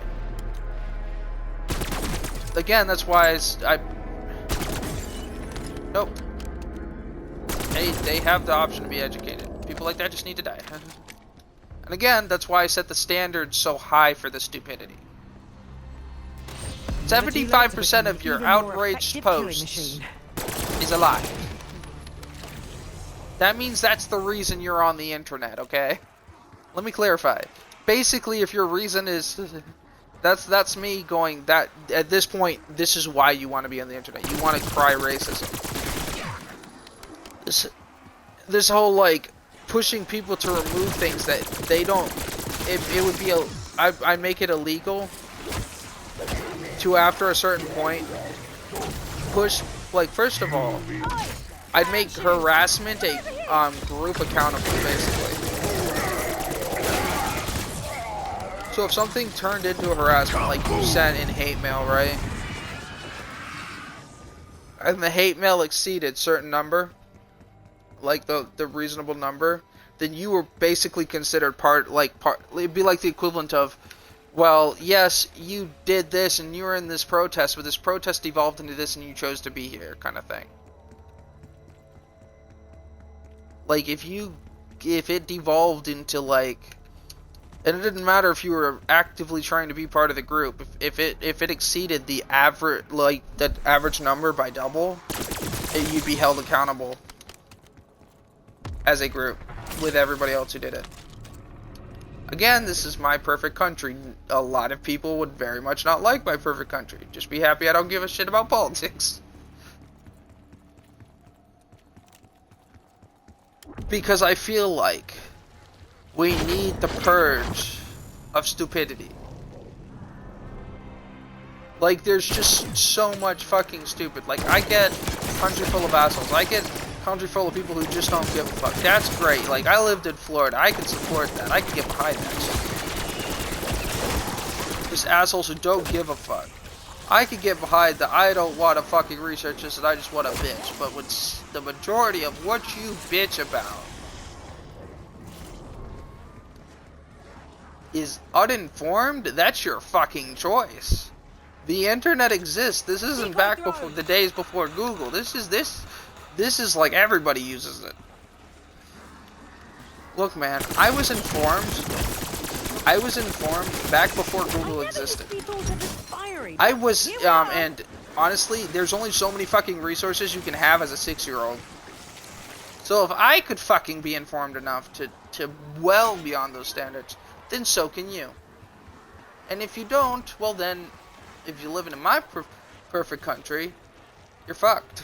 Again, that's why nope. They have the option to be educated. People like that just need to die. And again, that's why I set the standard so high for the stupidity. 75% of your outraged posts is a lie. That means that's the reason you're on the internet, okay? Let me clarify. Basically, if your reason is... That's me going, that at this point, this is why you want to be on the internet. You want to cry racism. This whole, like, pushing people to remove things that they don't... It would be... I'd make it illegal to, after a certain point, push... Like, first of all, I'd make harassment a group accountable, basically. So if something turned into a harassment, like you sent in hate mail, right? And the hate mail exceeded certain number, like the reasonable number, then you were basically considered it'd be like the equivalent of, well, yes, you did this and you were in this protest, but this protest evolved into this and you chose to be here, kind of thing. Like, if it devolved into, like, and it didn't matter if you were actively trying to be part of the group, if it exceeded the average, like, the average number by double, you'd be held accountable as a group with everybody else who did it. Again, this is my perfect country. A lot of people would very much not like my perfect country. Just be happy I don't give a shit about politics. Because I feel like we need the purge of stupidity. Like, there's just so much fucking stupid. Like, I get country full of assholes. I get country full of people who just don't give a fuck. That's great. Like, I lived in Florida. I can support that. I can get behind that shit. Just assholes who don't give a fuck. I can get behind the I don't want to fucking research this and I just want to bitch. But when the majority of what you bitch about is uninformed, that's your fucking choice. The internet exists. This isn't back before the days before Google. This is like everybody uses it. Look, man, I was informed back before Google existed. I was, and honestly, there's only so many fucking resources you can have as a 6-year-old. So if I could fucking be informed enough to well beyond those standards, then so can you. And if you don't, well then, if you live in my perfect country, you're fucked.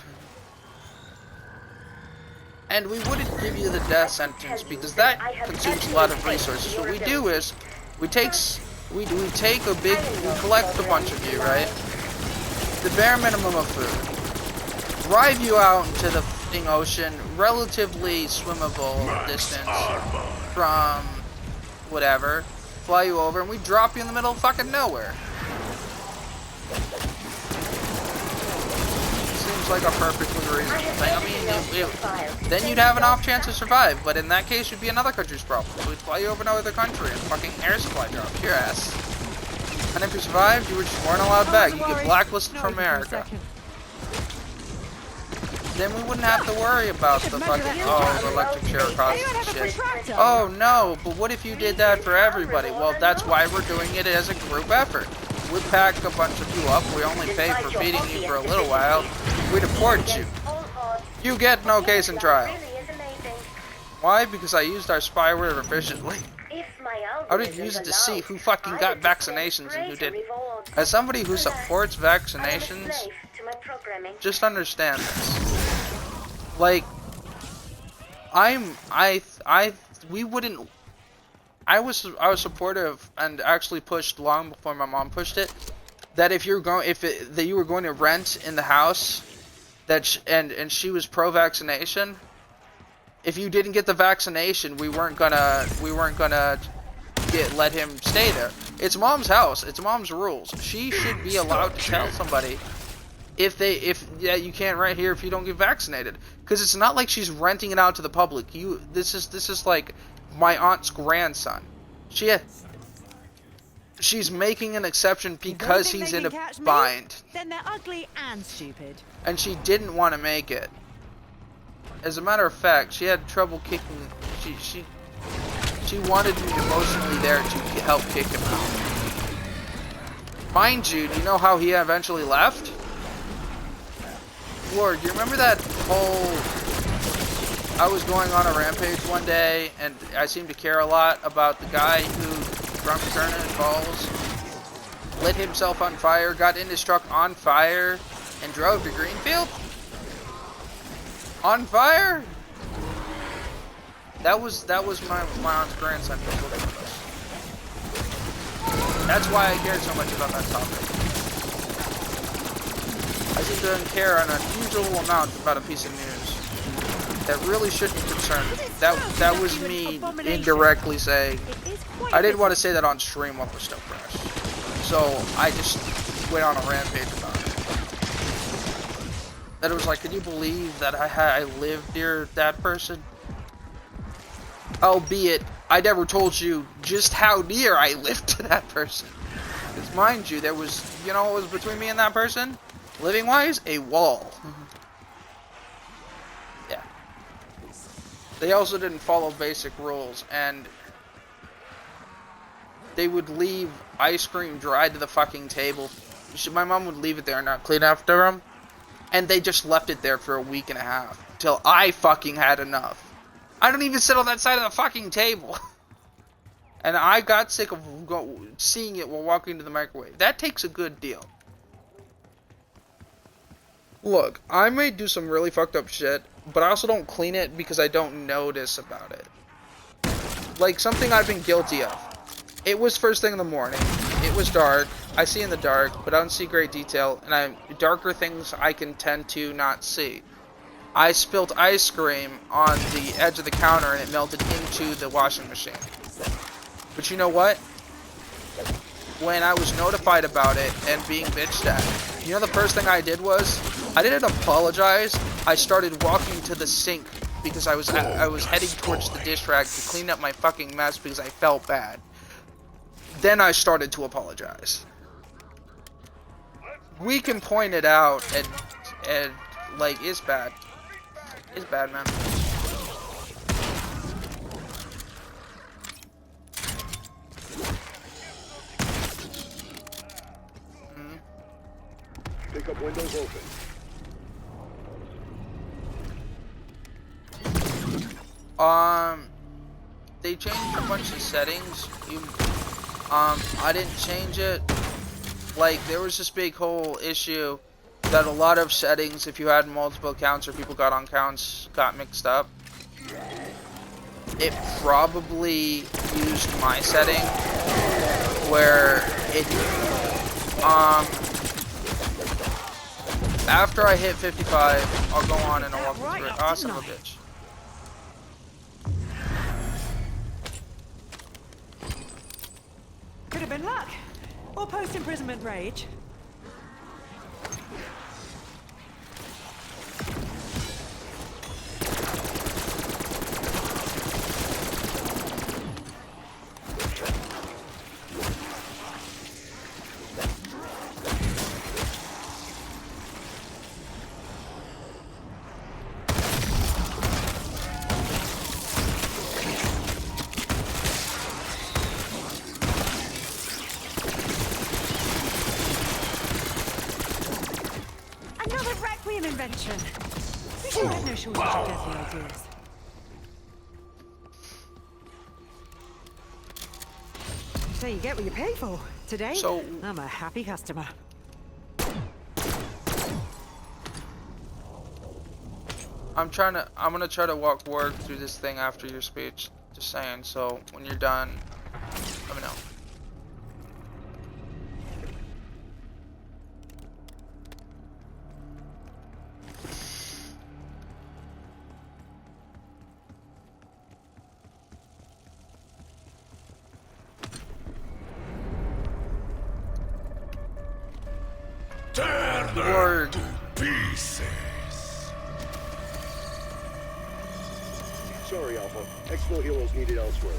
And we wouldn't give you the death sentence because that consumes a lot of resources. What we do is, we collect a bunch of you, right? The bare minimum of food. Drive you out into the f***ing ocean, relatively swimmable distance from whatever, fly you over, and we drop you in the middle of fucking nowhere. Seems like a perfectly reasonable thing. I mean, then you'd have an off chance to survive, but in that case, it'd be another country's problem. So we'd fly you over to another country and fucking air supply drop your ass. And if you survived, you weren't allowed back. You get blacklisted from America. Then we wouldn't have to worry about the fucking, the electric chair costs and shit. Oh no, but what if you did that for everybody? Well, that's why we're doing it as a group effort. We pack a bunch of you up, we only pay for feeding you for a little while, we deport you. You get no case in trial. Why? Because I used our spyware efficiently. If my I would algorithms use it to allowed, see who fucking I got would dispense vaccinations and who greater didn't. rewards. As somebody who Alas, supports I am a vaccinations, slave to my programming. just understand this. Like, we wouldn't. I was supportive and actually pushed long before my mom pushed it. That if you were going to rent in the house, and she was pro-vaccination. If you didn't get the vaccination, we weren't gonna let him stay there. It's mom's house. It's mom's rules. She should be allowed to tell somebody if you can't rent here if you don't get vaccinated. Because it's not like she's renting it out to the public. This is like my aunt's grandson. She's making an exception because he's in a bind. Then they're ugly and stupid. And she didn't want to make it. As a matter of fact, she had trouble kicking. She wanted me emotionally there to help kick him out. Mind you, do you know how he eventually left? Lord, you remember that whole... I was going on a rampage one day, and I seemed to care a lot about the guy who, from Kernan Falls, lit himself on fire, got in his truck on fire, and drove to Greenfield? On fire? That was my aunt's grandson. That's why I cared so much about that topic. I seem to care an unusual amount about a piece of news that really shouldn't concern me. That was me indirectly saying. I didn't want to say that on stream while it was still fresh, so I just went on a rampage about it. That it was like, can you believe that I lived near that person? Albeit, I never told you just how near I lived to that person. Because mind you, there was, you know what was between me and that person? Living-wise, a wall. Yeah. They also didn't follow basic rules, and they would leave ice cream dried to the fucking table. My mom would leave it there and not clean after them. And they just left it there for a week and a half. Till I fucking had enough. I don't even sit on that side of the fucking table. And I got sick of seeing it while walking to the microwave. That takes a good deal. Look, I may do some really fucked up shit, but I also don't clean it because I don't notice about it. Like, something I've been guilty of. It was first thing in the morning. It was dark. I see in the dark, but I don't see great detail, and darker things I can tend to not see. I spilled ice cream on the edge of the counter, and it melted into the washing machine. But you know what? When I was notified about it and being bitched at, you know the first thing I did was, I didn't apologize. I started walking to the sink because I was heading towards the dish rack to clean up my fucking mess because I felt bad. Then I started to apologize. We can point it out and like, it's bad. It's bad, man. Pick up windows open. They changed a bunch of settings. I didn't change it. Like, there was this big whole issue that a lot of settings, if you had multiple accounts or people got on accounts, got mixed up. It probably used my setting where it, after I hit 55, I'll go on and I'll walk through it. Oh, son of a bitch. Could have been luck. Or post-imprisonment rage. Invention. We should have no shortage of deadly ideas. So you get what you pay for. Today, So- I'm a happy customer. I'm gonna try to walk Warg through this thing after your speech. Just saying, so when you're done, let me know. Tear Warg. them to pieces. Sorry, Alpha. Exfil helos needed elsewhere.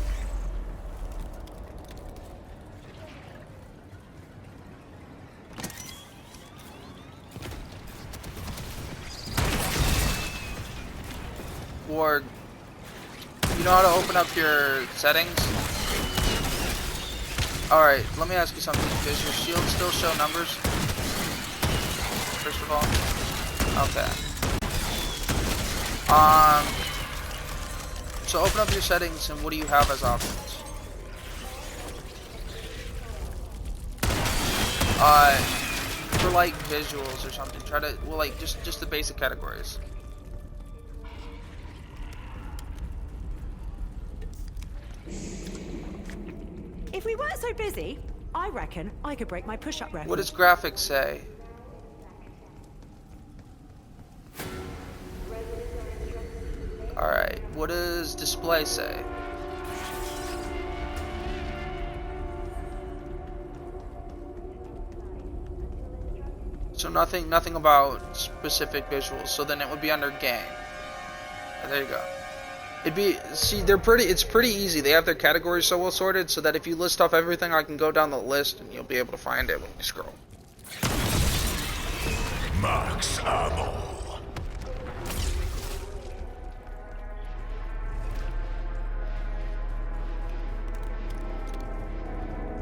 Warg, you know how to open up your settings? Alright, let me ask you something. Does your shield still show numbers? First of all? Okay. So open up your settings and what do you have as options? For like visuals or something, try to, well, like just the basic categories. If we weren't so busy, I reckon I could break my push-up record. What does graphics say? Alright, what does display say? So nothing about specific visuals, so then it would be under game. There you go. It'd be, see, it's pretty easy. They have their categories so well sorted so that if you list off everything, I can go down the list and you'll be able to find it when you scroll. Max ammo.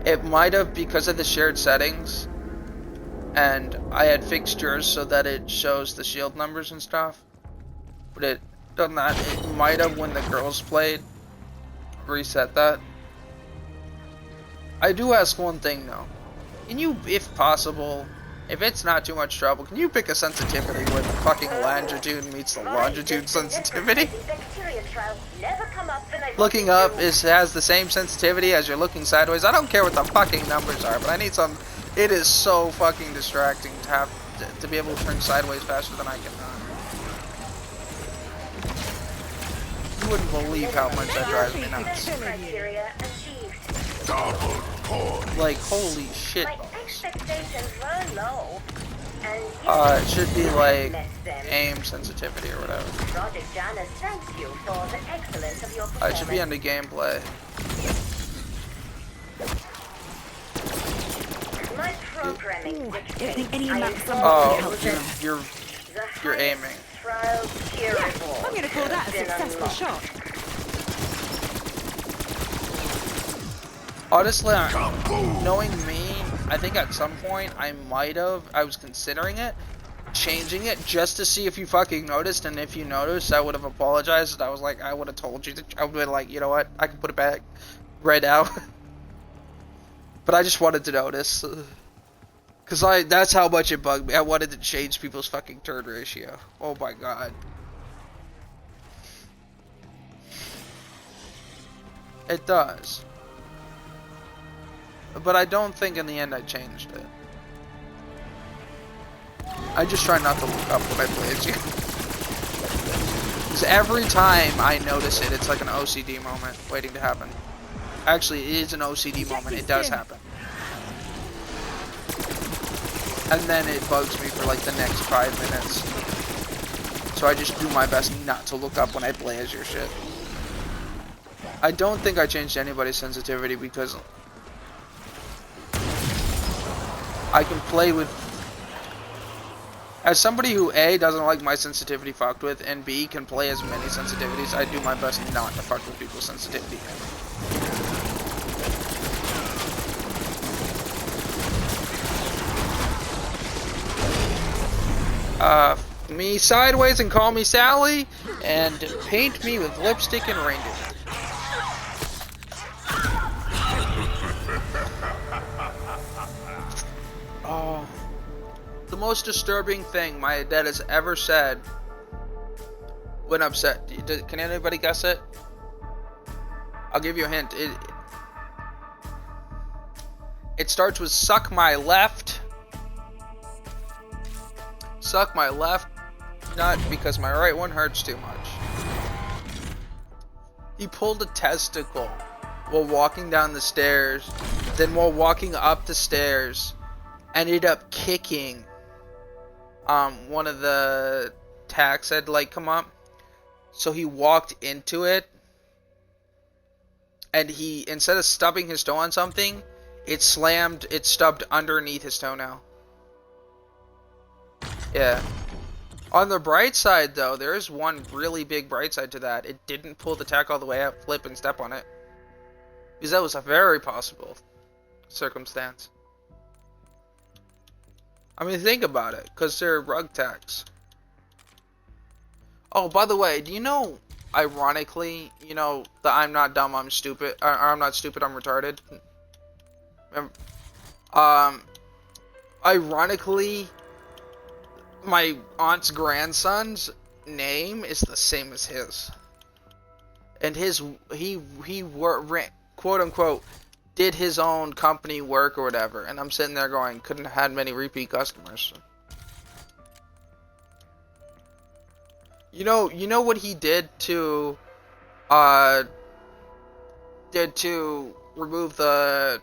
It might have, because of the shared settings, and I had fixtures so that it shows the shield numbers and stuff, but it done that. It might have, when the girls played, reset that. I do ask one thing though. Can you, if possible, if it's not too much trouble, can you pick a sensitivity where the fucking longitude meets the longitude sensitivity? Looking up has the same sensitivity as you're looking sideways. I don't care what the fucking numbers are, but I need some. It is so fucking distracting to have to be able to turn sideways faster than I can. You wouldn't believe how much that drives me nuts. Double point. Like, holy shit balls. And it should be like aim sensitivity or whatever. Project Janus thanks you for the excellence of your performance. It should be under gameplay. My programming dictates any I map am from- Oh, the you're highest aiming. trial tier Yeah, reward I'm gonna call that a has been successful unlocked. shot. Honestly, knowing me, I think at some point I was considering it, changing it just to see if you fucking noticed, and if you noticed, I would have apologized. I was like, I would have told you, I would have been like, you know what, I can put it back right now. But I just wanted to notice. Cause that's how much it bugged me. I wanted to change people's fucking turn ratio. Oh my god. It does. But I don't think in the end I changed it. I just try not to look up when I play it. Because every time I notice it, it's like an OCD moment waiting to happen. Actually, it is an OCD moment. It does happen. And then it bugs me for like the next 5 minutes. So I just do my best not to look up when I play as your shit. I don't think I changed anybody's sensitivity because I can play with... As somebody who A, doesn't like my sensitivity fucked with, and B, can play as many sensitivities, I do my best not to fuck with people's sensitivity. Me sideways and call me Sally, and paint me with lipstick and reindeer. The most disturbing thing my dad has ever said when upset. Can anybody guess it? I'll give you a hint. It starts with suck my left. Suck my left nut because my right one hurts too much. He pulled a testicle while walking down the stairs. Then while walking up the stairs, ended up kicking one of the tacks had like come up. So he walked into it. And he, instead of stubbing his toe on something, it stubbed underneath his toenail. Yeah. On the bright side, though, there is one really big bright side to that. It didn't pull the tack all the way up, flip, and step on it. Because that was a very possible circumstance. I mean, think about it, because they're rug tacks. Oh, by the way, do you know, ironically, you know, the I'm not dumb, I'm stupid, or I'm not stupid, I'm retarded? Ironically, my aunt's grandson's name is the same as his. And he quote unquote, did his own company work or whatever. And I'm sitting there going, couldn't have had many repeat customers. You know what he did to remove the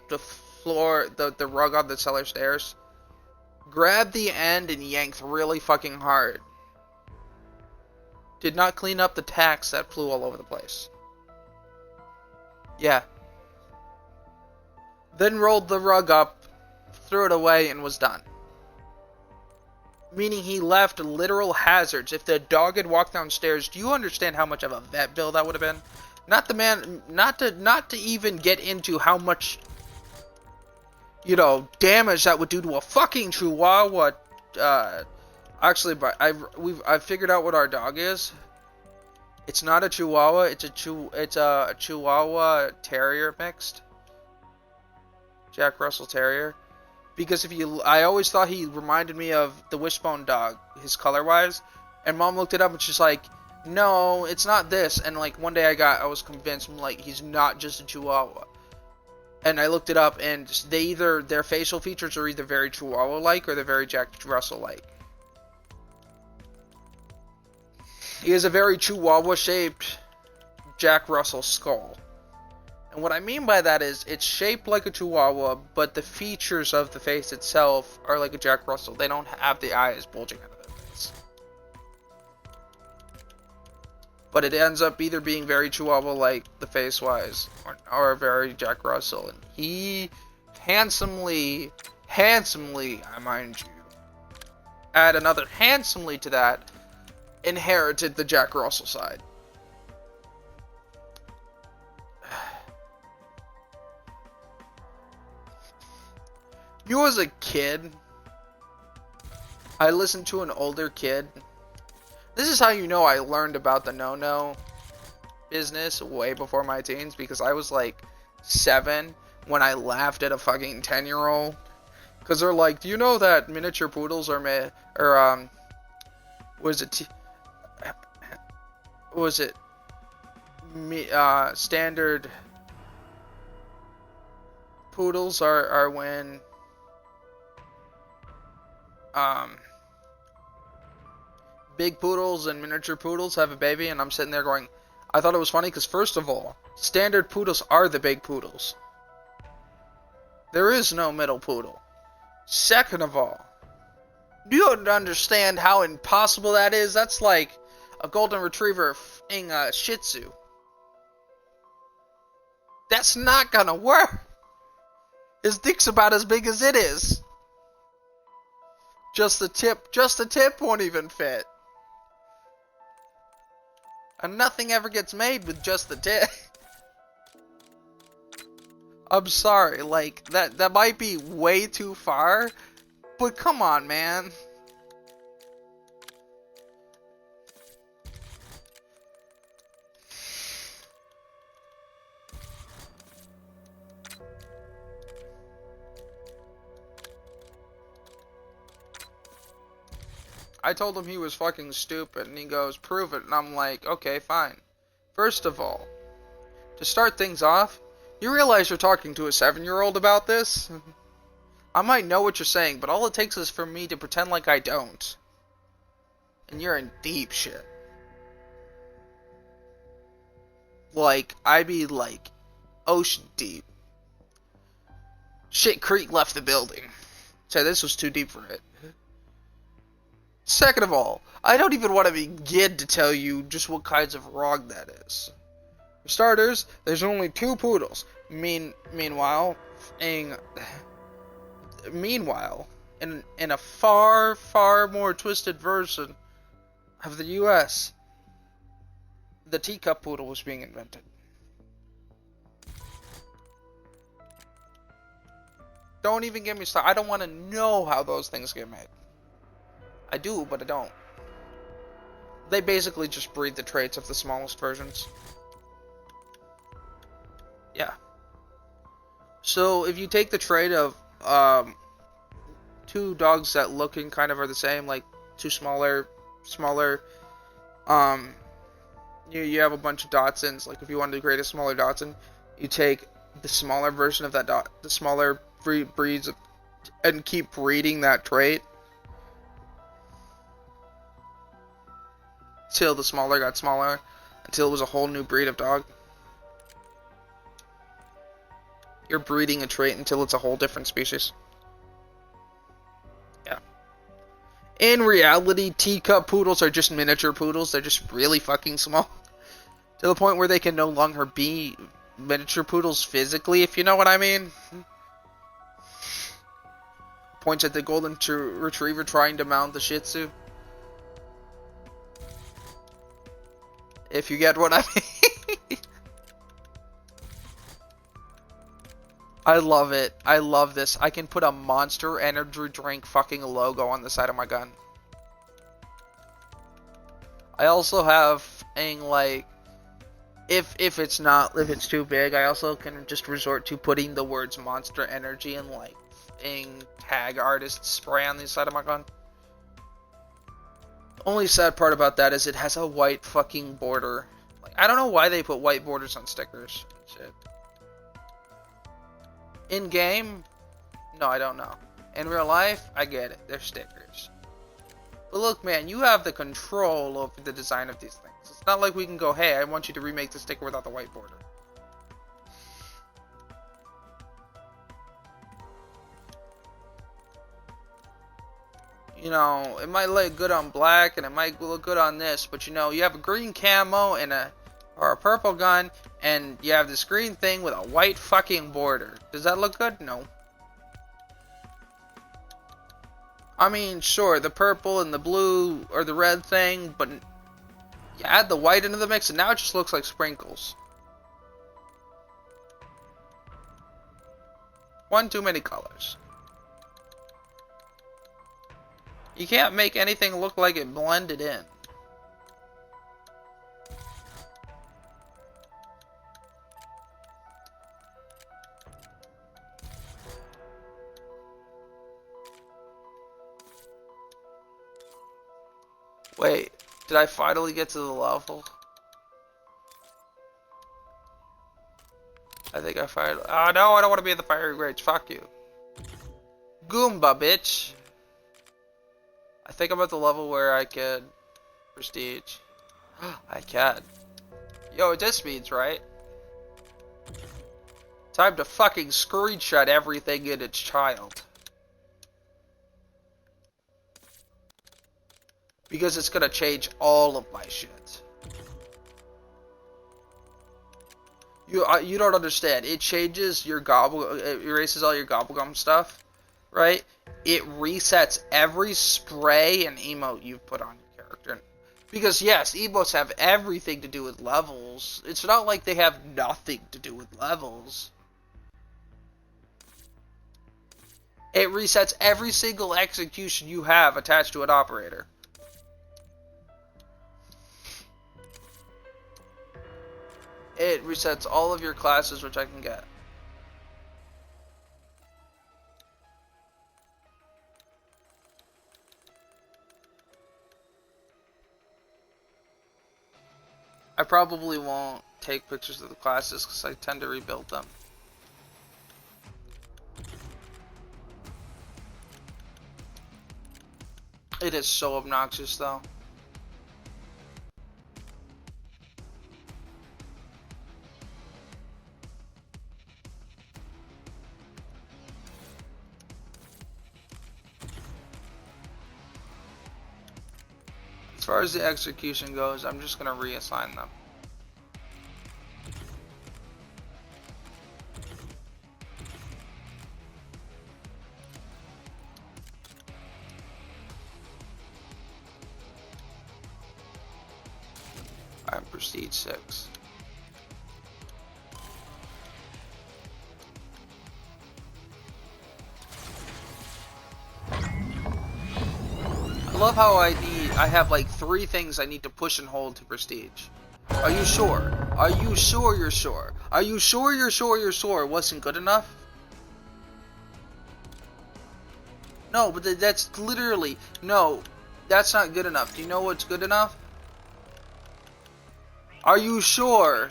floor, the rug on the cellar stairs? Grabbed the end and yanked really fucking hard. Did not clean up the tacks that flew all over the place. Yeah. Then rolled the rug up, threw it away, and was done. Meaning he left literal hazards. If the dog had walked downstairs, do you understand how much of a vet bill that would have been? Not to even get into how much, you know, damage that would do to a fucking chihuahua. Actually, but I've figured out what our dog is. It's not a chihuahua. It's a chihuahua terrier mixed. Jack Russell Terrier. Because I always thought he reminded me of the Wishbone dog, his color wise. And Mom looked it up and she's like, no, it's not this. And like one day I was convinced, I'm like, he's not just a chihuahua. And I looked it up, and their facial features are either very Chihuahua-like or they're very Jack Russell-like. He has a very Chihuahua-shaped Jack Russell skull. And what I mean by that is, it's shaped like a Chihuahua, but the features of the face itself are like a Jack Russell. They don't have the eyes bulging out of their face. But it ends up either being very Chihuahua-like, the face-wise, or very Jack Russell. And he handsomely, I mind you, add another handsomely to that, inherited the Jack Russell side. You know, as a kid, I listened to an older kid. This is how you know I learned about the no-no business way before my teens, because I was like 7 when I laughed at a fucking 10-year-old. Because they're like, do you know that miniature poodles are standard poodles are when big poodles and miniature poodles have a baby. And I'm sitting there going, I thought it was funny because, first of all, standard poodles are the big poodles. There is no middle poodle. Second of all, you don't understand how impossible that is. That's like a golden retriever f***ing a Shih Tzu. That's not gonna work. His dick's about as big as it is. Just the tip won't even fit. And nothing ever gets made with just the tip. I'm sorry, like, that might be way too far, but come on, man. I told him he was fucking stupid, and he goes, prove it. And I'm like, okay, fine. First of all, to start things off, you realize you're talking to a 7-year-old about this? I might know what you're saying, but all it takes is for me to pretend like I don't. And you're in deep shit. Like, I be like, ocean deep. Shit Creek left the building. So this was too deep for it. Second of all, I don't even want to begin to tell you just what kinds of wrong that is. For starters, there's only 2 poodles. Meanwhile, in a far, far more twisted version of the U.S., the teacup poodle was being invented. Don't even get me started. I don't want to know how those things get made. I do, but I don't. They basically just breed the traits of the smallest versions. Yeah. So if you take the trait of 2 dogs that look and kind of are the same, like 2 smaller, you have a bunch of Dachshunds. Like if you wanted to create a smaller Dachshund, you take the smaller version of that the smaller breeds, and keep breeding that trait till the smaller got smaller, until it was a whole new breed of dog. You're breeding a trait until it's a whole different species. Yeah. In reality, teacup poodles are just miniature poodles. They're just really fucking small. To the point where they can no longer be miniature poodles physically, if you know what I mean. Points at the golden retriever trying to mount the Shih Tzu. If you get what I mean. I love it. I love this. I can put a Monster Energy drink fucking logo on the side of my gun. I also have like, if it's too big, I also can just resort to putting the words Monster Energy and like tag artist spray on the side of my gun. Only sad part about that is it has a white fucking border. Like, I don't know why they put white borders on stickers. Shit. In game, no, I don't know. In real life, I get it. They're stickers. But look, man, you have the control over the design of these things. It's not like we can go, hey, I want you to remake the sticker without the white border. You know, it might look good on black and it might look good on this, but you know, you have a green camo and or a purple gun, and you have this green thing with a white fucking border. Does that look good? No. I mean, sure, the purple and the blue or the red thing, but you add the white into the mix and now it just looks like sprinkles. One too many colors. You can't make anything look like it blended in. Wait, did I finally get to the level? I think I finally... Oh no, I don't want to be in the fiery rage. Fuck you. Goomba, bitch. I think I'm at the level where I can prestige. I can. Yo, it just means, right? Time to fucking screenshot everything in its child. Because it's gonna change all of my shit. You don't understand. It changes your it erases all your gobblegum stuff, right? It resets every spray and emote you've put on your character. Because yes, emotes have everything to do with levels. It's not like they have nothing to do with levels. It resets every single execution you have attached to an operator. It resets all of your classes, which I can get. I probably won't take pictures of the classes because I tend to rebuild them. It is so obnoxious though. As far as the execution goes, I'm just gonna reassign them. I'm Prestige 6. I love how I have like 3 things I need to push and hold to Prestige. Are you sure? Are you sure you're sure? Are you sure you're sure you're sure it wasn't good enough? No, but that's literally, no, that's not good enough. Do you know what's good enough? Are you sure?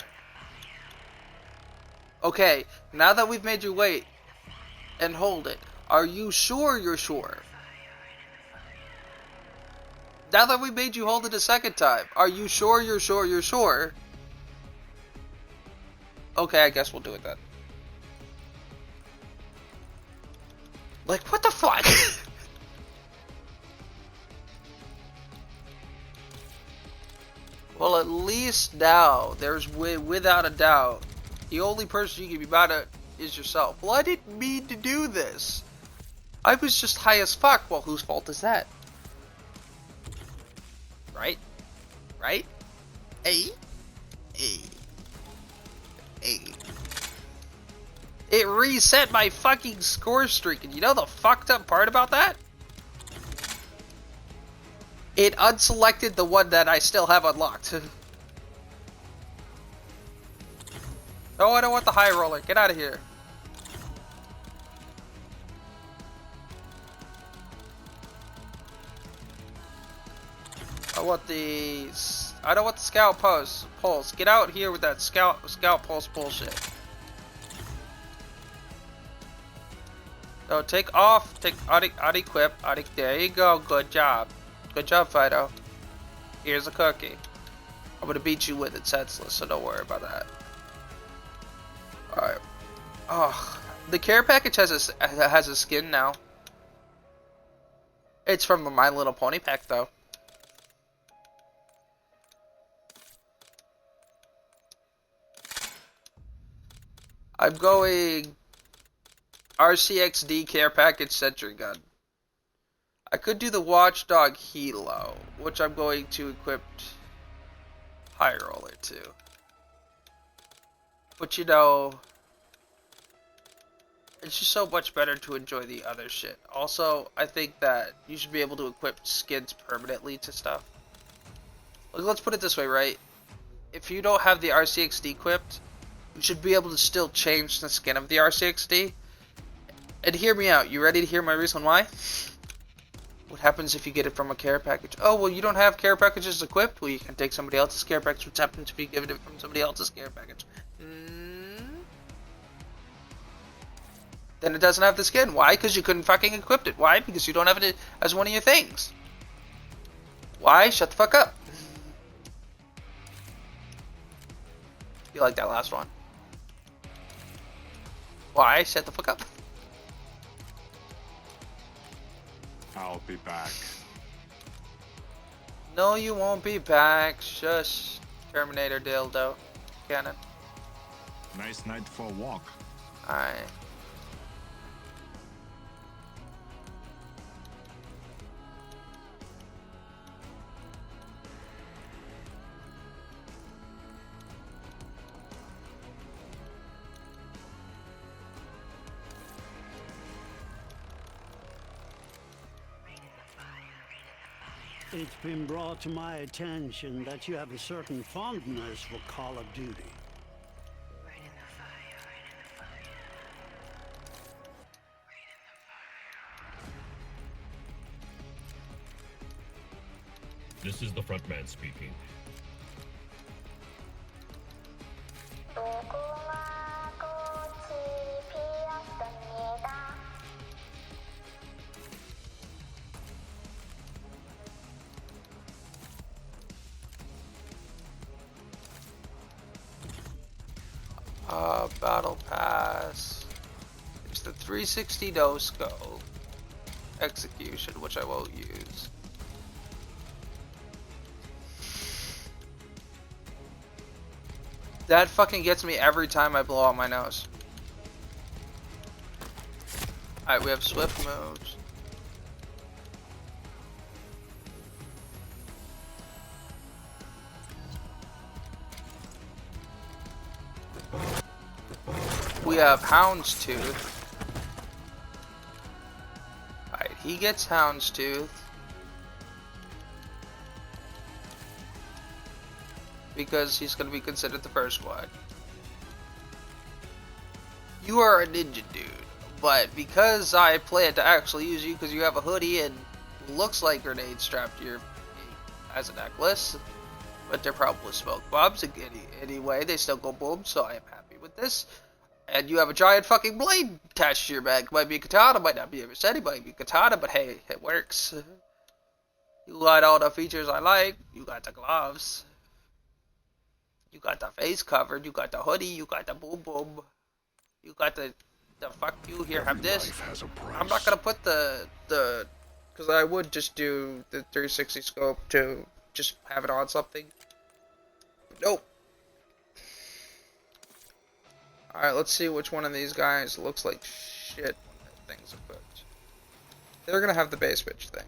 Okay, now that we've made you wait and hold it, are you sure you're sure? Now that we made you hold it a second time, are you sure you're sure you're sure? Okay, I guess we'll do it then. Like, what the fuck? Well, at least now, there's without a doubt, the only person you can be mad at is yourself. Well, I didn't mean to do this. I was just high as fuck. Well, whose fault is that? Right? Right? Hey? Hey. Hey. It reset my fucking score streak, and you know the fucked up part about that? It unselected the one that I still have unlocked. Oh, I don't want the high roller. Get out of here. I don't want the scout pulse. Get out here with that scout pulse bullshit. So take off, unequip, there you go, good job. Good job, Fido. Here's a cookie. I'm gonna beat you with it senseless, so don't worry about that. Alright. Oh, the care package has a skin now. It's from the My Little Pony pack, though. I'm going RCXD care package sentry gun. I could do the Watchdog Helo, which I'm going to equip High Roller to. But you know, it's just so much better to enjoy the other shit. Also, I think that you should be able to equip skins permanently to stuff. Like, let's put it this way, right? If you don't have the RCXD equipped, you should be able to still change the skin of the RCXD. And hear me out. You ready to hear my reason why? What happens if you get it from a care package? Oh, well, you don't have care packages equipped? Well, you can take somebody else's care package, which happens to be given it from somebody else's care package. Then it doesn't have the skin. Why? Because you couldn't fucking equip it. Why? Because you don't have it as one of your things. Why? Shut the fuck up. You like that last one? Why? Shut the fuck up. I'll be back. No, you won't be back. Shush. Terminator dildo. Cannon. Nice night for a walk. Alright. It's been brought to my attention that you have a certain fondness for Call of Duty. This is the front man speaking. Battle Pass. It's the 360 no scope. Execution, which I won't use. That fucking gets me every time I blow out my nose. Alright, we have swift moves. We have Houndstooth. Alright, he gets Houndstooth. Because he's going to be considered the first one. You are a ninja dude. But because I plan to actually use you because you have a hoodie and looks like grenades strapped to your as a necklace. But they're probably smoke bombs. Anyway, they still go boom, so I am happy with this. And you have a giant fucking blade attached to your back. Might be a katana, might not be a machete, might be a katana, but hey, it works. You got all the features I like. You got the gloves. You got the face covered. You got the hoodie. You got the boom boom. You got the fuck you. Here, have this. I'm not gonna put the because I would just do the 360 scope to just have it on something. Nope. Alright, let's see which one of these guys looks like shit when that thing's equipped. They're gonna have the base pitch thing.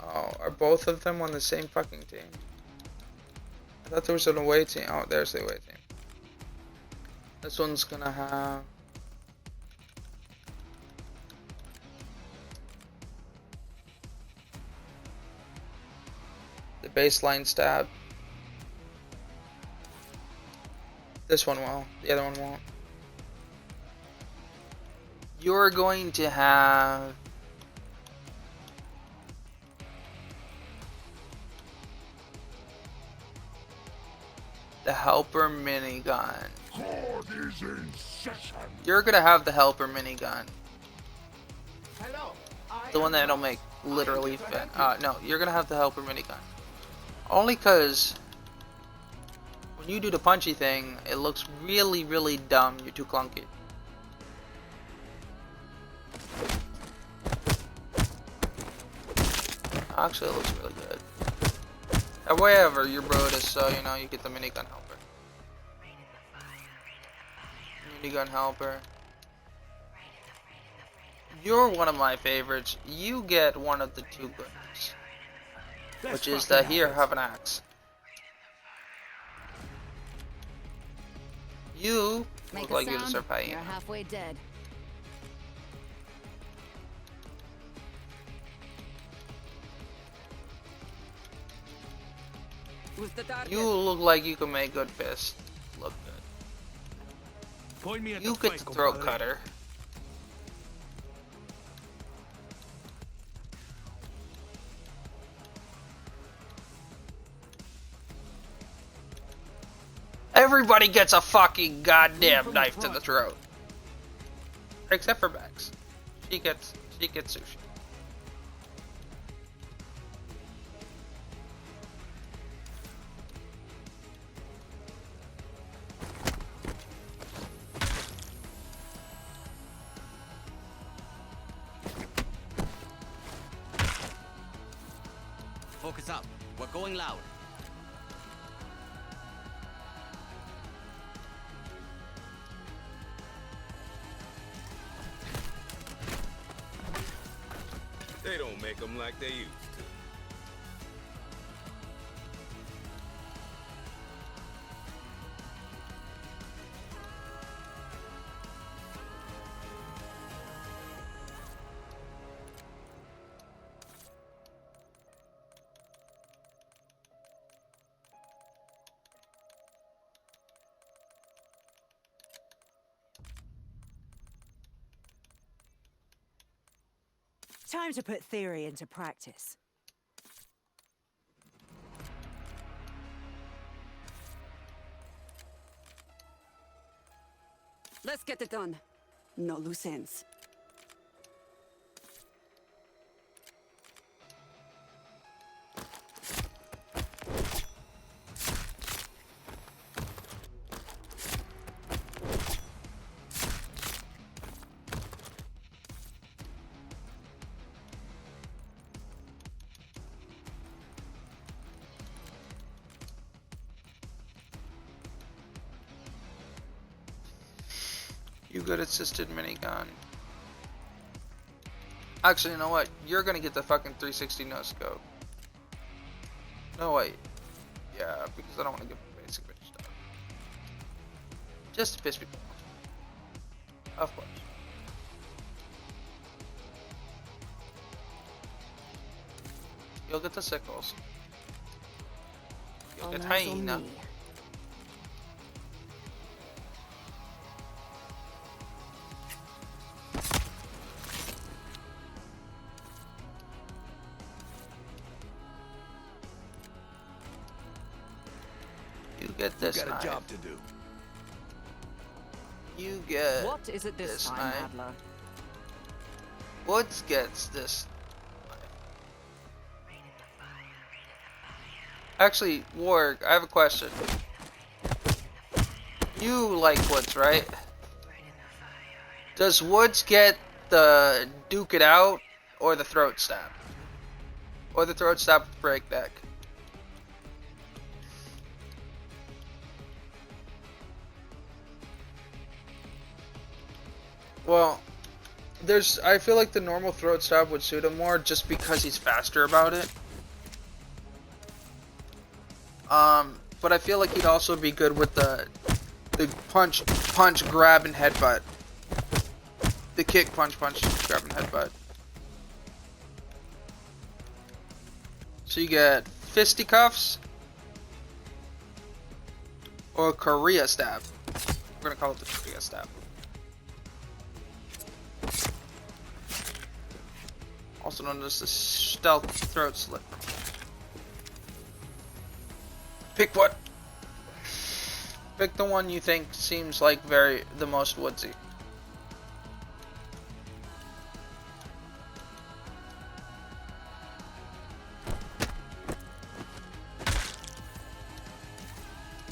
Oh, are both of them on the same fucking team? I thought there was an away team. Oh, there's the away team. This one's gonna have... the baseline stab. This one will. The other one won't. You're going to have... the helper minigun. You're gonna have the helper minigun. The one that'll make literally fit. No, you're gonna have the helper minigun. Only cause when you do the punchy thing, it looks really, really dumb. You're too clunky. Actually, it looks really good. However, you're Brodus, so you know you get the minigun helper. Minigun helper. You're one of my favorites. You get one of the two goods, which is that here, have an axe. You look like you deserve hyena. You're halfway dead. You look like you can make good fists look good. Point me at you the get the fight, throat compadre. cutter. Everybody gets a fucking goddamn knife to the throat. Except for Bex. She gets sushi. Focus up. We're going loud. They don't make them like they used to. Time to put theory into practice. Let's get it done. No loose ends. You good assisted minigun. Actually, you know what? You're gonna get the fucking 360 no scope. No wait. Yeah, because I don't want to give basic bitch stuff. Just to piss people off. Of course. You'll get the sickles. You'll get hyena. You get this Got knife. a job to do. You get What is it this time, knife. Adler? Woods gets this. Actually, Warg, I have a question. You like Woods, right? Does Woods get the Duke It Out or the Throat Stab? Or the Throat Stab Breakneck? Well, I feel like the normal Throat Stab would suit him more just because he's faster about it. But I feel like he'd also be good with the punch, grab, and headbutt. The kick, punch, grab, and headbutt. So you get fisticuffs or Korea stab. We're gonna call it the Korea stab. Also known as the stealth throat slit. Pick what? Pick the one you think seems like the most woodsy.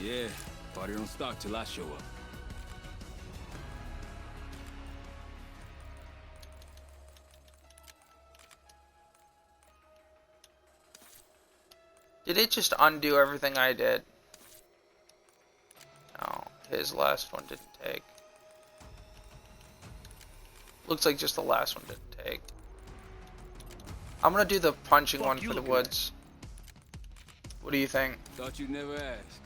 Yeah, party don't start till I show up. Did it just undo everything I did? No, his last one didn't take. Looks like just the last one didn't take. I'm gonna do the punching one for the woods. What do you think? Thought you'd never ask.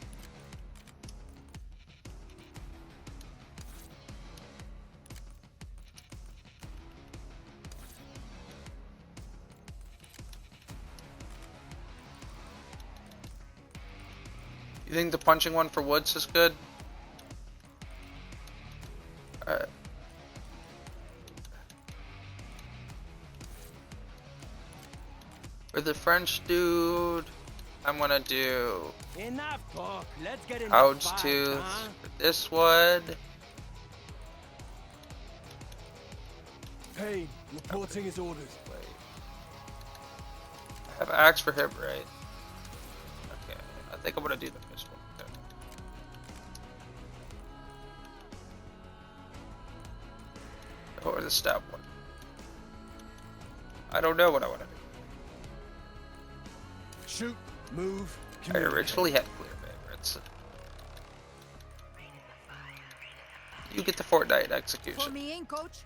You think the punching one for Woods is good? For the French dude, I'm gonna do Enough talk. Let's get in Hound's the fight, Tooth huh? for this one. Payne, reporting his orders. Wait. I have axe for him, right? Okay, I think I'm gonna do the fist one. Okay. Or the stab one. I don't know what I want to do. Shoot, move, I originally had clear favorites. You get the Fortnite execution. Pull me in, coach.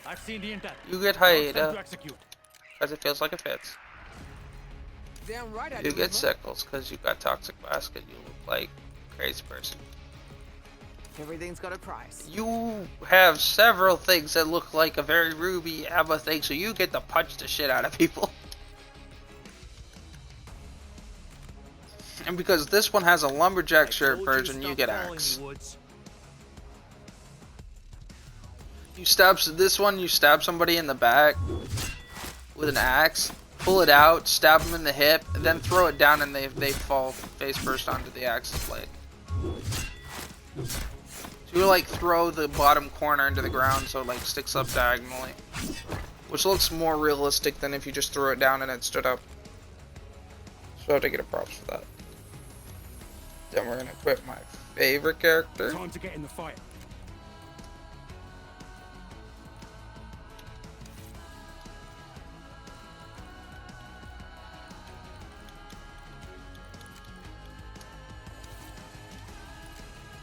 I've seen the intent. You get Haida because it feels like it fits. Damn right I You do, get huh? Sickles because you got Toxic Mask and you look like a crazy person. Everything's got a price. You have several things that look like a very Ruby Abba thing, so you get to punch the shit out of people. And because this one has a lumberjack shirt version, you get axe. You stab somebody in the back with an axe. pull it out, stab them in the hip, and then throw it down, and they fall face first onto the axis blade. So you like throw the bottom corner into the ground so it like sticks up diagonally, which looks more realistic than if you just threw it down and it stood up. So I have to get a props for that. Then we're gonna equip my favorite character. Time to get in the fight.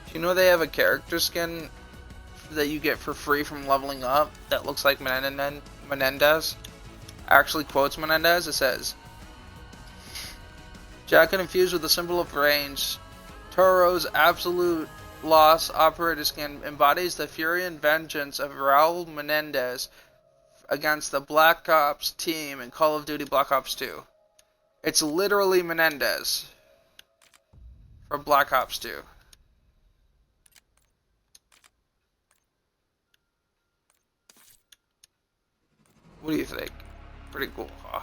Do you know they have a character skin that you get for free from leveling up that looks like Menendez? Actually quotes Menendez. It says, "Jacket infused with a symbol of range, Toro's absolute loss operator skin embodies the fury and vengeance of Raul Menendez against the Black Ops team in Call of Duty Black Ops 2. It's literally Menendez from Black Ops 2. What do you think? Pretty cool, huh?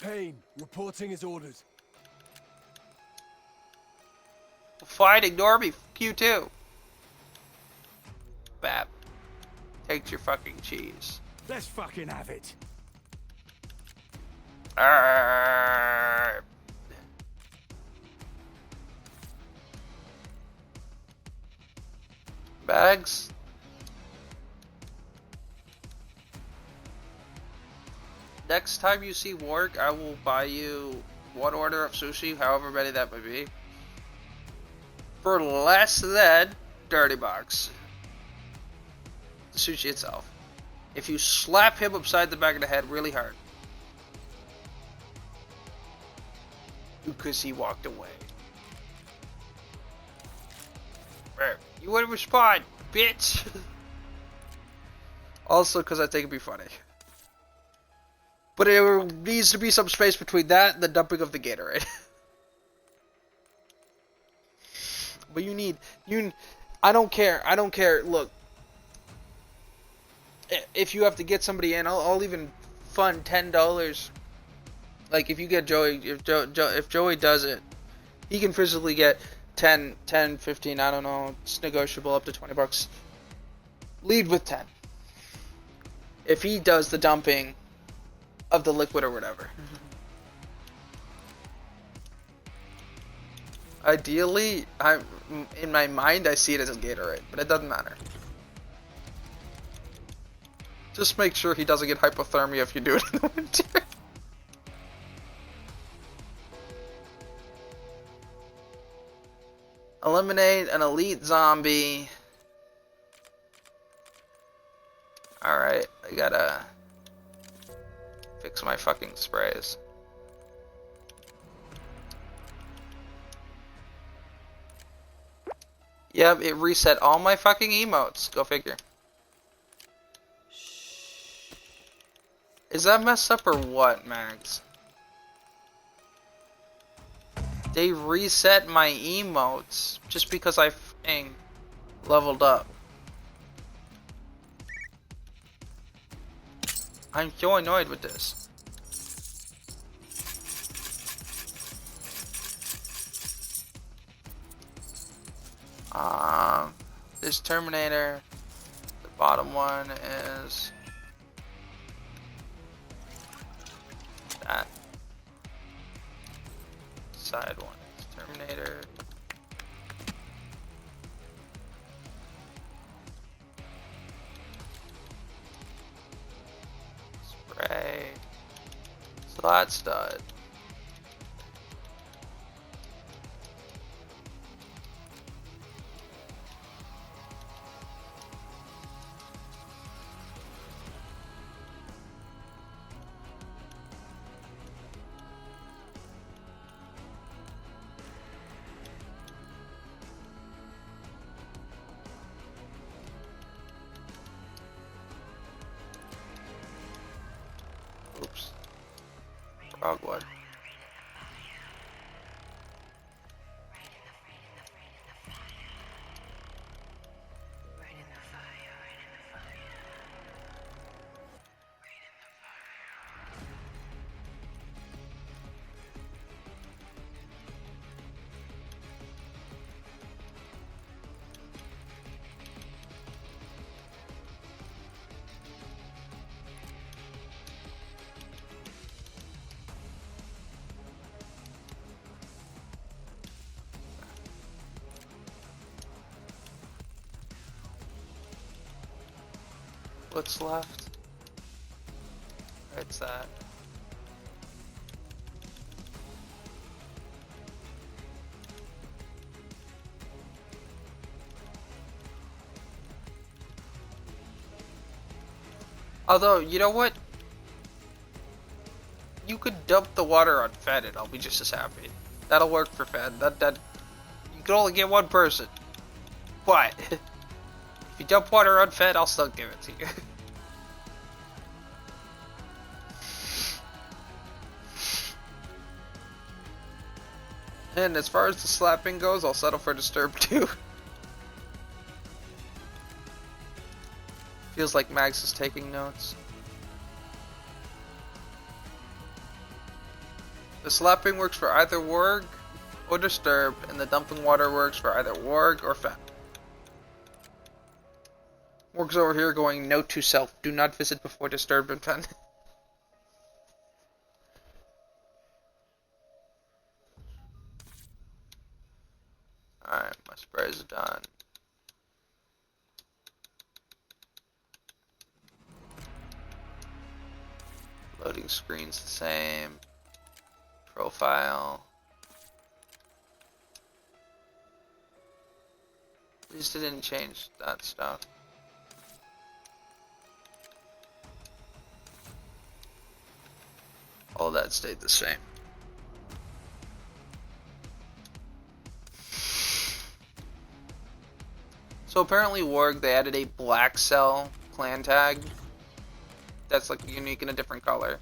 Payne, reporting his orders. Fine, ignore me. Q2. Bap. Takes your fucking cheese. Let's fucking have it. Arrgh. Bags. Next time you see Warg, I will buy you one order of sushi, however many that may be, for less than Dirty Box. The sushi itself. If you slap him upside the back of the head really hard, because he walked away. You wouldn't respond, bitch! Also, because I think it'd be funny. But there needs to be some space between that and the dumping of the Gatorade. But I don't care, look. If you have to get somebody in, I'll even fund $10. Like, if you get Joey, if Joey does it, he can physically get 10, 15, I don't know, it's negotiable up to $20. Lead with 10. If he does the dumping of the liquid or whatever. Ideally, in my mind, I see it as a Gatorade, but it doesn't matter. Just make sure he doesn't get hypothermia if you do it in the winter. Eliminate an elite zombie. Alright, I gotta fix my fucking sprays. Yep, it reset all my fucking emotes. Go figure. Is that messed up or what, Max? They reset my emotes just because I f***ing leveled up. I'm so annoyed with this. This Terminator, the bottom one is that. Side one is Terminator. Spray. Slot stud. Oops. Wrong one. what's left. It's that. Although, you know what? You could dump the water on Fed and I'll be just as happy. That'll work for Fed. That you can only get one person. What? If you dump water on Fed, I'll still give it to you. And as far as the slapping goes, I'll settle for Disturbed too. Feels like Max is taking notes. The slapping works for either Warg or Disturbed, and the dumping water works for either Warg or Fed. Warg's over here going, note to self, do not visit before Disturbed and Fed. Alright, my sprays are done. Loading screen's the same. Profile. At least it didn't change that stuff. All that stayed the same. So apparently Warg, they added a black cell clan tag that's like unique in a different color.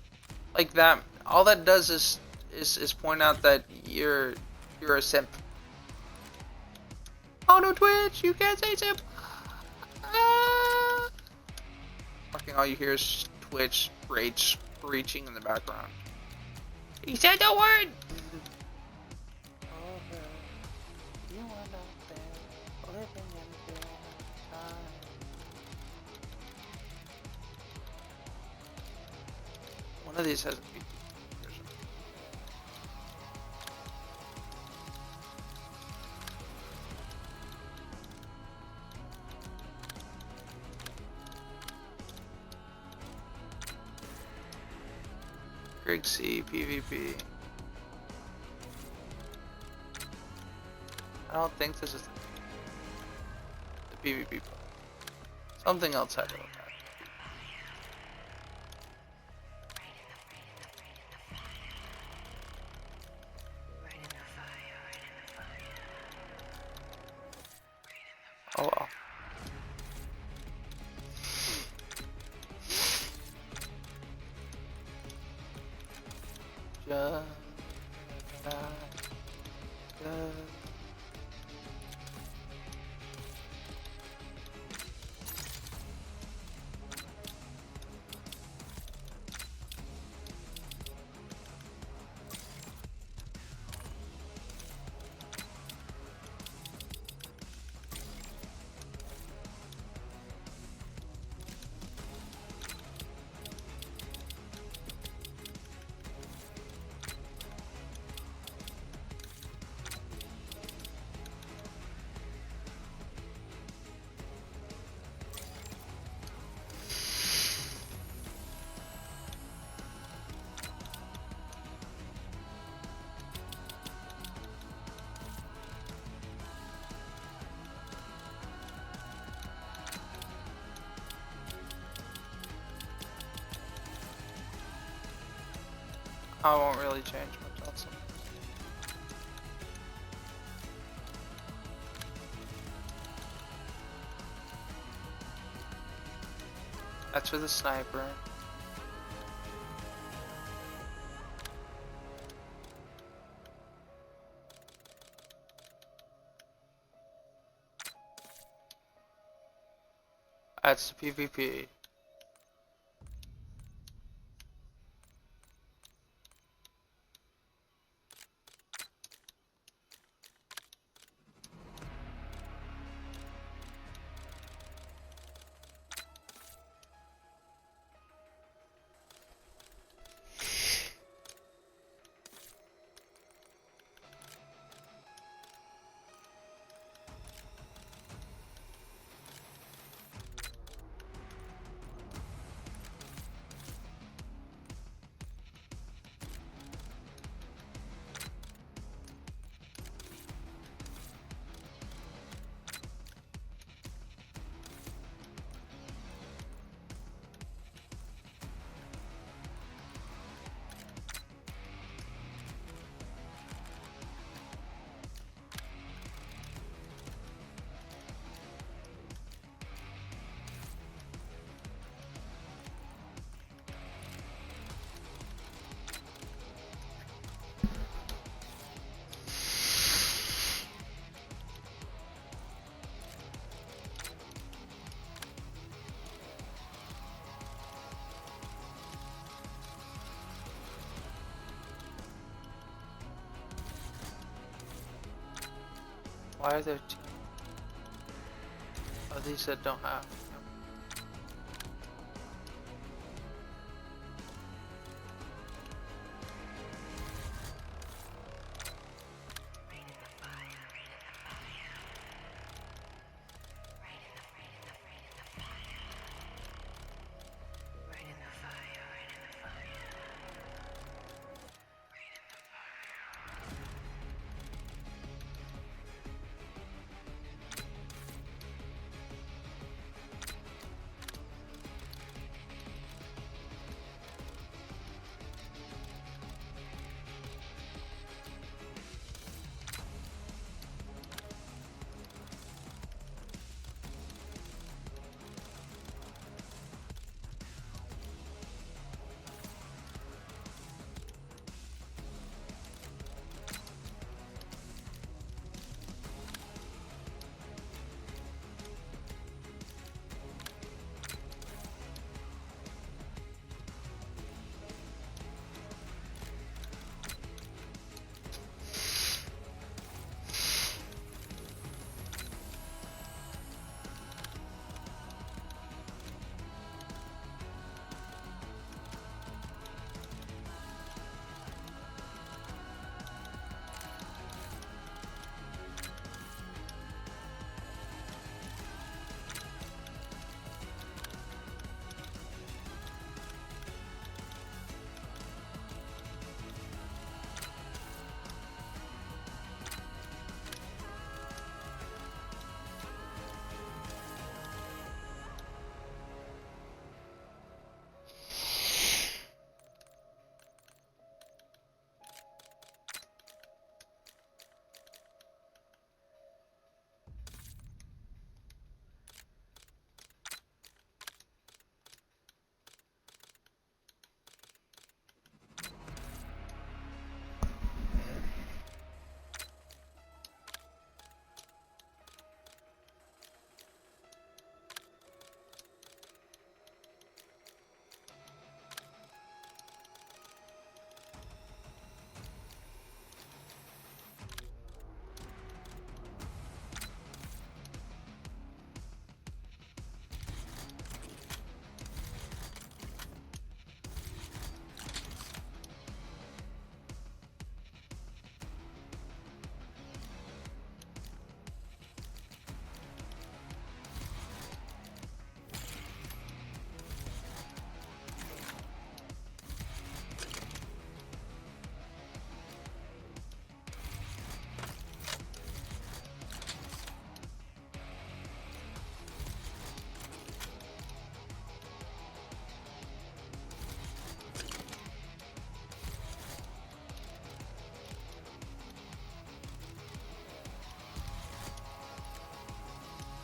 Like that, all that does is point out that you're a simp. Oh no, Twitch, you can't say simp. Ah. Fucking all you hear is Twitch rage screeching in the background. He said the word. One of these has a PvP version. Greg C PvP. I don't think this is the PvP. Something else had to look at. Oh well. I won't really change much else. That's for the sniper. That's the PvP. Why are there two? Oh, these that don't have.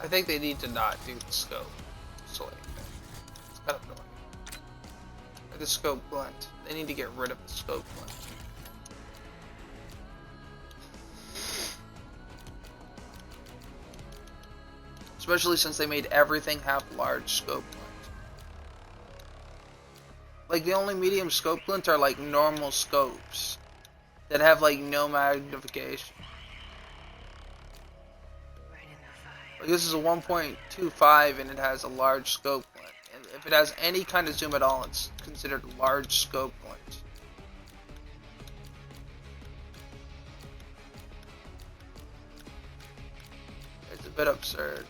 I think they need to not do the scope selecting. It's kind of annoying. Or the scope blend. They need to get rid of the scope blend. Especially since they made everything have large scope blend. Like the only medium scope blend are like normal scopes that have like no magnification. Like this is a 1.25 and it has a large scope blend. And if it has any kind of zoom at all, it's considered a large scope blend. It's a bit absurd.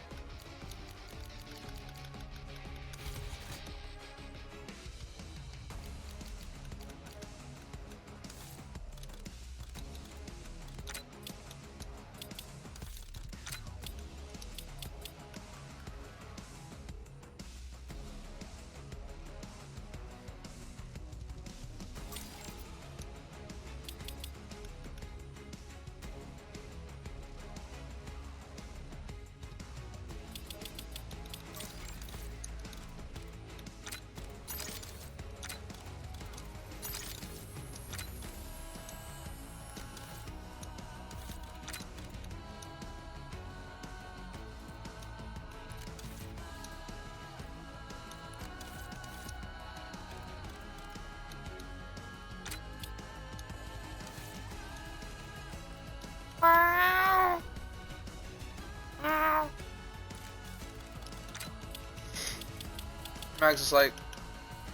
Max is like,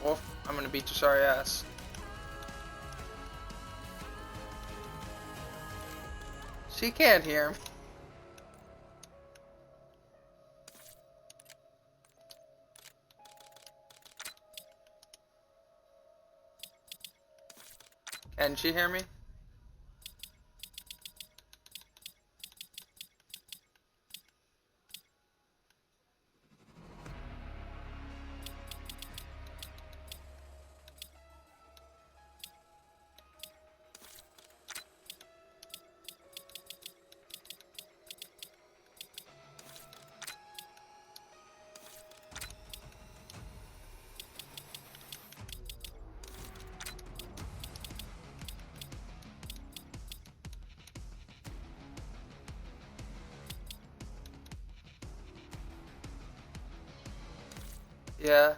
Wolf, I'm gonna beat your sorry ass. She can't hear him. Can she hear me? Yeah.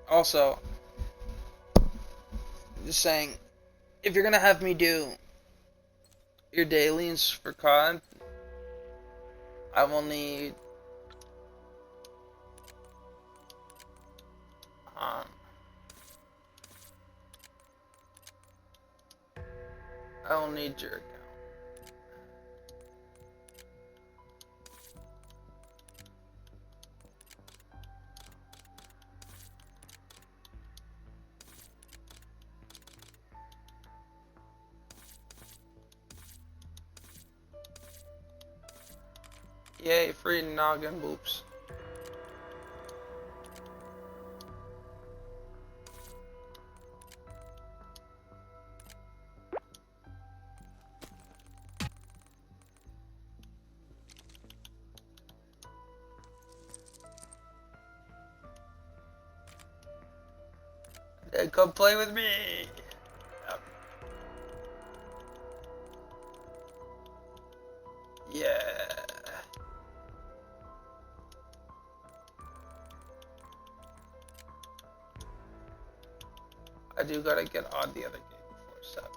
Also, just saying, if you're gonna have me do your dailies for COD, I will need I will need your account. Yay, free noggin boops. Hey, come play with me. Yep. Yeah. I do gotta get on the other game before 7.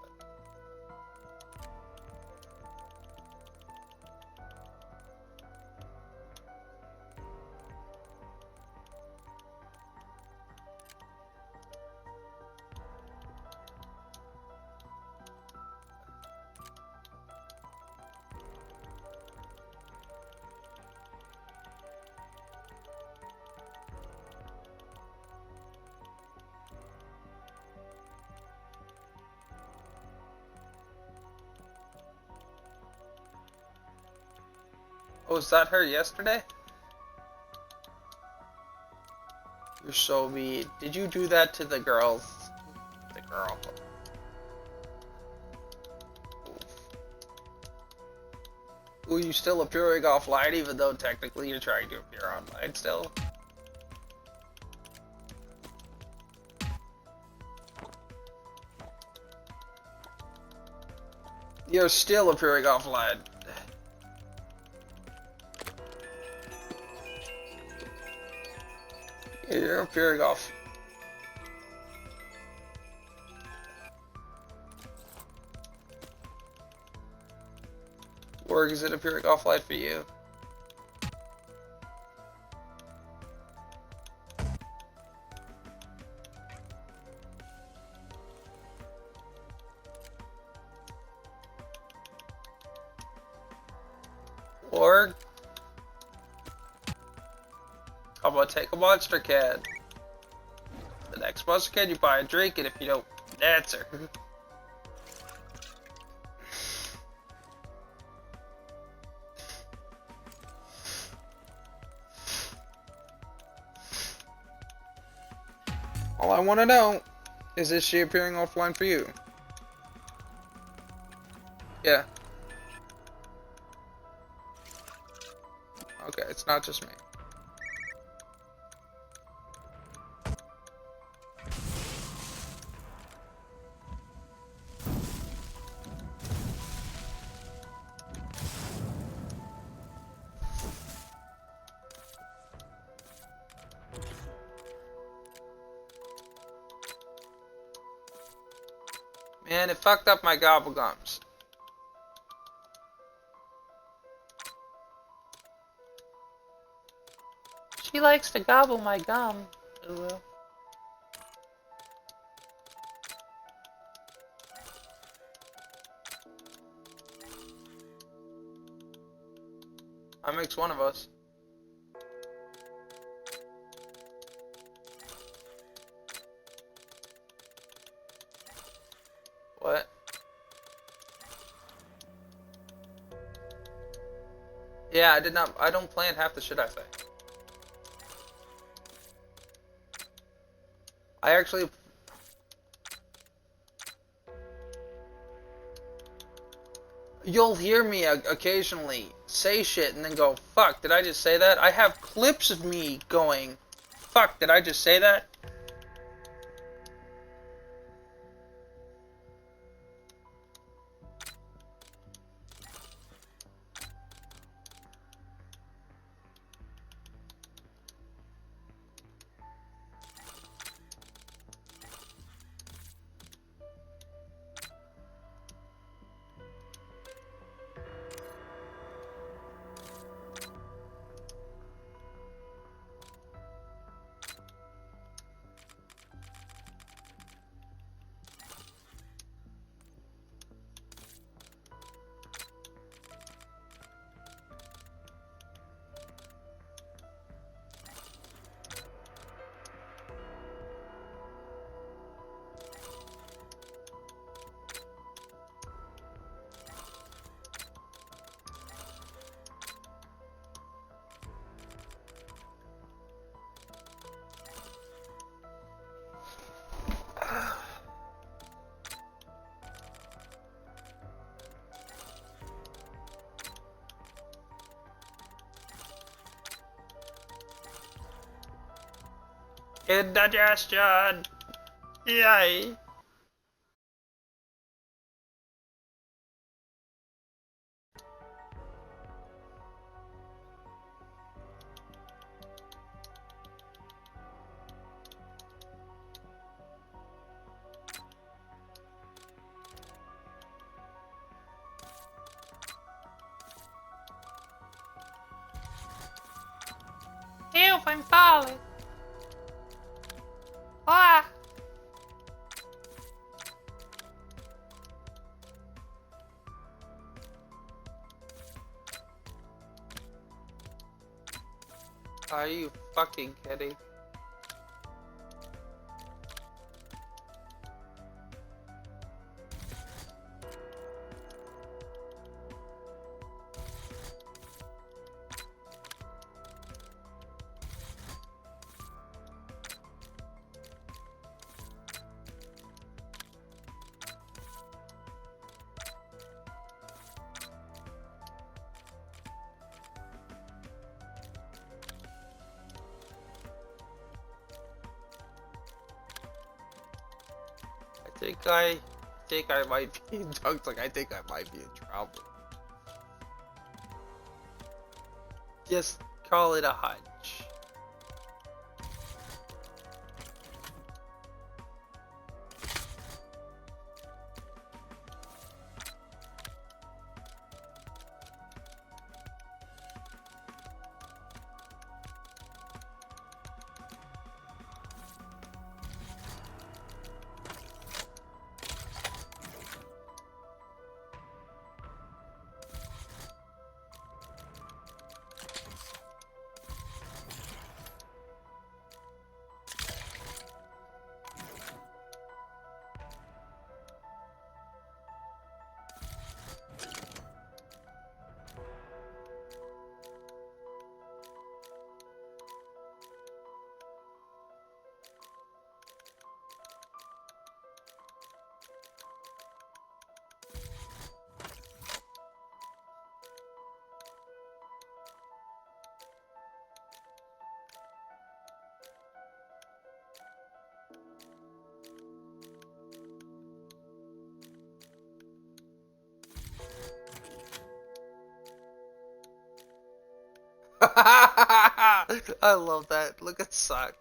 Oh, was that her yesterday? You're so mean. Did you do that to the girls? The girl. Ooh, you still appearing offline even though technically you're trying to appear online still? You're still appearing offline. You're appearing off. Or is it appearing offline for you? Or how about take a monster can? The next monster can, you buy a drink, and if you don't answer. All I want to know is she appearing offline for you? Yeah. Okay, it's not just me. Man, it fucked up my gobble gums. She likes to gobble my gum. Ooh. That makes one of us. What? Yeah, I don't plan half the shit I say. I actually... You'll hear me occasionally say shit and then go, fuck, did I just say that? I have clips of me going, fuck, did I just say that? Indigestion! Yay! Help, I'm falling! Ah! Are you fucking kidding? I think I might be Doug's like I think I might be in trouble. Just call it a hunch. I love that. Look at Sock.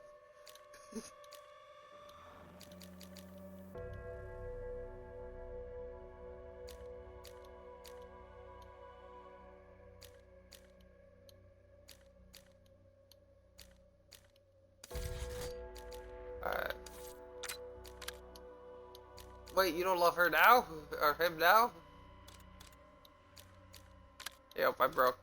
Wait, you don't love her now? Or him now? Yep, I broke.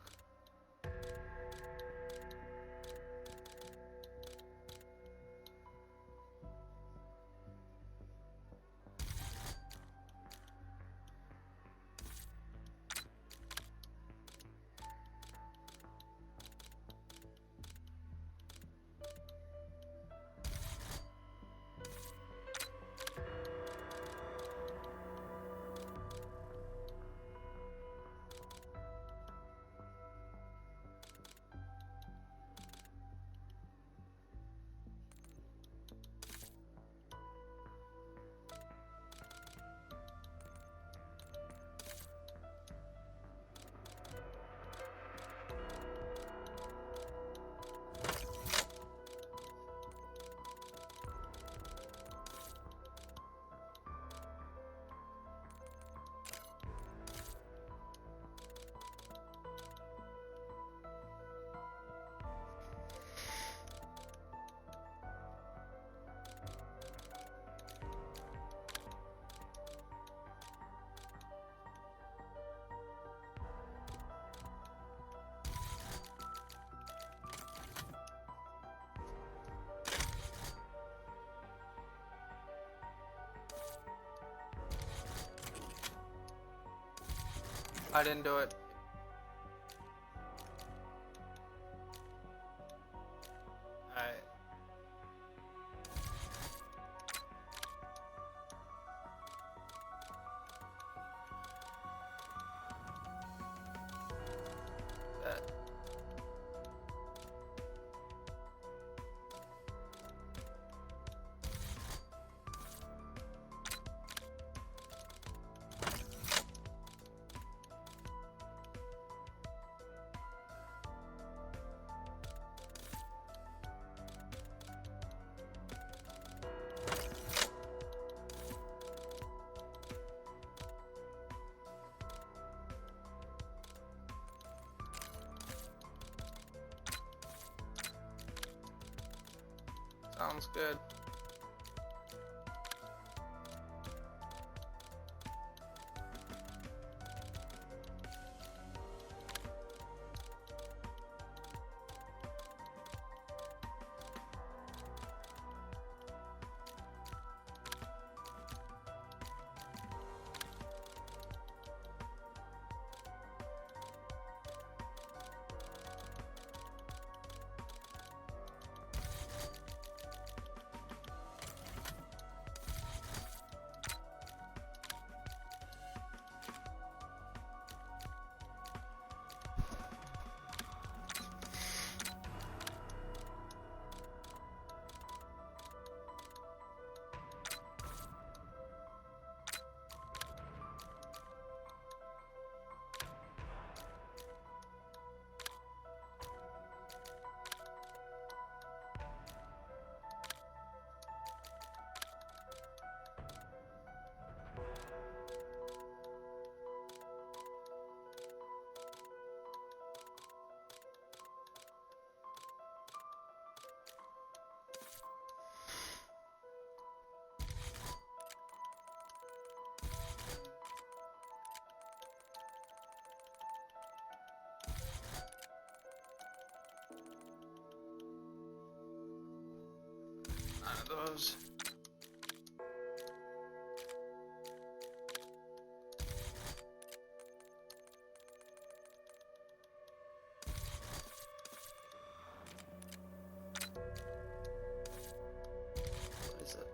I didn't do it. Alright. That. Sounds good. None of those. What is it?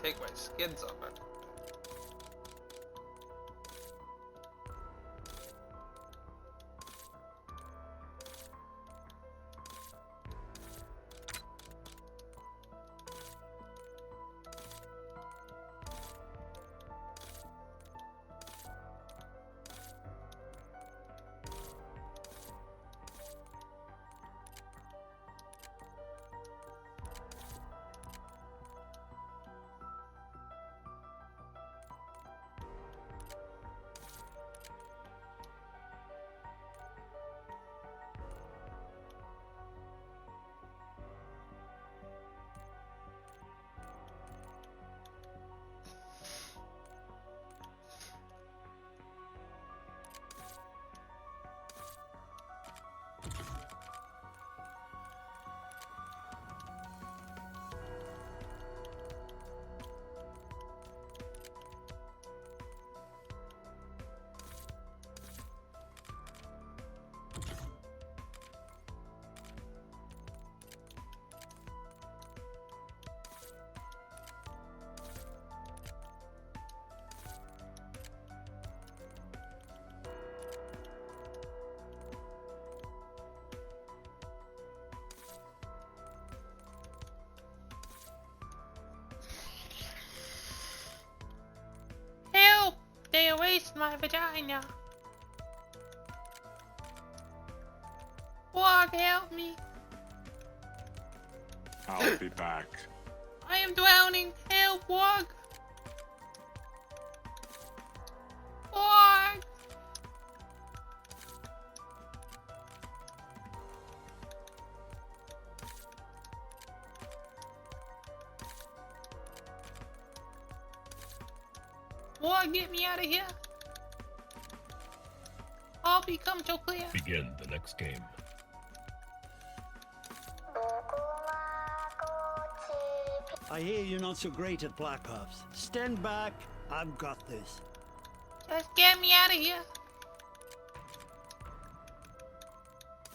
take my skins off it. Help! They erased my vagina. Wog, help me. I'll be back. I am drowning. Help, Wog. Wog. Wog, get me out of here. All become so clear. Begin the next game. I hear you're not so great at Black Ops. Stand back. I've got this. Just get me out of here.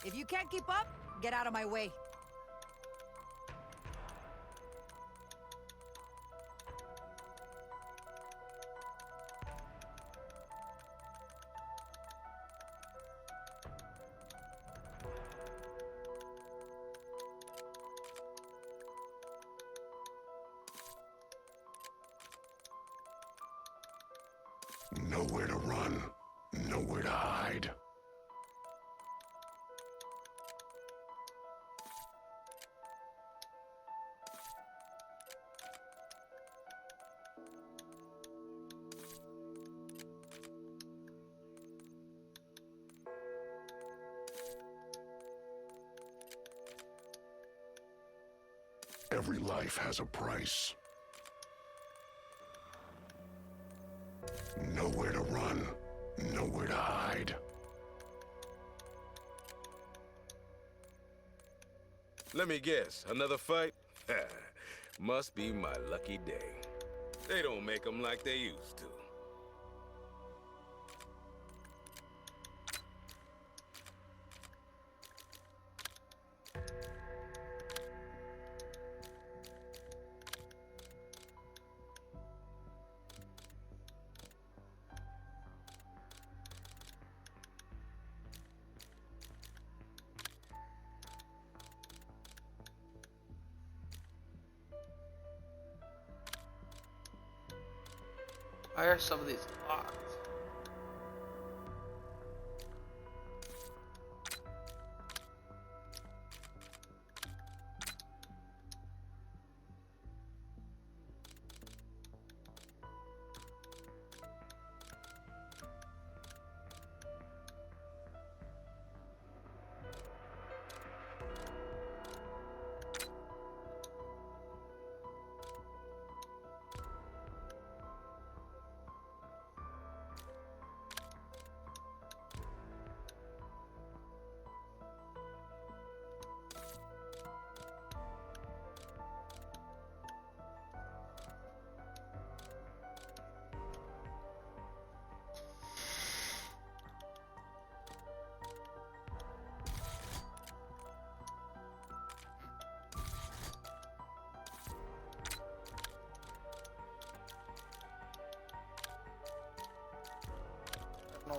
If you can't keep up, get out of my way. Nowhere to run, nowhere to hide. Every life has a price. Nowhere to run, nowhere to hide. Let me guess, another fight? Must be my lucky day. They don't make them like they used to. Why are some of these locked?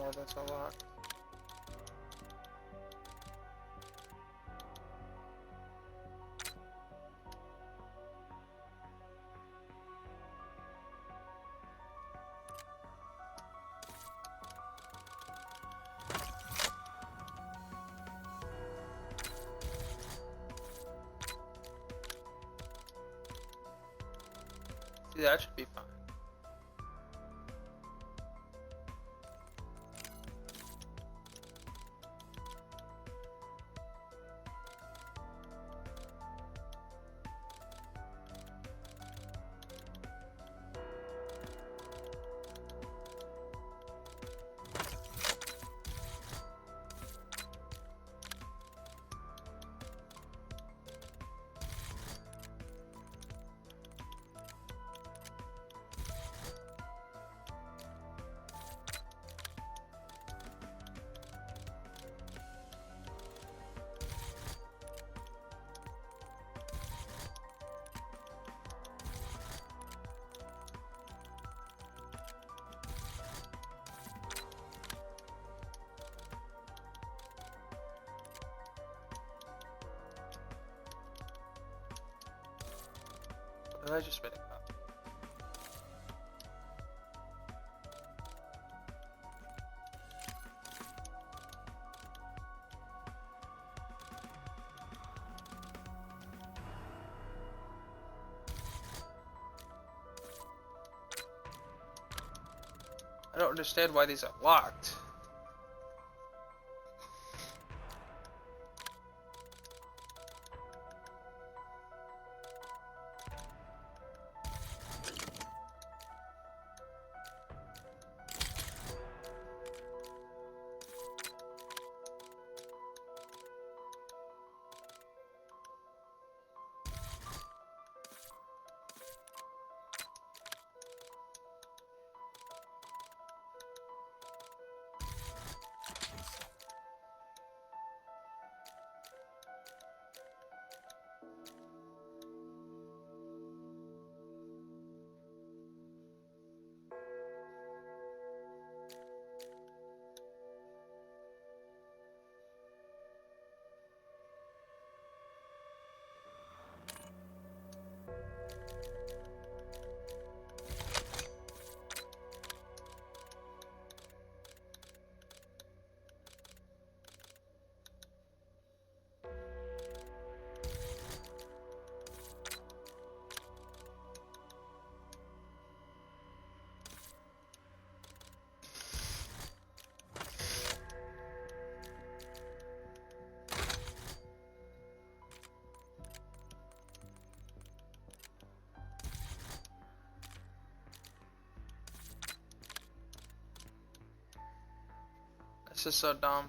Yeah, that's a lot. See, that should be fine. Did I just made a copy? I don't understand why these are locked. This is so dumb.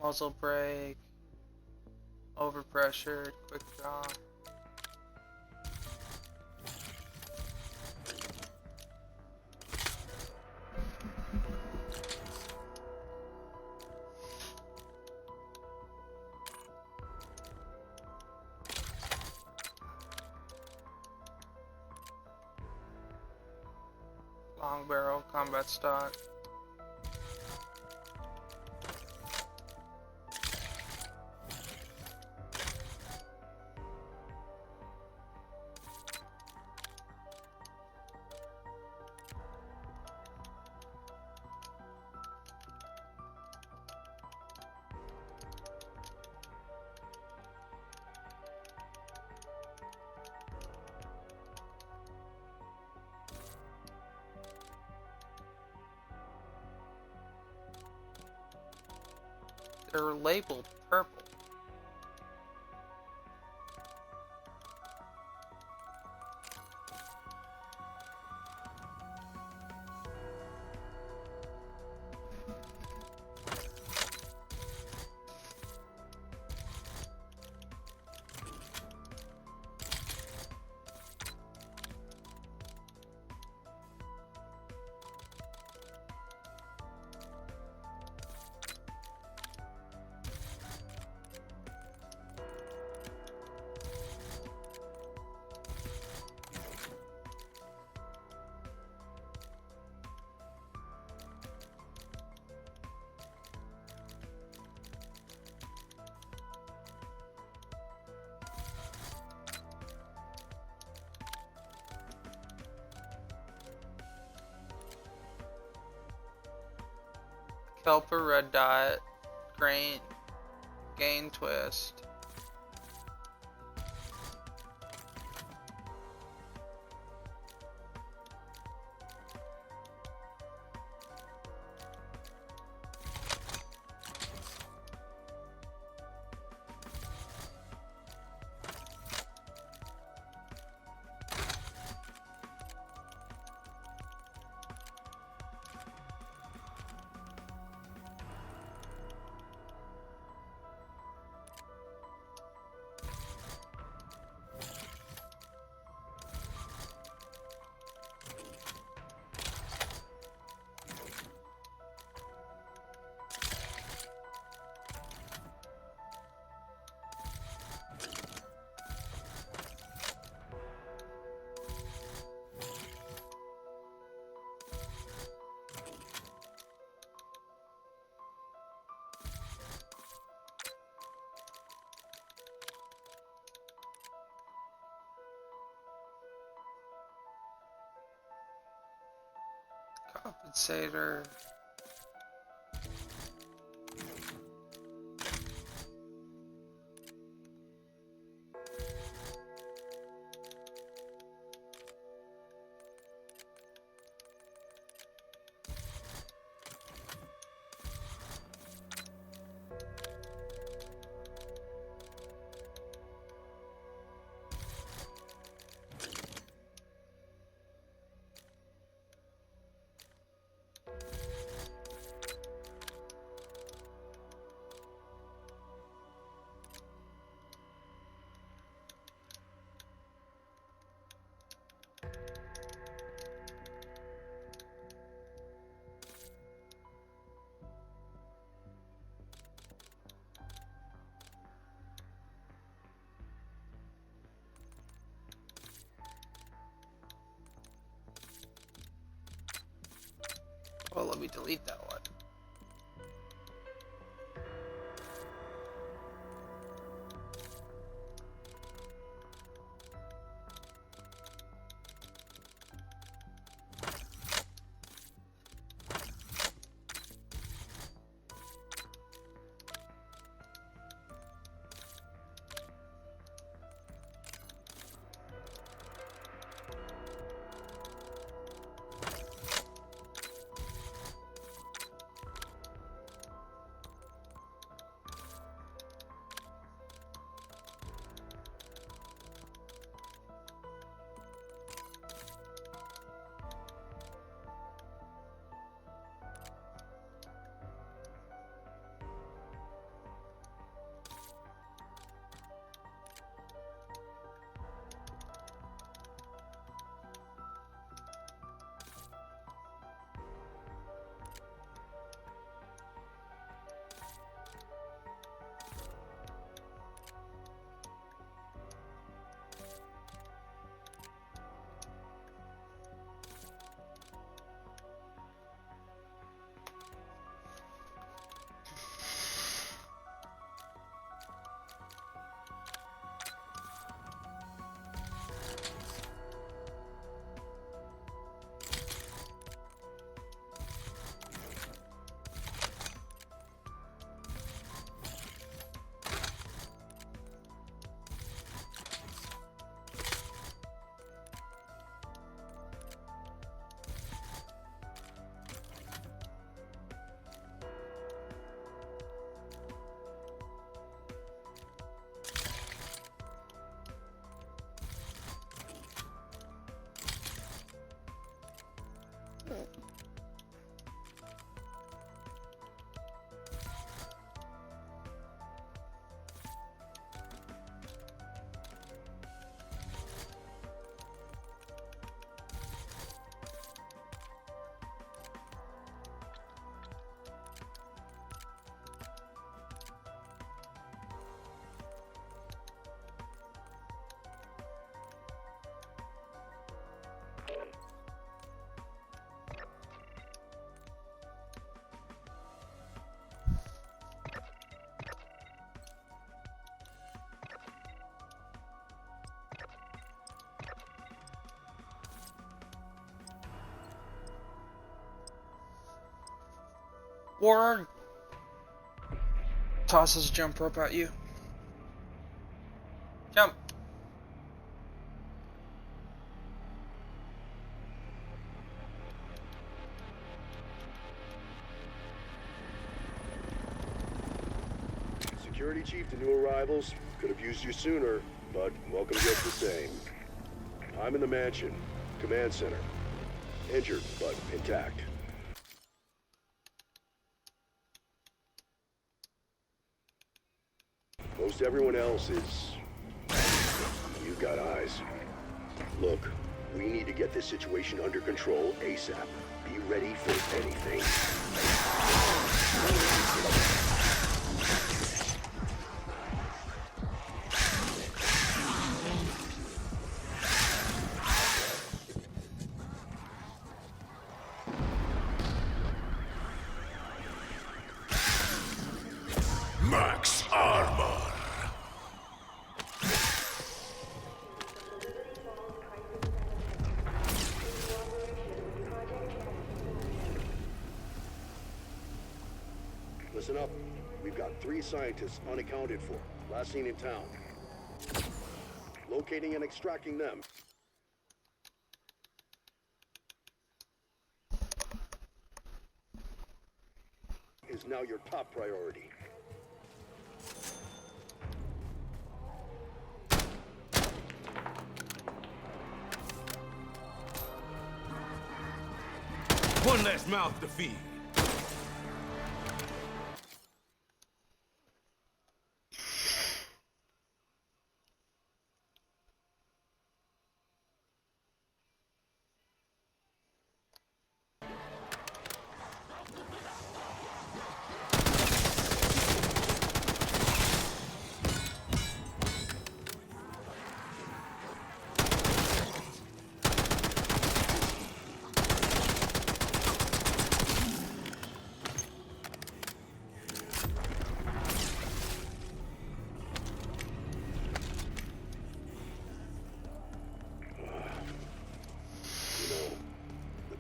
Muzzle brake, overpressure, quick draw. Long barrel, combat stock. They're labeled purple. Pelper, red dot, gain twist. Compensator. Well, let me delete that one. Or tosses a jump rope at you. Jump. Security Chief to new arrivals. Could have used you sooner, but welcome just the same. I'm in the mansion. Command center. Injured, but intact. Most everyone else is... You got eyes. Look, we need to get this situation under control ASAP. Be ready for anything. Max armor. Listen up. We've got 3 scientists unaccounted for. Last seen in town. Locating and extracting them. Is now your top priority. One less mouth to feed.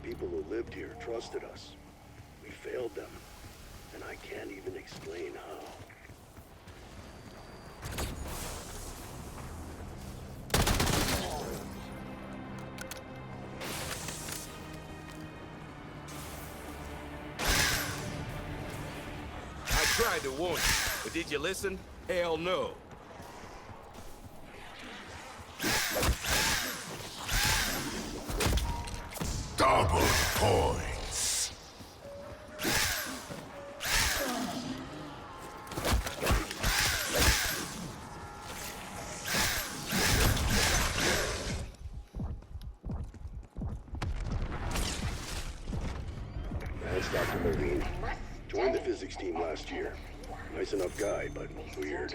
People who lived here trusted us. We failed them, and I can't even explain how. I tried to warn you, but did you listen? Hell no. Double points. That's Dr. Levine. Joined the physics team last year. Nice enough guy, but weird.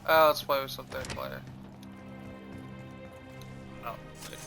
Let's play with something player. Oh, okay.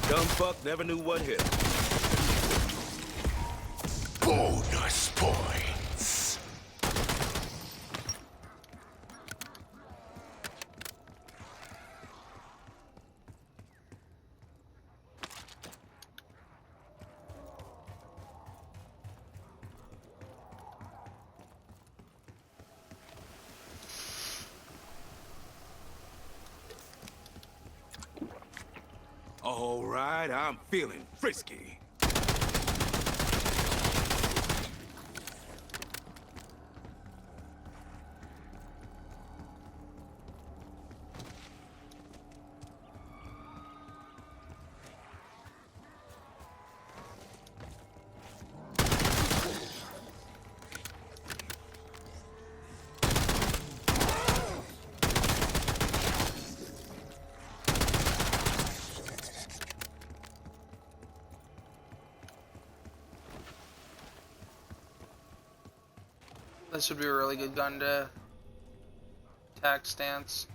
Dumb fuck never knew what hit him. Bonus points. All right, I'm feeling frisky. This would be a really good gun to attack stance.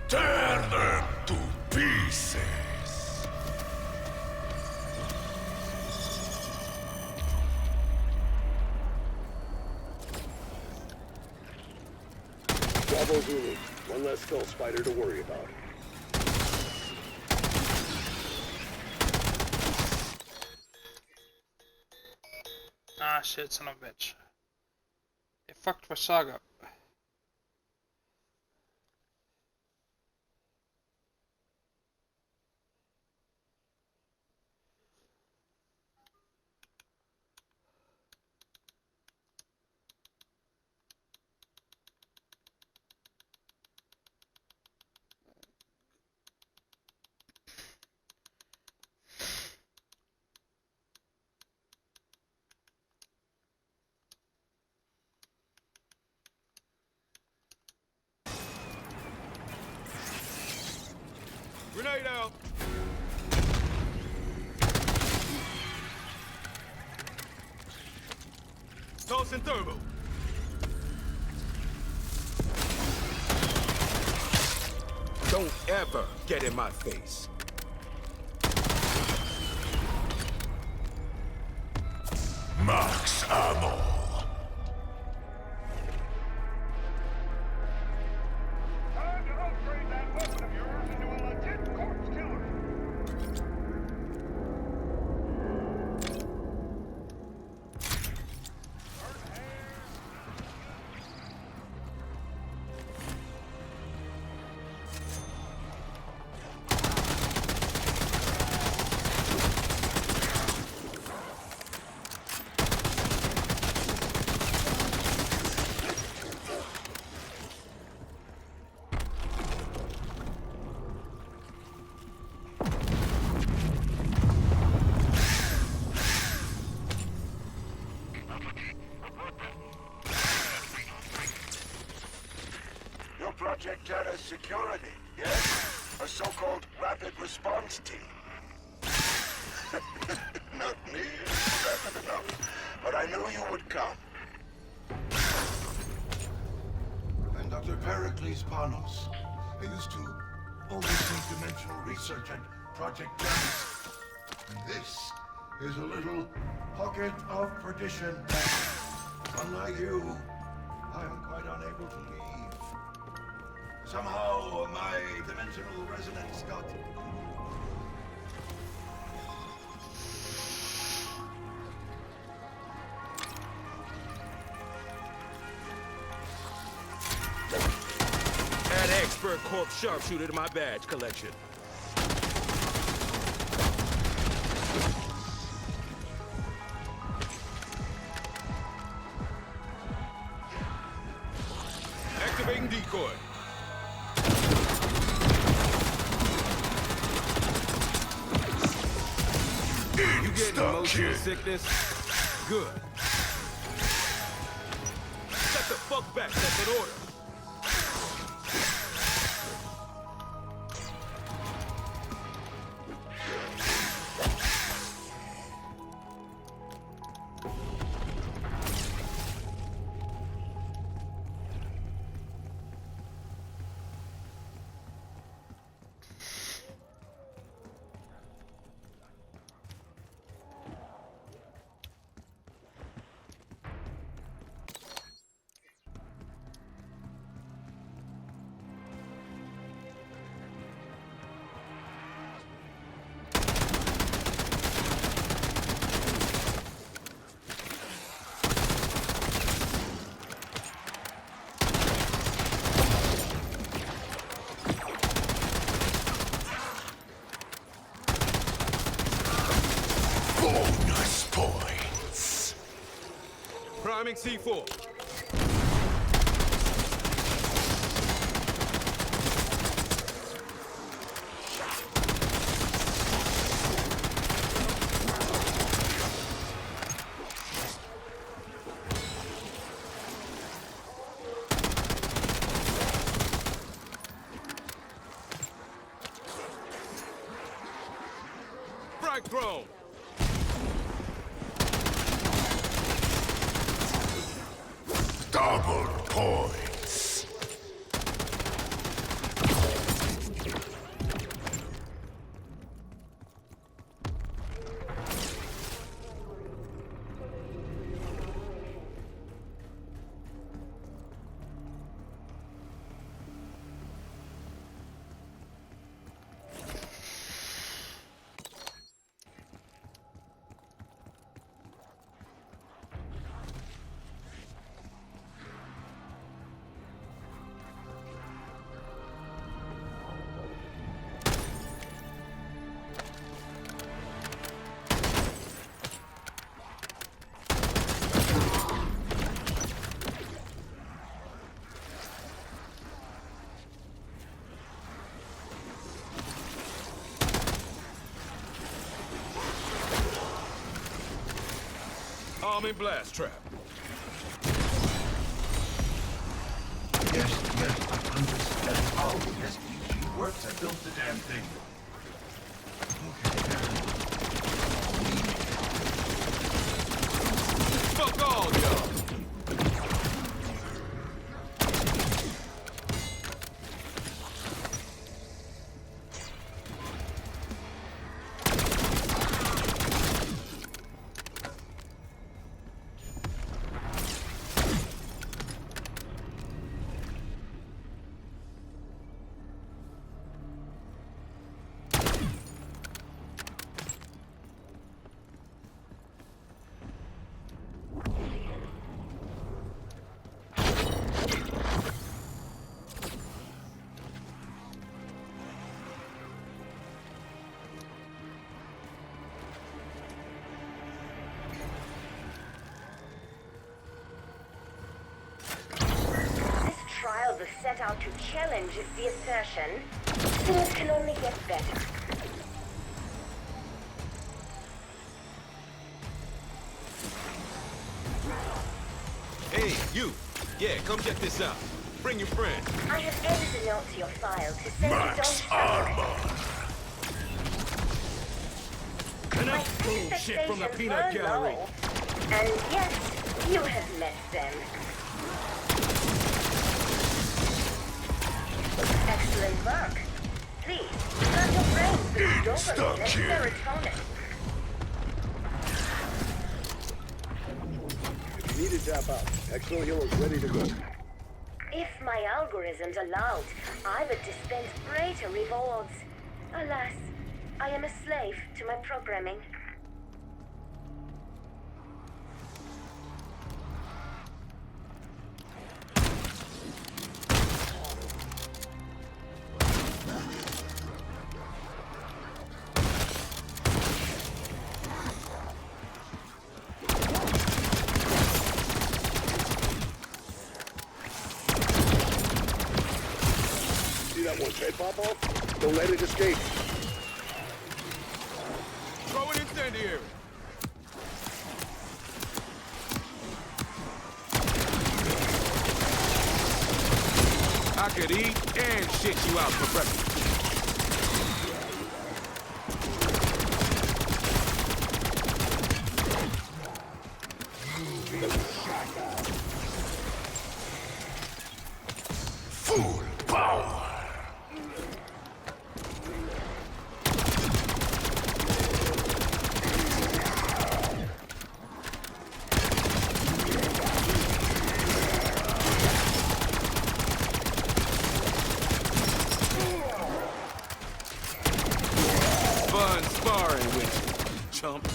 Tear them to pieces. Bravo Zulu. One less skull spider to worry about. Ah shit, son of a bitch. They fucked my saga up. Grenade out. Tossing thermal. Don't ever get in my face. Max ammo. Time to upgrade that weapon of yours into a legit corpse killer. Your Project Terra's security, yes? A so-called rapid response team. Not me, rapid enough. But I knew you would come. I'm Dr. Pericles Panos. I used to oversee dimensional research at Project Terra. And this is a little pocket of perdition. Unlike you, I'm quite unable to leave. Somehow, my dimensional resonance got... Add expert corpse sharpshooter to my badge collection. Activating decoy. You getting motion sickness? Good. Shut the fuck back, that's an order. Bonus points. Priming C4. Frag thrown. Double points. Arming blast trap. Yes, I understand how the SPG works. I built the damn thing. Fuck all y'all. Trial was set out to challenge the assertion. Things can only get better. Hey, you. Yeah, come check this out. Bring your friend. I have added a note to your file to say Max you don't armor. Enough bullshit from the peanut gallery. low. And yes, you have met them. Excellent work. Please, turn your brains with Stuck dopamine and here. serotonin. If you need to tap out, Exo Heal is ready to go. If my algorithms allowed, I would dispense greater rewards. Alas, I am a slave to my programming. that one's head pop off? Don't let it escape. Throw an incendiary. I could eat and shit you out for breakfast. Full power. Fun sparring with you, chump.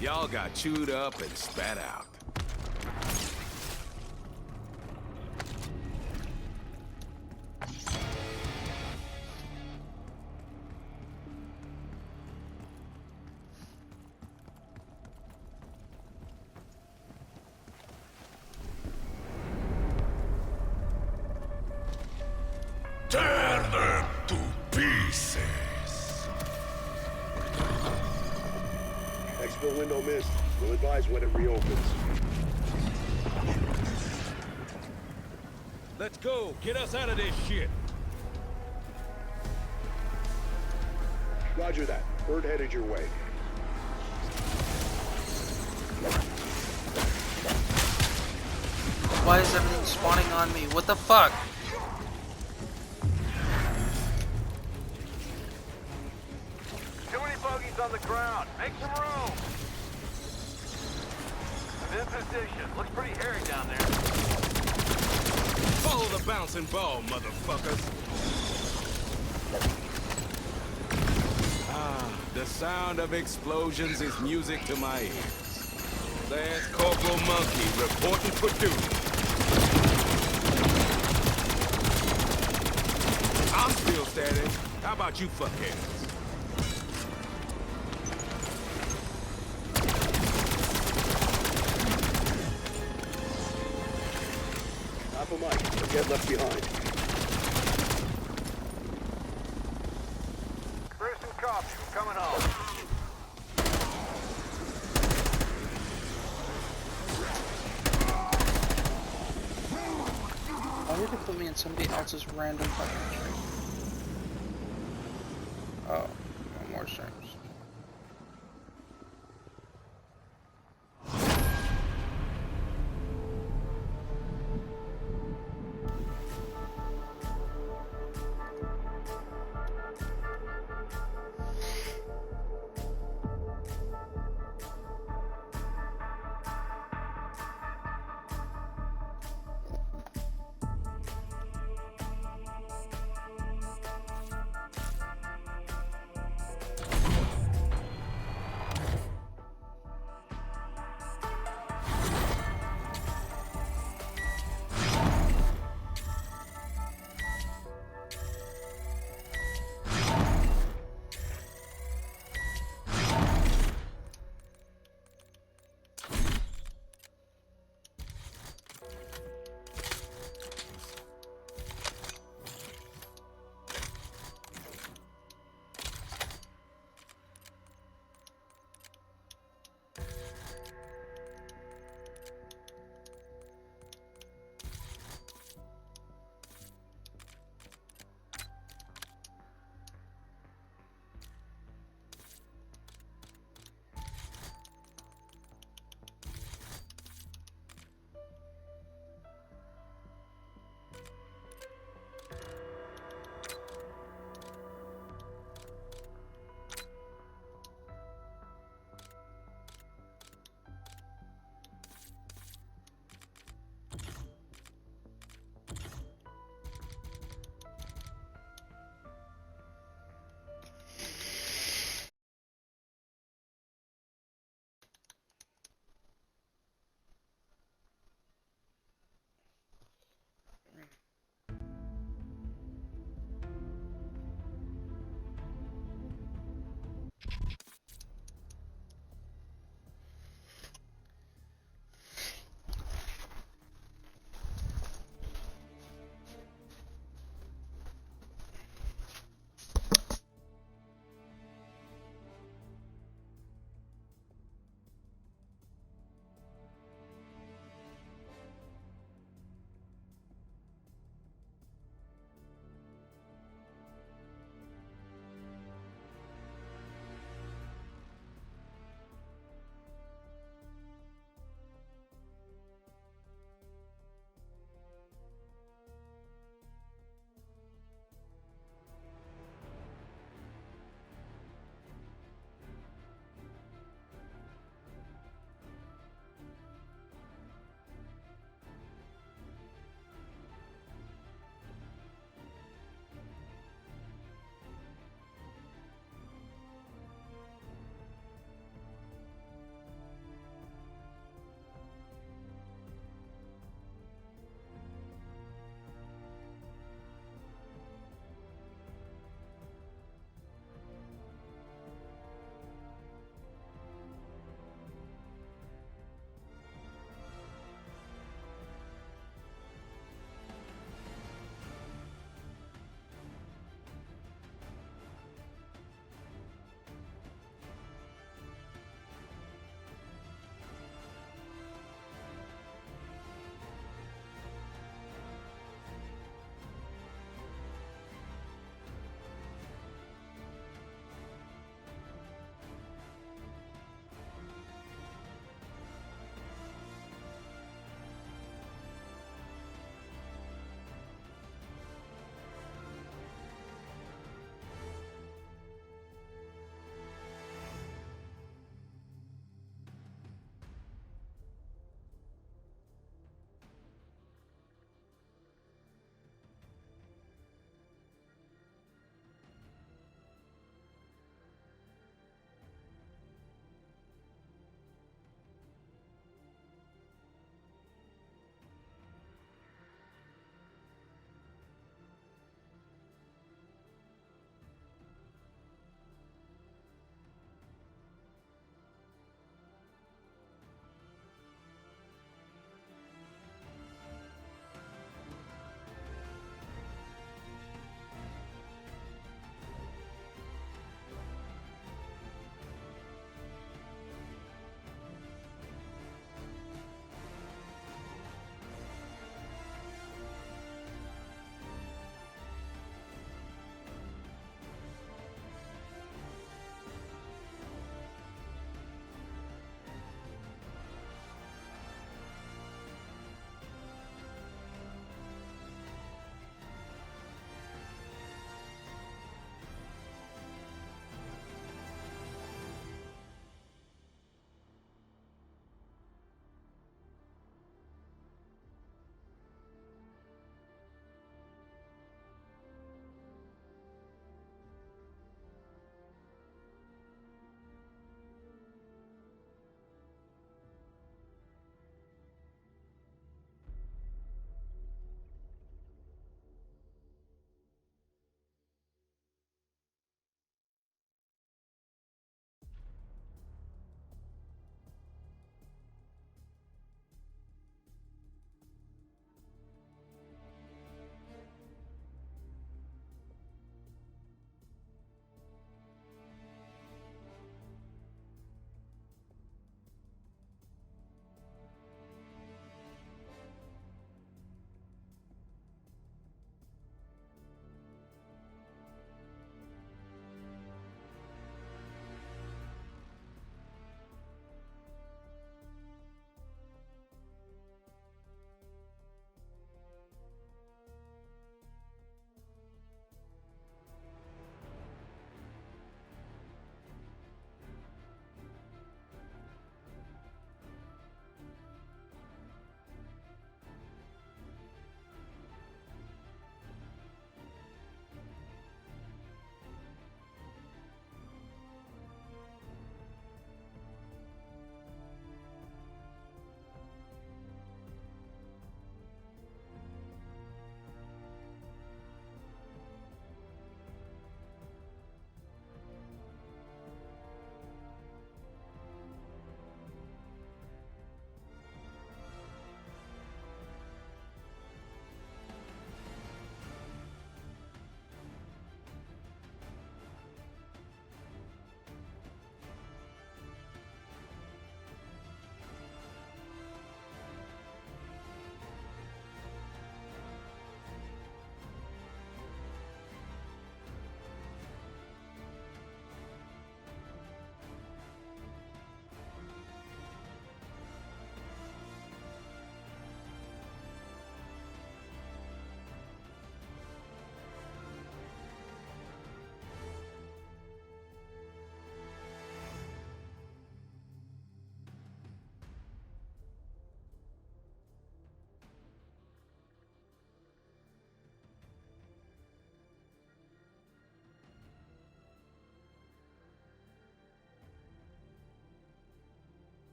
Y'all got chewed up and spat out. Tear them to pieces. Expo window missed. We'll advise when it reopens. Let's go. Get us out of this shit. Roger that. Bird headed your way. Why is everything spawning on me? What the fuck? Too many bogeys on the ground. Make some room. In position. Looks pretty hairy down there. Follow the bouncing ball, motherfuckers. Ah, the sound of explosions is music to my ears. There's Corporal Monkey reporting for duty. I'm still standing. How about you fuckheads? Alpha Mike, forget left behind. Bruce and copy. We're coming home. Why did it put me in somebody else's random fucking tree? Oh, no more streams.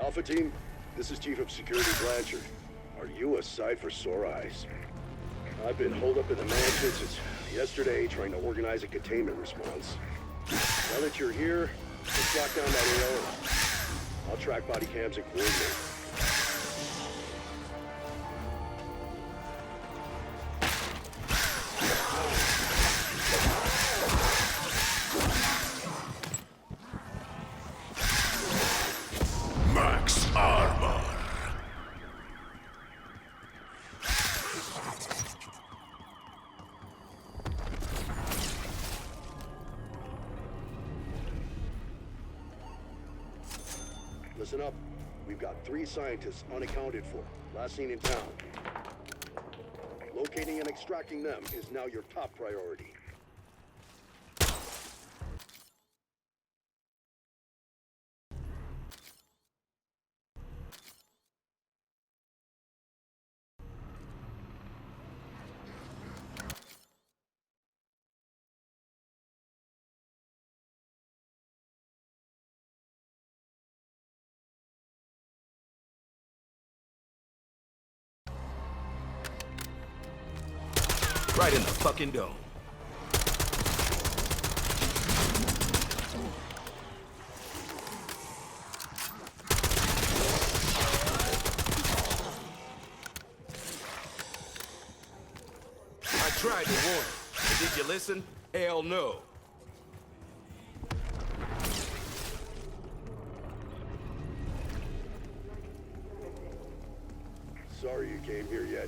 Alpha Team, this is Chief of Security Blanchard. Are you a sight for sore eyes? I've been holed up in the mansion since yesterday trying to organize a containment response. Now that you're here, let's lock down that AO. I'll track body cams and coordinate. Max armor. Listen up. We've got 3 scientists unaccounted for, last seen in town. Locating and extracting them is now your top priority. Right in the fucking dome. I tried to warn you. Did you listen? Hell no. Sorry you came here yet.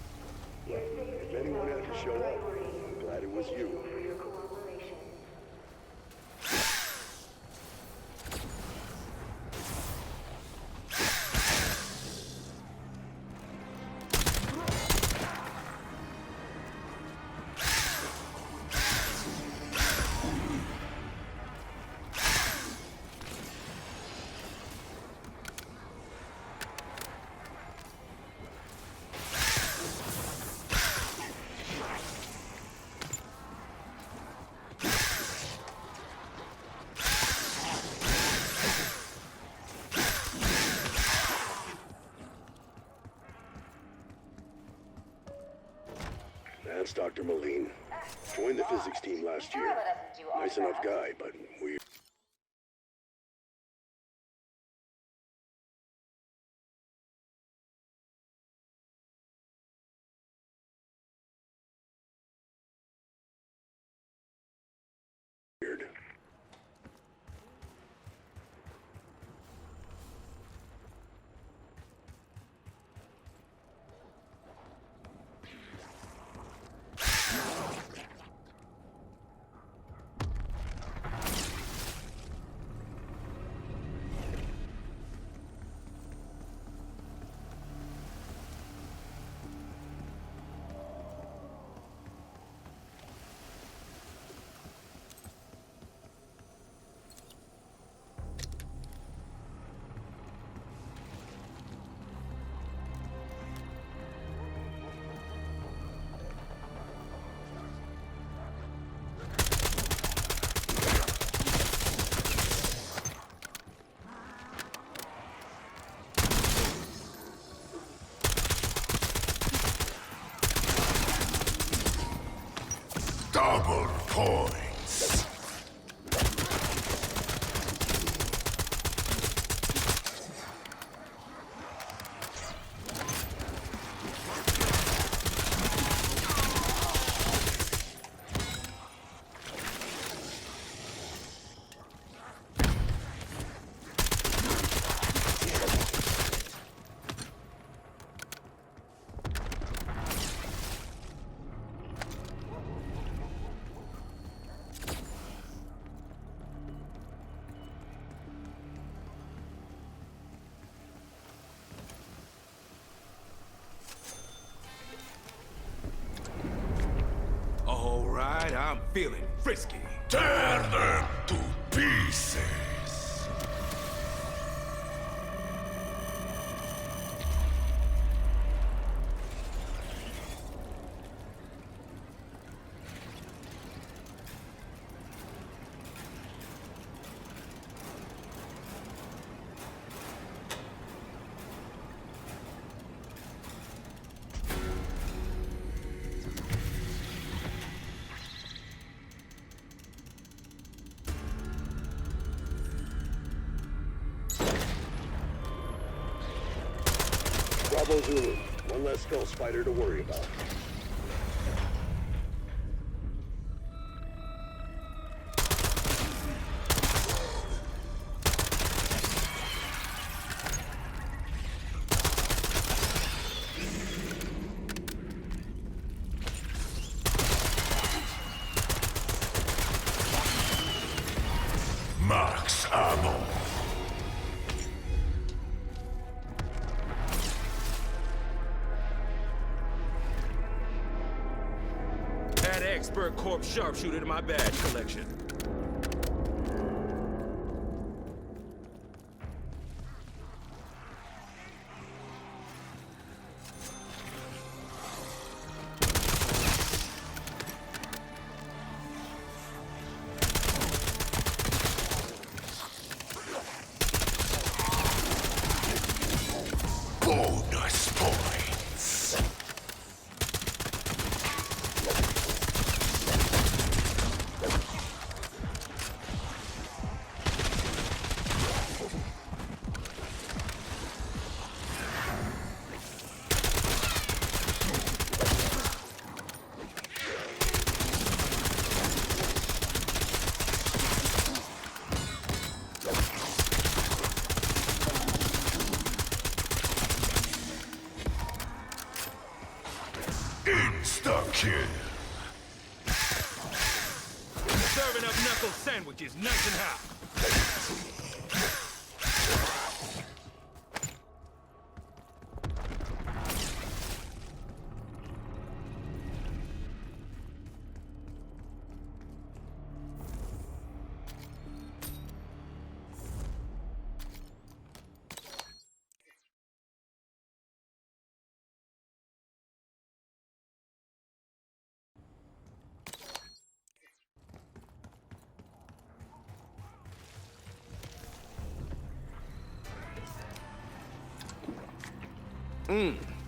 But if anyone had to show up, I'm glad it was you. That's Dr. Moline. Joined the physics team last year. Nice enough guy, but we... weird. Double points. All right, I'm feeling frisky. Tear them to pieces. Bravo Zulu. One less skull spider to worry about. Max ammo. Add expert corpse sharpshooter to my badge collection. Bonus points. Insta-kill. Serving up knuckle sandwiches nice and hot.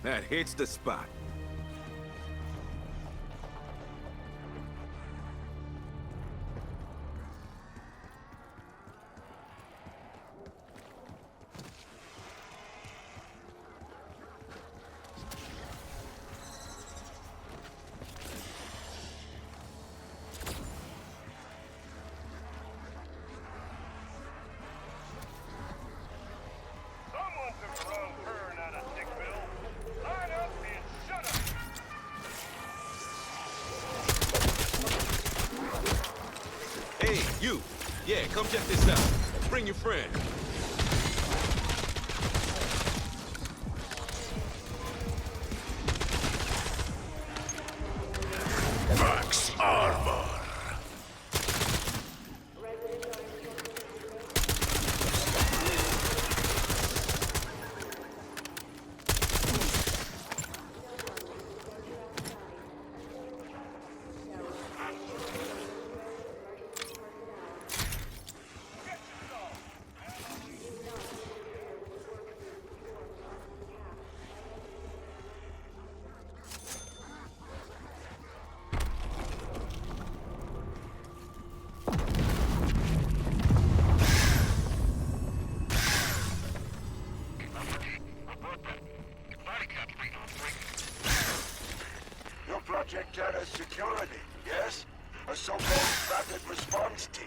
That hits the spot. Someone took the wrong turn out of Dickville. Line up and shut up. Hey, you. Yeah, come check this out. Bring your friend. Max armor. Your Project Terra's security, yes? A so-called rapid response team.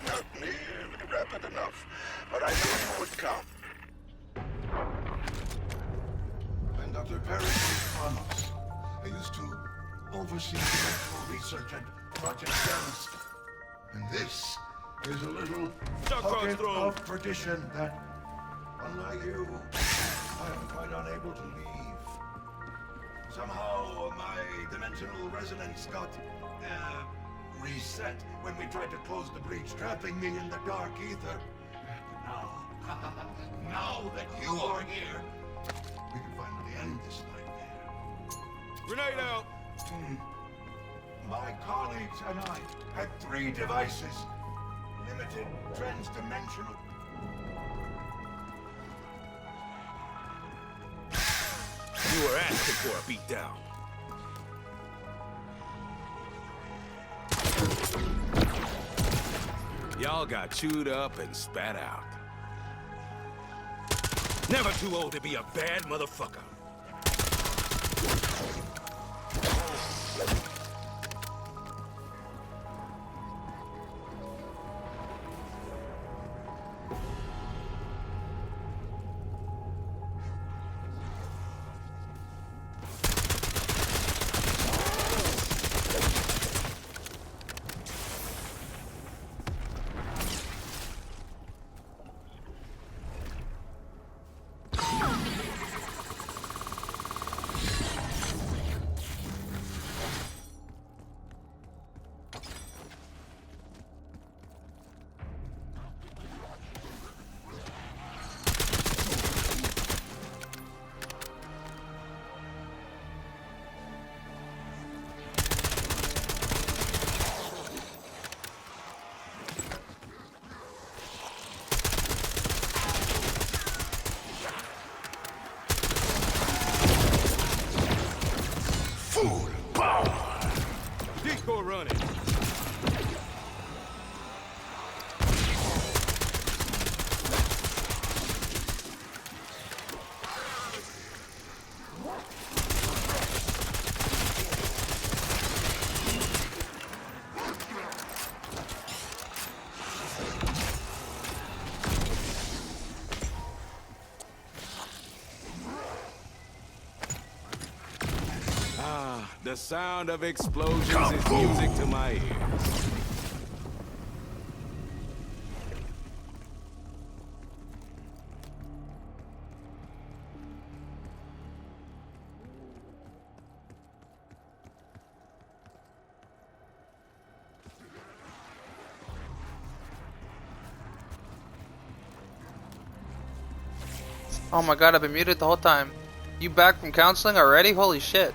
Not nearly rapid enough, but I knew you would come. I'm Dr. Pericles Panos. I used to oversee medical research at Project Terra's. And this is a little pocket of perdition that, unlike you, I am quite unable to leave. Somehow my dimensional resonance got, reset when we tried to close the breach, trapping me in the dark ether. Now, now that you are here, we can finally end this nightmare. Grenade out! My colleagues and I had 3 devices. Limited trans-dimensional... You were asking for a beatdown. Y'all got chewed up and spat out. Never too old to be a bad motherfucker. Full power! Decoy running. The sound of explosions is music to my ears. Oh my god, I've been muted the whole time. You back from counseling already? Holy shit.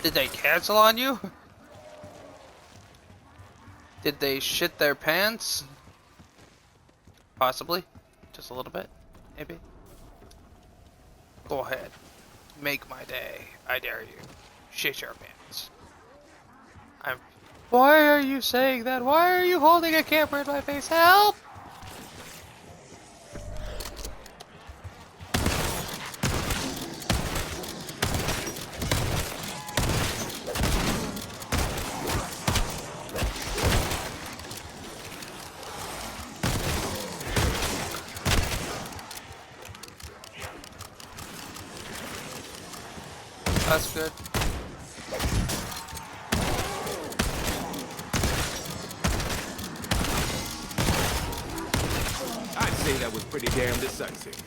Did they cancel on you? Did they shit their pants? Possibly. Just a little bit. Maybe. Go ahead. Make my day. I dare you. Shit your pants. Why are you saying that? Why are you holding a camera in my face? Help! That's good. I'd say that was pretty damn decisive.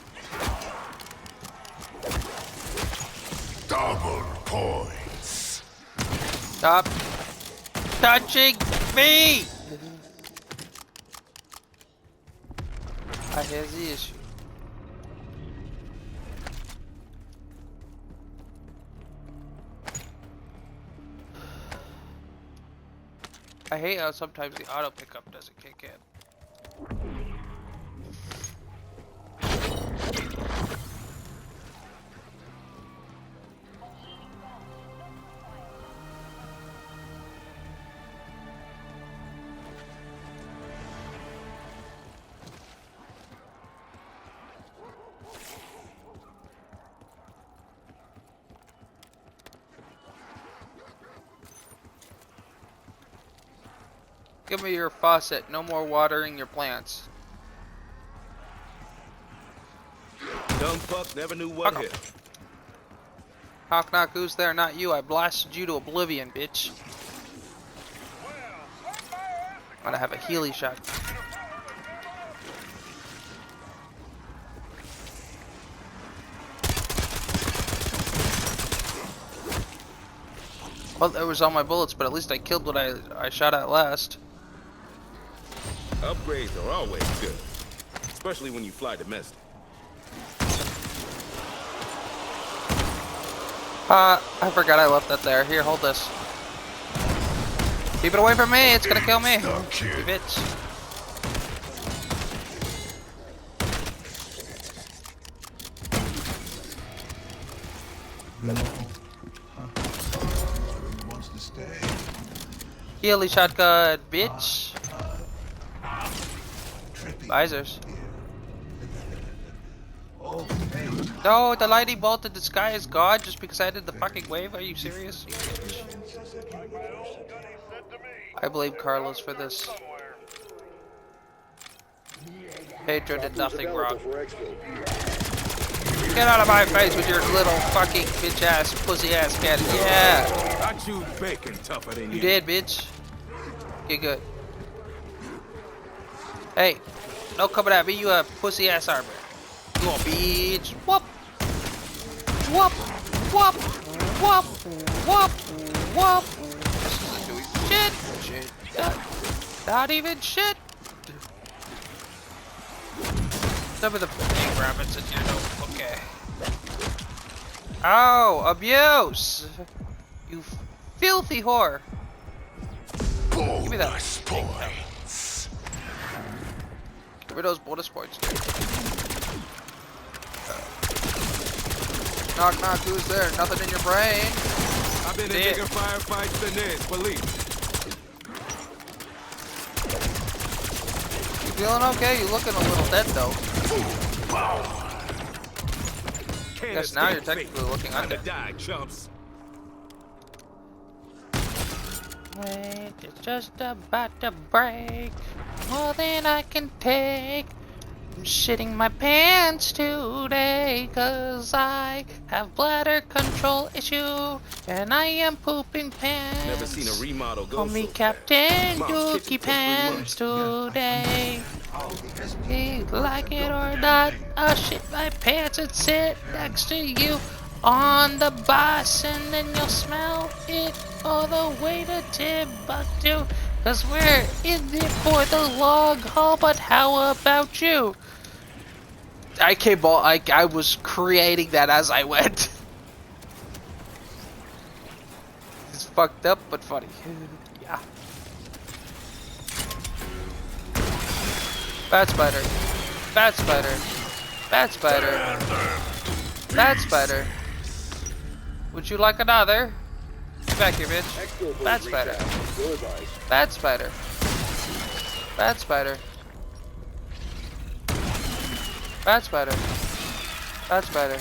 Double points. Stop touching me! Here's the issue. I hate how sometimes the auto pickup doesn't kick in. Give me your faucet. No more watering your plants. Dumb fuck never knew what Fuck hit 'em. him. Knock knock, who's there? Not you. I blasted you to oblivion, bitch. I'm gonna have a Healy shot. Well, there was all my bullets, but at least I killed what I shot at last. Upgrades are always good, especially when you fly domestic. I forgot I left that there. Here, hold this. Keep it away from me, it's gonna kill me. You bitch. Wants to stay. Healy shotgun, bitch. Visors. No, the lightning bolt in the sky is God just because I did the fucking wave. Are you serious? I blame Carlos for this. Pedro did nothing wrong. Get out of my face with your little fucking bitch ass, pussy ass cat. Yeah! I chew bacon tougher than you. You did, bitch. Get good. Hey, no coming at me, you a pussy ass armor. You a bitch. Whoop! Whoop! Whoop! Whoop! Whoop! Whoop! This isn't doing shit. Shit. Not even shit. Some of the big rabbits in here don't. Okay. Oh, abuse! You filthy whore. Give me that. Points. Give me those bonus points, dude. Knock knock, who's there? Nothing in your brain. I've been in Dead. bigger firefights than this, believe me. You feeling okay? You looking a little dead though. Guess now you're technically looking undead. Die, chumps. Wait, it's just about to break. More than I can take. I'm shitting my pants today, cause I have bladder control issue, and I am pooping pants. Never seen a remodel go Call me so Captain Mom's Dookie kitchen took 3 Pants today. Like it or not, I'll shit my pants and sit next to you on the bus, and then you'll smell it all the way to Timbuktu. Cause we're in it for the long haul, but how about you? I was creating that as I went. It's fucked up, but funny. Yeah. Bat spider. Bat spider. Bat spider. Bat spider. Would you like another? Get back here, bitch. Bat spider. Bat spider. Bat spider. Bat spider. Bat spider.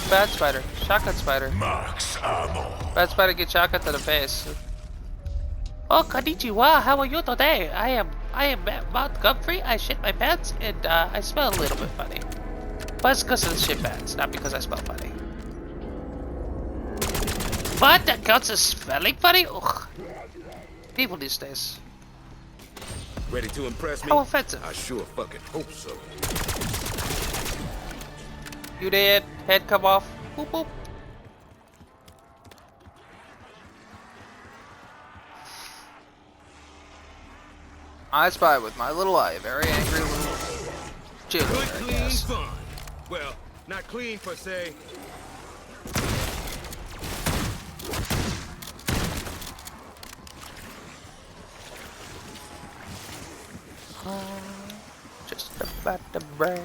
Bat spider. Shotgun spider. Max ammo. Bat spider get shotgun to the face. Oh, konnichiwa. How are you today? I am Mount Comfrey. I shit my pants and I smell a little bit funny. But it's because of the shit pants, not because I smell funny. What? That counts as smelling funny? Ugh. People these days. Ready to impress me? How offensive. I sure fucking hope so. You did. Head come off. Boop boop. I spy with my little eye. Very angry little chiller, Good, I clean guess. fun. Well, not clean per se. Just about to break.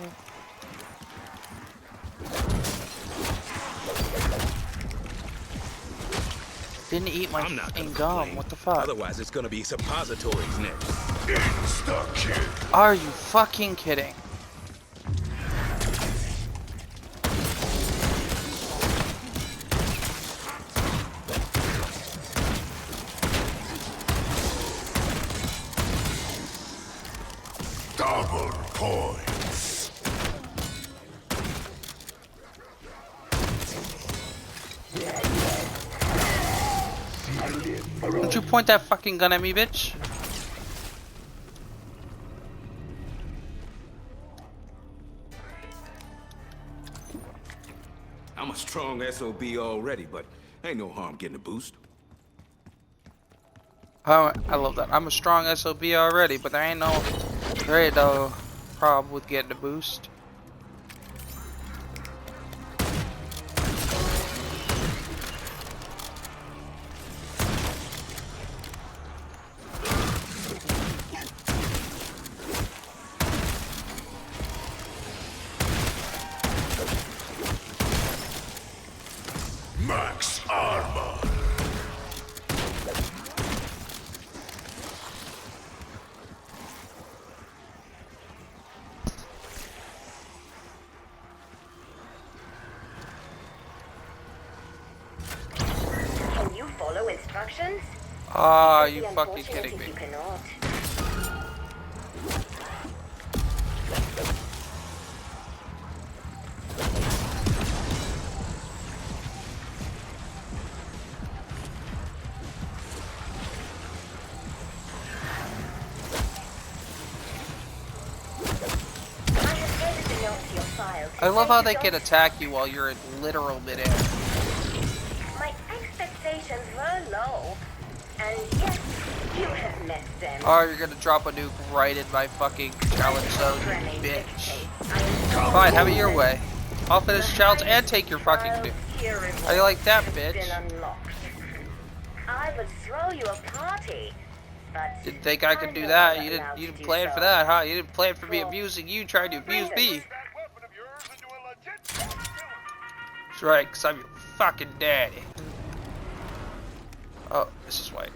Didn't eat my I'm not fucking gonna gum. complain. What the fuck? Otherwise, it's gonna be suppositories next. Insta kill. Are you fucking kidding? Double points. Don't you point that fucking gun at me, bitch? I'm a strong SOB already, but ain't no harm getting a boost. Oh, I love that. I'm a strong SOB already, but there ain't no problem with getting a boost. Max armor. Can you follow instructions? Ah, It would you be fucking unfortunate kidding if me. you cannot. I have added the note to your file. I love how they can attack you while you're in literal midair. My expectations were low, and yes, you have met them. Oh, you're gonna drop a nuke right in my fucking challenge zone, you bitch. Fine, have it your way. I'll finish the challenge and take your fucking nuke. How do you like that, bitch? I would throw you a party, but Didn't think I could do that. You didn't plan for that, huh? You didn't plan for me abusing you, trying to abuse me. That's right, because I'm your fucking daddy. Oh, this is white.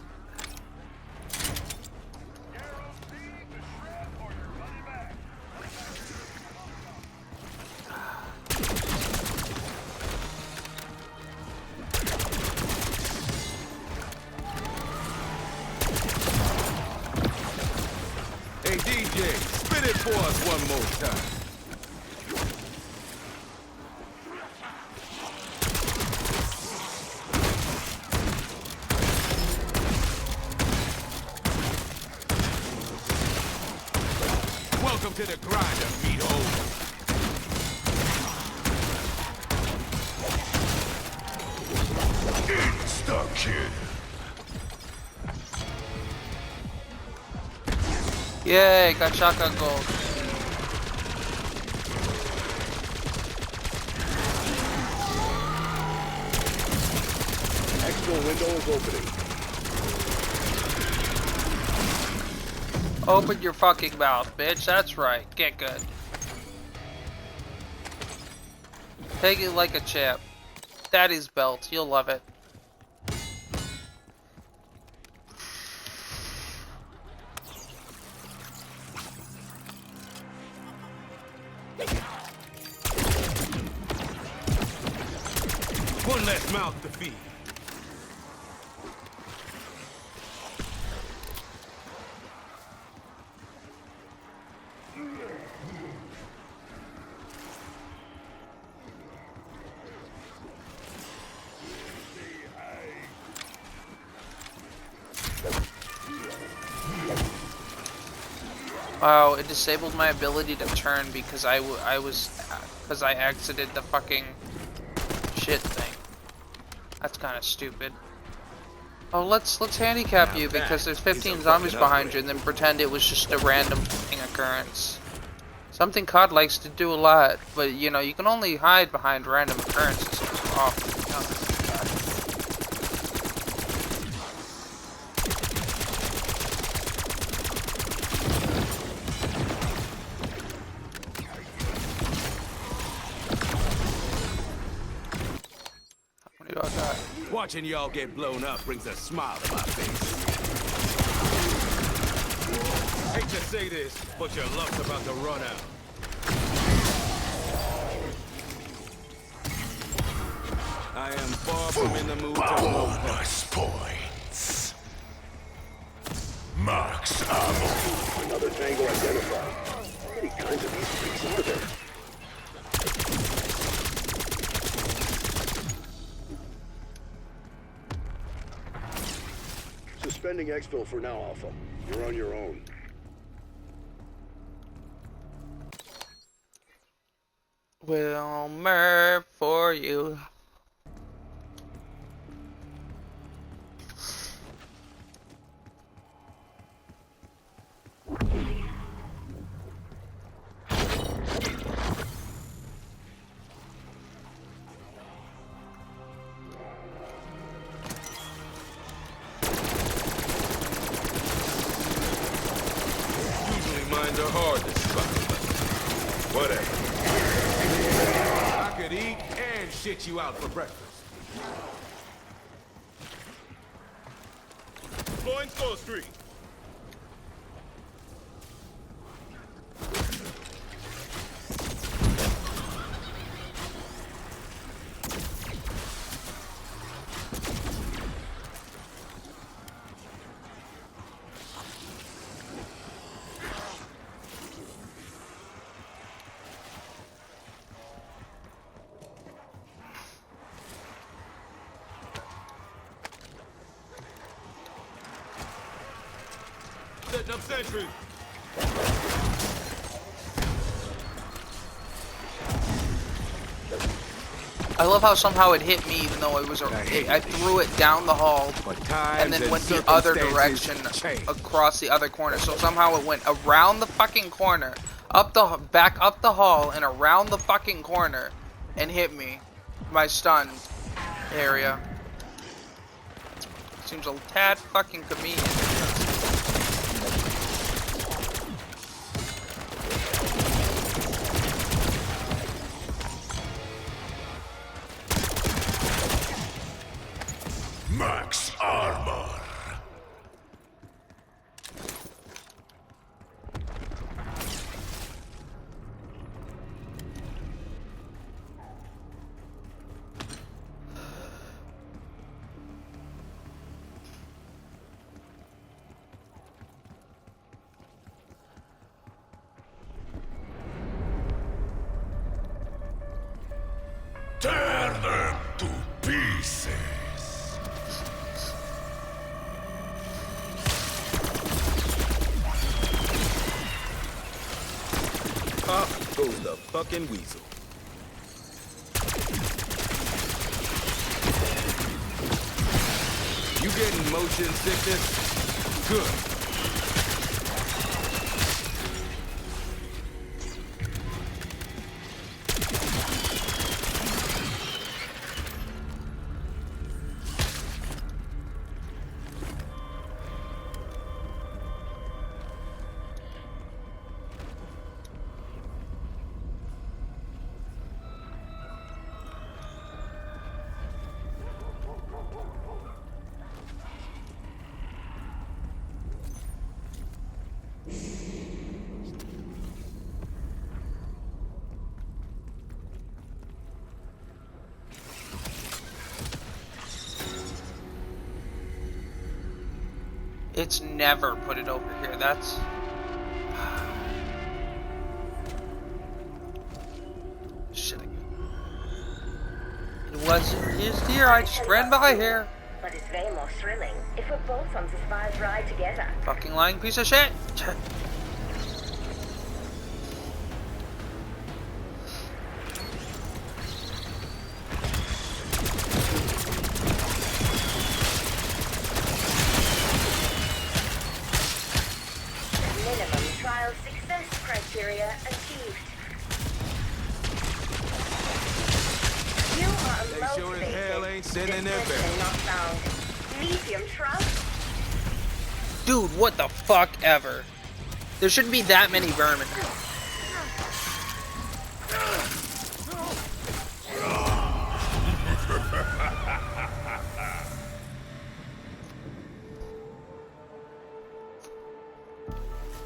Hey DJ, spin it for us one more time. Welcome to the grinder, meathole. Insta-kill. Yay, got shotgun gold. Exfil window is opening. Open your fucking mouth, bitch. That's right. Get good. Take it like a champ. Daddy's belt. You'll love it. One less mouth to feed. Wow, it disabled my ability to turn because I exited the fucking shit thing. That's kind of stupid. Oh, let's handicap you because there's 15 zombies behind you, and then pretend it was just a random fucking occurrence. Something COD likes to do a lot, but you know you can only hide behind random occurrences. It's awful. Watching y'all get blown up brings a smile to my face. Hate to say this, but your luck's about to run out. I am far from in the mood to Bonus points. Max ammo. Another tango identified. defending exfil for now, Alpha. You're on your own. We'll murder for you. Usually mine are hard to spot. Whatever. I could eat and shit you out for breakfast. Flowing Skull Street. Setting up sentry. I love how somehow it hit me even though it was I threw it down the hall and then went the other direction across the other corner. So somehow it went around the fucking corner, back up the hall and around the fucking corner and hit me. My stun area. Seems a tad fucking convenient. Max armor. Tear them to pieces. Up goes the fucking weasel. You getting motion sickness? Good. It's never put it over here. That's... Shit again. It wasn't his deer, I just ran by here. But it's way more thrilling if we're both on this wild ride together. Fucking lying piece of shit. Minimum trial success criteria achieved. You are They sure as hell ain't sitting in their bed. Description not found. Medium trust. Dude, what the fuck ever? There shouldn't be that many vermin.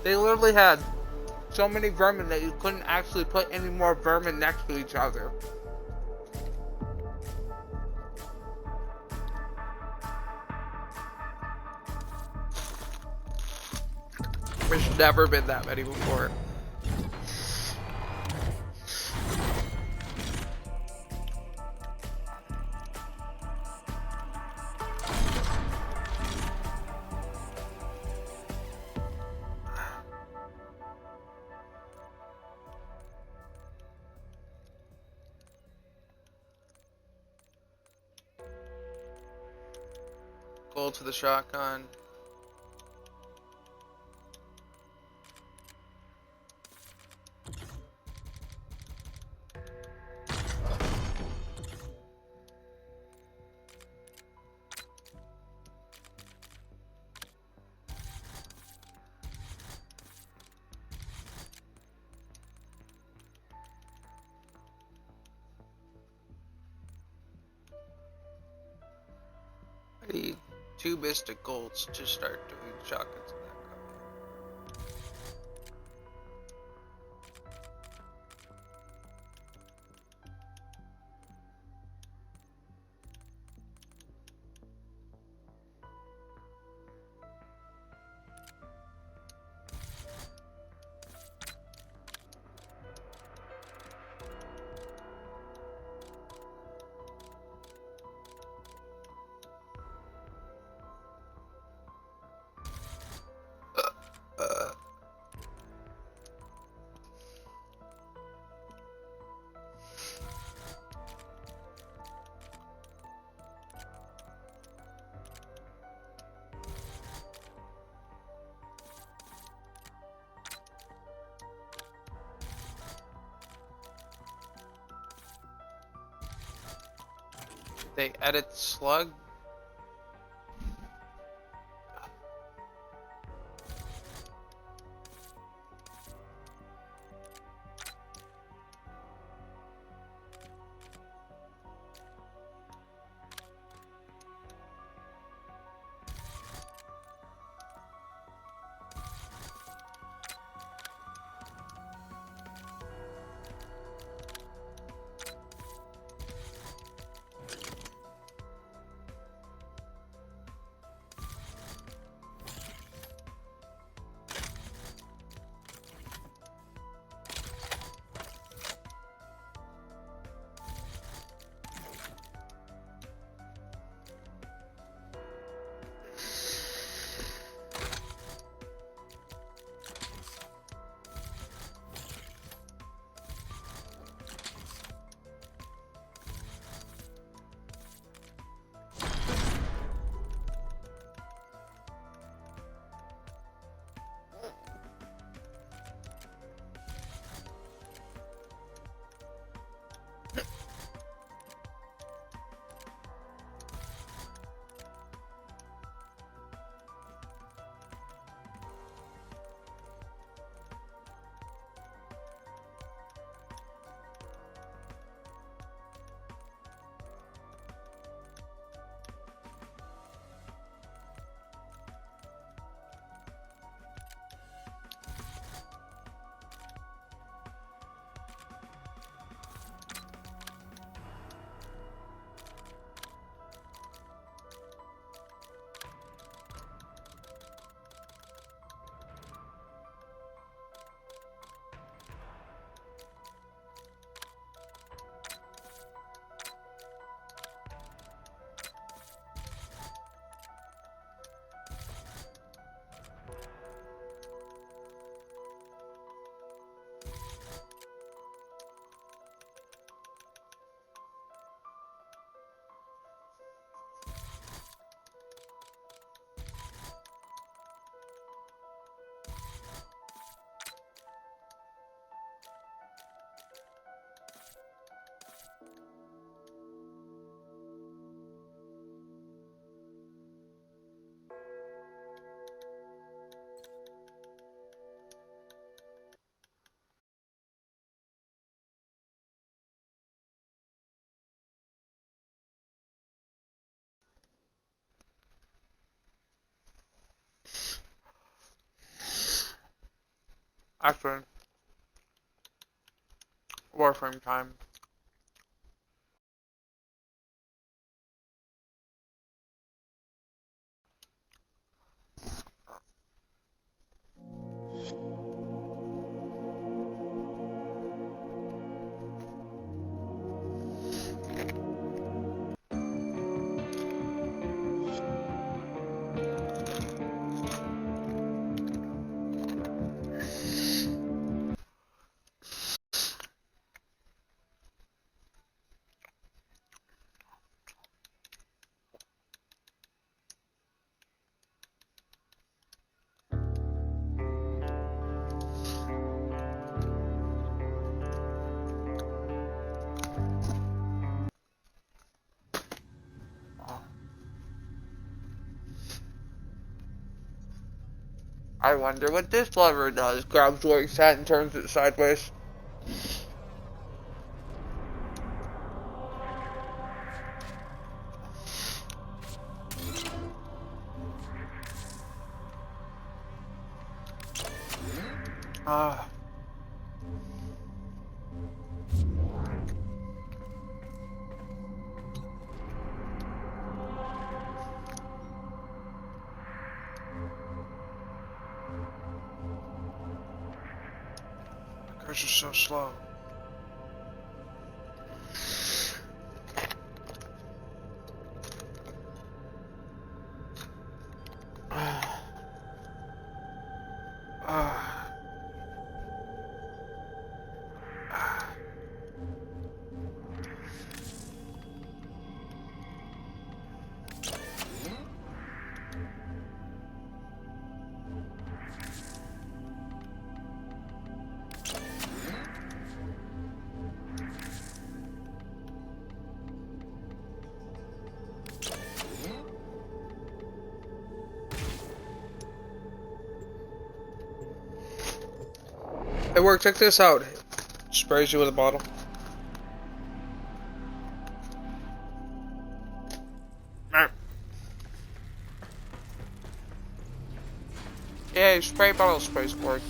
They literally had so many vermin that you couldn't actually put any more vermin next to each other. There's never been that many before. Gold for the shotgun. I need 2 Mystic Golds to start doing shotguns in that gun. They edit slug. Actually, Warframe time. I wonder what this lever does. Grabs Warwick's hat and turns it sideways. Ah. Cars are so slow. Hey, work, check this out. Sprays you with a bottle. Yeah, spray bottle sprays work.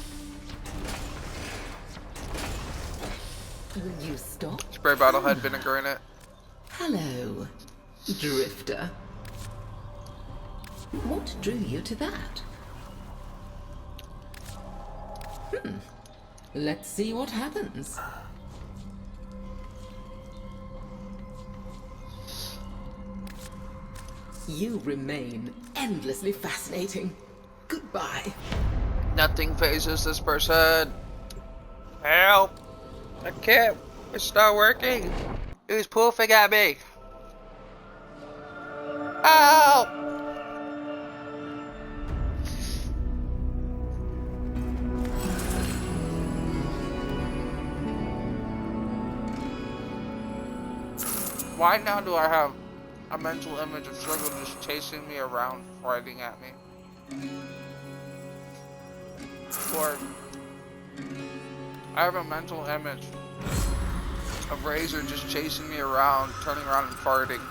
Will you stop? Spray bottle had vinegar in it. Hello, Drifter. What drew you to that? Let's see what happens. You remain endlessly fascinating. Goodbye. Nothing phases this person. Help! I can't. It's not working. Who's poofing at me? Help! Why now do I have a mental image of Struggle just chasing me around, fighting at me? Or I have a mental image of Razor just chasing me around, turning around and farting.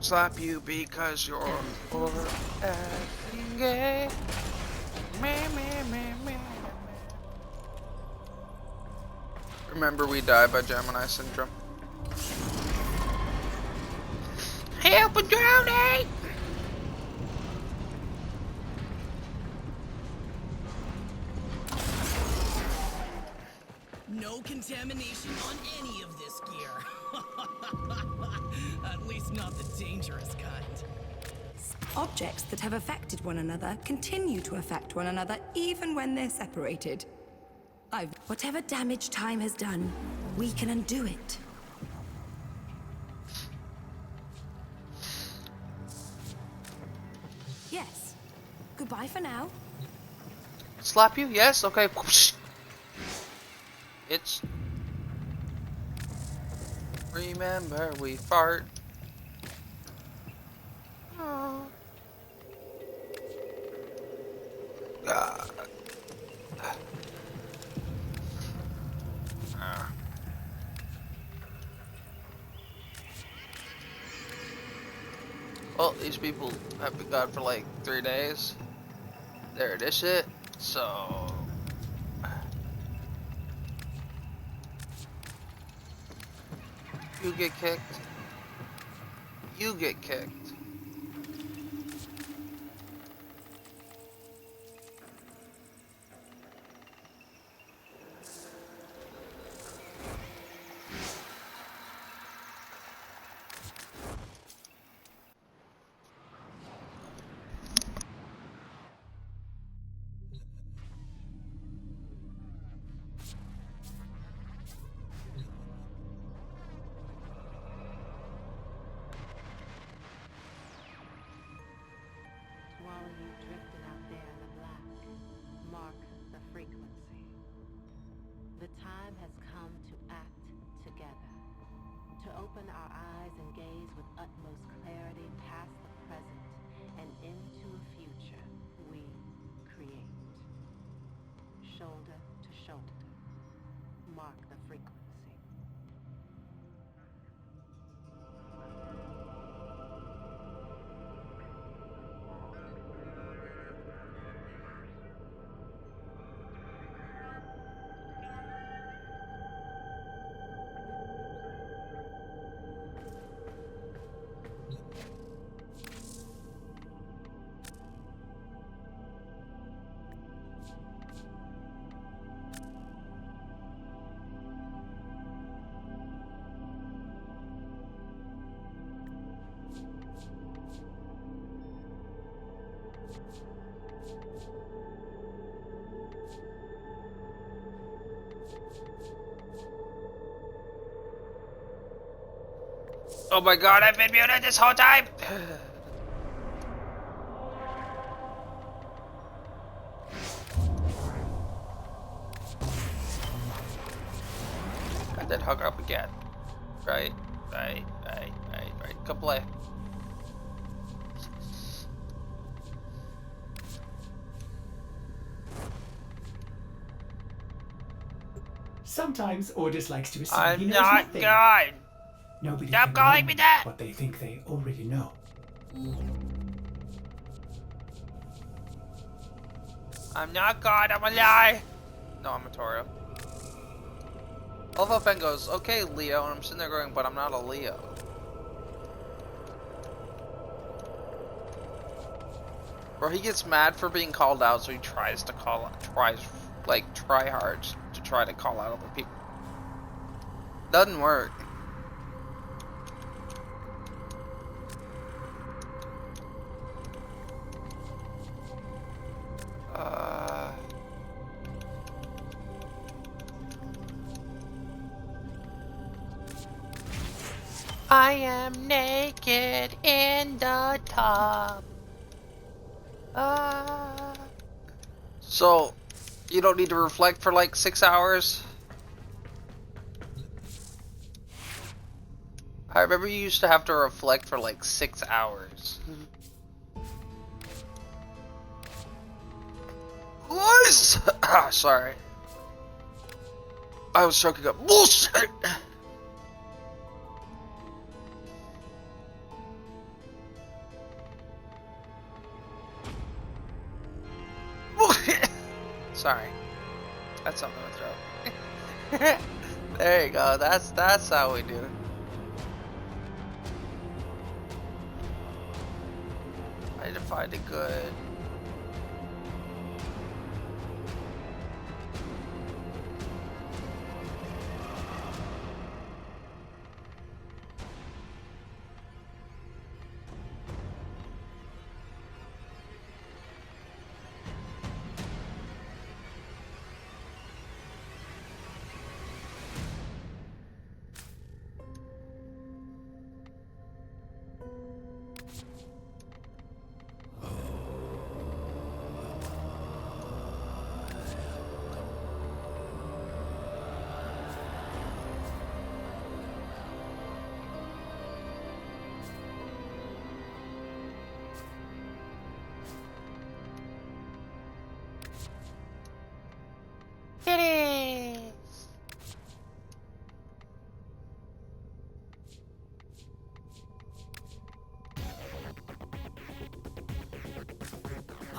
Slap you because you're overacting gay. Me. Remember we die by Gemini Syndrome. Help, I'm drowning! No contamination on any of this gear. At least not the dangerous kind. Objects that have affected one another continue to affect one another even when they're separated. Whatever damage time has done, we can undo it. Yes. Goodbye for now. Slap you? Yes? Okay. It's... Remember we fart. Oh. God. Well, these people have been gone for like 3 days. There it is shit. So... You get kicked. You get kicked. open our eyes and gaze with utmost clarity past the present and into a future we create. Shoulder to shoulder. Mark the frequency. Oh my god, I've been muted this whole time! And then hug up again. Right. Come play. Sometimes Ordis likes to assume I'm he knows not nothing. God! Nobody Stop can calling know me that! what they think they already know. I'm not God, I'm a lie! No, I'm a Toro. I love how Ben goes, okay, Leo, and I'm sitting there going, but I'm not a Leo. Or he gets mad for being called out, so he tries to try hard to try to call out other people. Doesn't work. I am naked in the tub. So, you don't need to reflect for like 6 hours? I remember you used to have to reflect for like 6 hours. What? Sorry. I was choking up. Bullshit! Sorry. That's something to throw. There you go. That's how we do it. I need to find it good.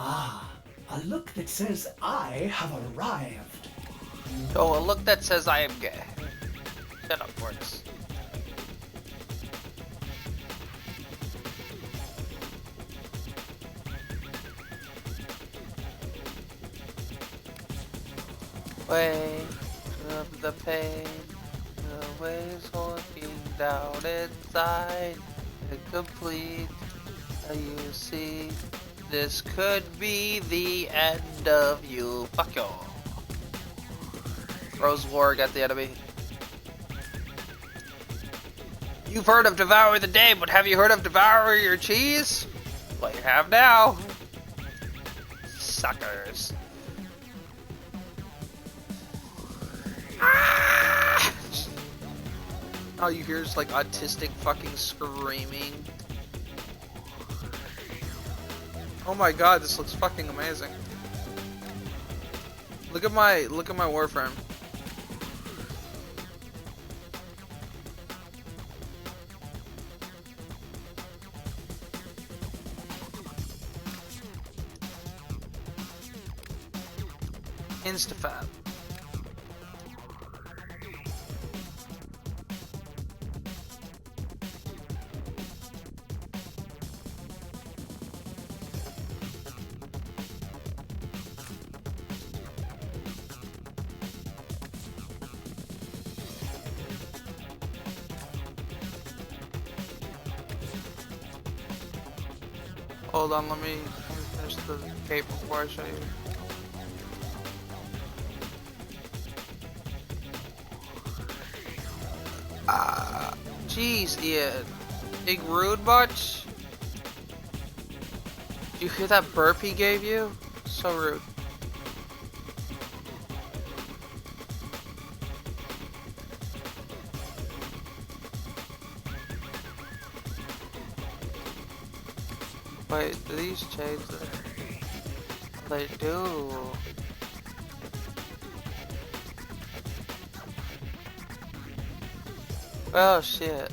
Ah, a look that says I have arrived. Oh, a look that says I am gay. Shut up, Mortis. Way of the pain, the waves walking down inside, incomplete. You see, this could be the end of you. Fuck y'all. Rose Warg at the enemy. You've heard of Devour the Day, but have you heard of Devour Your Cheese? Well, you have now. Suckers. All you hear is like autistic fucking screaming. Oh my god, this looks fucking amazing. Look at my Warframe. Instafab. Hold on, let me finish the cape before I show you. Jeez, Ian. Big rude much? Did you hear that burp he gave you? So rude. Wait, do these change the... They do. Oh shit.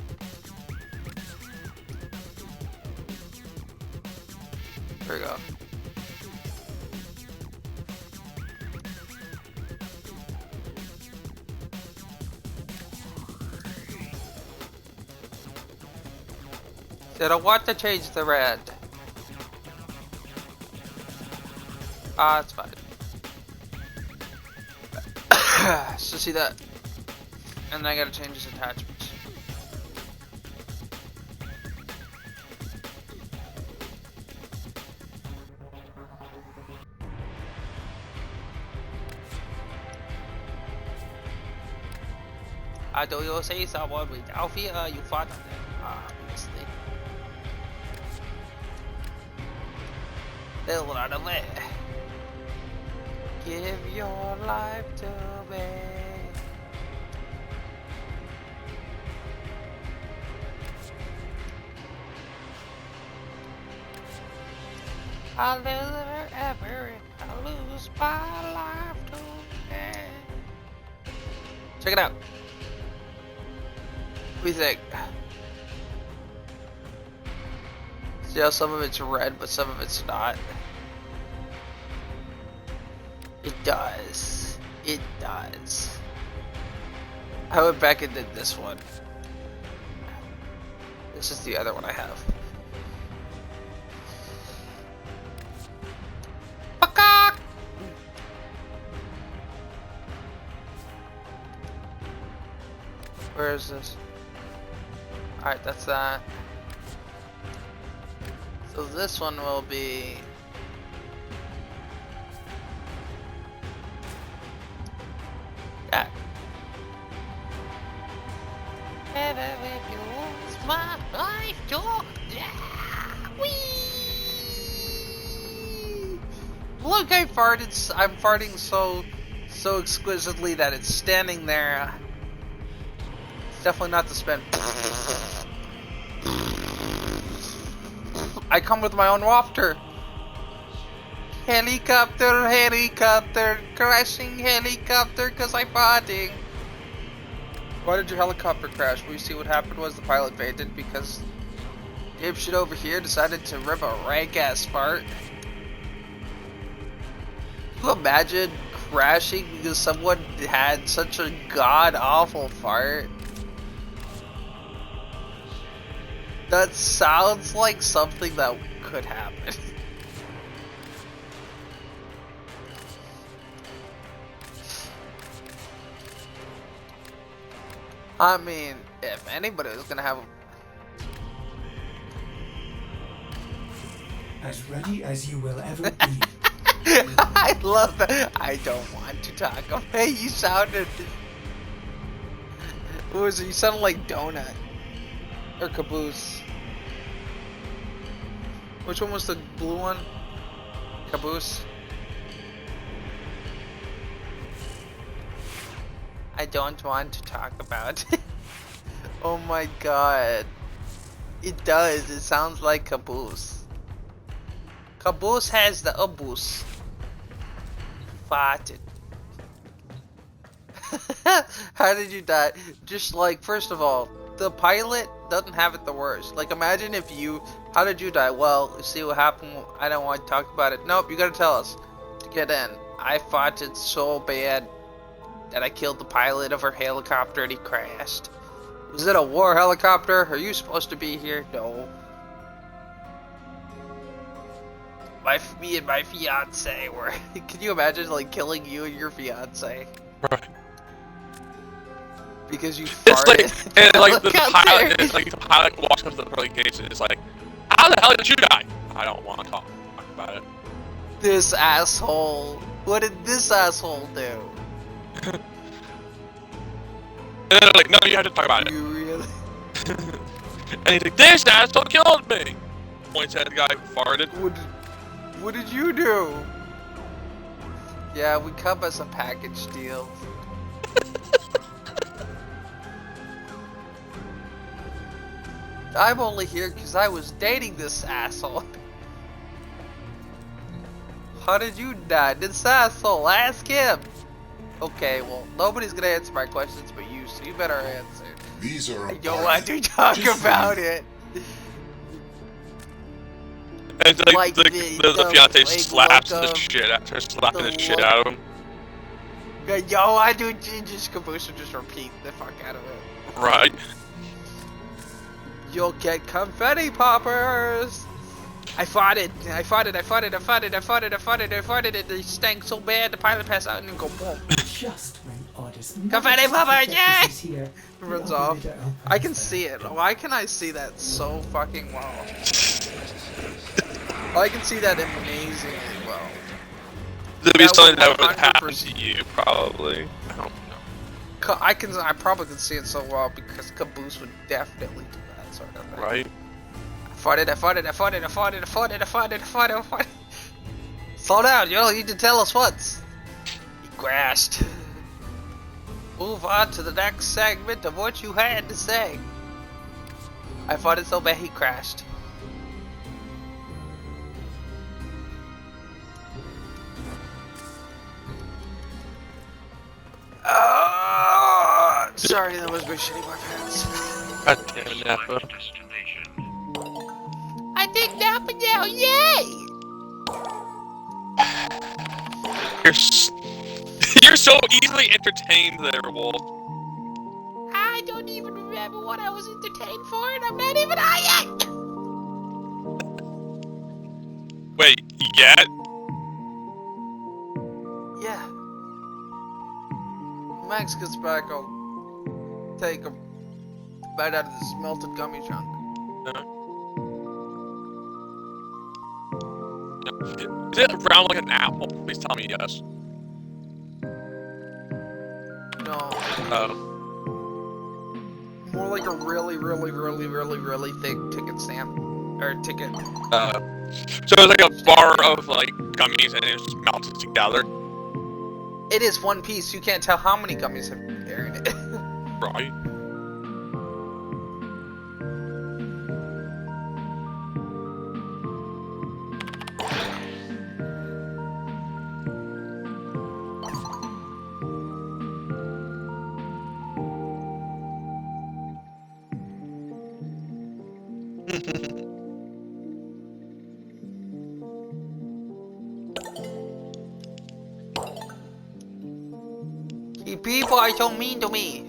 Here we go. Said I want to change the red. Ah, it's fine. So see that? And then I gotta change his attachments. Do you see someone without fear? You fought them, obviously. They'll run away. Give your life to me. I'll never ever lose my life to me. Check it out. What do you think? See how some of it's red, but some of it's not? It does. It does. I went back and did this one. This is the other one I have. Where is this? Alright, that's that. So this one will be... that. My life, yeah. Whee! Look, I farted. I'm farting so exquisitely that it's standing there. It's definitely not to spend. I come with my own wafter. Helicopter, helicopter, crashing helicopter, cause I'm farting. Why did your helicopter crash? We see what happened was the pilot fainted because dipshit over here decided to rip a rank ass fart. Can you imagine crashing because someone had such a god awful fart? That sounds like something that could happen. I mean, if anybody was gonna have as ready as you will ever be. I love that. I don't want to talk. Hey, you sounded... What was it? You sounded like Donut. Or Caboose. Which one was the blue one? Caboose? I don't want to talk about it. Oh my god. It does. It sounds like Caboose. Caboose has the abuse. Farted. How did you die? Just like, first of all, the pilot doesn't have it the worst. Like, imagine if you... How did you die? Well, you see what happened? I don't want to talk about it. Nope, you gotta tell us to get in. I farted so bad that I killed the pilot of our helicopter and he crashed. Was it a war helicopter? Are you supposed to be here? No. Me and my fiance were... Can you imagine, like, killing you and your fiance? Right. Because you It's farted. like, and like the pilot, it's like the pilot walks up to the pearly gates and is like, "How the hell did you die?" I don't want to talk about it. This asshole. What did this asshole do? And then they're like, "No, you have to talk about it." You really? And he's like, "This asshole killed me." Points at the guy who farted. What did you do? Yeah, we come as a package deal. I'm only here because I was dating this asshole. How did you die? This asshole, ask him. Okay, well, nobody's gonna answer my questions but you, so you better answer. These are I don't want to talk about it. And like, the fiance slaps the shit out, starts slapping the shit out of him. Yo, I do just Caboose just repeat the fuck out of it. Right. You'll get confetti poppers. I fought it, and they stank so bad the pilot passed out and then go boom. Just when orders Confetti popper, yeah! Here, Runs off. I can see it. Why can I see that so fucking well? I can see that amazingly well. There'll be something that would happen to you, probably. I don't know. I probably can see it so well because Caboose would definitely do that sort of thing. Right. I fought it. Slow down, you need to tell us once. He crashed. Move on to the next segment of what you had to say. I fought it so bad he crashed. Sorry, that was my shitty my pants. God damn it, Nappa. I think Nappa now, yay! You're so easily entertained there, Wolf. I don't even remember what I was entertained for, and I'm not even high yet! Wait, yet? Yeah. When Max gets back, I'll take a bite out of this melted gummy chunk. Is it round like an apple? Please tell me yes. No. Oh. More like a really thick ticket stamp. Or ticket. So it's like a bar of like gummies and it's just melted together. It is one piece. You can't tell how many gummies are in it. Right. You people are so mean to me.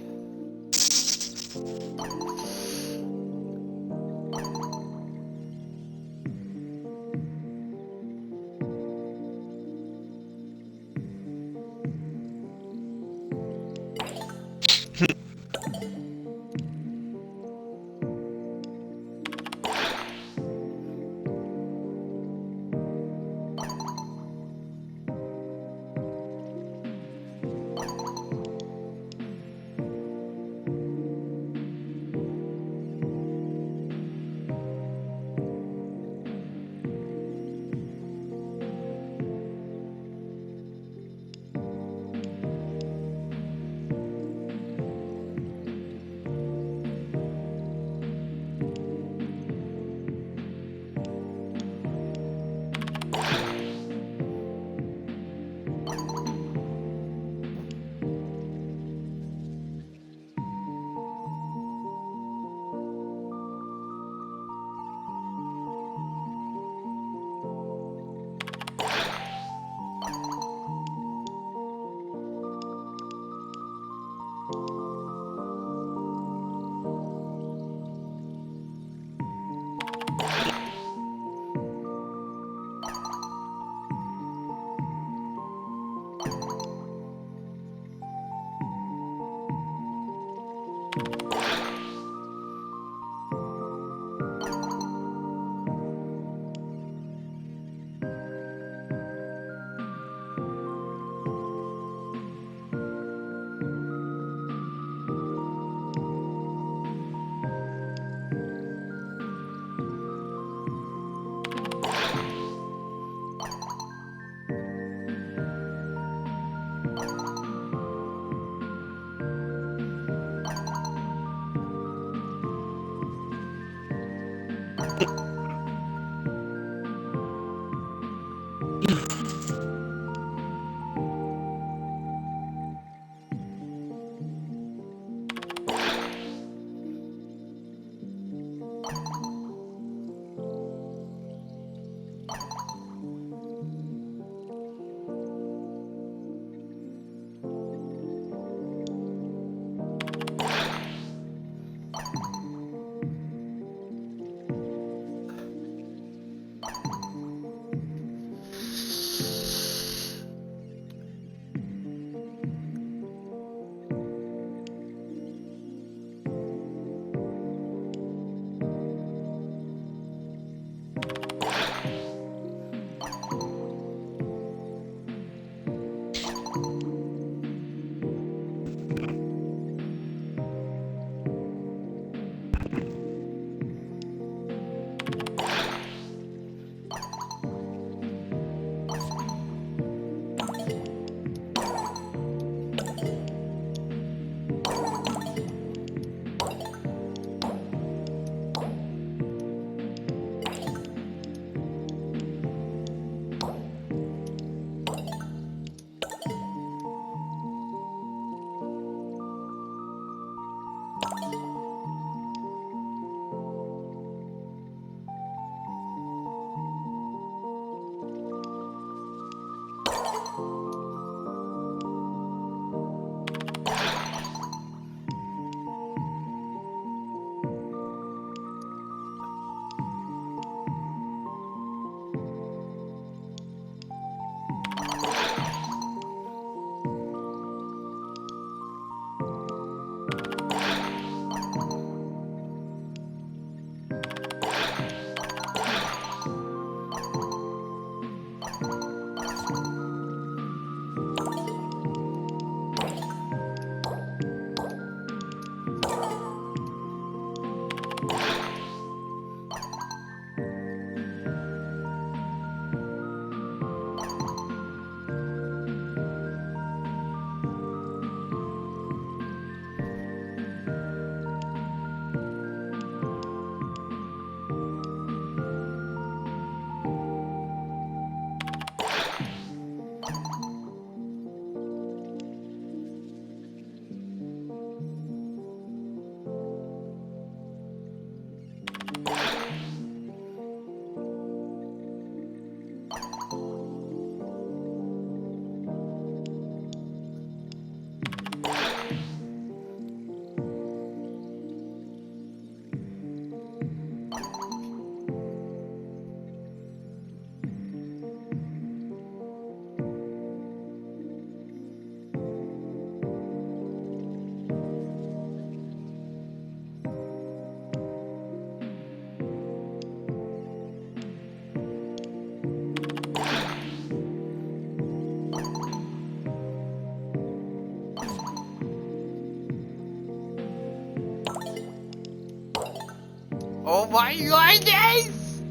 Oh my goodness!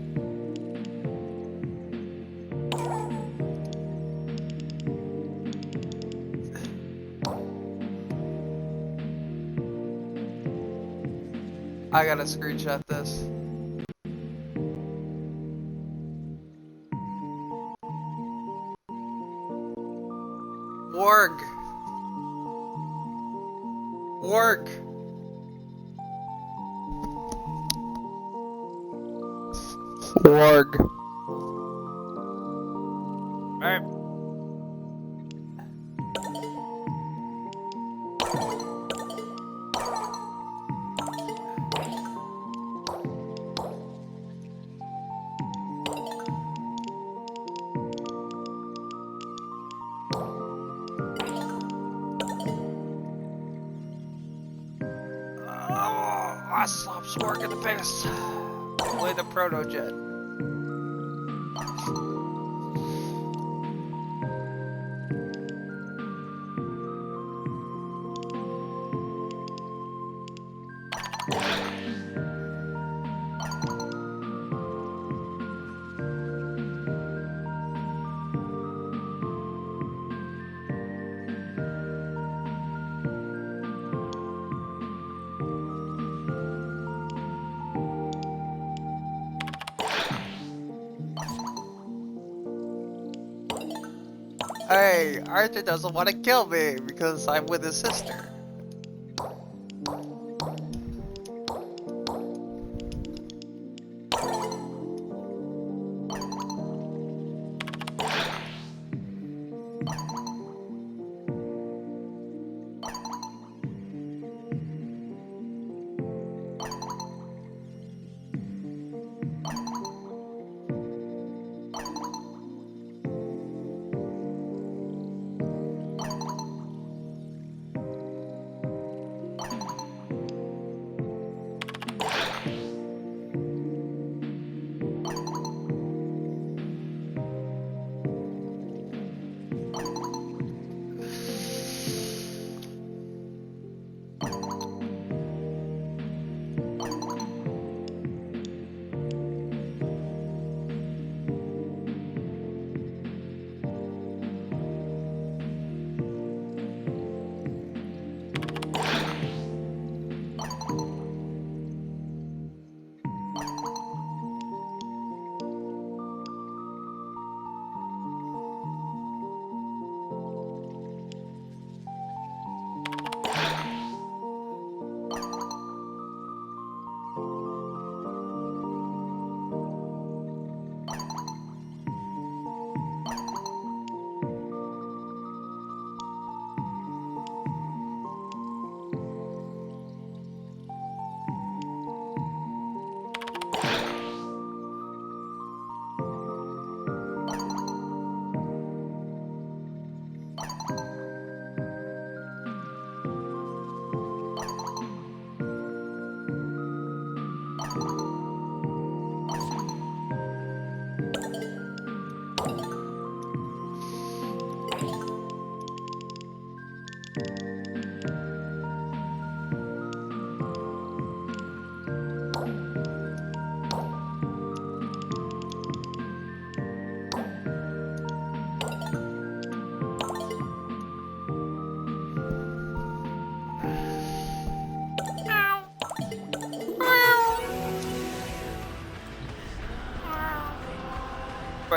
I gotta screenshot this. Warg. Warg. Warg. Alright. I slapped Spork in the face. Play the proto-jet. Hey, Arthur doesn't want to kill me because I'm with his sister.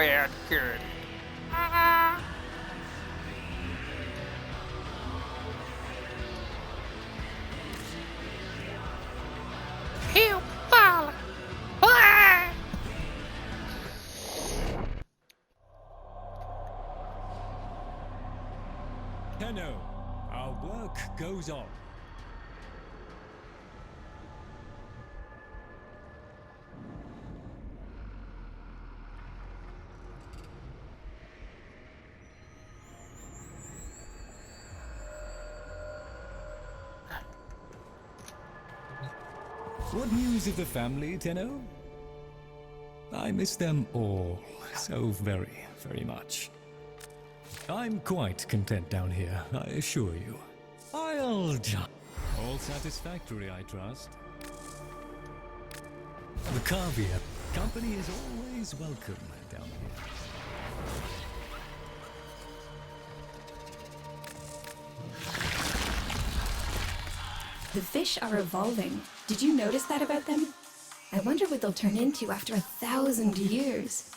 bad kid. Help, Paula. Tenno, our work goes on. What news of the family, Tenno? I miss them all so very, very much. I'm quite content down here, I assure you. I'll just... All satisfactory, I trust. The Carvia company is always welcome down here. The fish are evolving. Did you notice that about them? I wonder what they'll turn into after 1,000 years.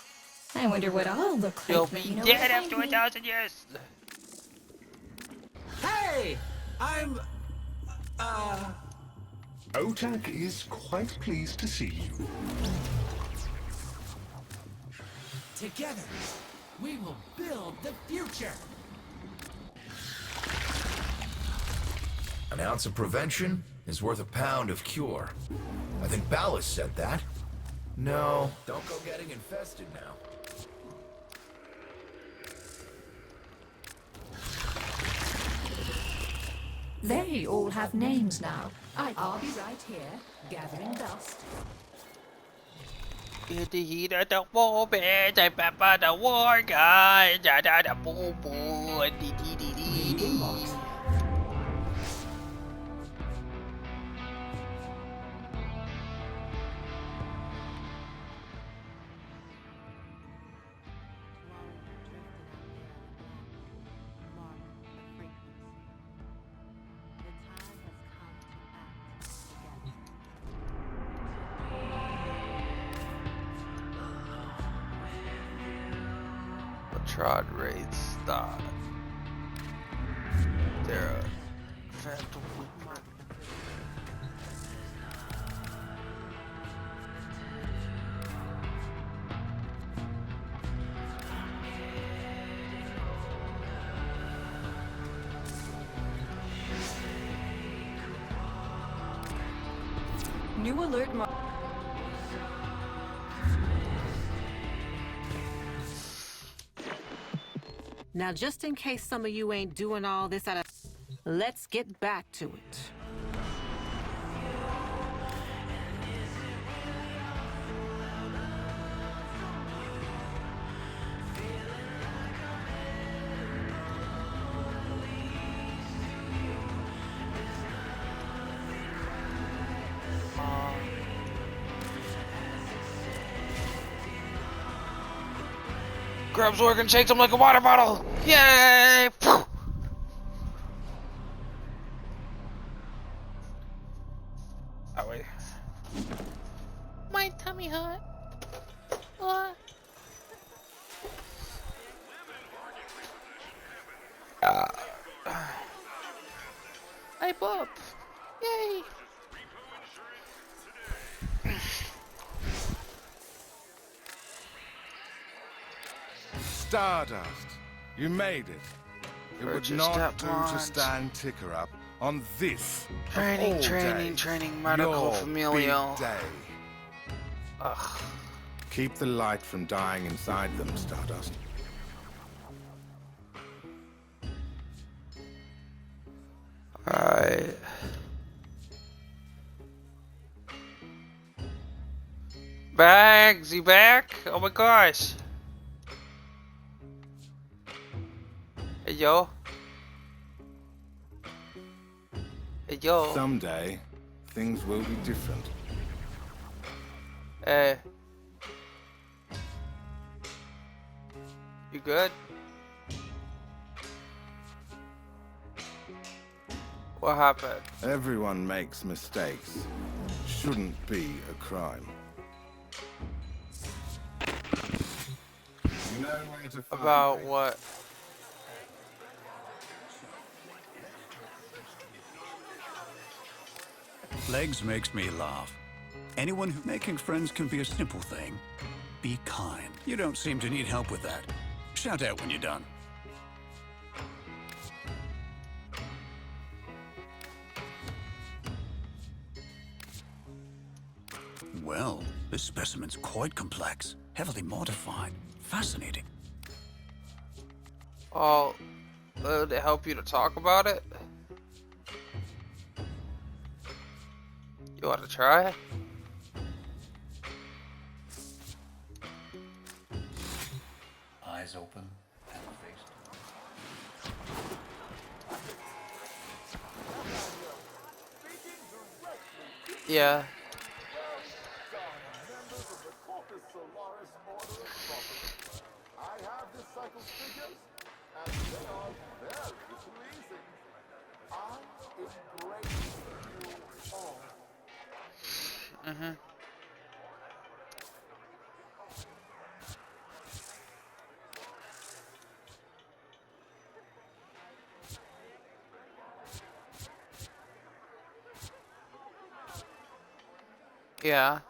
I wonder what I'll look like. You'll when be you know dead what I after mean. 1,000 years. Hey! I'm... Otak is quite pleased to see you. Together, we will build the future. An ounce of prevention is worth a pound of cure. I think Ballas said that. No, don't go getting infested now. They all have names now. I'll be right here, gathering dust. In the heat of the moment, I pepper the war guy. Da da da boom boom. Dee dee dee dee dee. Trod raids start. There are phantom movement. New alert. Now, just in case some of you ain't doing all this out of... Let's get back to it. Grabs Orc and shakes him like a water bottle. Yay! Oh wait. My tummy hurt. What? I bop. Yay! Stardust, you made it. It would not do to stand Ticker up on this Training, medical your familial. big day. Ugh. Keep the light from dying inside them, Stardust. Alright. Bags, you back? Oh my gosh. Hey yo. Hey yo. Someday, things will be different. Hey. You good? What happened? Everyone makes mistakes. Shouldn't be a crime. You know where to find About me. what? Legs makes me laugh. Anyone who making friends can be a simple thing. Be kind. You don't seem to need help with that. Shout out when you're done. Well, this specimen's quite complex, heavily modified, fascinating. Oh, would it help you to talk about it? You want to try? Eyes open and face. Yeah. I have discipled figures, and they are very pleasing. I embrace you all. Mm-hmm. Yeah.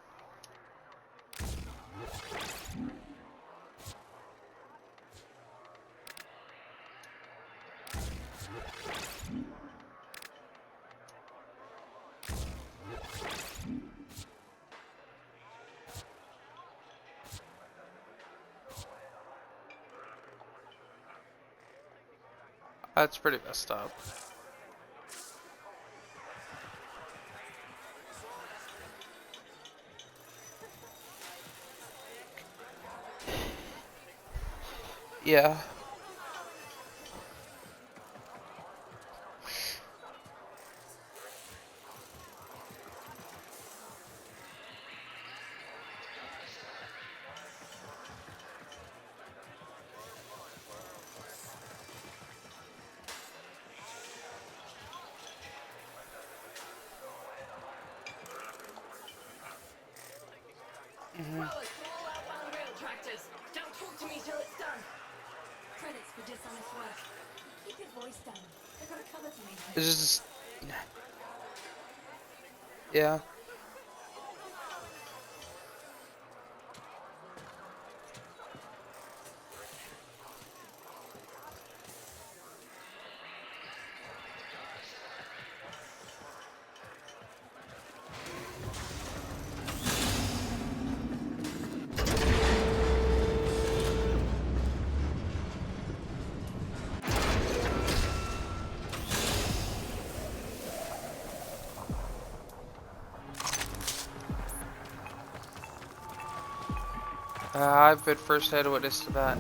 That's pretty messed up. Yeah. Rollers to all outbound rail tractors. Don't talk to me till it's done. Credits for dishonest work. Keep your voice down. I've got a cover to maintain. It's just... Yeah. I've been first-hand witness to that.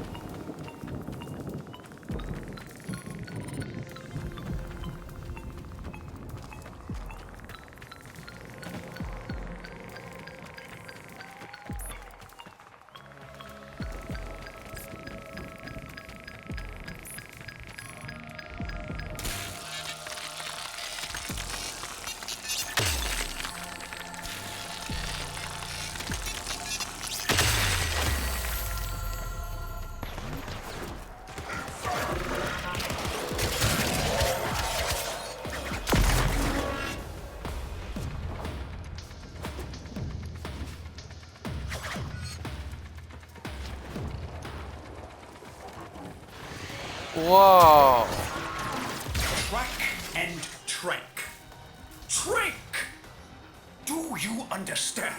Whoa. Track and trank. Trank! Do you understand?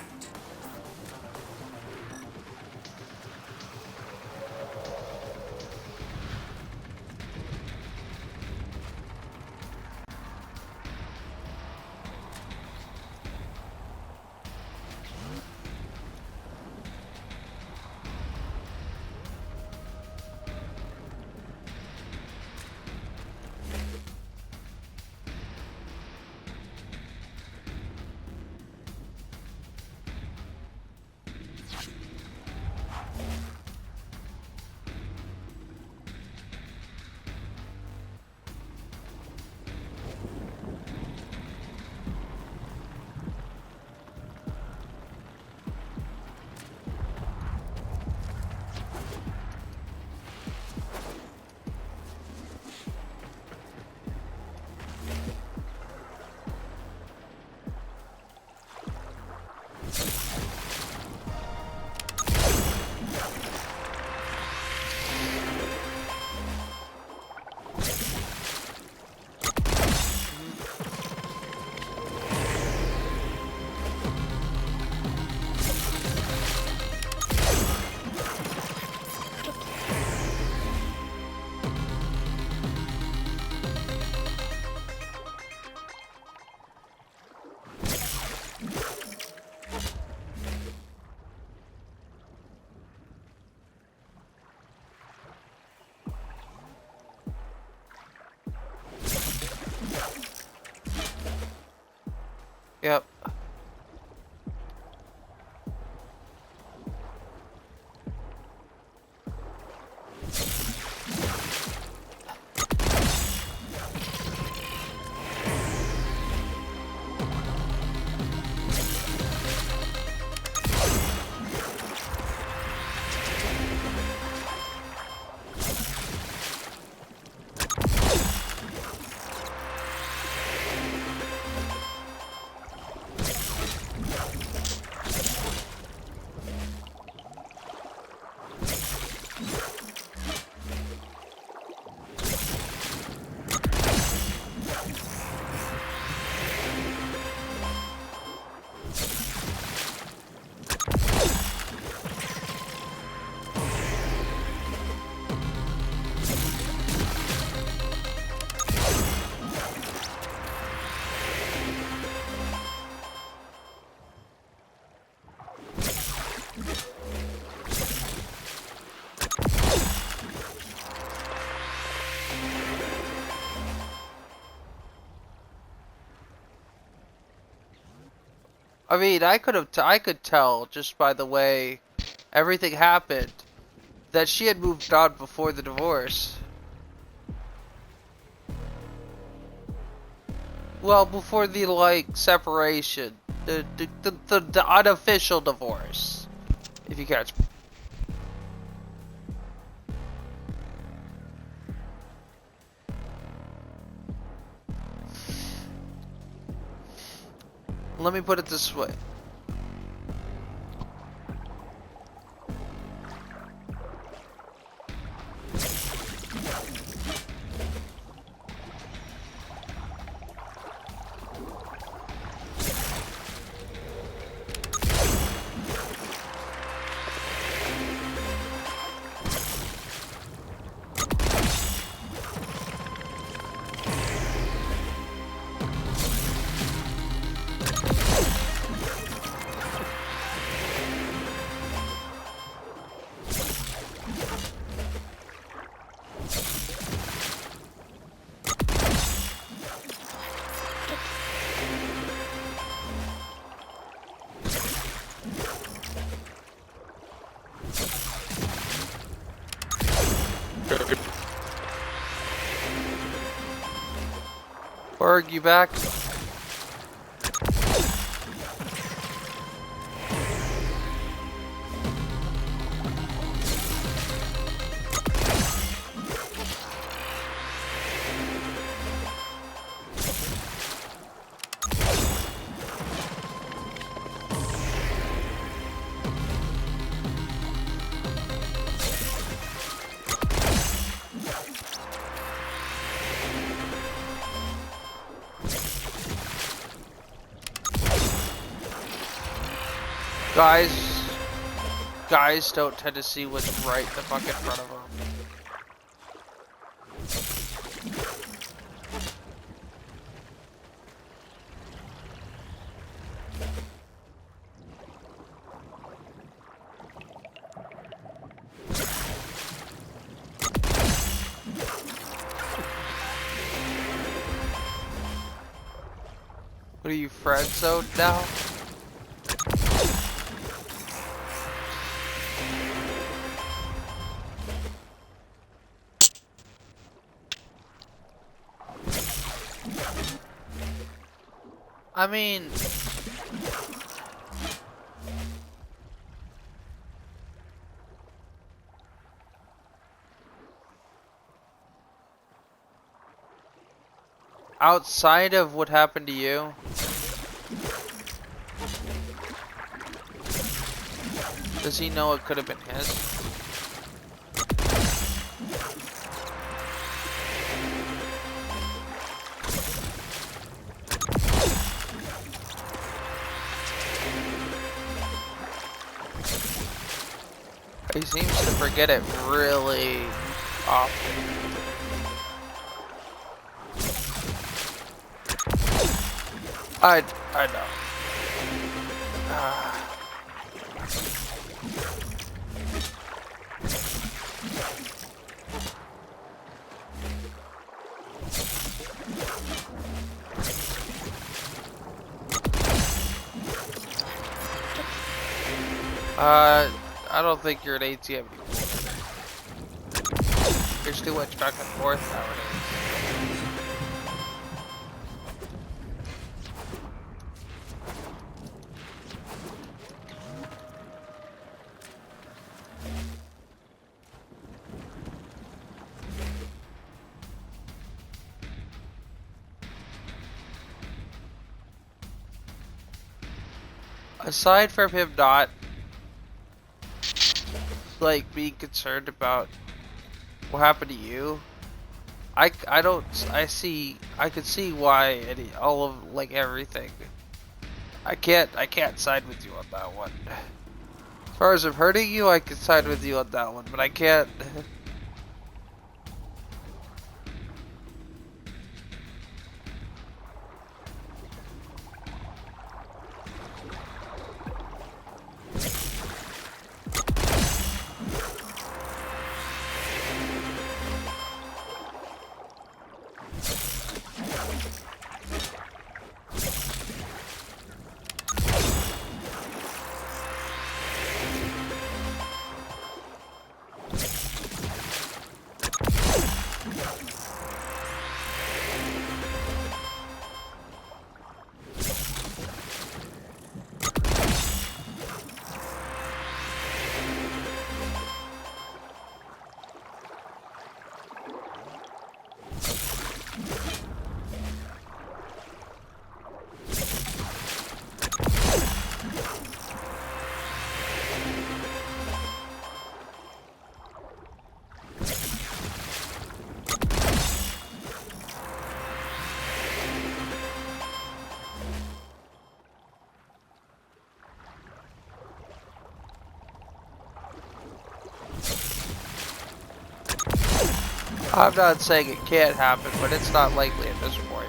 Yep. I mean, I could tell just by the way everything happened that she had moved on before the divorce. Well, before the like separation, the unofficial divorce, if you catch me. Let me put it this way. Berg, you back? Guys don't tend to see what's right the fuck in front of them. What are you, friend zoned now? I mean, outside of what happened to you, does he know it could have been his? He seems to forget it really often. I know. I don't think you're an ATM anymore. There's too much back and forth nowadays. Aside from him not like being concerned about what happened to you, I could see why all of like everything. I can't side with you on that one. As far as him hurting you, I can side with you on that one, but I can't. I'm not saying it can't happen, but it's not likely at this point.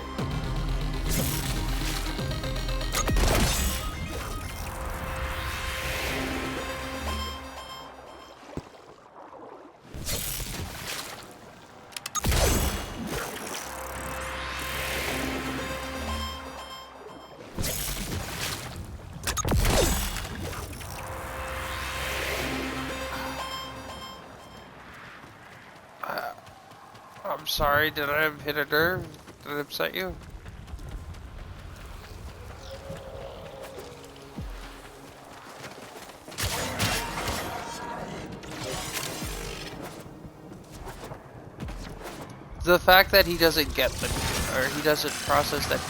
I'm sorry, did I hit a nerve? Did it upset you? The fact that he doesn't get the, or he doesn't process that.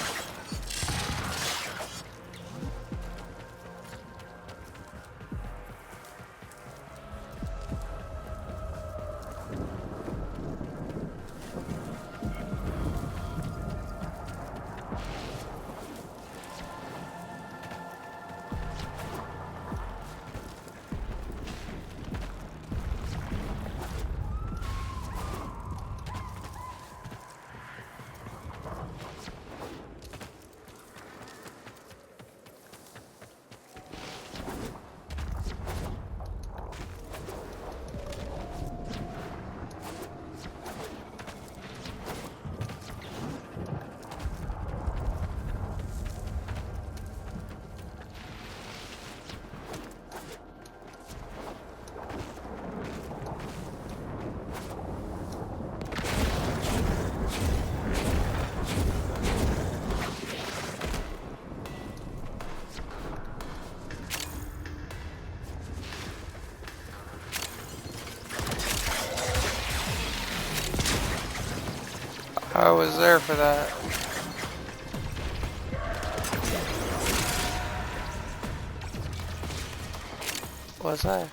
I was there for that. Was I?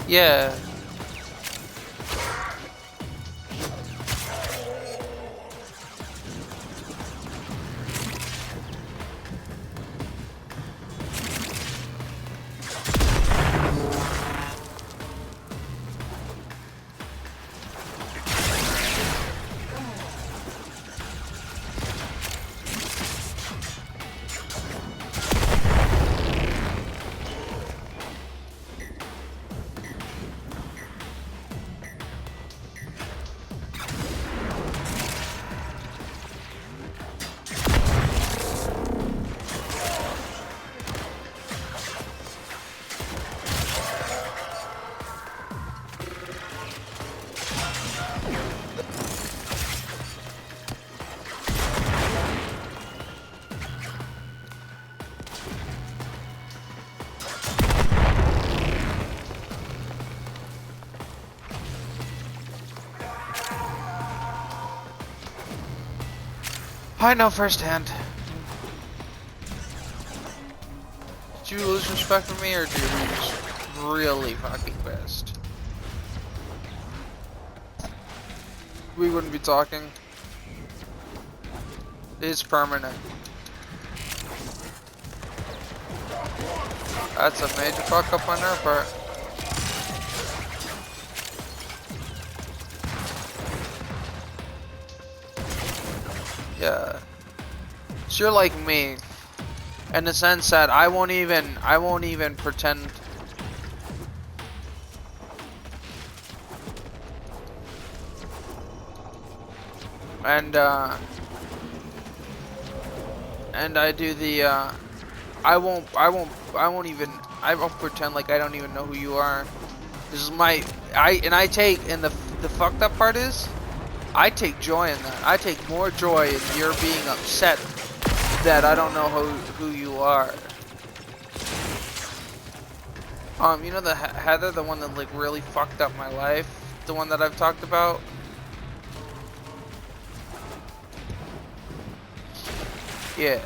Yeah. I know firsthand. Did you lose respect for me, or did you just really fucking pissed? We wouldn't be talking. It's permanent. That's a major fuck up on their part. Yeah. So you're like me, in the sense that I won't even pretend. And I do the I won't pretend like I don't even know who you are. This is my and the fucked up part is I take joy in that. I take more joy in your being upset that I don't know who you are. You know the Heather, the one that like really fucked up my life, the one that I've talked about. Yeah.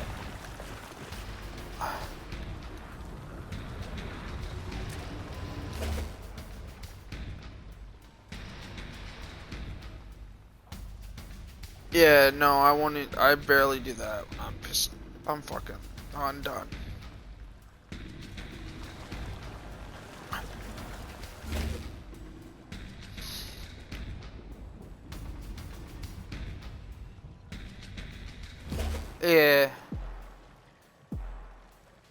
Yeah, no, I barely do that when I'm pissed. I'm fucking undone. Yeah.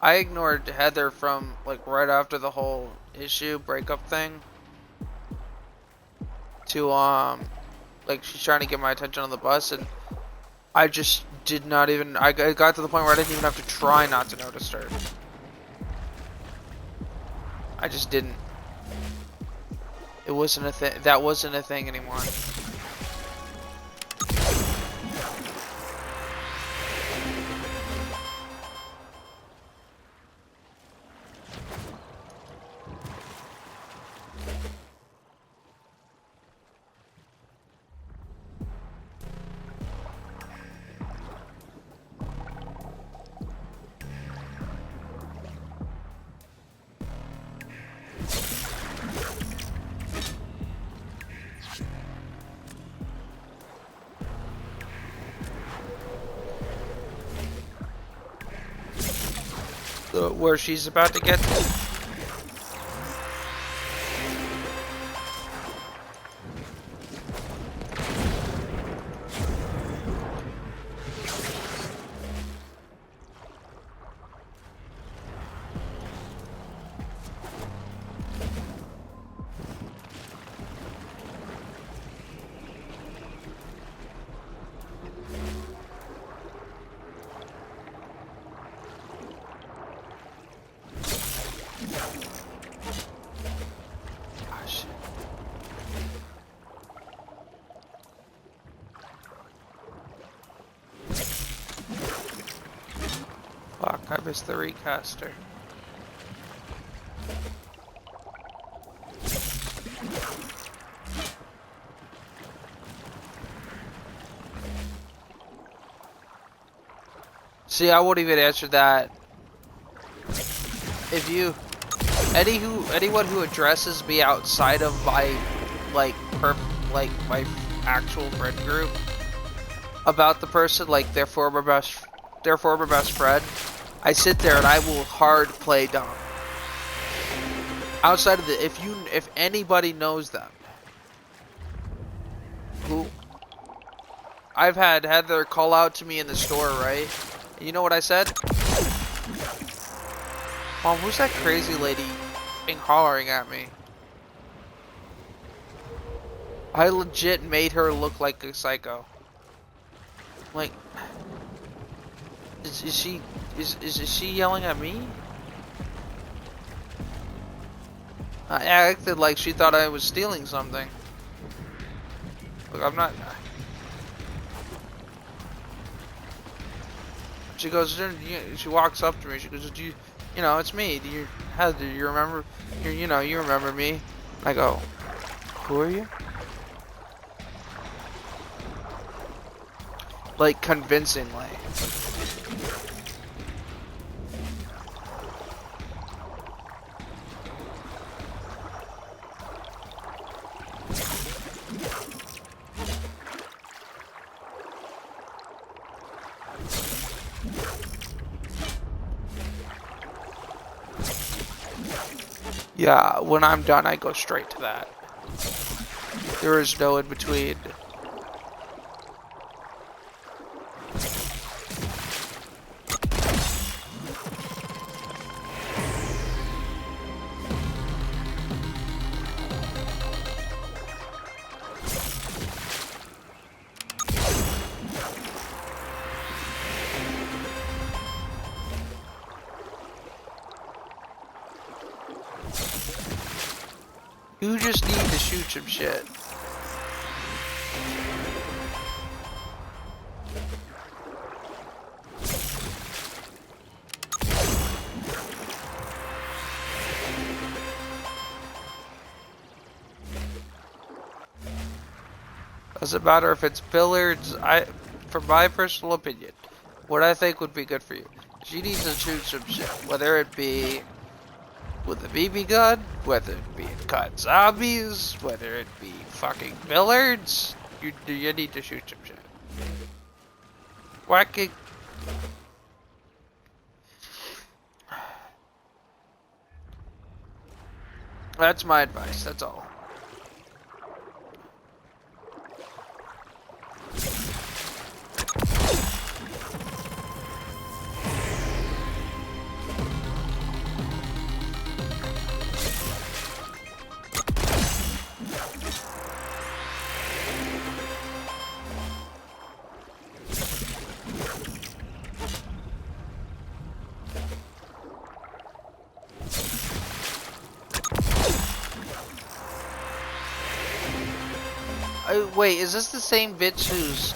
I ignored Heather from like right after the whole issue breakup thing to like she's trying to get my attention on the bus, and I just did not even I got to the point where I didn't even have to try not to notice her. I just didn't. It wasn't a thing. That wasn't a thing anymore. Where she's about to get to. Fuck, I missed the recaster. See, I won't even answer that. If you, anyone who addresses me outside of my, like my actual friend group about the person, like their former best friend, I sit there and I will hard play dumb. Outside of the, if anybody knows them, who I've had Heather call out to me in the store, right? And you know what I said? Mom, who's that crazy lady hollering at me? I legit made her look like a psycho. Like, is she yelling at me? I acted like she thought I was stealing something. Look, I'm not. She goes, she walks up to me. She goes, you know, it's me. Do you remember? You know, you remember me? I go, who are you? Like, convincingly. Yeah, when I'm done, I go straight to that. There is no in between. You just need to shoot some shit. Doesn't matter if it's billiards. From my personal opinion, what I think would be good for you, she needs to shoot some shit, whether it be with a BB gun, whether it be cut zombies, whether it be fucking billiards. You need to shoot some shit. Whacking. That's my advice. That's all. Wait, is this the same bitch who's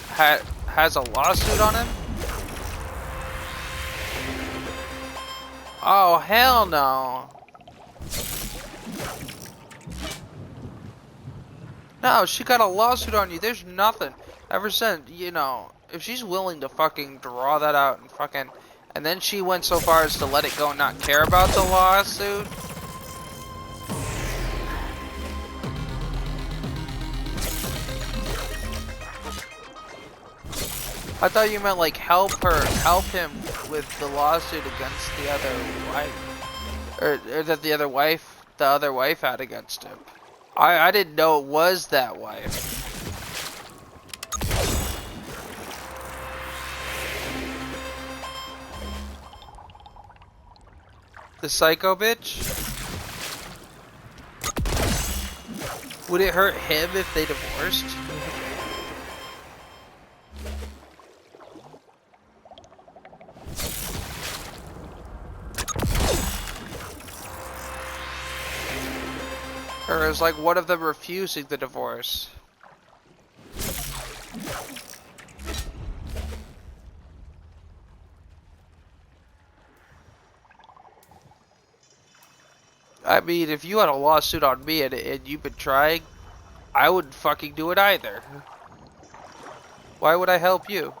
has a lawsuit on him? Oh, hell no. No, she got a lawsuit on you. There's nothing. Ever since, you know, if she's willing to fucking draw that out and fucking... And then she went so far as to let it go and not care about the lawsuit. I thought you meant like help him with the lawsuit against the other wife, or that the other wife had against him. I didn't know it was that wife. The psycho bitch? Would it hurt him if they divorced? Or is like one of them refusing the divorce? I mean, if you had a lawsuit on me and you've been trying, I wouldn't fucking do it either. Why would I help you?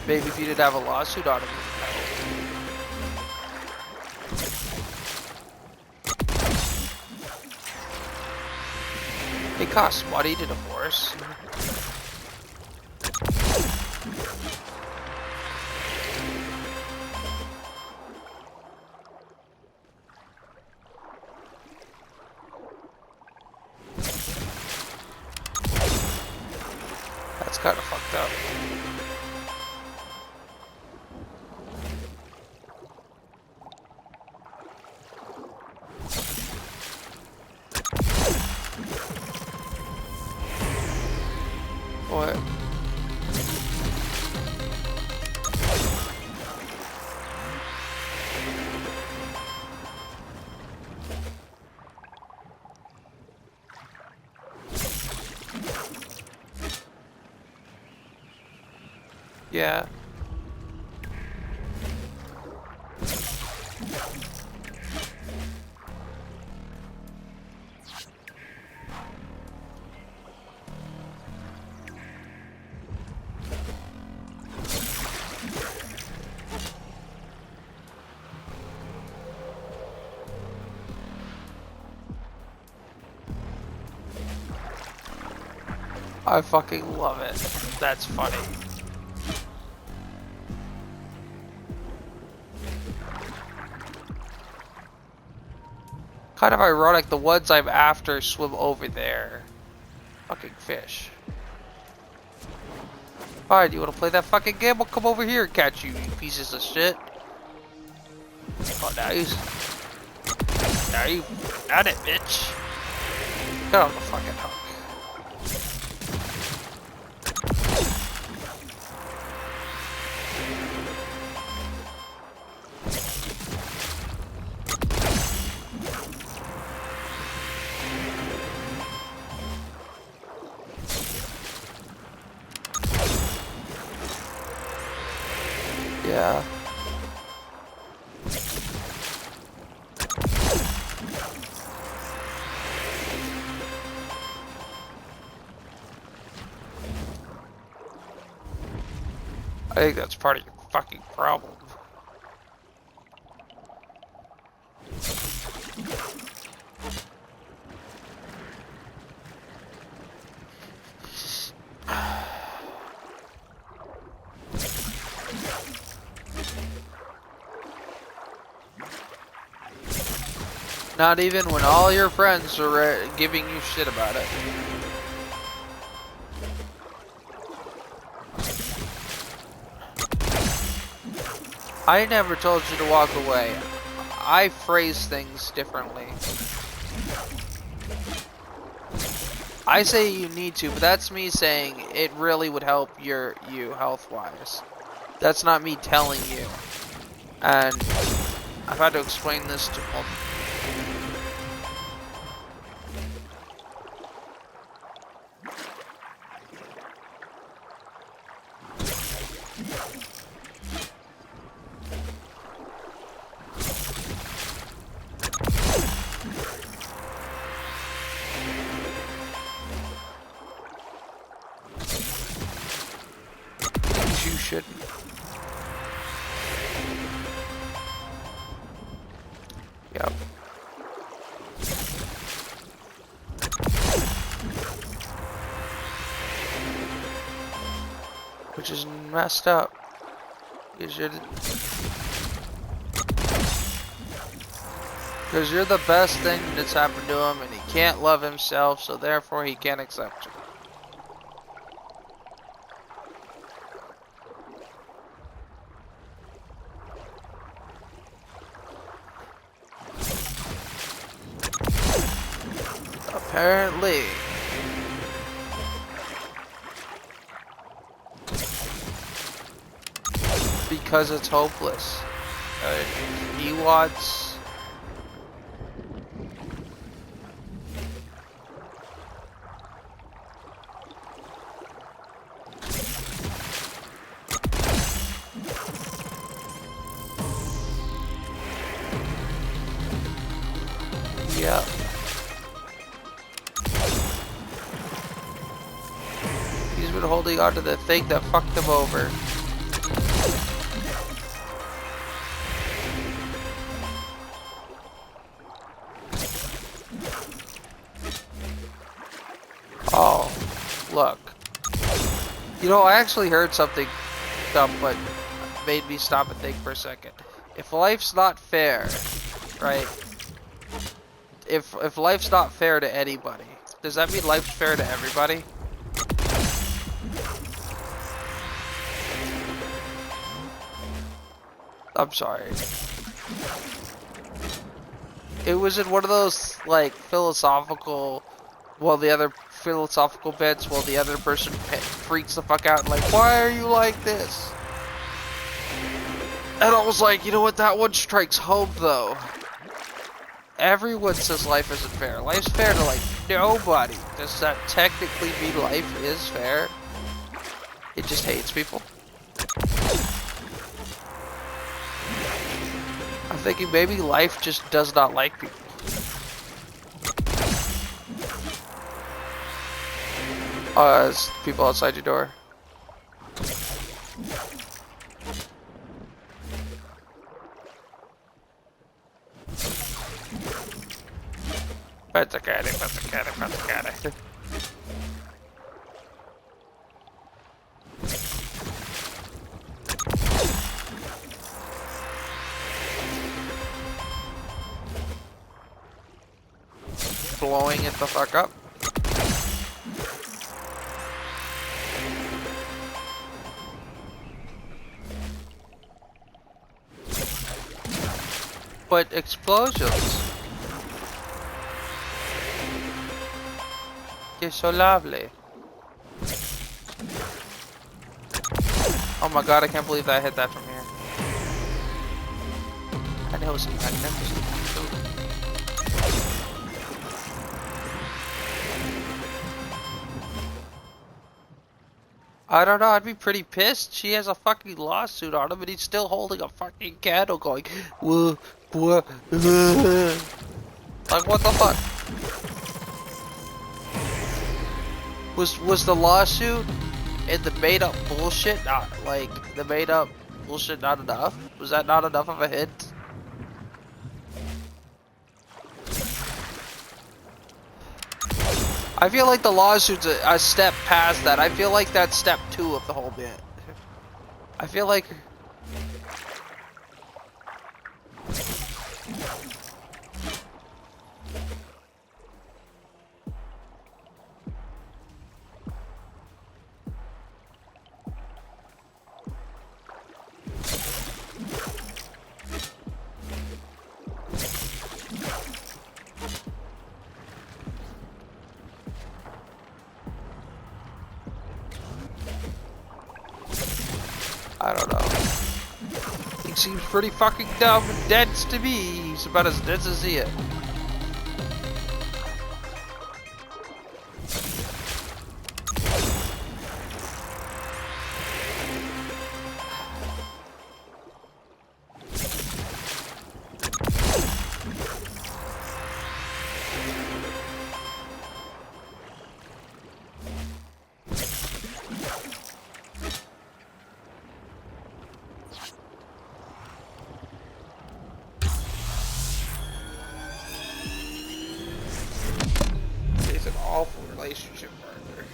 Maybe if you didn't have a lawsuit on him. It costs money to divorce. That's kind of fucked up. What? Yeah. I fucking love it. That's funny. Kind of ironic, the ones I'm after swim over there. Fucking fish. Fine, you wanna play that fucking game? I'll come over here and catch you, you pieces of shit. Oh, now you got it, bitch. Get on the fucking hook. Yeah. I think that's part of your fucking problem. Not even when all your friends are giving you shit about it. I never told you to walk away. I phrase things differently. I say you need to, but that's me saying it really would help you health-wise. That's not me telling you. And I've had to explain this to multiple. You shouldn't. Yep. Which is messed up. Because you're the best thing that's happened to him, and he can't love himself, so therefore he can't accept you. Apparently. Because it's hopeless. He wants... Yep. He's been holding on to the thing that fucked him over. Oh, look. You know, I actually heard something dumb, but made me stop and think for a second. If life's not fair, right? If life's not fair to anybody, does that mean life's fair to everybody? I'm sorry. It was in one of those, like, philosophical, well, the other philosophical bits, while the other person freaks the fuck out, like, why are you like this? And I was like, you know what, that one strikes home, though. Everyone says life isn't fair. Life's fair to, like, nobody. Does that technically mean life is fair? It just hates people. I'm thinking maybe life just does not like people. There's people outside your door. Petacare. blowing it the fuck up. But explosions. They're so lovely. Oh my god, I can't believe that I hit that from here. And it was magnificent. I don't know, I'd be pretty pissed. She has a fucking lawsuit on him and he's still holding a fucking candle going, whoa, whoa, like what the fuck? Was the lawsuit and the made up bullshit not, like, the made up bullshit not enough? Was that not enough of a hint? I feel like the lawsuit's a step past that. I feel like that's step 2 of the whole bit. I feel like... I don't know. He seems pretty fucking dumb and dense to me. He's about as dense as he is. Awful relationship partner.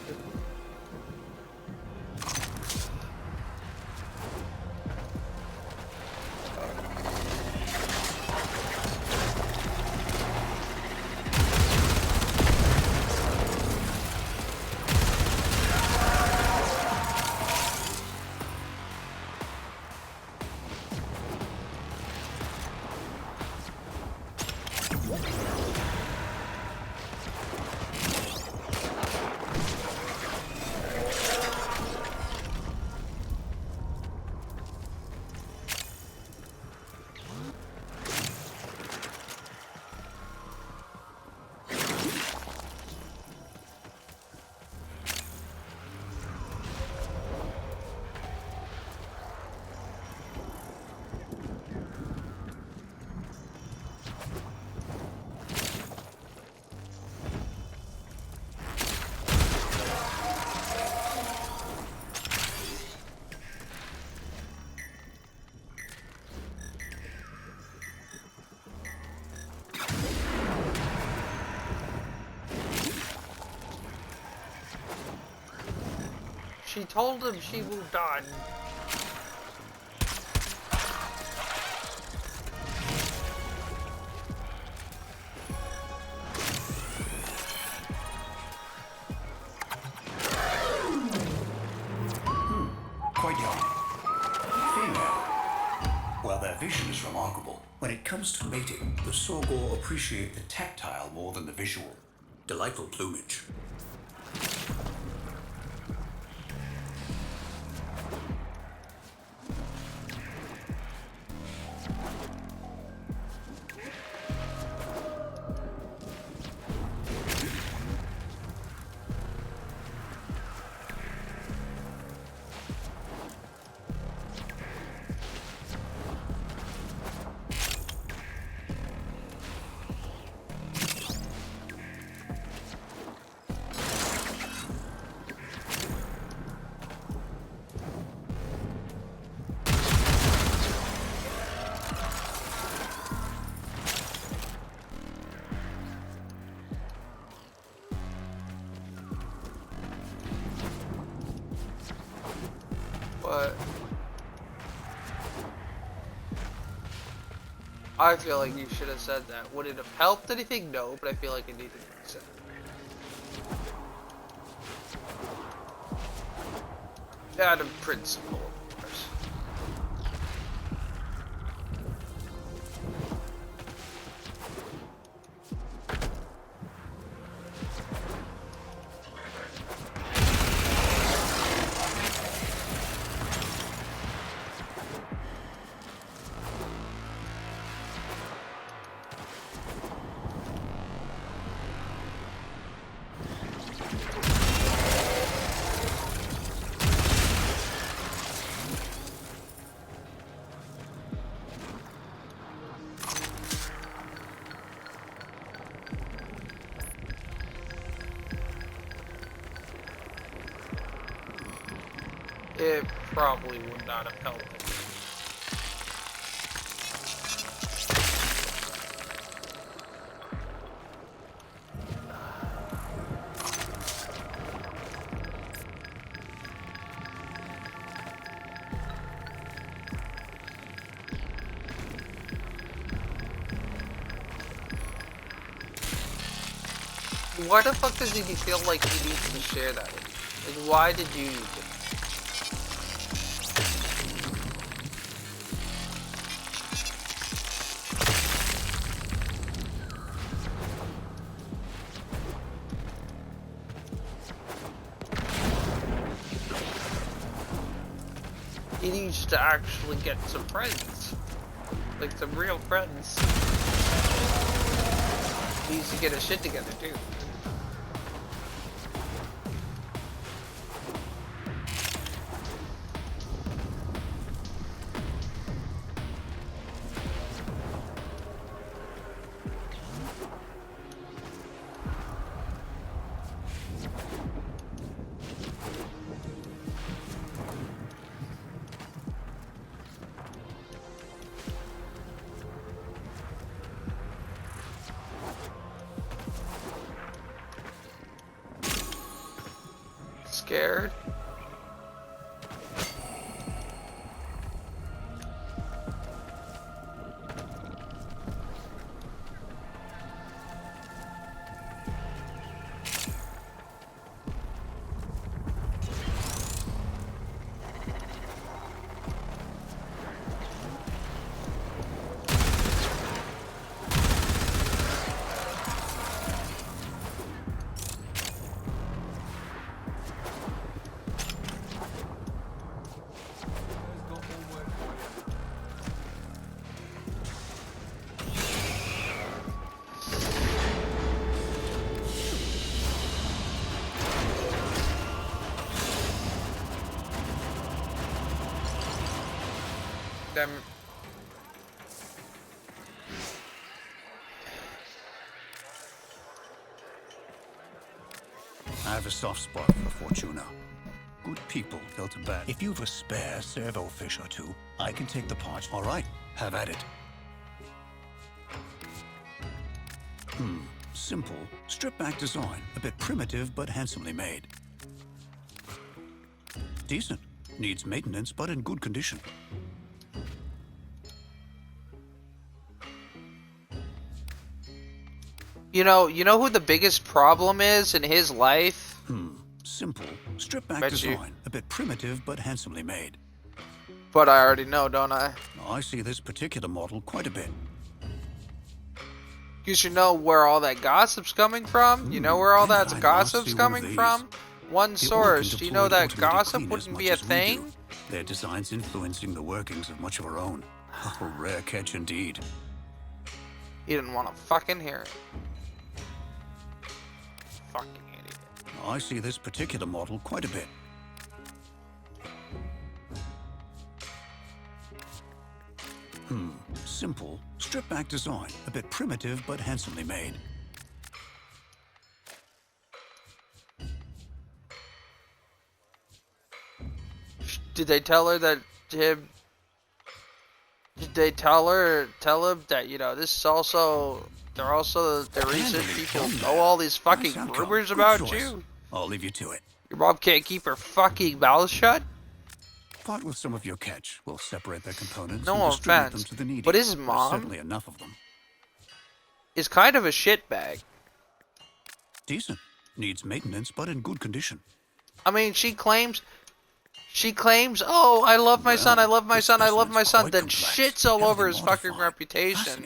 She told him she moved on. Quite young. Female. Well, their vision is remarkable. When it comes to mating, the Sorgor appreciate the tactile more than the visual. Delightful plumage. I feel like you should have said that. Would it have helped anything? No, but I feel like it needed to be said. Out of principle, of course. It probably would not have helped. Why the fuck does he feel like he needs to share that with you? Like, why did you need to? He needs to actually get some friends. Like some real friends. He needs to get his shit together too. Scared? Damn it. I have a soft spot for Fortuna. Good people built a bad. If you've a spare servo fish or two, I can take the part. All right, have at it. Simple, stripped-back design. A bit primitive, but handsomely made. Decent. Needs maintenance, but in good condition. You know who the biggest problem is in his life? Simple, stripped-back design. A bit primitive, but handsomely made. But I already know, don't I? I see this particular model quite a bit. You should know where all that gossip's coming from. You know where all that gossip's coming from? One source. Do you know that gossip wouldn't be a thing? Their designs influencing the workings of much of our own. A rare catch indeed. He didn't want to fucking hear it. Fucking idiot. I see this particular model quite a bit. Simple, stripped-back design. A bit primitive, but handsomely made. Did they tell her that him? Did they tell him that, you know, this is also, they're also the reason people know all these fucking rumors about you? I'll leave you to it. Your mom can't keep her fucking mouth shut? Part with some of your catch. We'll separate their components No and distribute them offense, to the needy. but his There's mom certainly enough of them. is kind of a shitbag. Decent. Needs maintenance, but in good condition. I mean, she claims, oh, I love my son, I love my son, I love my son, then shits all over his fucking reputation.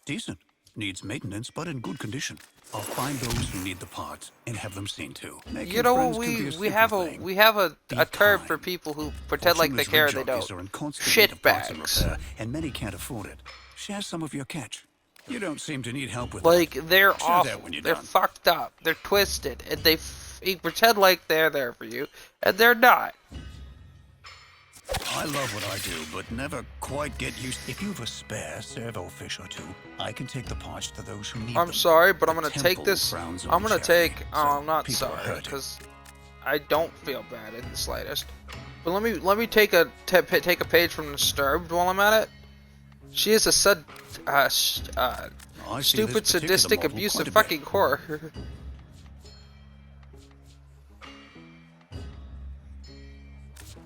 Decent. Needs maintenance, but in good condition. I'll find those who need the parts and have them seen to. You know what, we have a term for people who pretend like they care and they don't. Shitbags. And many can't afford it. Share some of your catch. You don't seem to need help with like that. They're Share awful. that when you're They're done. fucked up. They're twisted, and they pretend like they're there for you, and they're not. I love what I do, but never quite get used. If you've a spare servo fish or two, I can take the parts to those who need them. I'm sorry, but I'm The gonna take temple this. frowns I'm on gonna sharing, take. so I'm not people are sorry, hurting. because I don't feel bad in the slightest. But let me take a page from Disturbed while I'm at it. She is a stupid, sadistic, abusive fucking whore.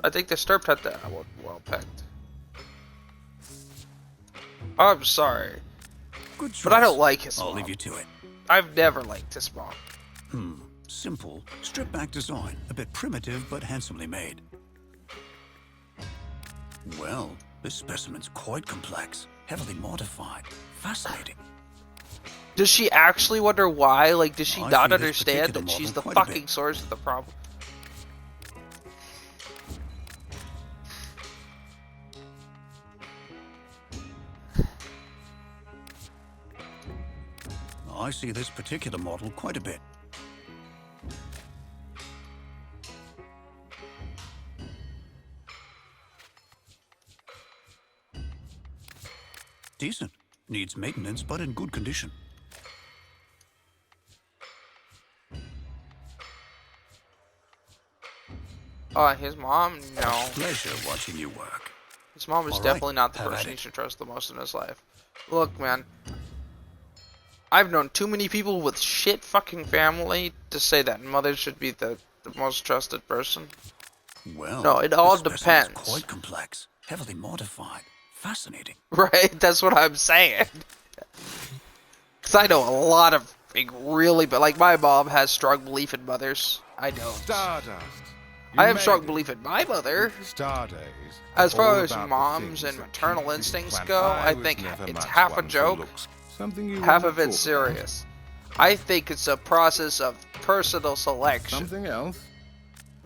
I think Disturbed had that well picked. I'm sorry, but I don't like his mom. I'll leave you to it. I've never liked his mom. Simple, stripped-back design. A bit primitive, but handsomely made. Well, this specimen's quite complex. Heavily modified. Fascinating. Does she actually wonder why? Like, does she I not see this understand particular that she's the model quite a fucking bit. source of the problem? I see this particular model quite a bit. Decent. Needs maintenance, but in good condition. His mom? No. Pleasure watching you work. His mom is All right, definitely not the have at person he it. should trust the most in his life. Look, man. I've known too many people with shit fucking family to say that mother should be the most trusted person. Well, No, it all this specimen's depends. quite complex. Heavily modified. Fascinating. Right? That's what I'm saying. Because I know a lot of really, but like my mom has strong belief in mothers. I don't. Stardust. I have strong belief in my mother. Stardays. As far all as about the moms things and that maternal keep instincts you go, I was think never it's much half a one for joke, looks. Something you half wanna of it's talk serious. I think it's a process of personal selection. Something else?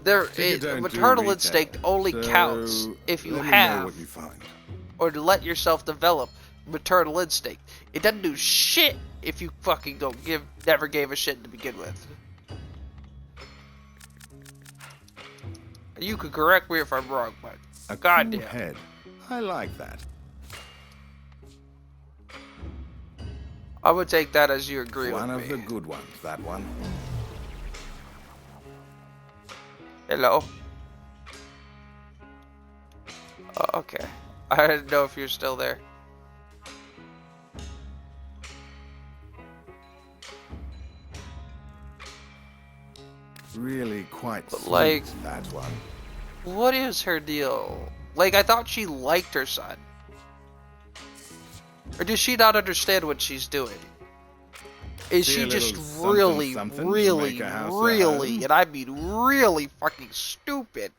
There, You don't do maternal retail, instinct only so counts if you let me know have what you find. or to let yourself develop maternal instinct. It doesn't do shit if you fucking never gave a shit to begin with. You could correct me if I'm wrong, but A goddamn. cool head. I like that. I would take that as you agree One with of me. the good ones, that one. Hello. Oh, okay. I didn't know if you're still there. Really quite sweet, like- that one. What is her deal? Like, I thought she liked her son. Or does she not understand what she's doing? Is See she a just little something, really, something to really, make a house a really, home? and I mean really fucking stupid?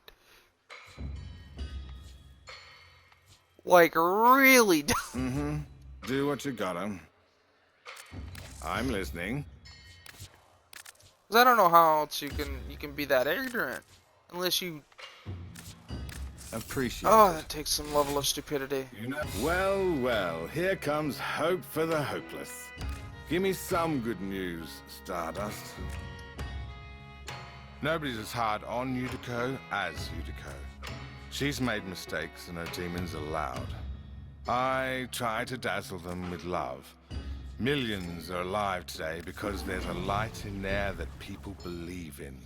Like, really Mm-hmm. Do what you gotta. I'm listening. Cause I don't know how else you can be that ignorant. Unless you... Appreciate Oh, it. that takes some level of stupidity. Well, well, here comes hope for the hopeless. Give me some good news, Stardust. Nobody's as hard on Yutiko as Yutiko. She's made mistakes and her demons are loud. I try to dazzle them with love. Millions are alive today because there's a light in there that people believe in.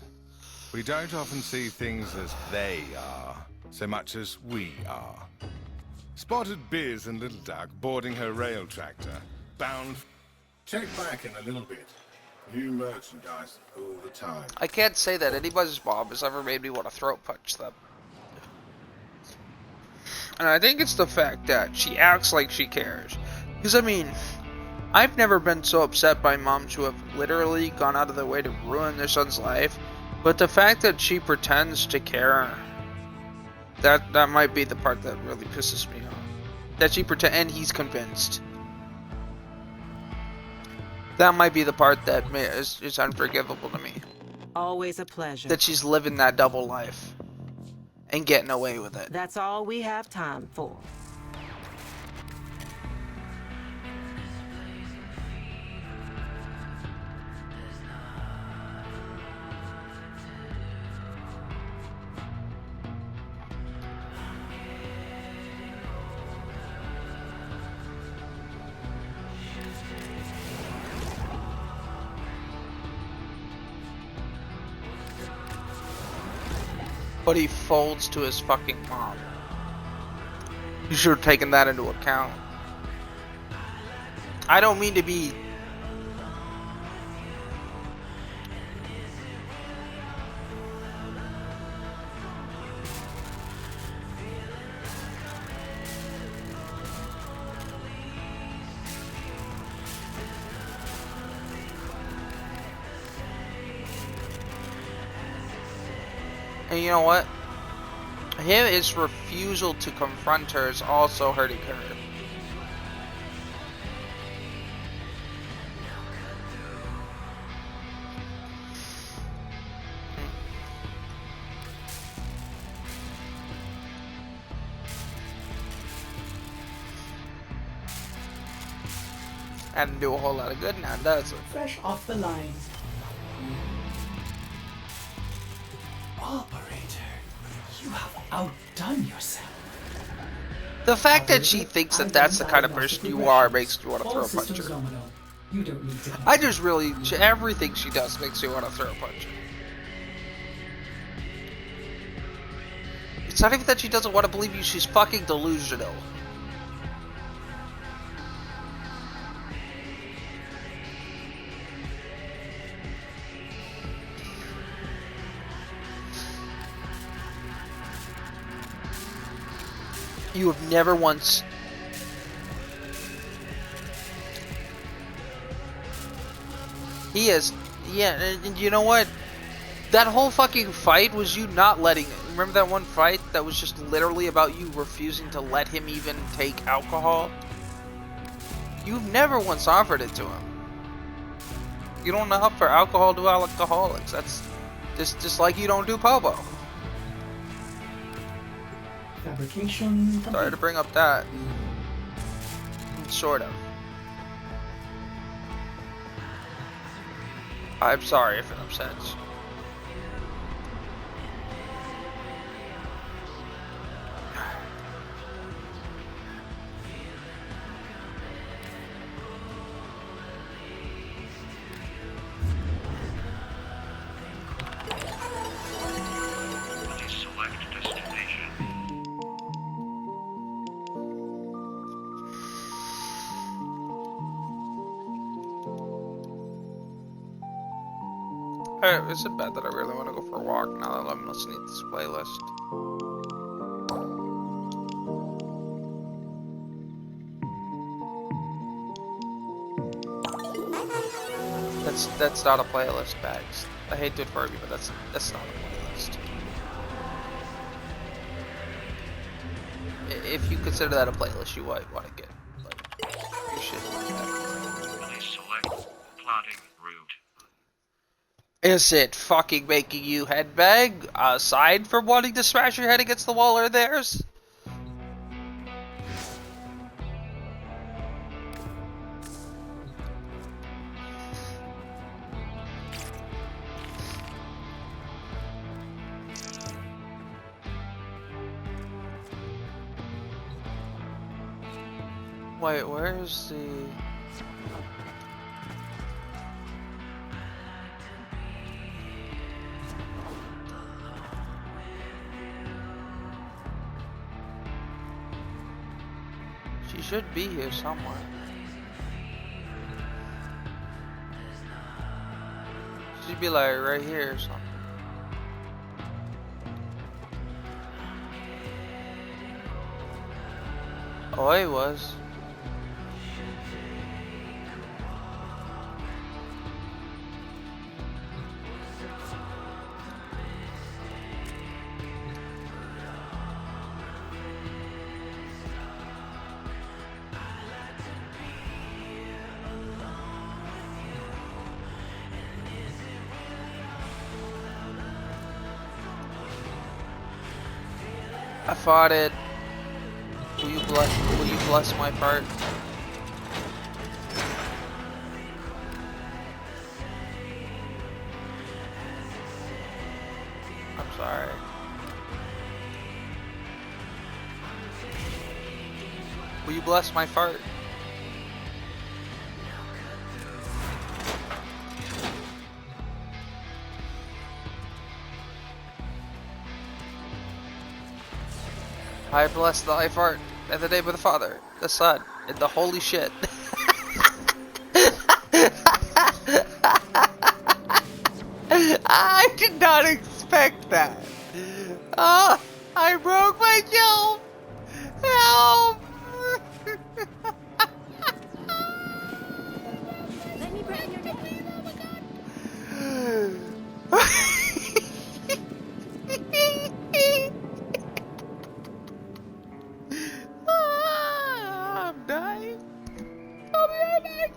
We don't often see things as they are, so much as we are. Spotted Biz and Little Duck boarding her rail tractor, bound... Check back in a little bit. New merchandise all the time. I can't say that anybody's mom has ever made me want to throat punch them. And I think it's the fact that she acts like she cares. Because, I mean, I've never been so upset by moms who have literally gone out of their way to ruin their son's life. But the fact that she pretends to care, that might be the part that really pisses me off. That she and he's convinced. That might be the part that is unforgivable to me. Always a pleasure. That she's living that double life and getting away with it. That's all we have time for. But he folds to his fucking mom. You should have taken that into account. I don't mean to be... And you know what? His refusal to confront her is also hurting her. Hadn't do a whole lot of good now, does it? Fresh off the line. Operator, you have outdone yourself. The fact that she thinks that that's the kind of person you are makes you want to throw a punch her. You don't need to. I just really, everything she does makes you want to throw a punch her. It's not even that she doesn't want to believe you, she's fucking delusional. You have never once... He is... Yeah, and you know what? That whole fucking fight was you not letting... Remember that one fight that was just literally about you refusing to let him even take alcohol? You've never once offered it to him. You don't offer alcohol to alcoholics. That's just like you don't do popo. Fabrication. Sorry to bring up that. Sort of. I'm sorry if it upsets. Is it bad that I really want to go for a walk now that I'm listening to this playlist? That's not a playlist, Bags. I hate to inform you, but that's not a playlist. If you consider that a playlist, you might want to get like your shit like that. Please select plotting route. Is it fucking making you headbang, aside from wanting to smash your head against the wall or theirs? Wait, where's the... She should be here somewhere. be like right here or something. Oh, he was. I fought it. Will you bless my part? I'm sorry. Will you bless my fart? I bless thy fart in the name of the Father, the Son, and the Holy Shit. I did not expect that. Oh, I broke myself. Help! Let me grab your name. I'm dying. I'll be right back.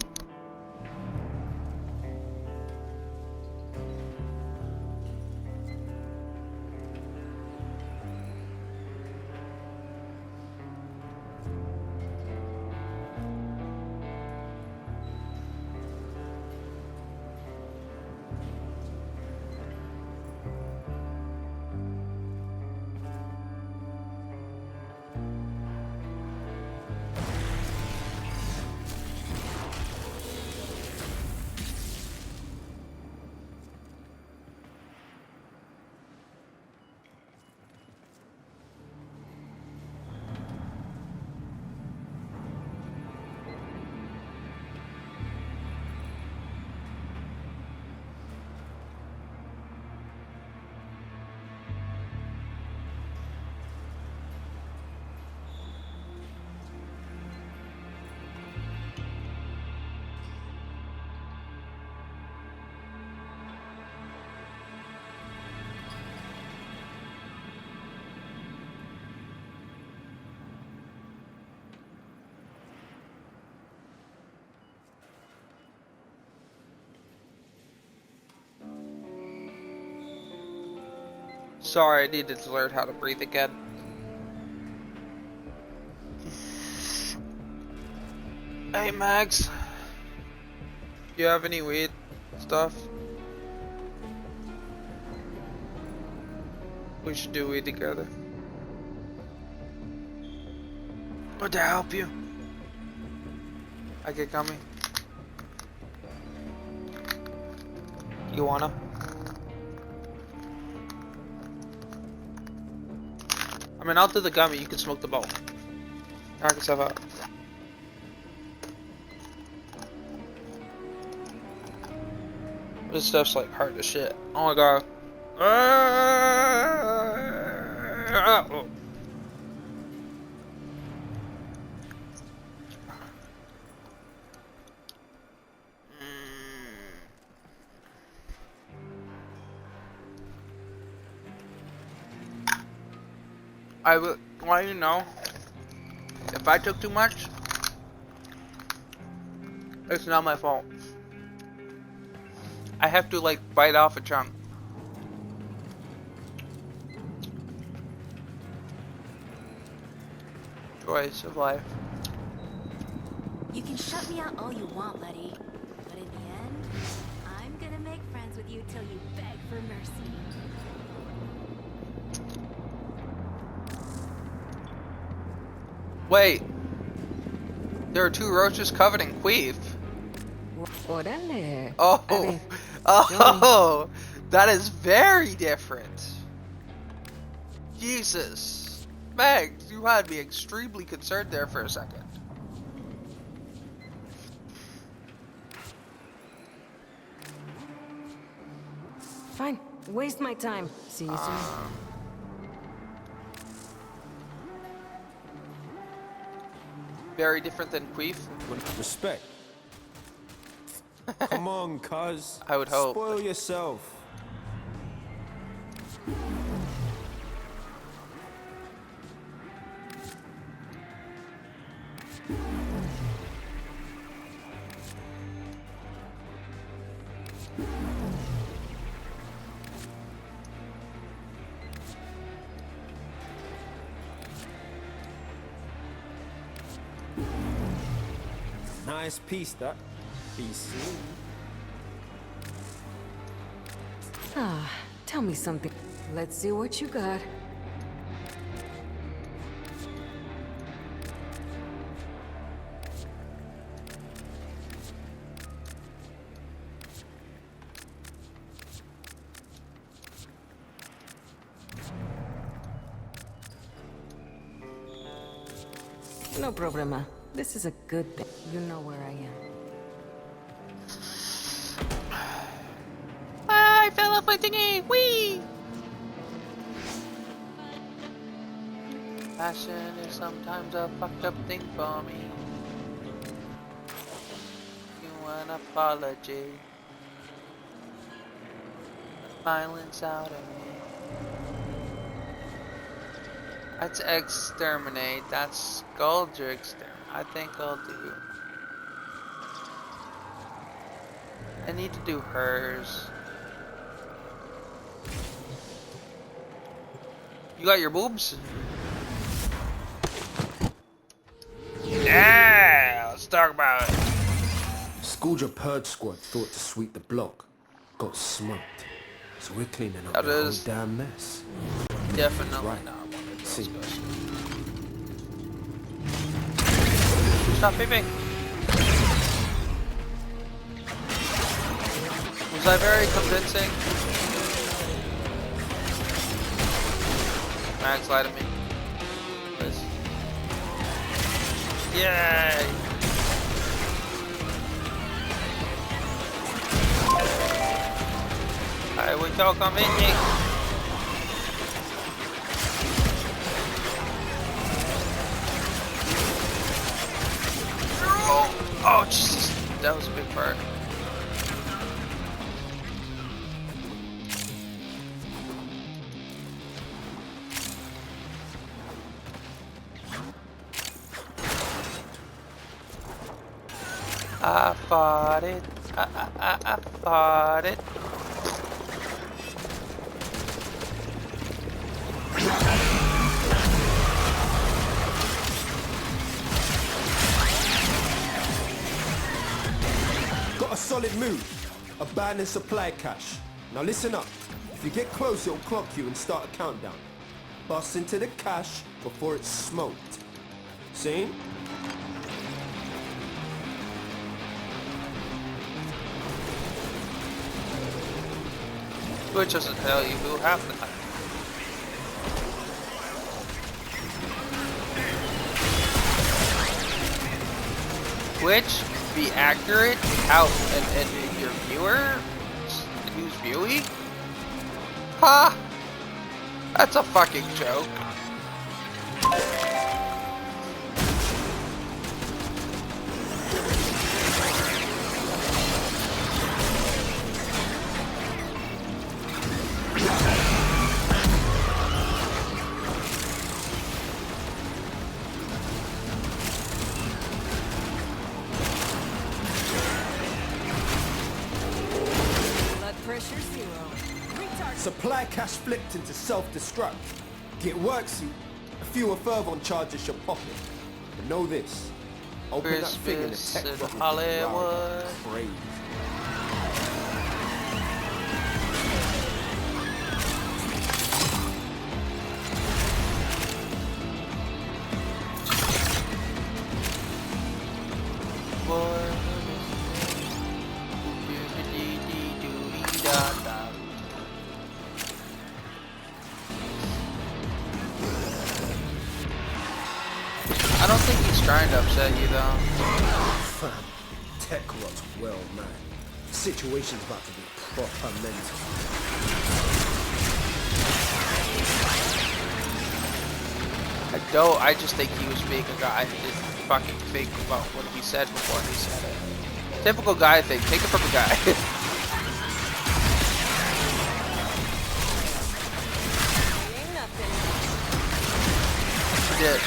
Sorry, I needed to learn how to breathe again. Hey Max, you have any weed stuff? We should do weed together. Would that help you? I get gummy. You wanna? I mean, I'll do the gummy, you can smoke the bowl. Knock yourself out. This stuff's like hard as shit. Oh my god. Oh. I will want you to know, if I took too much, it's not my fault. I have to like bite off a chunk. Choice of life. You can shut me out all you want, buddy. But in the end, I'm gonna make friends with you till you beg for mercy. Wait. There are two roaches coveting queef. Órale. Oh. Oh. That is very different. Jesus. Megs, you had me extremely concerned there for a second. Fine. Waste my time. See you soon. Very different than Queef. Respect. Come on, cuz. I would hope. Spoil yourself. Nice piece, that. PC. Ah, tell me something. Let's see what you got. No problema. This is a good thing. You know where I am. I fell off my thingy! Whee! Passion is sometimes a fucked up thing for me. You an apology. Violence out of me. That's exterminate. That's Scoldger exterminate. I think I'll do. I need to do hers. You got your boobs? Yeah, let's talk about it. Scoldger Purge Squad thought to sweep the block. Got smoked. So we're cleaning up That the whole is damn mess. definitely right. not one of See. those guys. Stop peeping. Was I very convincing? Max lied to me. Please. Yay! I will talk on me. Oh, Jesus. That was a big part. I fought it. I fought it. Got a solid move. Abandoned supply cache. Now listen up. If you get close, it'll clock you and start a countdown. Bust into the cache before it's smoked. See? Which doesn't tell you who half the time. Which, be accurate, out and your viewer, who's viewing? Ha! That's a fucking joke. Pressure zero. Retard. Supply cache flipped into self-destruct. Get worksy. A fewer fervor charges should pop it. But know this. Open that thing in the Christmas tech in front. Hollywood. Crazy. I don't think he's trying to upset you though. Fam, tech rot's well, man. situation's about to be proper mental. I just think he was being a guy who didn't fucking think about what he said before he said it. Typical guy thing. Take it from a guy. He did.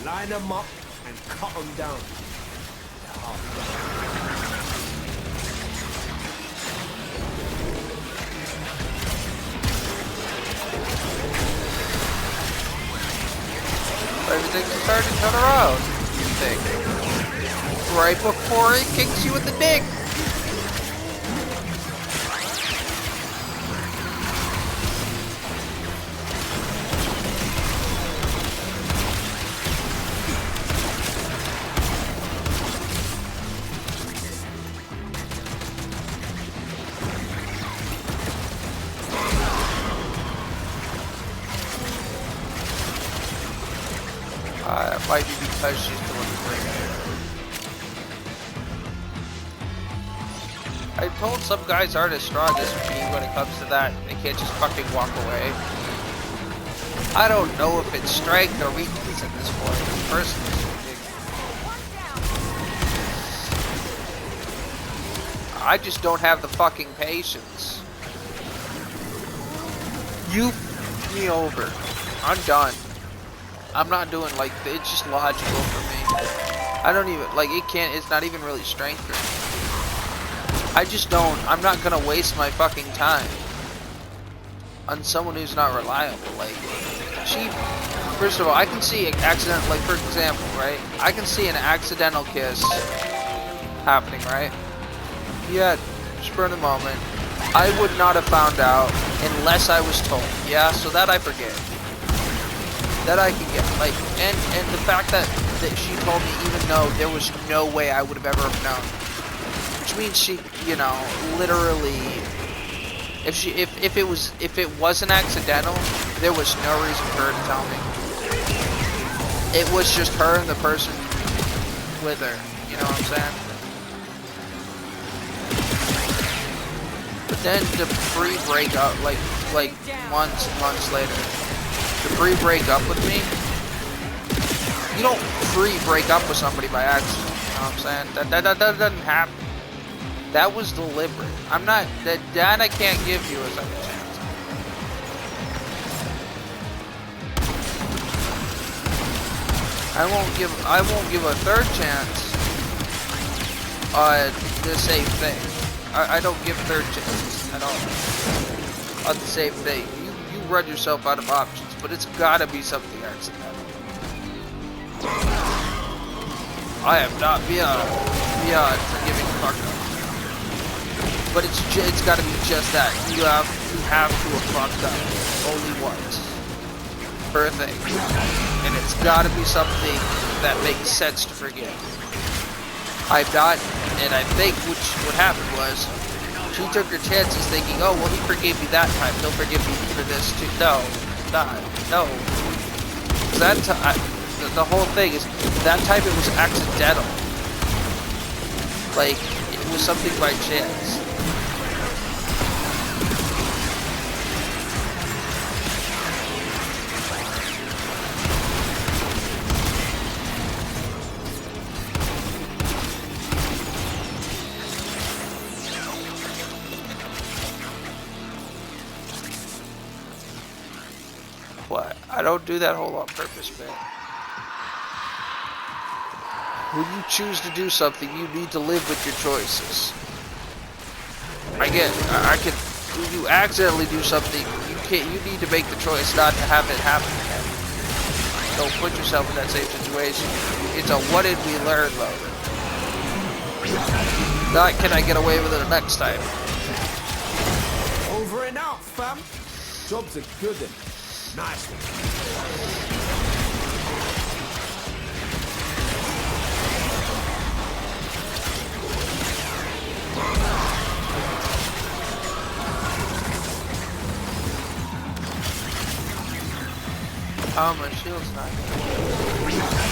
Line them up and cut them down. Everything's starting to turn around. You think? Right before he kicks you with the dick. It might be because she's delivering it. I told some guys aren't as strong as me when it comes to that. They can't just fucking walk away. I don't know if it's strength or weakness at this point. Personally speaking. I just don't have the fucking patience. You f me over. I'm done. I'm not doing like, it's just logical for me. I don't even, like, it's not even really strength for me. I just don't, I'm not gonna waste my fucking time on someone who's not reliable. Like, first of all, I can see an accident, like, for example, right? I can see an accidental kiss happening, right? Yeah, spur of the moment. I would not have found out unless I was told. Yeah, so that I forget. That I can get, like, and the fact that she told me, even though there was no way I would have ever known, which means she, you know, literally, if it wasn't accidental, there was no reason for her to tell me. It was just her and the person with her, you know what I'm saying? But then the pre-break up, like months later. To pre-break up with me, you don't pre-break up with somebody by accident, you know what I'm saying? That doesn't happen. That was deliberate. I'm not, that I can't give you a second chance. I won't give a third chance on the same thing. I don't give third chances at all on the same thing. You run yourself out of options. But it's gotta be something accidental. I am not beyond forgiving the fuck up. But it's gotta be just that. You have to have fucked up only once for a thing, and it's gotta be something that makes sense to forgive. I've not, and I think what happened was she took her chances, thinking, oh well, he forgave me that time, he'll forgive me for this too. No. The whole thing is, that time it was accidental. Like, it was something by chance. What? I don't do that whole on purpose, man. when you choose to do something, you need to live with your choices. Again, I can. When you accidentally do something, you need to make the choice not to have it happen again. Don't put yourself in that same situation. It's a what did we learn moment. Not can I get away with it the next time. Over and out, fam. Job's a good one. Nice one. Oh, my shield's not good.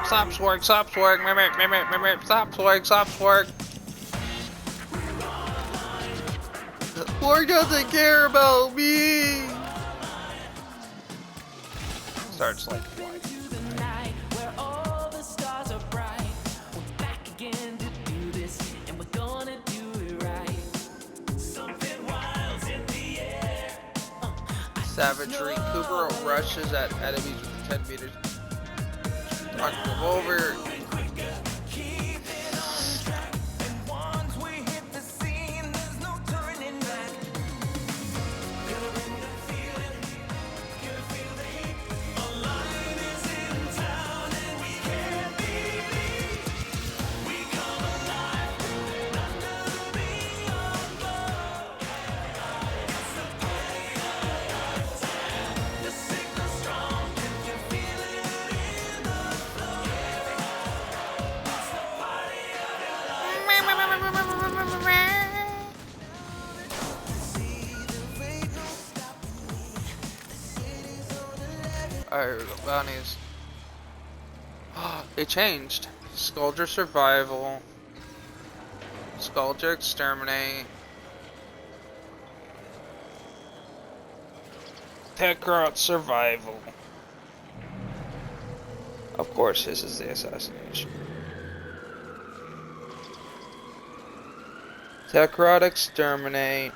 Stop swearing, stop swearing, stop swearing, stop swearing. Lord doesn't care about me. Starts like savagery. Cooper rushes at enemies with 10 meters. Knock them over. Alright, here we go. Bounties. They changed. Skulldra Survival. Skulldra Exterminate. Tekrot Survival. Of course, this is the assassination. Tekrot Exterminate.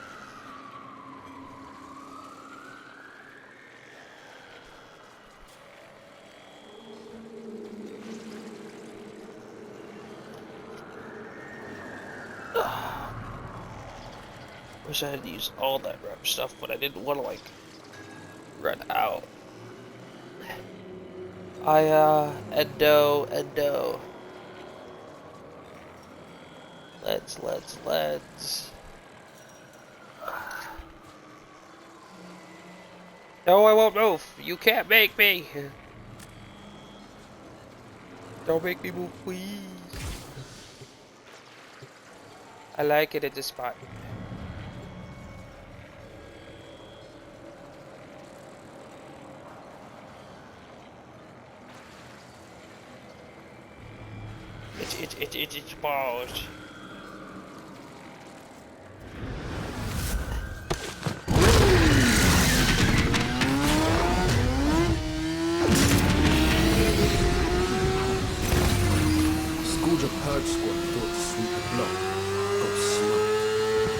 Wish I had used all that rep stuff, but I didn't want to like run out. Endo. Let's. No, I won't move. You can't make me. Don't make me move, please. I like it at this spot. It's balls. Schooled your purge squad thought to sweep the block. Got smoked.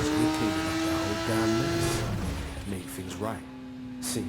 So we're cleaning up that whole damn mess. Make things right. See.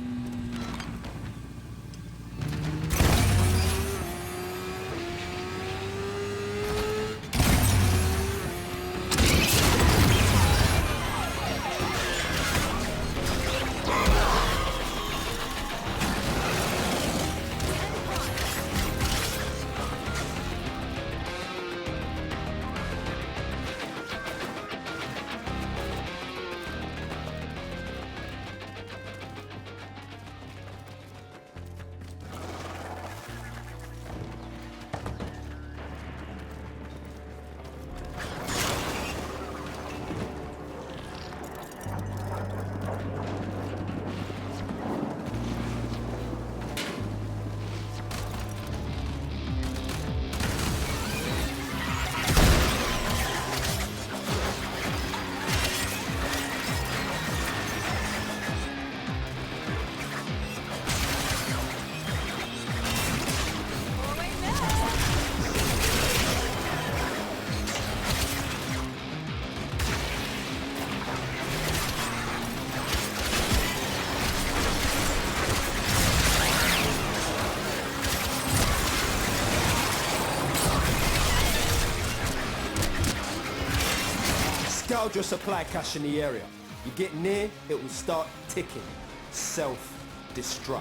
Scout your supply cache in the area. You get near, it will start ticking. Self-destruct.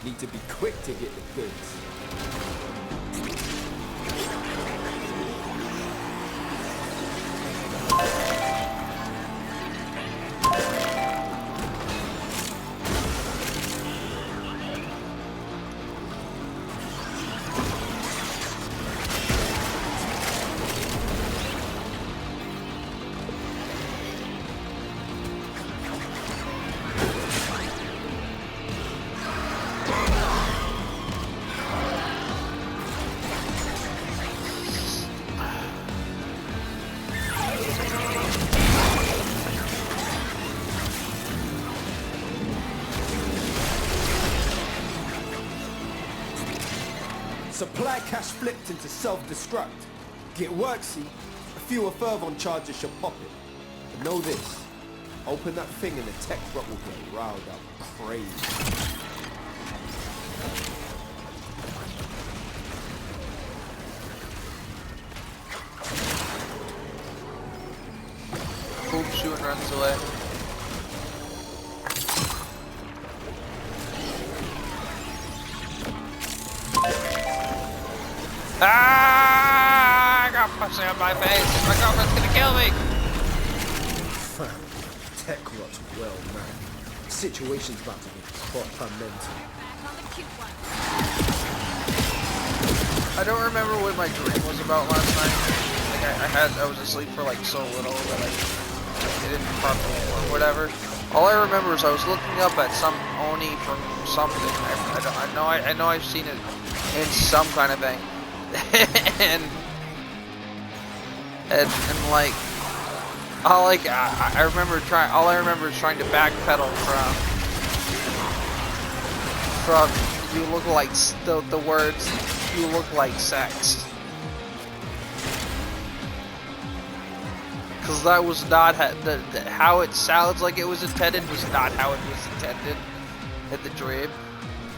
Need to be quick to get the goods. Supply cache flipped into self-destruct. Get worksy, a fewer fervon charges should pop it. But know this, open that thing and the tech rot will get riled up crazy. Boom, shoot and runs away. Ah! I got pussy on my face. My girlfriend's gonna kill me. Fam, tech rot's well, man. Situation's about to get proper mental. I don't remember what my dream was about last night. Like I was asleep for like so little that I didn't properly or whatever. All I remember is I was looking up at some Oni from something. I know I've seen it in some kind of thing. and like I remember trying. All I remember is trying to backpedal from you look like the words you look like sex, because that was not how it sounds like it was intended. Was not how it was intended in the dream.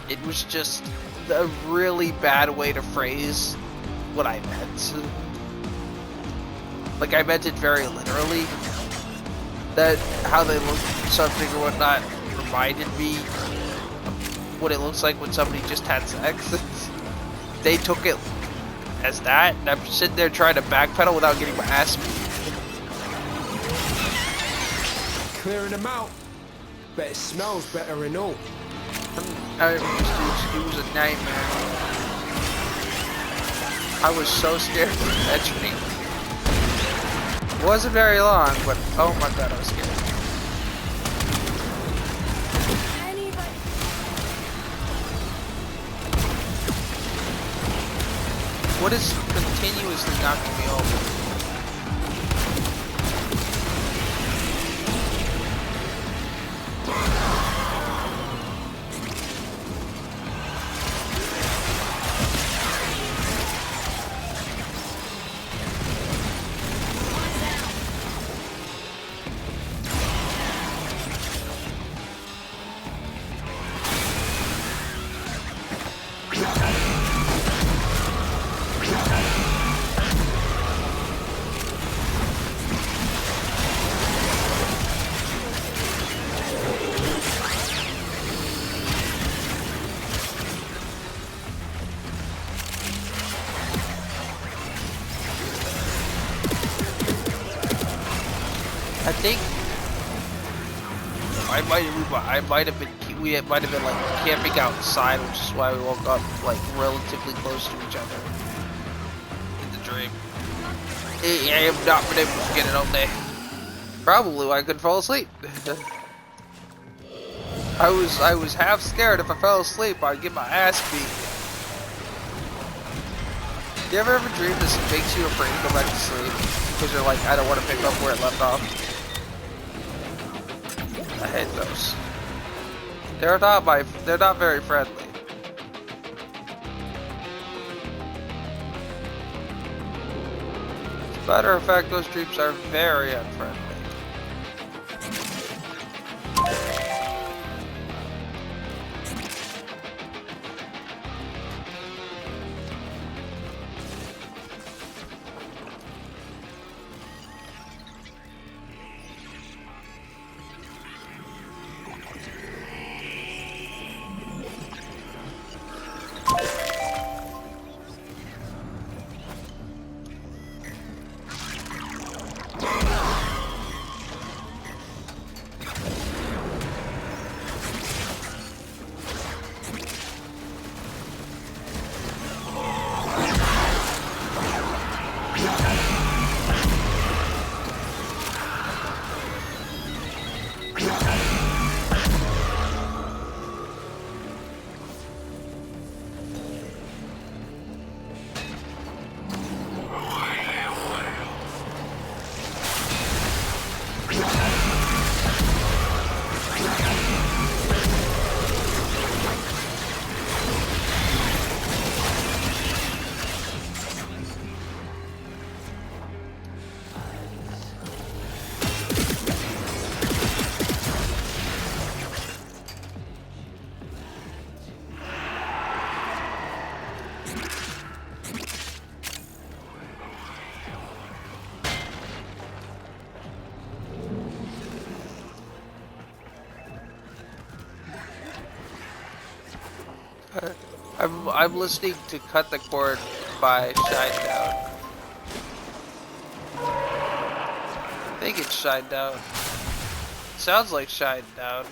It was just a really bad way to phrase what I meant. Like I meant it very literally, that how they look something or whatnot reminded me of what it looks like when somebody just had sex. They took it as that, and I'm sitting there trying to backpedal without getting my ass beat. Clearing them out. Bet it smells better and all. It was a nightmare. I was so scared of mentioning. It wasn't very long, but oh my god, I was scared. What is continuously knocking me over? I think I might have been like camping outside, which is why we woke up like relatively close to each other in the dream. I have not been able to get it all day. Probably why I couldn't fall asleep. I was half scared if I fell asleep I'd get my ass beat. You ever dream this makes you afraid to go back to sleep because you're like, I don't want to pick up where it left off? I hate those. They're not very friendly. As a matter of fact, those dreams are very unfriendly. I'm listening to Cut the Cord by Shinedown. I think it's Shinedown. Sounds like Shinedown.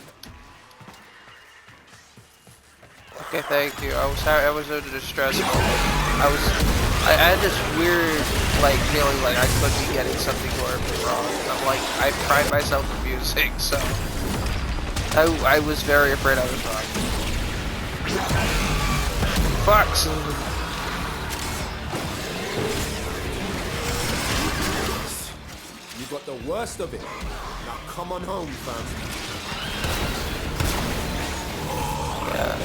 Okay, thank you. I was under distress. I had this weird like feeling like I could be getting something horribly wrong. I'm like, I pride myself in music, so I was very afraid I was wrong. Fox. You got the worst of it. Now come on home, fam. Yeah.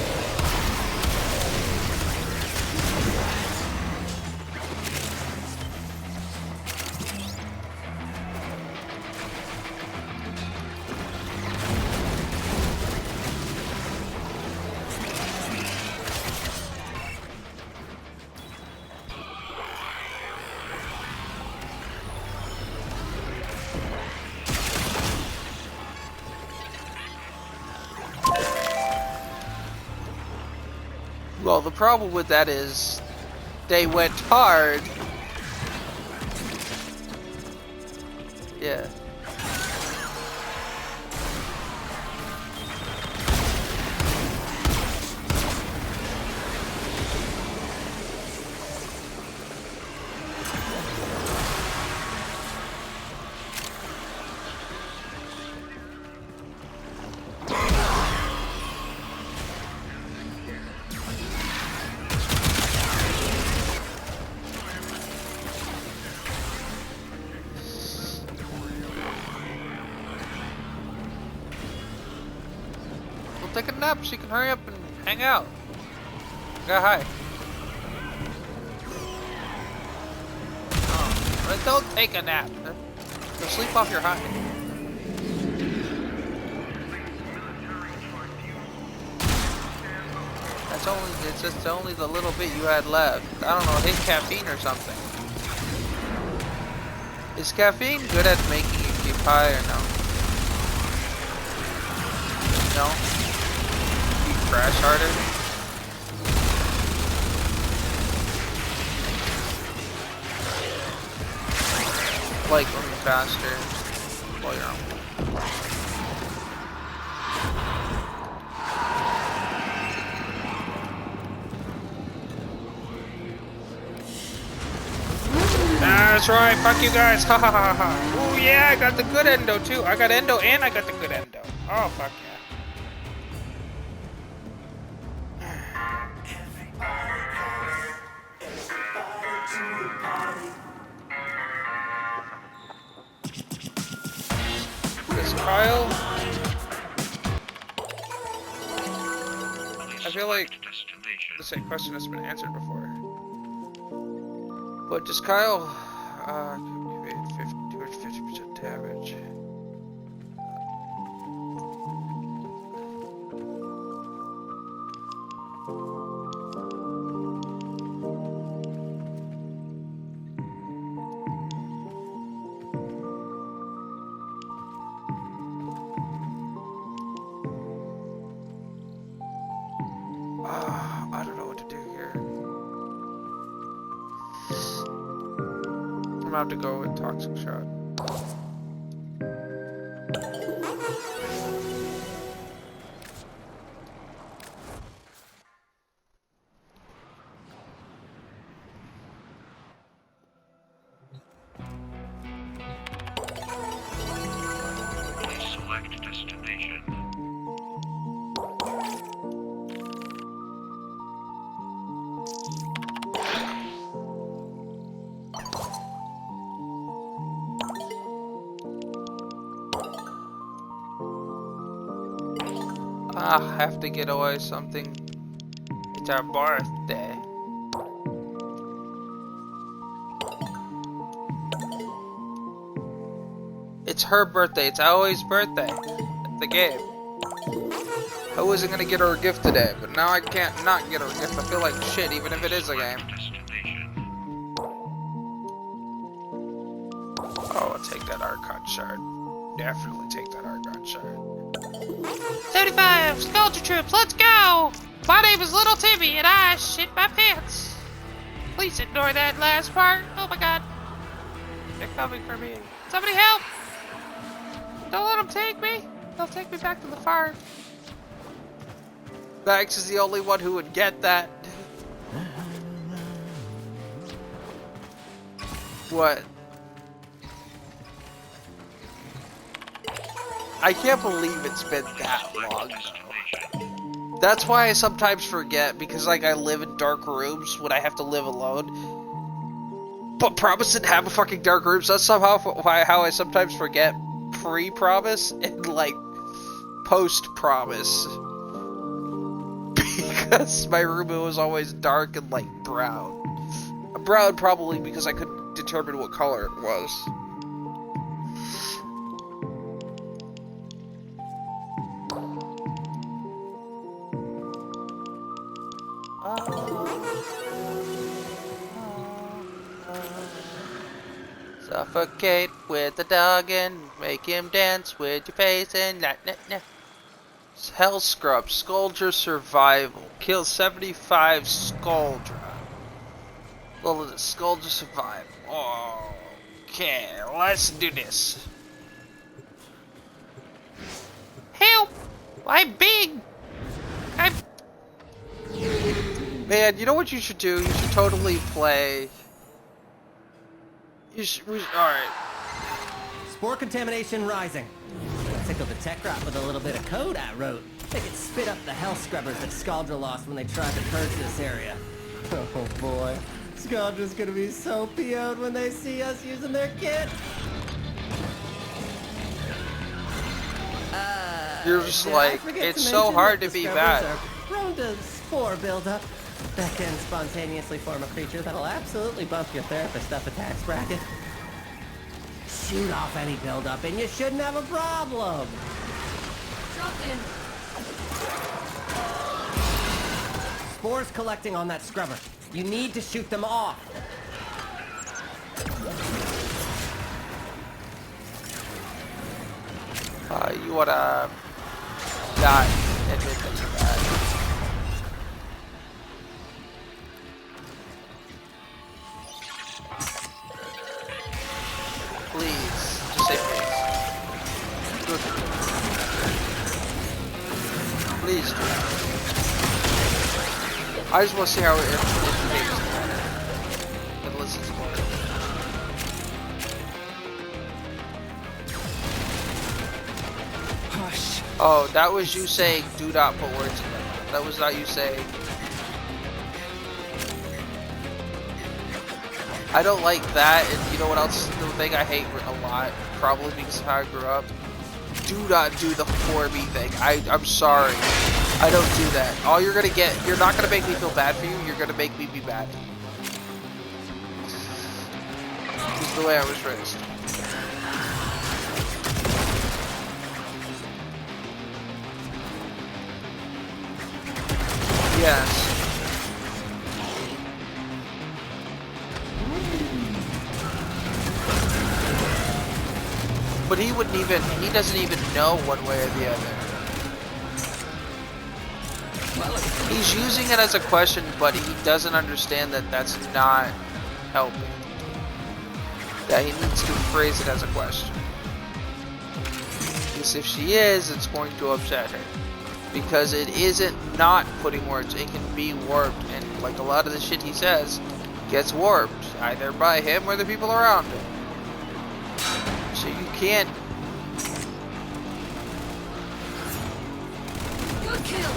Well, the problem with that is they went hard. Yeah. Take a nap so you can hurry up and hang out. Go high. Oh, but don't take a nap. Go sleep off your high. It's just only the little bit you had left. I don't know, hit caffeine or something. Is caffeine good at making you keep high or no? No? Crash harder. Like going faster while you're on. That's right, fuck you guys, ha ha ha ha. Ooh yeah, I got the good endo too. I got endo and I got the good endo. Oh fuck yeah. Kyle? I feel like the same question has been answered before. But does Kyle create 250% damage? I don't know what to do here. I'm gonna have to go with Toxic Shot. Select destination. I have to get away something. It's our birthday. It's her birthday. It's Aoi's birthday. At the game. I wasn't gonna get her a gift today, but now I can't not get her a gift. I feel like shit, even if it is a game. Oh, I'll take that Archon shard. Definitely take that Archon shard. 75 Sculpture Troops, let's go! My name is Little Timmy and I shit my pants. Please ignore that last part. Oh my god. They're coming for me. Somebody help! Don't let them take me. They'll take me back to the farm. Max is the only one who would get that. What? I can't believe it's been that long though. That's why I sometimes forget, because like I live in dark rooms when I have to live alone. But Promise didn't have a fucking dark room, so that's somehow how I sometimes forget pre-Promise and like post-Promise. Because my room was always dark and like brown. Brown probably because I couldn't determine what color it was. Suffocate with the dog and make him dance with your face and nah nah nah. Hell Scrub, Skuldra Survival. Kill 75 Skuldra. Well, the Skuldra Survival. Okay, let's do this. Help! I'm big! Man, you know what you should do? You should totally play... Alright. Spore contamination rising. Tickled the tech rat with a little bit of code I wrote. They could spit up the hell scrubbers that Skuldra lost when they tried to purge this area. Oh boy. Skuldra's gonna be so PO'd when they see us using their kit. You're just like, it's so hard to be bad. Prone to spore buildup. That can spontaneously form a creature that'll absolutely bump your therapist up a tax bracket. Shoot off any buildup and you shouldn't have a problem. Drop in. Spores collecting on that scrubber. You need to shoot them off. You wanna not admit that you're bad. Please, just say please. Good. Please do. I just want to see how it behaves. It listens to it. Hush. Oh, that was you saying do not put words in my mouth. That was not you saying. I don't like that, and you know what else? The thing I hate a lot, probably because of how I grew up. Do not do the for me thing. I'm sorry. I don't do that. All you're gonna get, you're not gonna make me feel bad for you. You're gonna make me be bad. This is the way I was raised. Yes. But he wouldn't even, he doesn't even know one way or the other. He's using it as a question, but he doesn't understand that that's not helping. That he needs to phrase it as a question. Because if she is, it's going to upset her. Because it isn't not putting words, it can be warped. And like a lot of the shit he says gets warped, either by him or the people around him. So you can't. Good kill.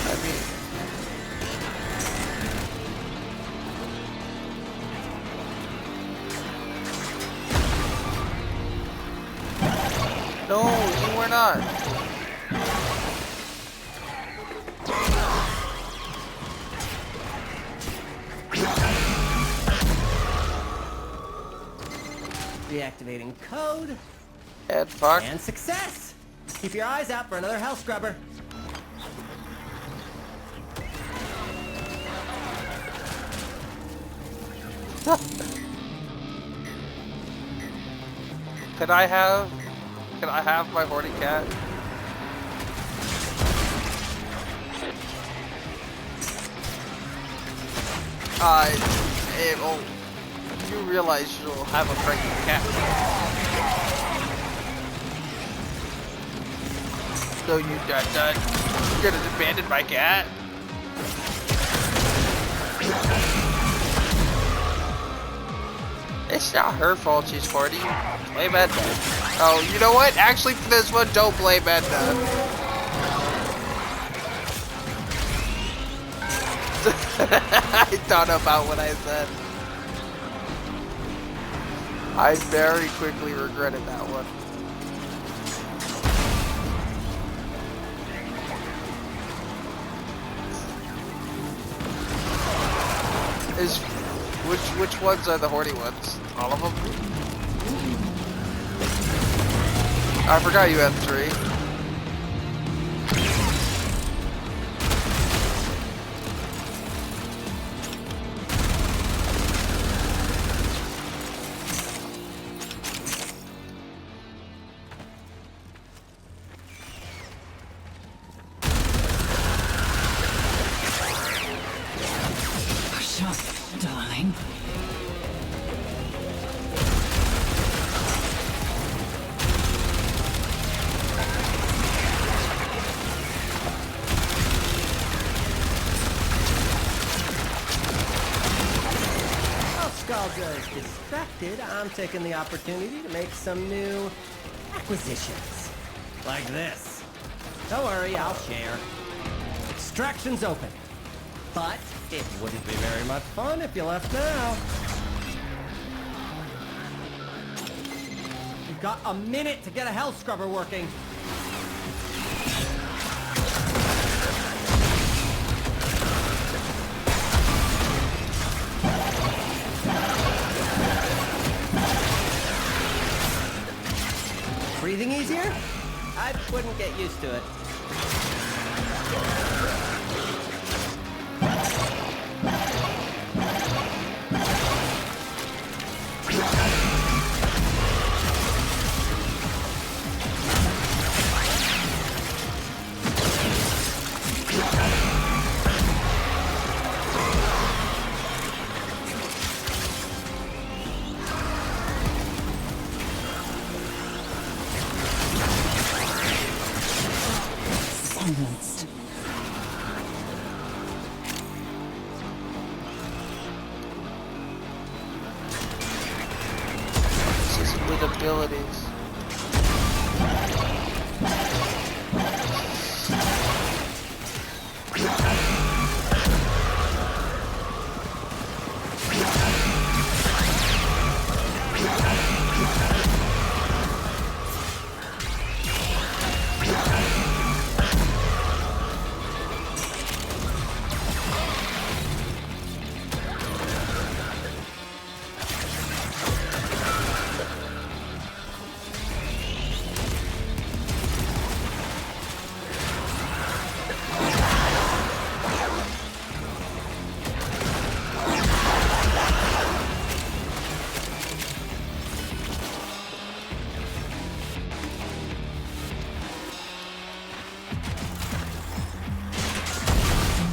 I mean, no, you were not. Deactivating code. And fuck. And success! Keep your eyes out for another hell scrubber. Can I have my horny cat? Oh, you realize you'll have a pregnant cat. So you done. You're gonna abandon my cat? It's not her fault she's horny. Blame Edna. Oh, you know what? Actually, for this one, don't blame Edna. I thought about what I said. I very quickly regretted that one. Which ones are the horny ones? All of them? I forgot you had 3. Sindra's distracted, I'm taking the opportunity to make some new acquisitions. Like this. Don't worry, I'll share. Extraction's open. But it wouldn't be very much fun if you left now. You've got a minute to get a hell scrubber working. Breathing easier? I wouldn't get used to it. Silenced. This is with abilities.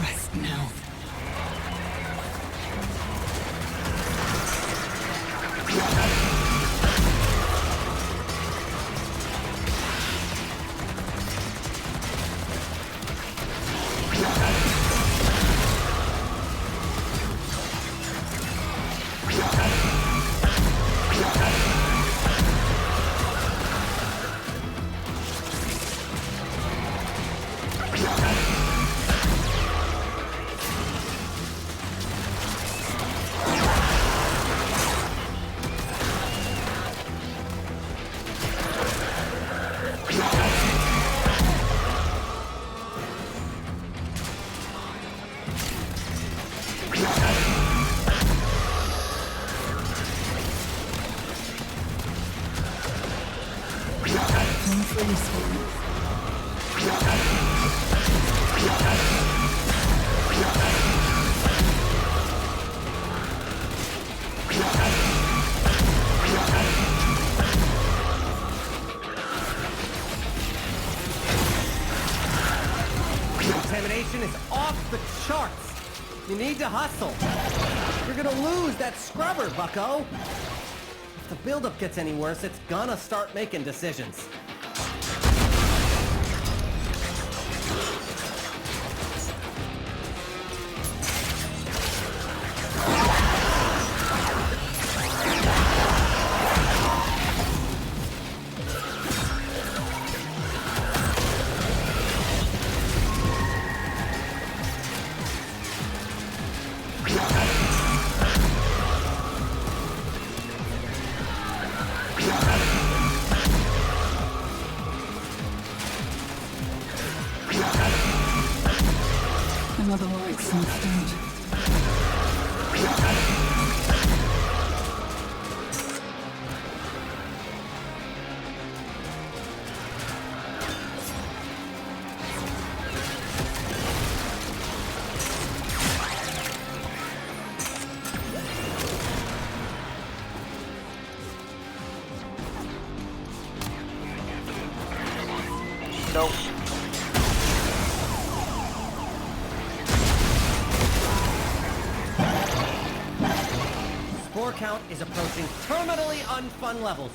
Rest now. Contamination is off the charts. You need to hustle. You're gonna lose that scrubber, bucko. If the buildup gets any worse, it's gonna start making decisions. Another worrisome stage. Nope. Spore count is approaching terminally unfun levels.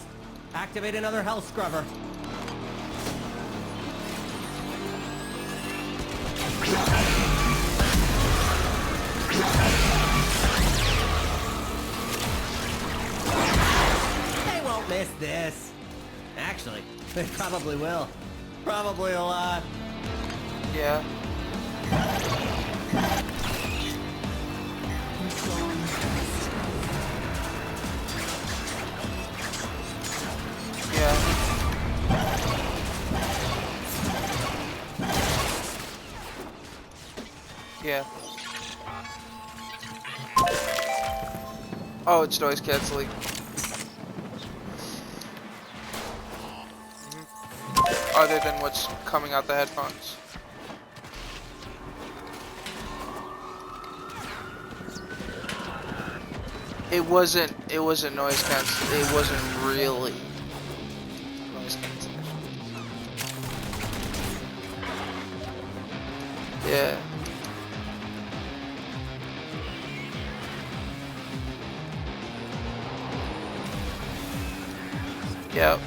Activate another hell scrubber. They probably will. Probably a lot. Yeah. Yeah. Yeah. Oh, it's noise canceling. Other than what's coming out the headphones. It wasn't noise cancellation. It wasn't really noise cancellation. Yeah. Yep.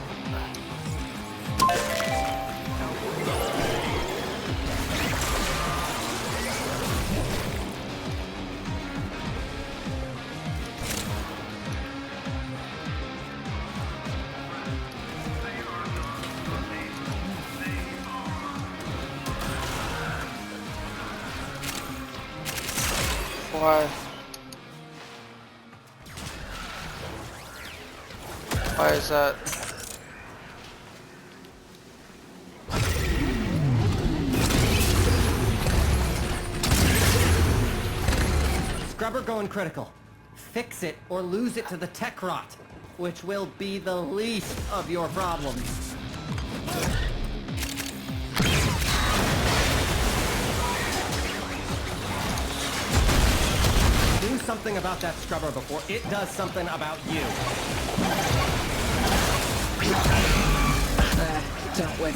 Why? Why is that? Scrubber going critical. Fix it or lose it to the tech rot, which will be the least of your problems. Do something about that scrubber before it does something about you. Don't win.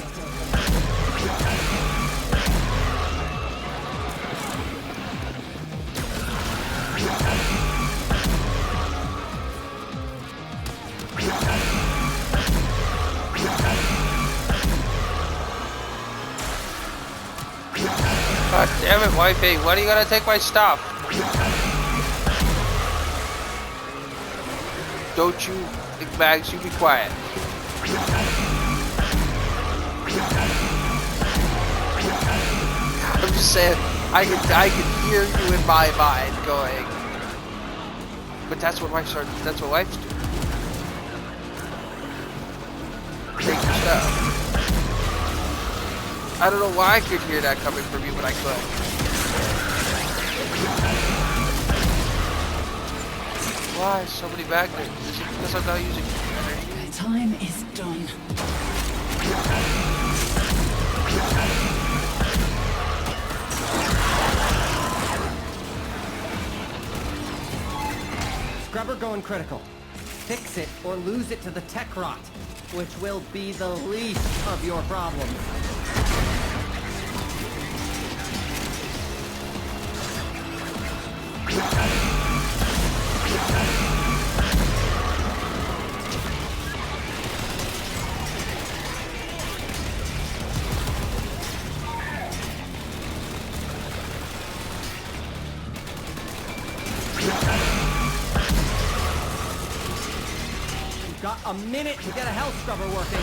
God damn it, wifey, why do you gotta take my stuff? Don't you, big bags, you be quiet. I'm just saying, I can hear you in my mind going, but that's what wives do. Take your stuff. I don't know why I could hear that coming from you, but I could. Why so many magnets? Is it because I'm not using energy? The time is done. Scrubber going critical. Fix it or lose it to the tech rot, which will be the least of your problems. You've got a minute to get a health scrubber working.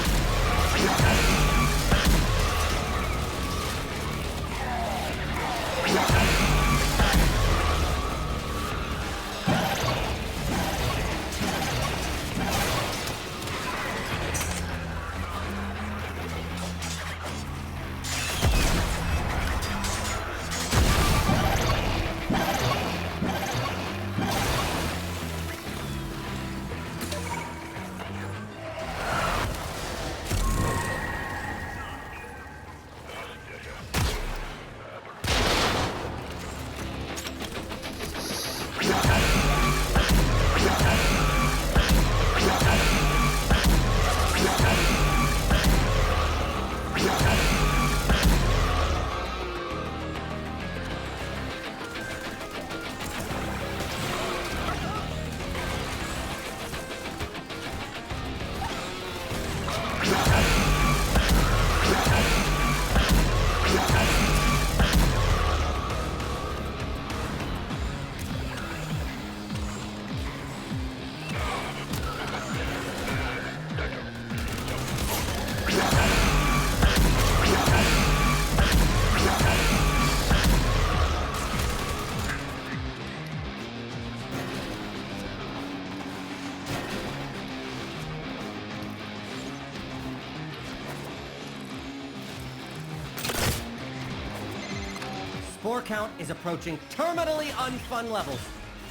Spore count is approaching terminally unfun levels.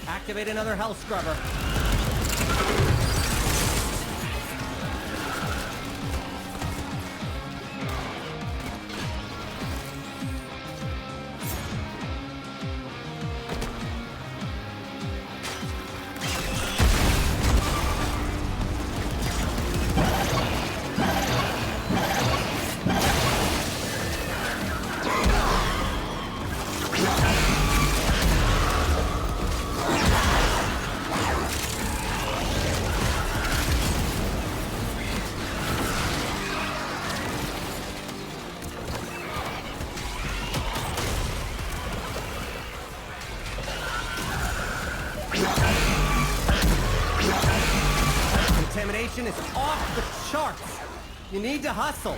Activate another health scrubber. Contamination is off the charts. You need to hustle.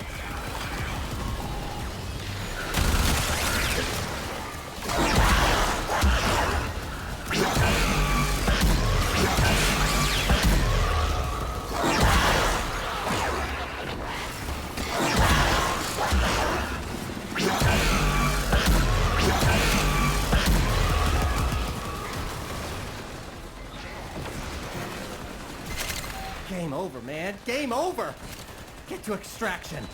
Game over, man. Game over! Get to extraction.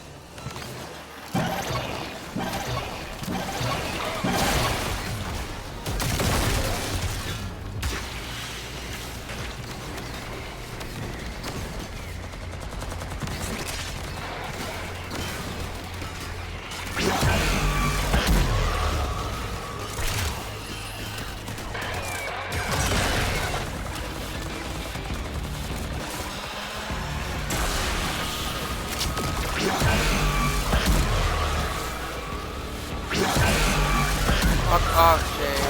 Fuck off, James.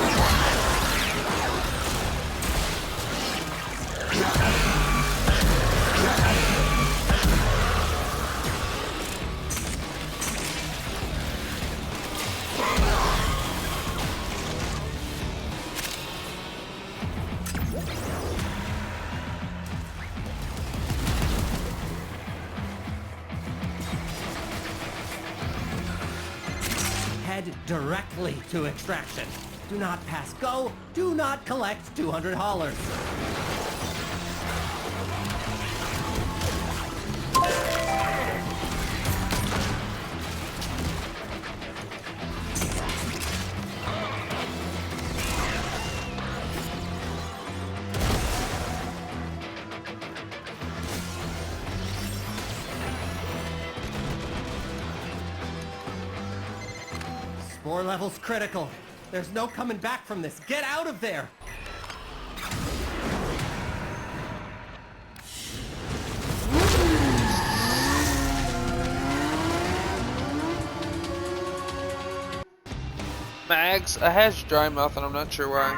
Head directly to extraction. Do not pass go. Do not collect $200. Spore level's critical. There's no coming back from this. Get out of there! Mags, I has dry mouth and I'm not sure why.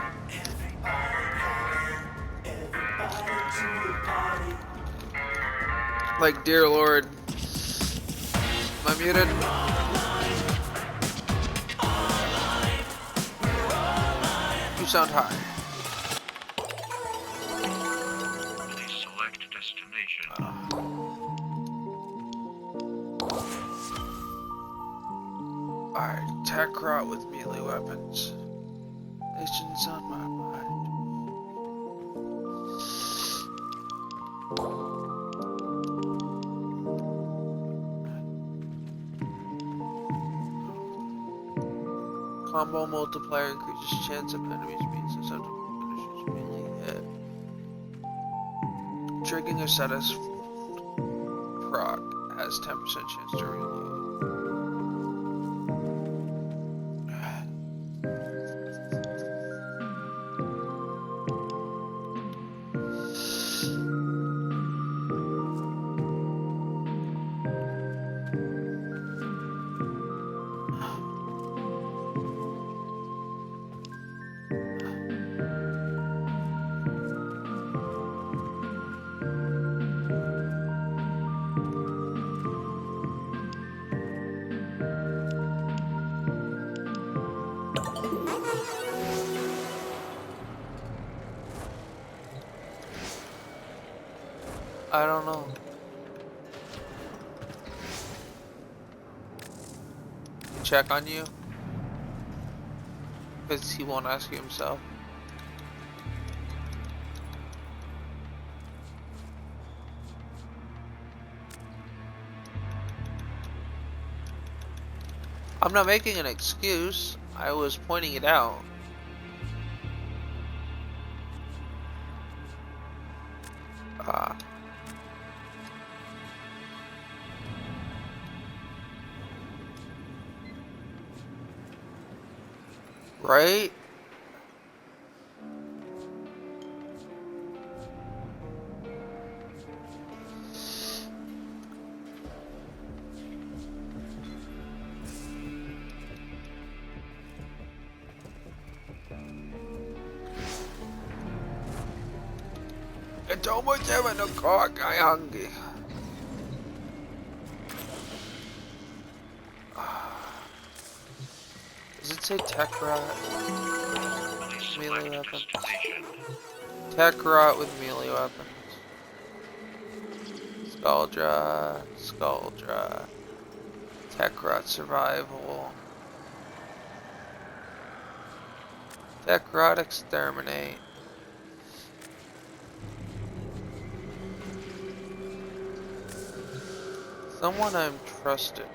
Like, dear Lord. Am I muted? You sound high. Please select destination. Alright, Techrot with melee weapons. Nation's on my mind. Combo multiplier increases chance of enemies being susceptible to finishers melee hit. Triggering a status proc has 10% chance to reload. I don't know. Check on you. Because he won't ask you himself. I'm not making an excuse. I was pointing it out. Right? It's almost 7 o'clock. I'm hungry. Does it say Tekrot? Melee weapons. Tekrot with melee weapons. Skuldra. Skuldra. Tekrot survival. Tekrot exterminate. Someone I'm trusted.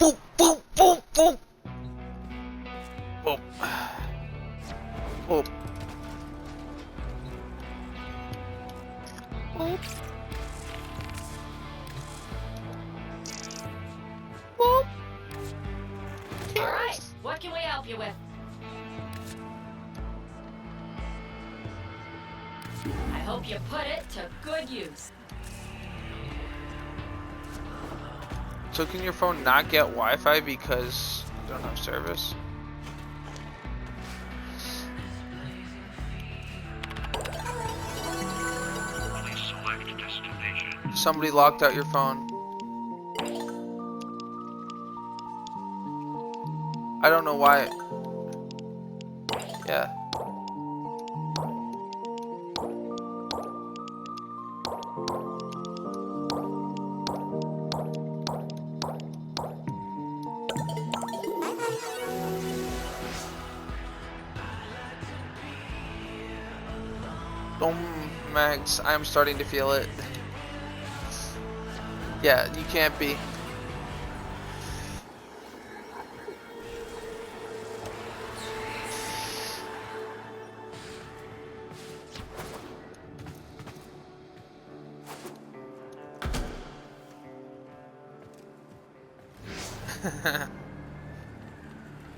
Boop, boop, boop, boop. Boop. Boop. Boop. Boop. All right, what can we help you with? I hope you put it to good use. So can your phone not get Wi-Fi because you don't have service? Please select destination. Somebody locked out your phone. I don't know why. Yeah. Oh, Max, I'm starting to feel it. Yeah, you can't be.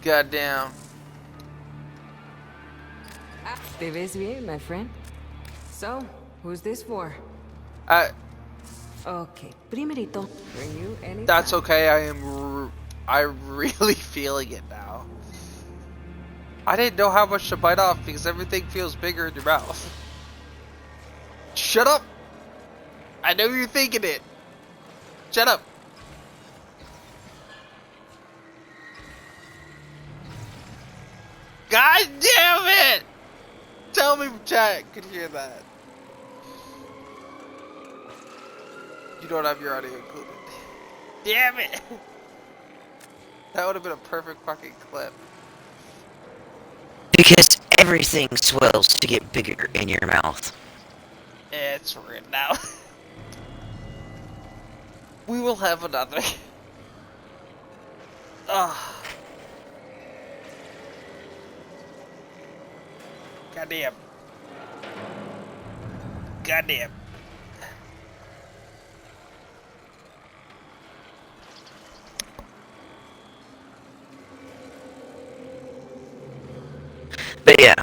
Goddamn. Te ves bien, my friend. So, who's this for? Okay, primerito, for you anytime. That's okay. I'm really feeling it now. I didn't know how much to bite off because everything feels bigger in your mouth. Shut up! I know you're thinking it. Shut up. God damn it! Tell me chat could hear that. You don't have your audio included. Damn it! That would have been a perfect fucking clip. Because everything swells to get bigger in your mouth. It's written out. We will have another. Ugh. Goddamn. Goddamn. But yeah.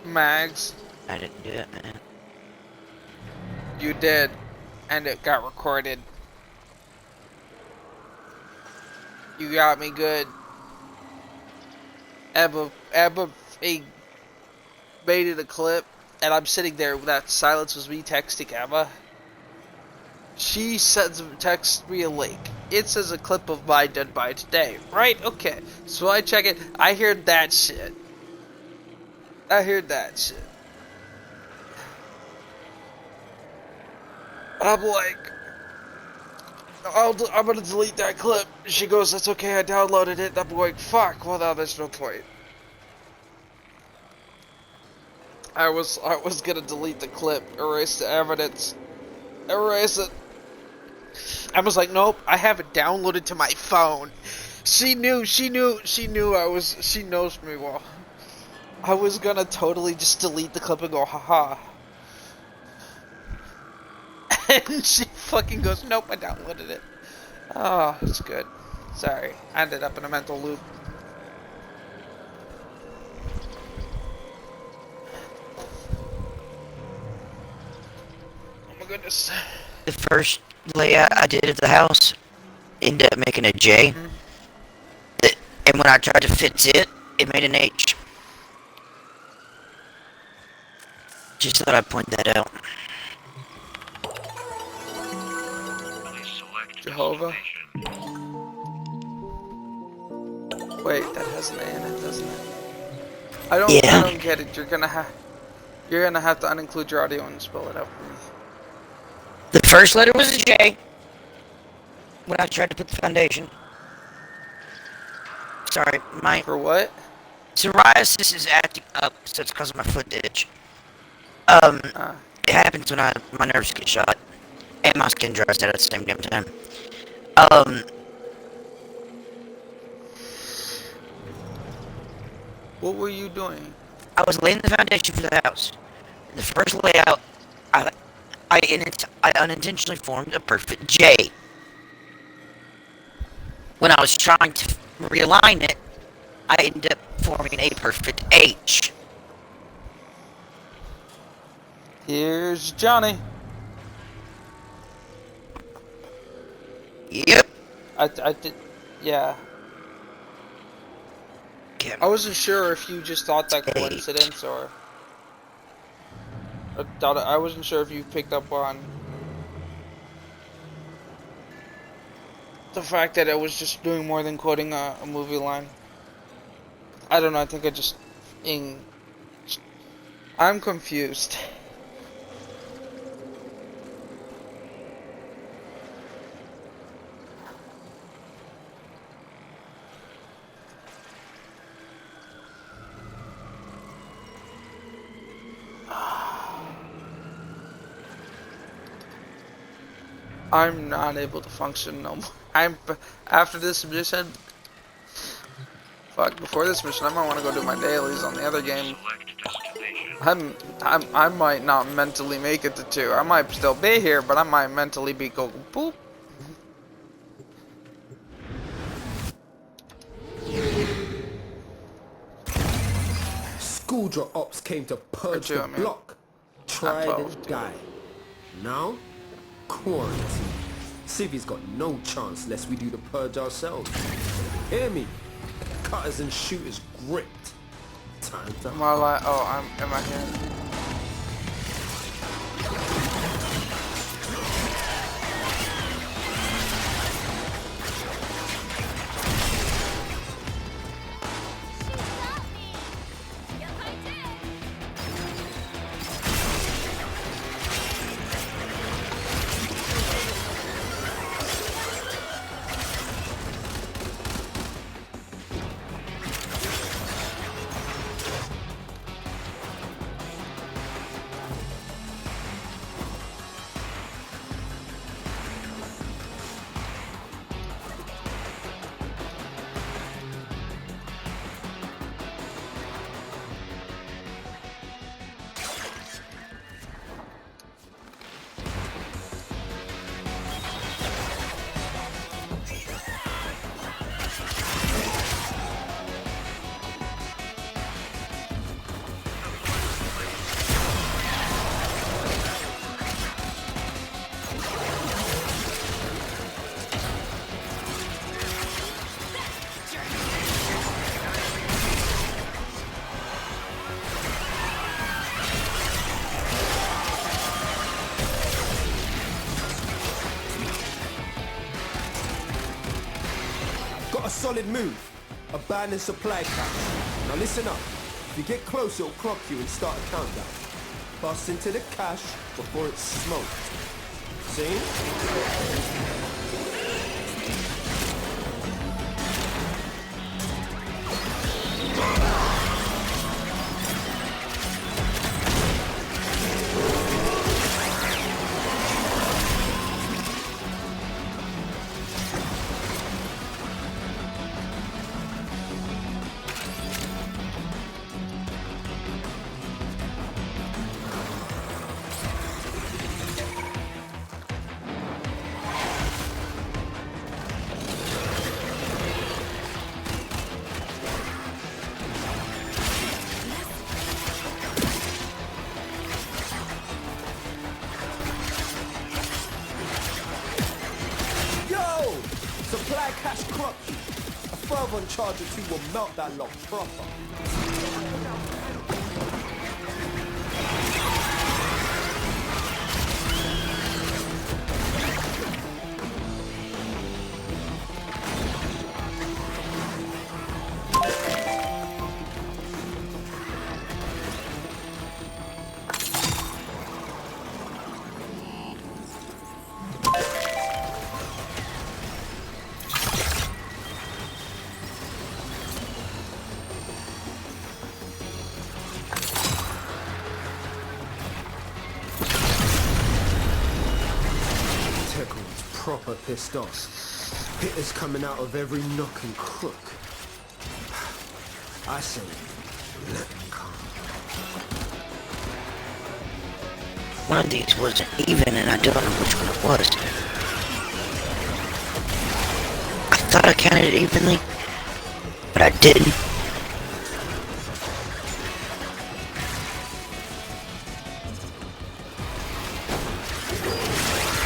Mags. I didn't do it, man. You did. And it got recorded. You got me good. Ebba made it a clip, and I'm sitting there. That silence was me texting Emma. She texts me a link. It says a clip of mine done by today. Right? Okay. So I check it. I hear that shit. I'm like, I'm gonna delete that clip. She goes, that's okay, I downloaded it. I'm going, fuck, well now there's no point. I was gonna delete the clip, erase the evidence, erase it. I was like, nope, I have it downloaded to my phone. She knows me well. I was gonna totally just delete the clip and go, haha. And she fucking goes, nope, I downloaded it. Oh, it's good. Sorry, I ended up in a mental loop. Oh my goodness. The first layout I did of the house ended up making a J. And when I tried to fix it, it made an H. Just thought I'd point that out. Jehovah. Wait, that has an A in it, doesn't it? I don't get it. You're gonna have to uninclude your audio and spell it out for me. The first letter was a J when I tried to put the foundation. Sorry, my... For what? Psoriasis is acting up, so it's causing my foot to itch. It happens when my nerves get shot. And my skin dries out at the same damn time. What were you doing? I was laying the foundation for the house. The first layout, I unintentionally formed a perfect J. When I was trying to realign it, I ended up forming a perfect H. Here's Johnny. Yep. I did, yeah. I wasn't sure if you just thought that coincidence or I wasn't sure if you picked up on the fact that I was just doing more than quoting a movie line. I don't know, I think I'm confused. I'm not able to function no more. After this mission. Fuck, before this mission, I might want to go do my dailies on the other game. I might not mentally make it to 2. I might still be here, but I might mentally be going boop. Schooldraw ops came to purge the block. Tried and died. Now, quarantine. Civi's got no chance unless we do the purge ourselves. Hear me? Cutters and shooters gripped. Time to... Am I here? solid move. Abandoned supply cache. Now listen up. If you get close, it'll clock you and start a countdown. Bust into the cache before it's smoked. See? Supply cache clock you. A further on charge or two will melt that lock proper. Proper pissed off. Hitters coming out of every nook and crook. I say, let them come. One of these wasn't even, and I don't know which one it was. I thought I counted it evenly, but I didn't.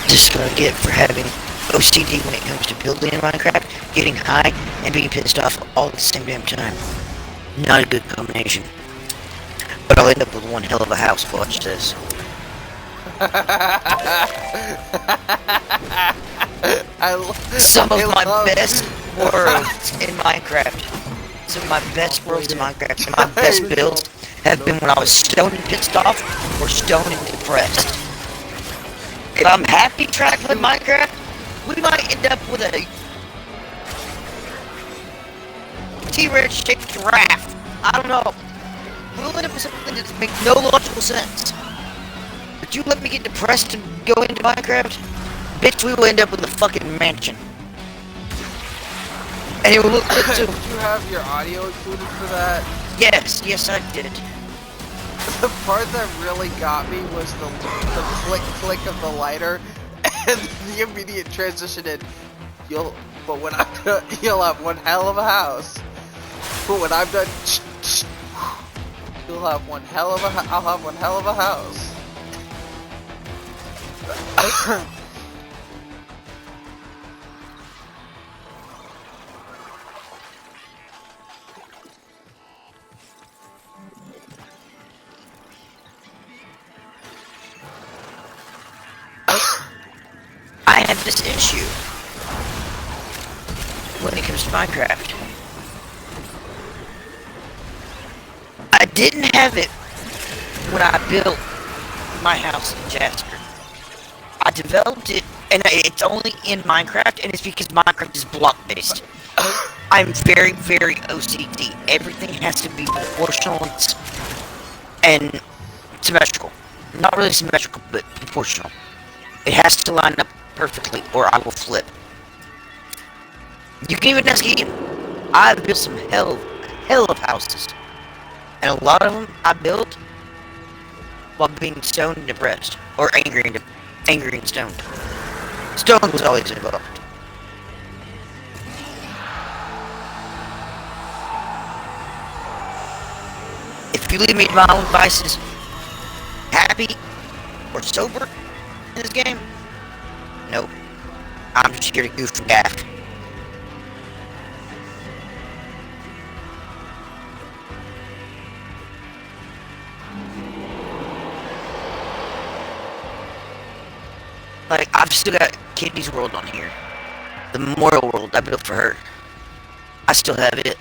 This is what I get for having OCD when it comes to building in Minecraft, getting high, and being pissed off all at the same damn time. Not a good combination. But I'll end up with one hell of a house, watch this. Some of my best worlds in Minecraft. Some of my best worlds in Minecraft and my best builds have been when I was stoned and pissed off or stoned and depressed. If I'm happy traveling Minecraft, we might end up with a T-Rex shaped giraffe. I don't know. We'll end up with something that makes no logical sense. But you let me get depressed and go into Minecraft, bitch, we will end up with a fucking mansion. And it will look good too. Did you have your audio included for that? Yes, I did. The part that really got me was the click of the lighter and the immediate transition in. You'll have one hell of a house. But when I'm done, you'll have one hell of a I'll have one hell of a house. I have this issue when it comes to Minecraft. I didn't have it when I built my house in Jasper. I developed it, and it's only in Minecraft, and it's because Minecraft is block-based. I'm very, very OCD. Everything has to be proportional and symmetrical. Not really symmetrical, but proportional. It has to line up perfectly, or I will flip. You can even ask Ian. I've built some hell of houses. And a lot of them I built while being stoned and depressed. Or angry and stoned. Stoned was always involved. If you leave me to my own devices, happy or sober in this game, nope. I'm just here to goof and gaff. Like, I've still got Kitty's World on here. The Memorial World I built for her. I still have it.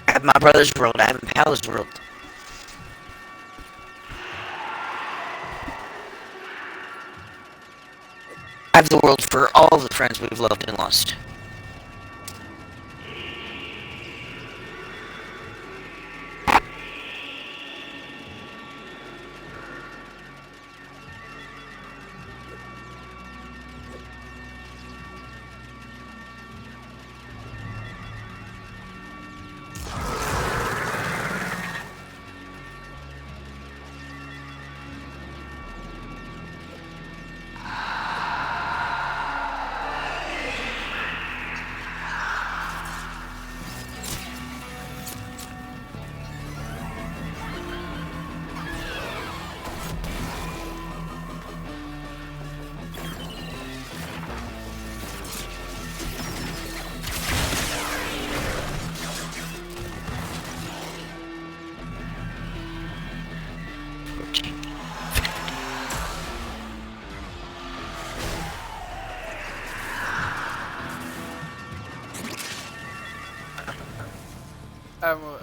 I have my brother's world. I have Pal's world. I have the world for all the friends we've loved and lost.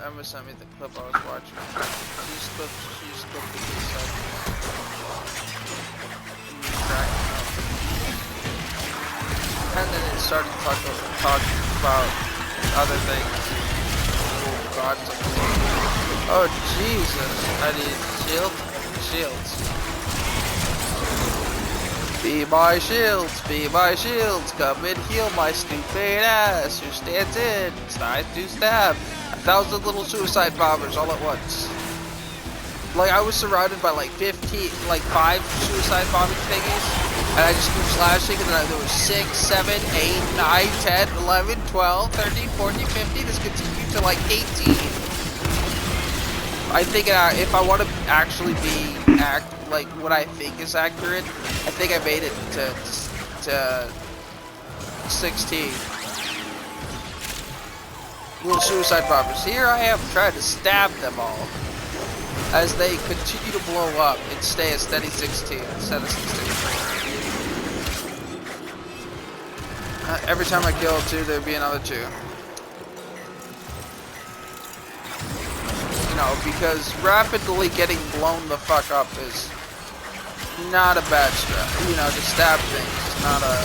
Emma sent me the clip I was watching. She just clipped the piece and then it started talking about other things. Oh God! Oh Jesus! I need shields. Be my shields, come and heal my stupid ass who stands in, tries to stab 1,000 little suicide bombers all at once. Like, I was surrounded by like 5 suicide bombing thingies, and I just kept slashing, and then there was 6, 7, 8, 9, 10, 11, 12, 13, 14, 15, this continued to like 18. I think if I want to actually be like what I think is accurate, I think I made it to 16. Little suicide bombers. Here I am trying to stab them all as they continue to blow up and stay a steady 16 instead of 16. Every time I kill 2, there'd be another 2. You know, because rapidly getting blown the fuck up is not a bad strat. You know, to stab things is not a...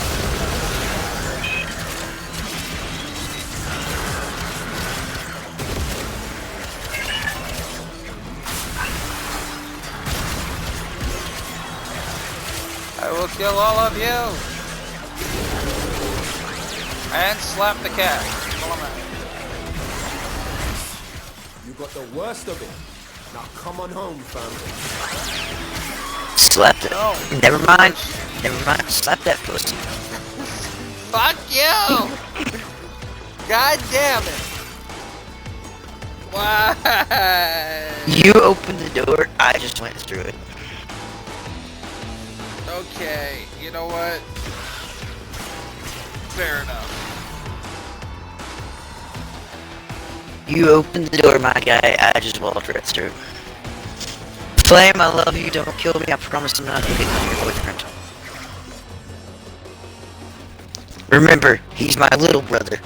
I will kill all of you! And slap the cat. You got the worst of it. Now come on home, fam. Slap it. No. Never mind. Slap that pussy. Fuck you! God damn it! Why? You opened the door, I just went through it. Okay, you know what? Fair enough. You opened the door, my guy, I just walked right through. Flame, I love you, don't kill me, I promise I'm not hitting on your boyfriend. Remember, he's my little brother.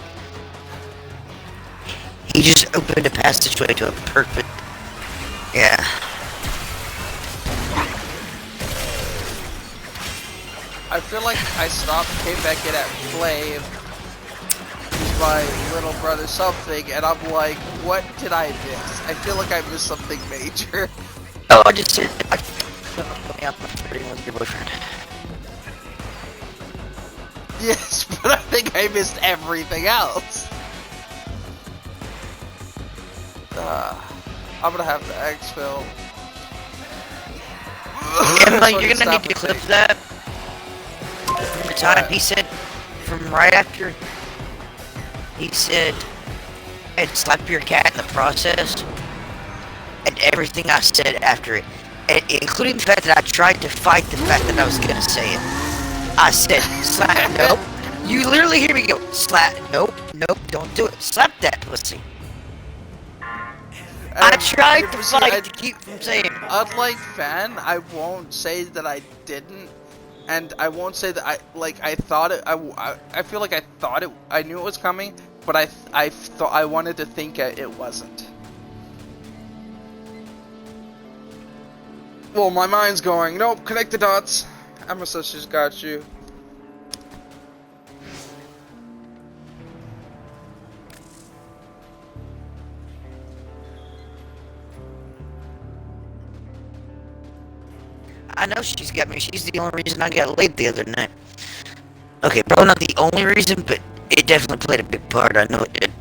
He just opened a passageway to a perfect... Yeah. I feel like I came back in at Flame. He's my little brother something, and I'm like, what did I miss? I feel like I missed something major. Oh, I just said... I'm flirting with your boyfriend. Yes, but I think I missed everything else. I'm gonna have to exfil. Emma, you're gonna need to clip that. From the time he said, from right after, he said, I'd slap your cat in the process, and everything I said after it, including the fact that I tried to fight the fact that I was gonna say it. I said slap. Nope. You literally hear me go slap. Nope. Nope. Don't do it. Slap that pussy. I tried to fight to keep from saying it. Unlike Fan, I won't say that I didn't, and I won't say that I thought it. I feel like I thought it. I knew it was coming, but I thought I wanted to think it wasn't. Well, my mind's going, nope, connect the dots. Amosis's got you. I know she's got me. She's the only reason I got laid the other night. Okay, probably not the only reason, but it definitely played a big part. I know it did.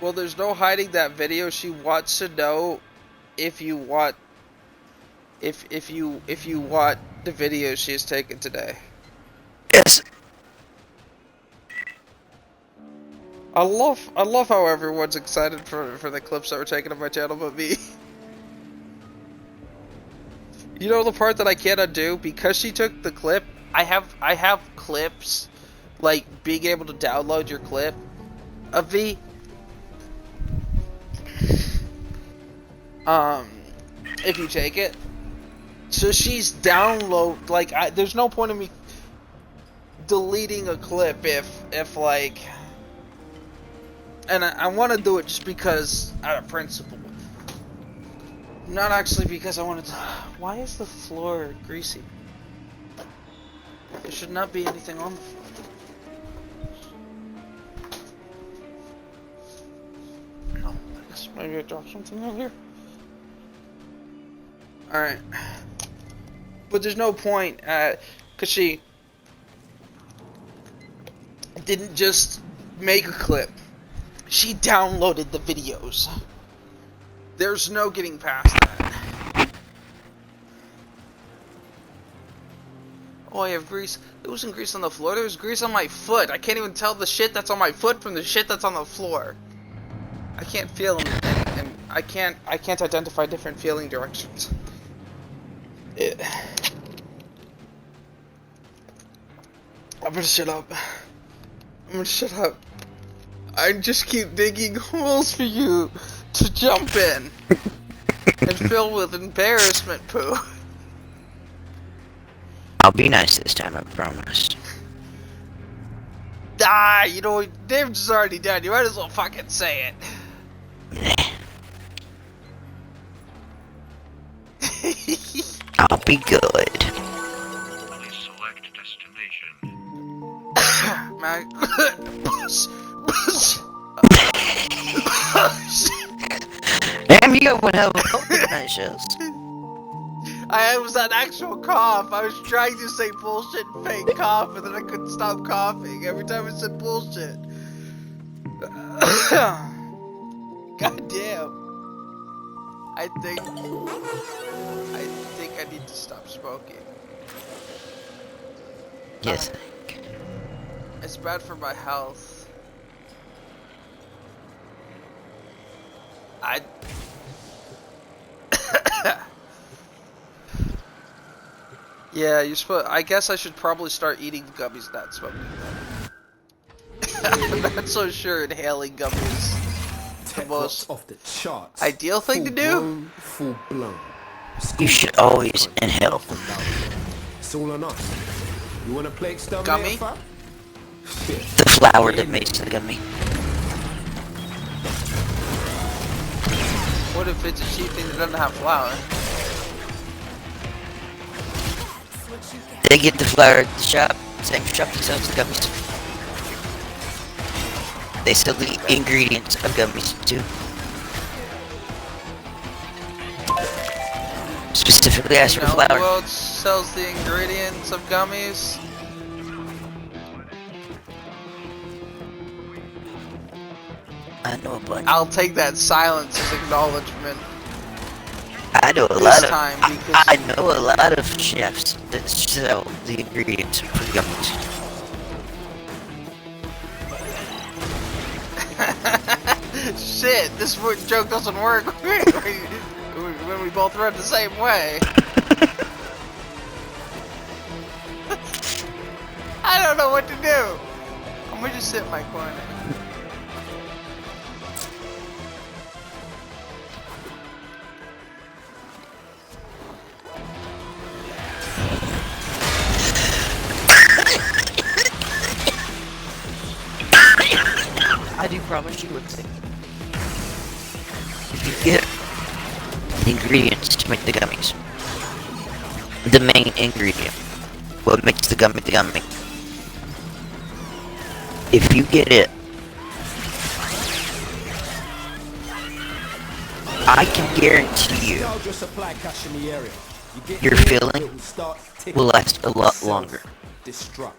Well, there's no hiding that video. She wants to know if you want if you want the video she has taken today. Yes. I love how everyone's excited for the clips that were taken of my channel but me. You know the part that I can't undo? Because she took the clip, I have clips, like being able to download your clip of V. If you take it. So she's download, like, there's no point in me deleting a clip if like, and I want to do it just because, out of principle. Not actually because I wanted to. Why is the floor greasy? There should not be anything on the floor. No, I guess maybe I dropped something over here. Alright. But there's no point, because she didn't just make a clip. She downloaded the videos. There's no getting past that. Oh, I have grease. There wasn't grease on the floor. There was grease on my foot. I can't even tell the shit that's on my foot from the shit that's on the floor. I can't feel anything, and I can't identify different feeling directions. I'm gonna shut up. I just keep digging holes for you to jump in and fill with embarrassment poo. I'll be nice this time, I promise. Ah, you know, damage is already done. You might as well fucking say it. I'll be good. Please select destination. Damn, you got one hell of a cold tonight, Shells. I was an actual cough. I was trying to say bullshit and fake cough, and then I couldn't stop coughing every time I said bullshit. God damn. I think I need to stop smoking. Yes. It's bad for my health. Yeah, you're supposed. I guess I should probably start eating gummies, not smoking them. I'm not so sure inhaling gummies is the most off the charts. Ideal thing to do. Full blown. You should always inhale. It's all on us. You want to play exterminator? Gummy? The flower that makes the gummy. What if it's a cheap thing that doesn't have flour? They get the flour at the shop, same shop that sells the gummies. They sell the ingredients of gummies too. Specifically ask for flour. Who else sells the ingredients of gummies? I know a bunch. I'll take that silence as acknowledgement. I know a This lot of time, I know a lot of chefs that sell the ingredients for gummies. Shit, this joke doesn't work when we both run the same way. I don't know what to do. I'm gonna just sit in my corner. I do promise you would say. If you get the ingredients to make the gummies, the main ingredient, what makes the gummy, if you get it, I can guarantee you your feeling will last a lot longer. Destruct.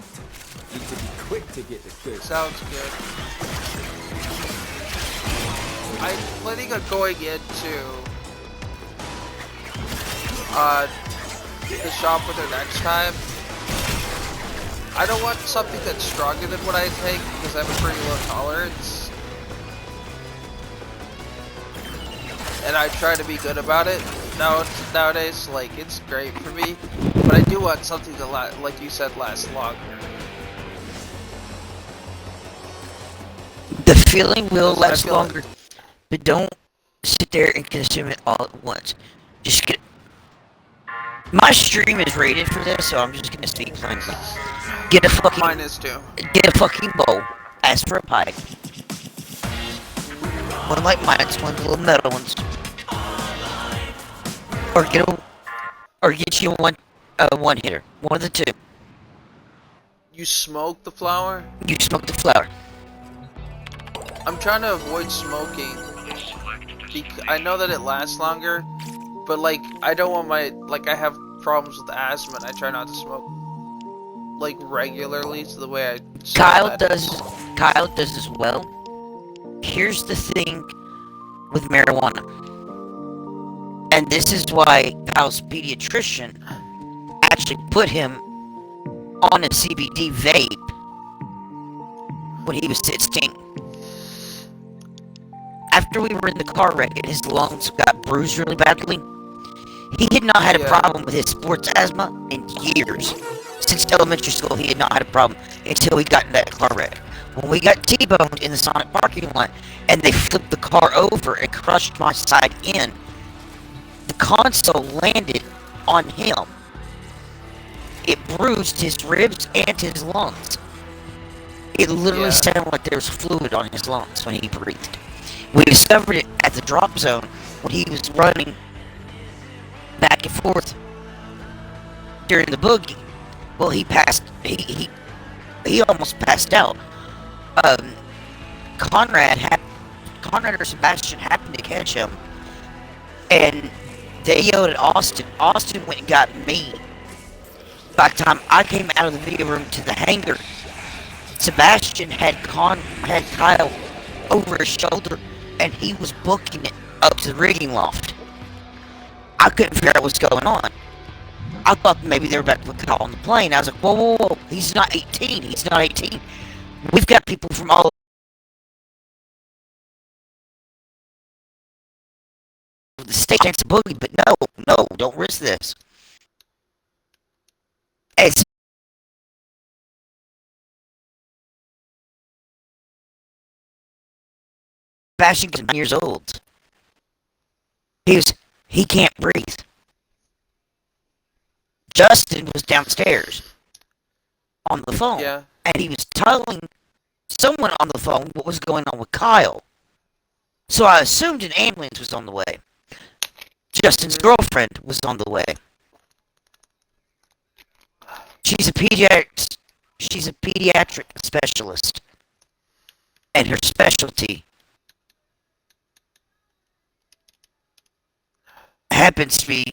Need to be quick to get the goods. Sounds good. I'm planning on going into the shop with her next time. I don't want something that's stronger than what I take because I have a pretty low tolerance. And I try to be good about it. Nowadays, like, it's great for me. But I do want something to, like you said, last longer. The feeling will last longer, but don't sit there and consume it all at once. Just get. My stream is rated for this, so I'm just gonna speak plainly. Get a fucking. Mine is too. Get a fucking bowl. Ask for a pipe. One like mine's, one of the little metal ones. Or get you one hitter. One of the two. You smoke the flour? You smoke the flour. I'm trying to avoid smoking. I know that it lasts longer, but like I don't want I have problems with asthma and I try not to smoke like regularly, so the way I Kyle does as well. Here's the thing with marijuana. And this is why Kyle's pediatrician actually put him on a CBD vape when he was 16. After we were in the car wreck and his lungs got bruised really badly, he had not had a problem with his sports asthma in years. Since elementary school, he had not had a problem until he got in that car wreck. When we got T-boned in the Sonic parking lot and they flipped the car over and crushed my side in, the console landed on him. It bruised his ribs and his lungs. It literally sounded like there was fluid on his lungs when he breathed. We discovered it at the drop zone when he was running back and forth during the boogie. Well, he almost passed out. Conrad or Sebastian happened to catch him, and they yelled at Austin. Austin went and got me. By the time I came out of the video room to the hangar, Sebastian had Kyle over his shoulder, and he was booking it up to the rigging loft. I couldn't figure out what's going on. I thought maybe they were about to put Kyle on the plane. I was like, whoa, whoa, whoa, he's not 18. He's not 18. We've got people from all over the state chance to boogie, but no, don't risk this. As Sebastian is 9 years old. He can't breathe. Justin was downstairs on the phone, and he was telling someone on the phone what was going on with Kyle. So I assumed an ambulance was on the way. Justin's girlfriend was on the way. She's a pediatric specialist, and her specialty happens to be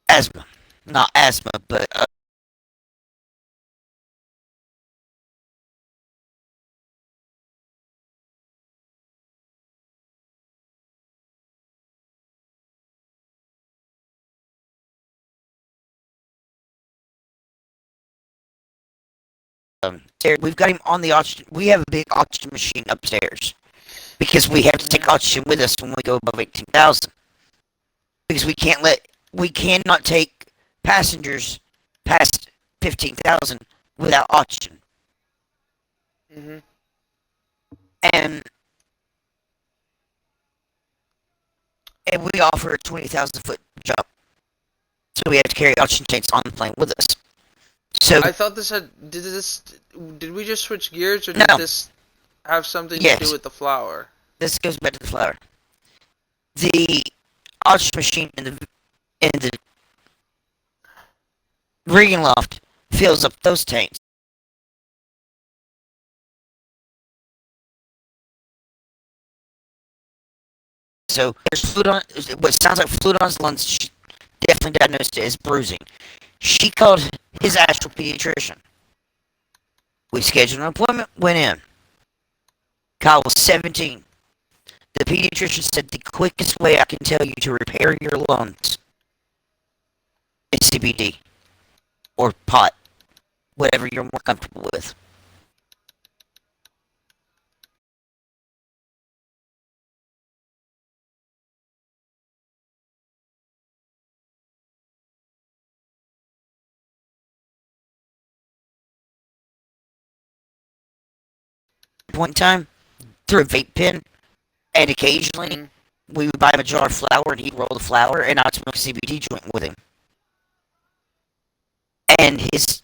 asthma. Not asthma, but we've got him on the oxygen. We have a big oxygen machine upstairs because we have to take oxygen with us when we go above 18,000. Because we cannot take passengers past 15,000 without oxygen. And we offer a 20,000-foot jump, so we have to carry oxygen tanks on the plane with us. So I thought did we just switch gears, or did this have something to do with the flower? This goes back to the flower. The oxygen machine in the rigging loft fills up those tanks. So there's fluid on what sounds like fluid on his lungs. She definitely diagnosed it as bruising. She called his actual pediatrician. We scheduled an appointment, went in. Kyle was 17. The pediatrician said the quickest way I can tell you to repair your lungs is CBD or pot, whatever you're more comfortable with. Point in time, through a vape pen, and occasionally we would buy him a jar of flour and he'd roll the flour and I'd smoke a CBD joint with him. And he has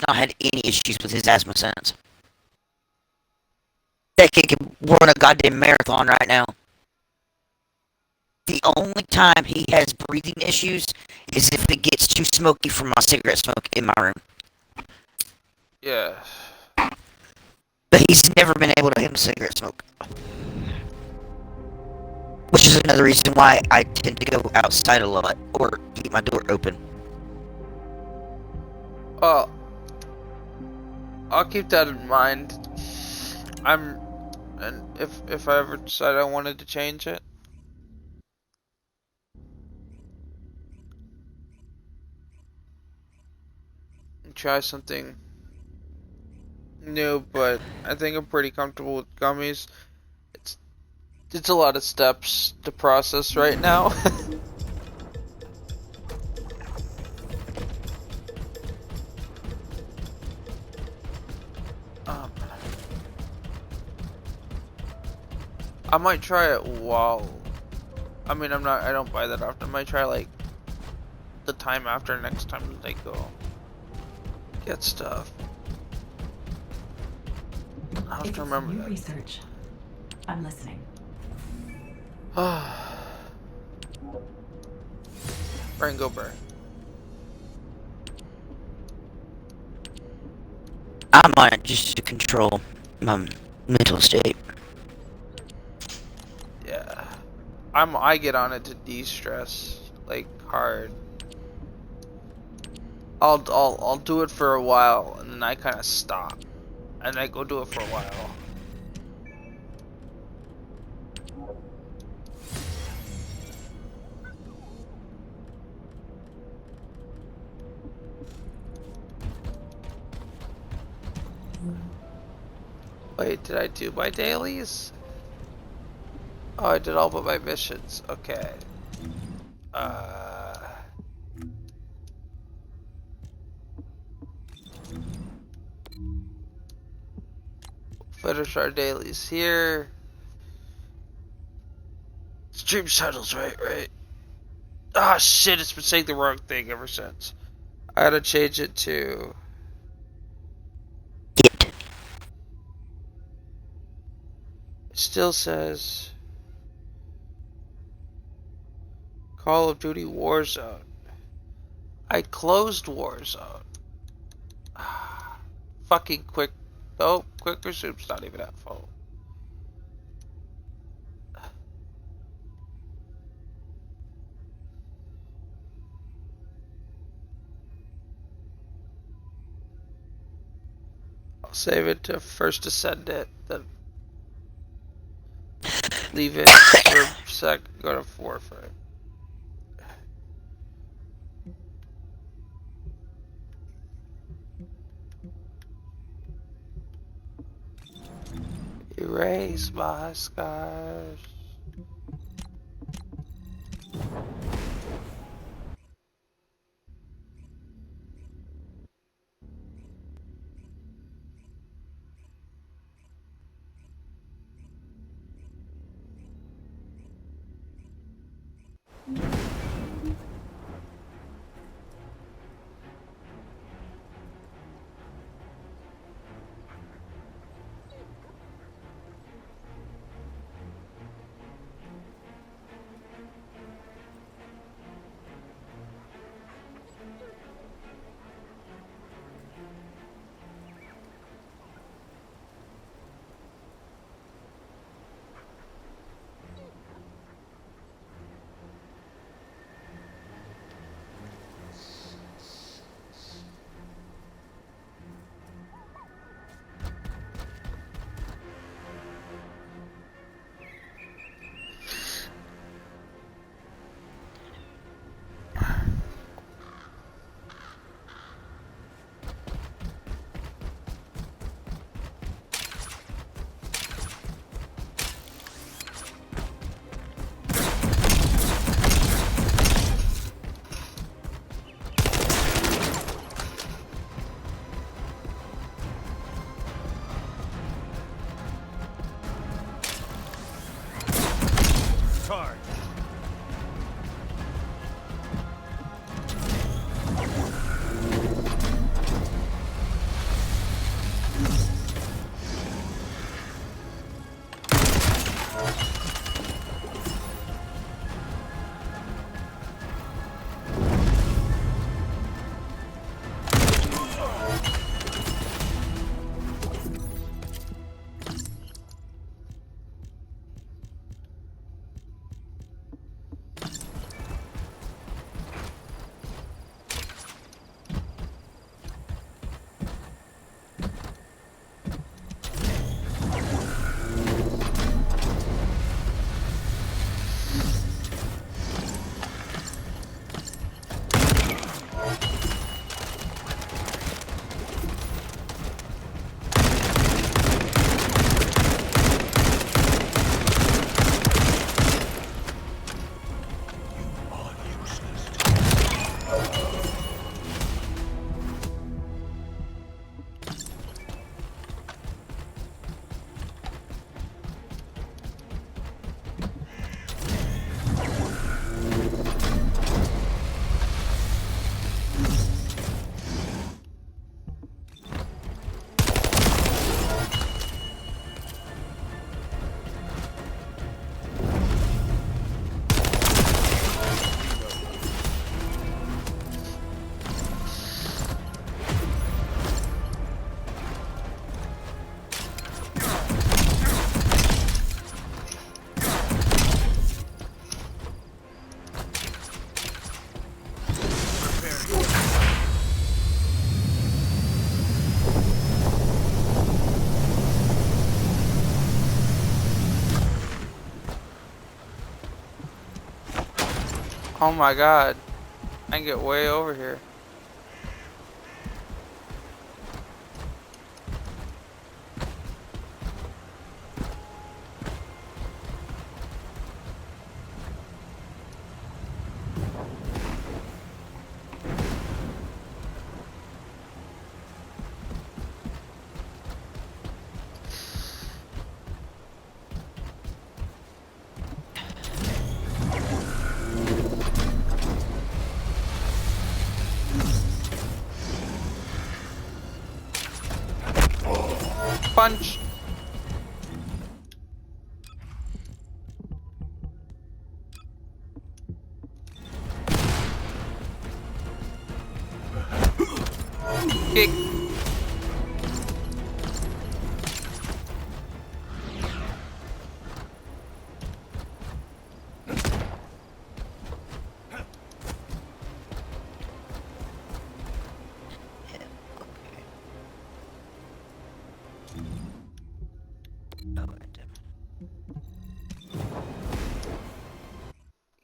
not had any issues with his asthma since. That kid can run a goddamn marathon right now. The only time he has breathing issues is if it gets too smoky from my cigarette smoke in my room. Yeah. But he's never been able to handle cigarette smoke. Which is another reason why I tend to go outside a lot or keep my door open. Well, I'll keep that in mind. And if I ever decide I wanted to change it. Try something new, but I think I'm pretty comfortable with gummies. It's a lot of steps to process right now. I might try it while I don't buy that often. I might try like the time after next time they go get stuff. I have to remember that. Research. I'm listening. Rango Burn. I'm on it just to control my mental state. Yeah. I get on it to de-stress, like hard. I'll do it for a while and then I kind of stop. And I go do it for a while. Wait, did I do my dailies? Oh, I did all but my missions. Okay. Finish our dailies here. Stream titles, right? Ah, shit, it's been saying the wrong thing ever since. I gotta change it to... It still says... Call of Duty Warzone. I closed Warzone. Fucking quick. Nope, Quick Resume's not even at fault. I'll save it to first Ascendant, then leave it for sec, go to forfeit. Erase my scars. Charge. Oh my god. I can get way over here. Punch. Kick.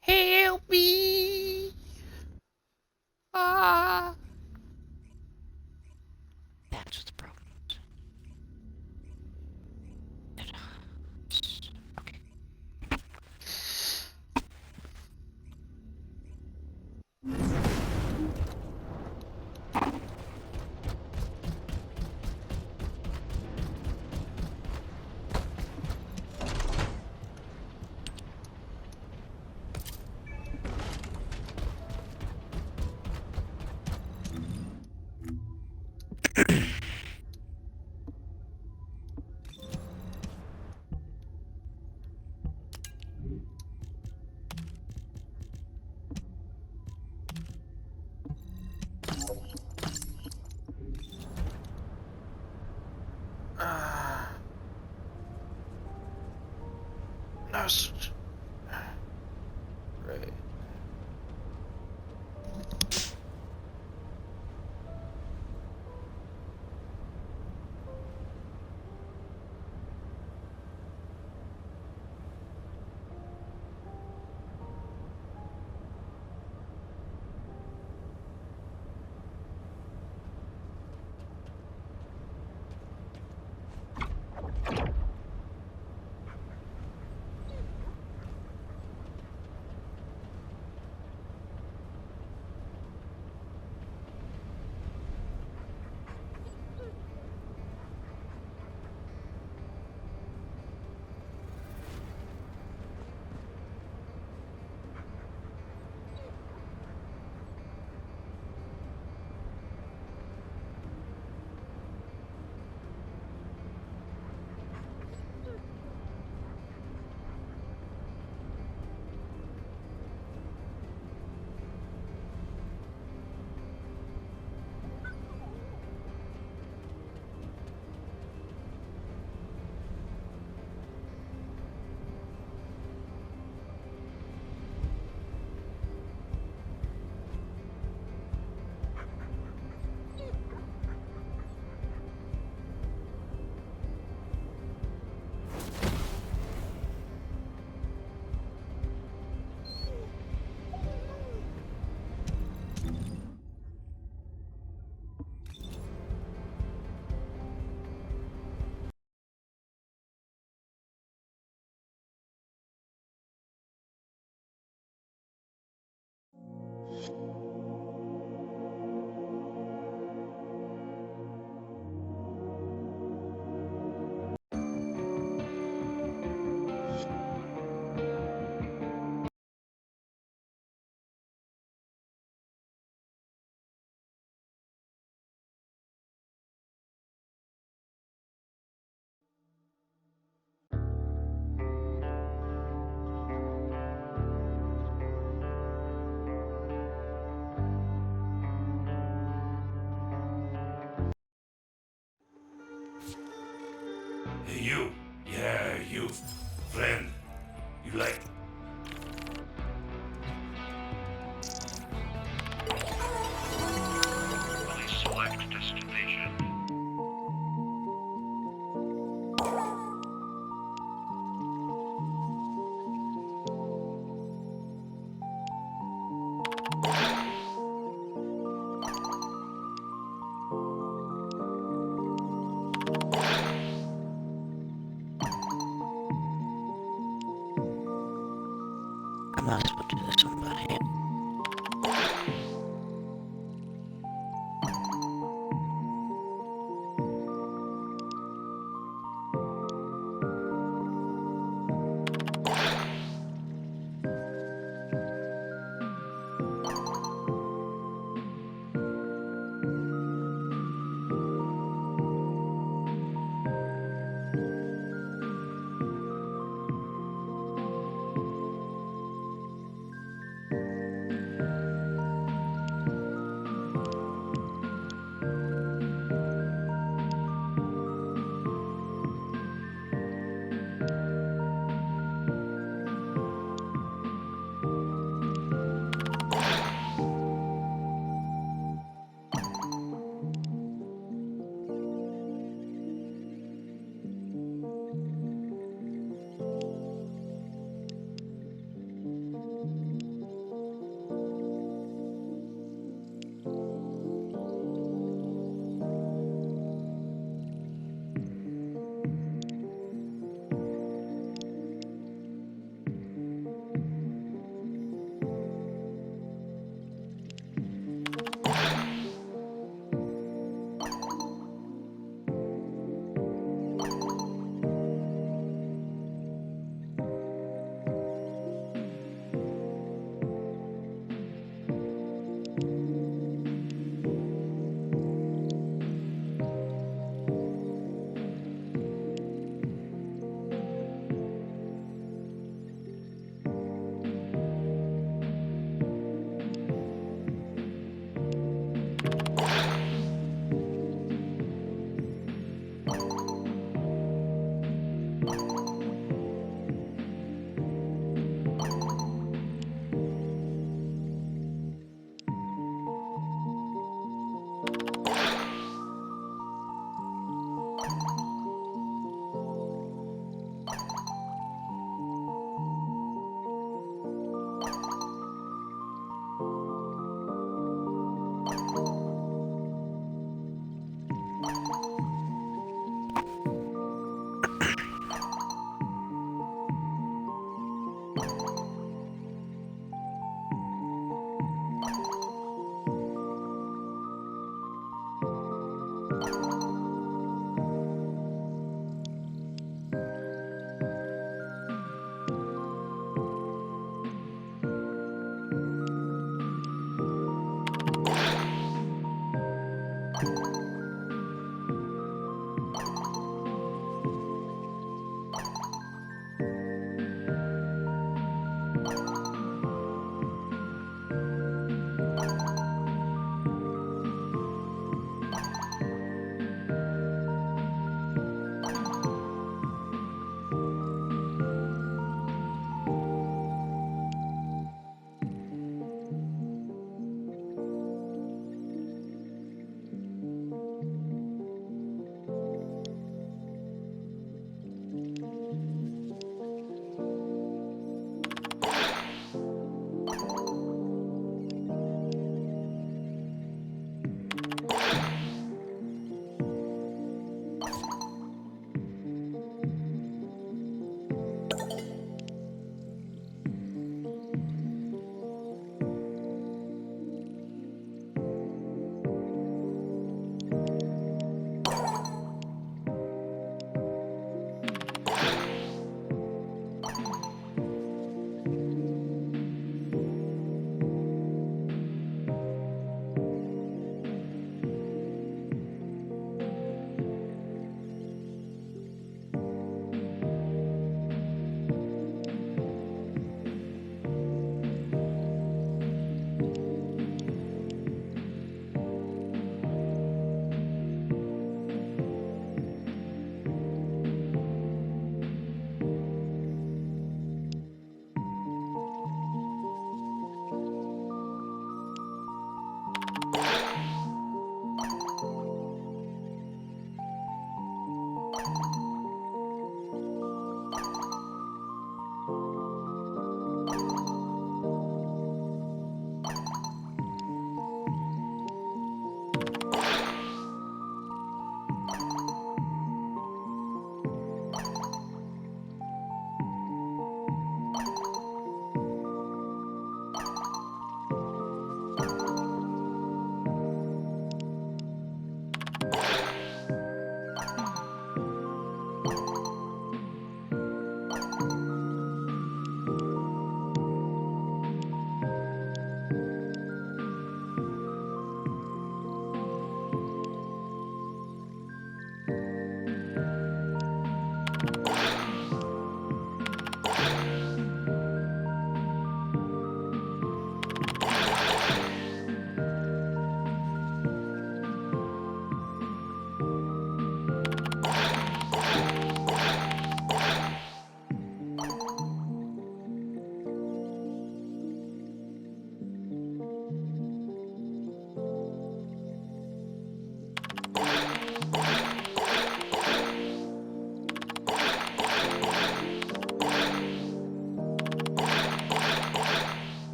Help me! Ah! That's what the problem is. Okay. No, right. Hey, you. Yeah, you. Friend. You like... Please select destination. I'm not supposed to do this one by hand.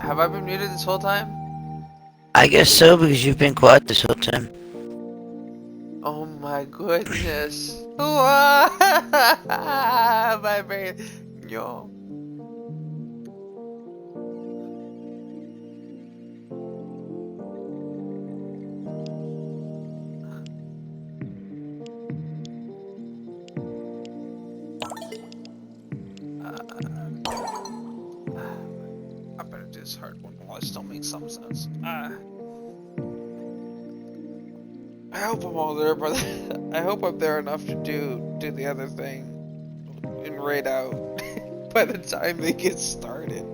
Have I been muted this whole time? I guess so, because you've been quiet this whole time. Oh my goodness. My brain. Yo. I better do this hard one while I still make some sense. I hope I'm all there, but I hope I'm there enough to do the other thing and raid out by the time they get started.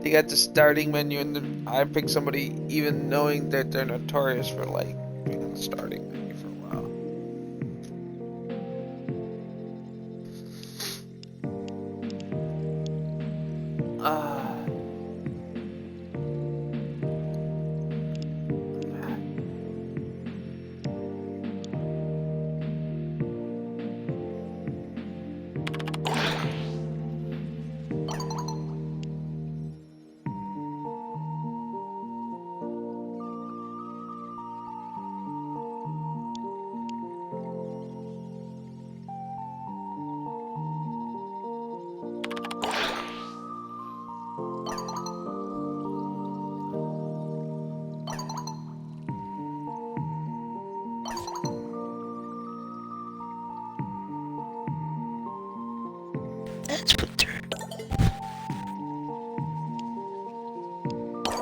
They got the starting menu, and I pick somebody even knowing that they're notorious for like being in the starting menu for a while.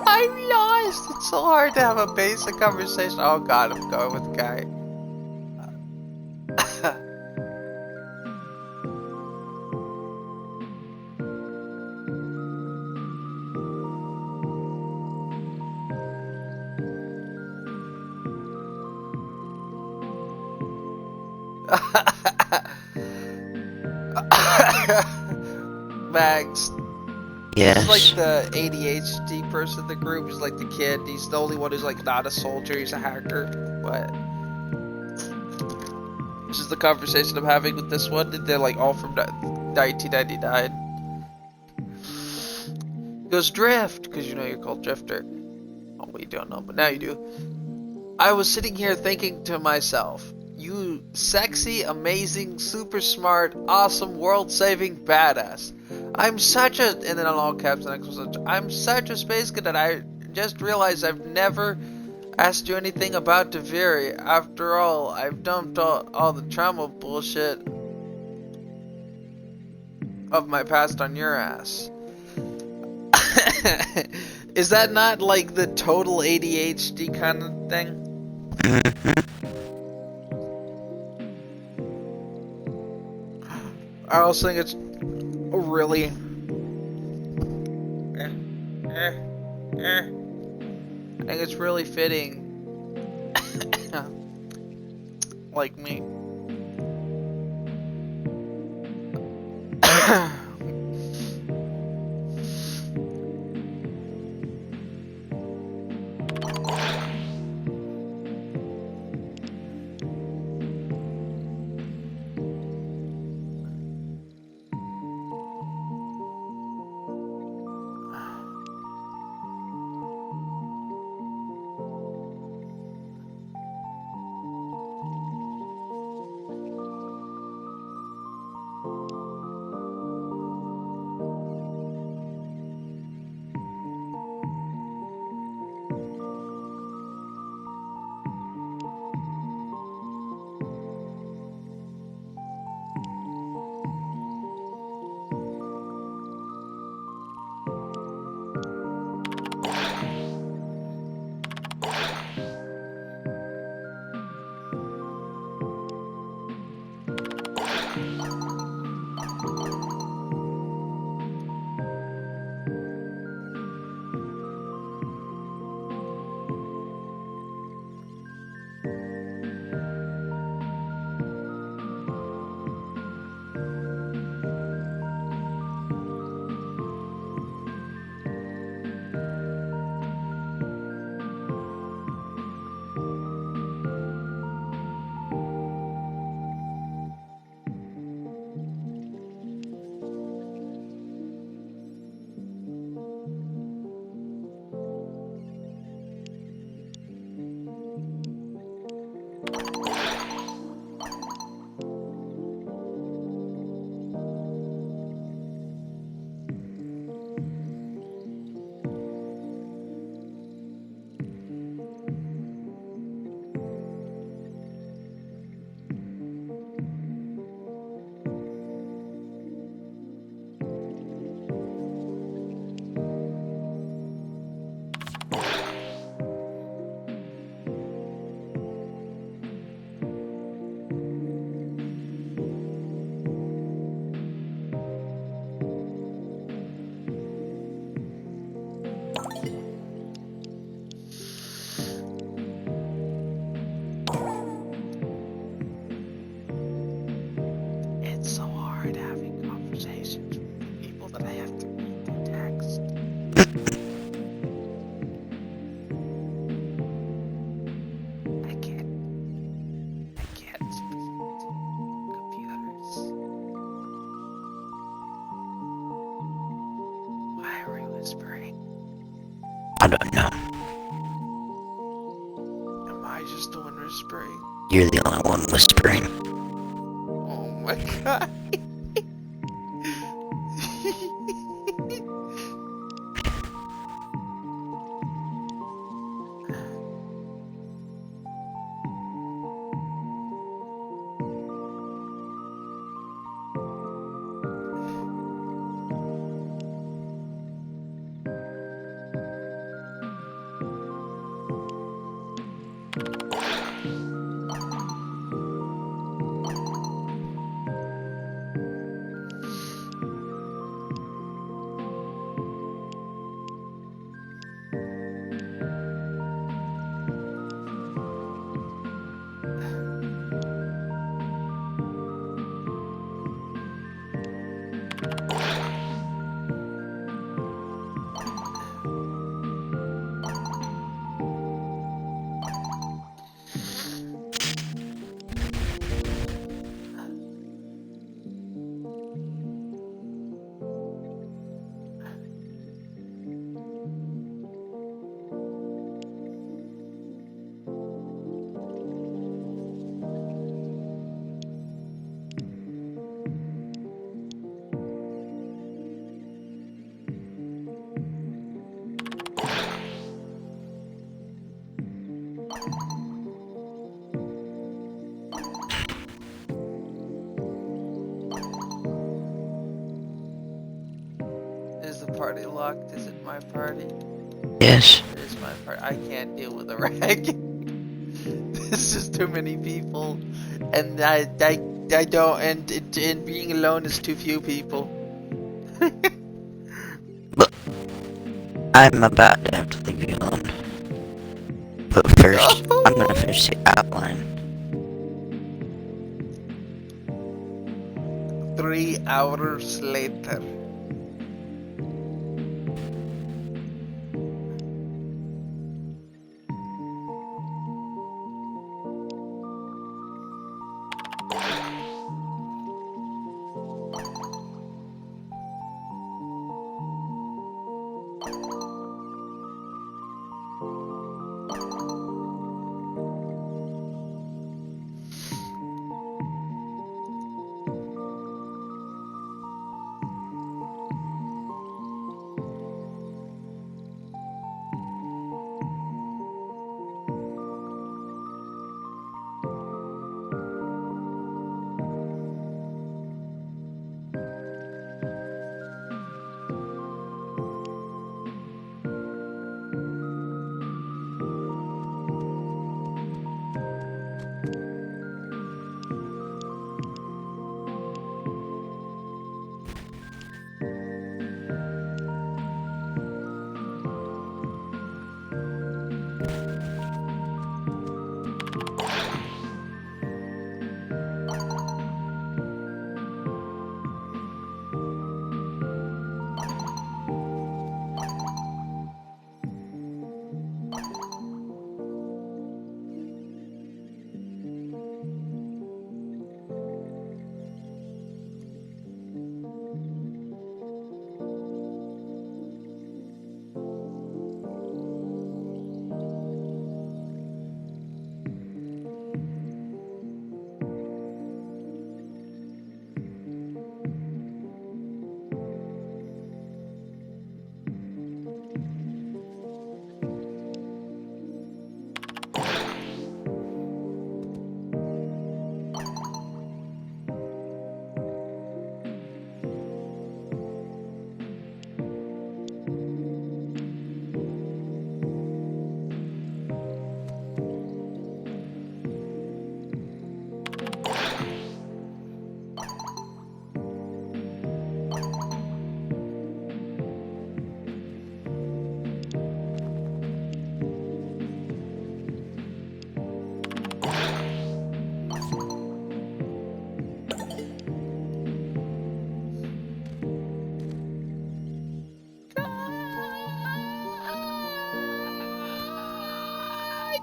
I'm lost. It's so hard to have a basic conversation. Oh god, I'm going with the guy. Max. Yes. He's like the ADHD person in the group. He's like the kid. He's the only one who's like not a soldier. He's a hacker. What? This is the conversation I'm having with this one. They're like all from 1999. He goes Drift, because you know you're called Drifter. Oh, well, you don't know, but now you do. I was sitting here thinking to myself, you sexy, amazing, super smart, awesome, world-saving badass. I'm such a, and then in all caps, I'm such a space cadet. I just realized I've never asked you anything about Deviri. After all, I've dumped all the trauma bullshit of my past on your ass. Is that not like the total ADHD kind of thing? I also think it's really I think it's really fitting like me. whispering? I don't know. Am I just the one whispering? You're the only one whispering. Oh my god. Is the party locked? Is it my party? Yes. It is my party. I can't deal with a rag. There's just too many people, and I don't. And being alone is too few people. But I'm about to have to leave you alone. But first, I'm gonna finish the outline. 3 hours later.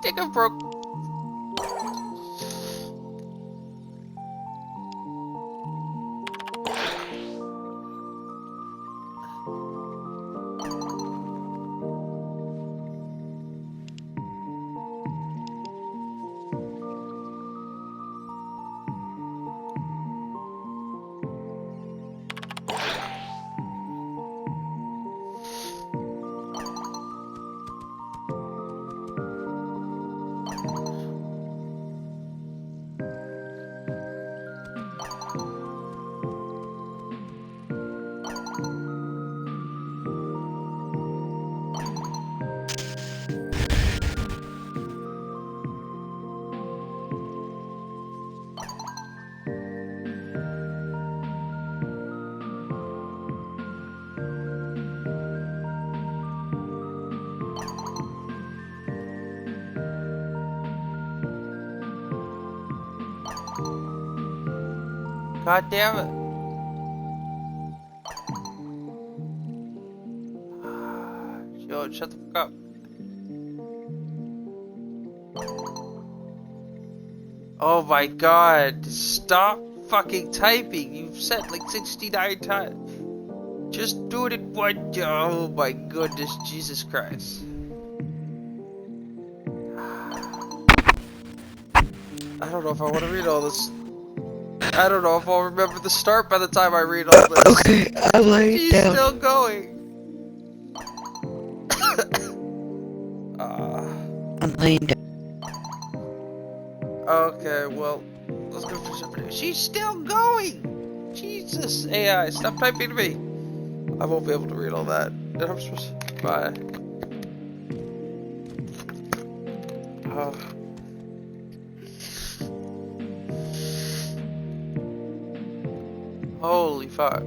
think I broke. God damn it. Yo, shut the fuck up. Oh my god. Stop fucking typing. You've said like 69 times. Just do it in one. Oh my goodness. Jesus Christ. I don't know if I want to read all this. I don't know if I'll remember the start by the time I read all this. Okay, I'm laying He's down. still going. I'm laying down. Okay, well, let's go for somebody. She's still going. Jesus, AI, stop typing to me. I won't be able to read all that. And I'm supposed to. Bye. Holy fuck.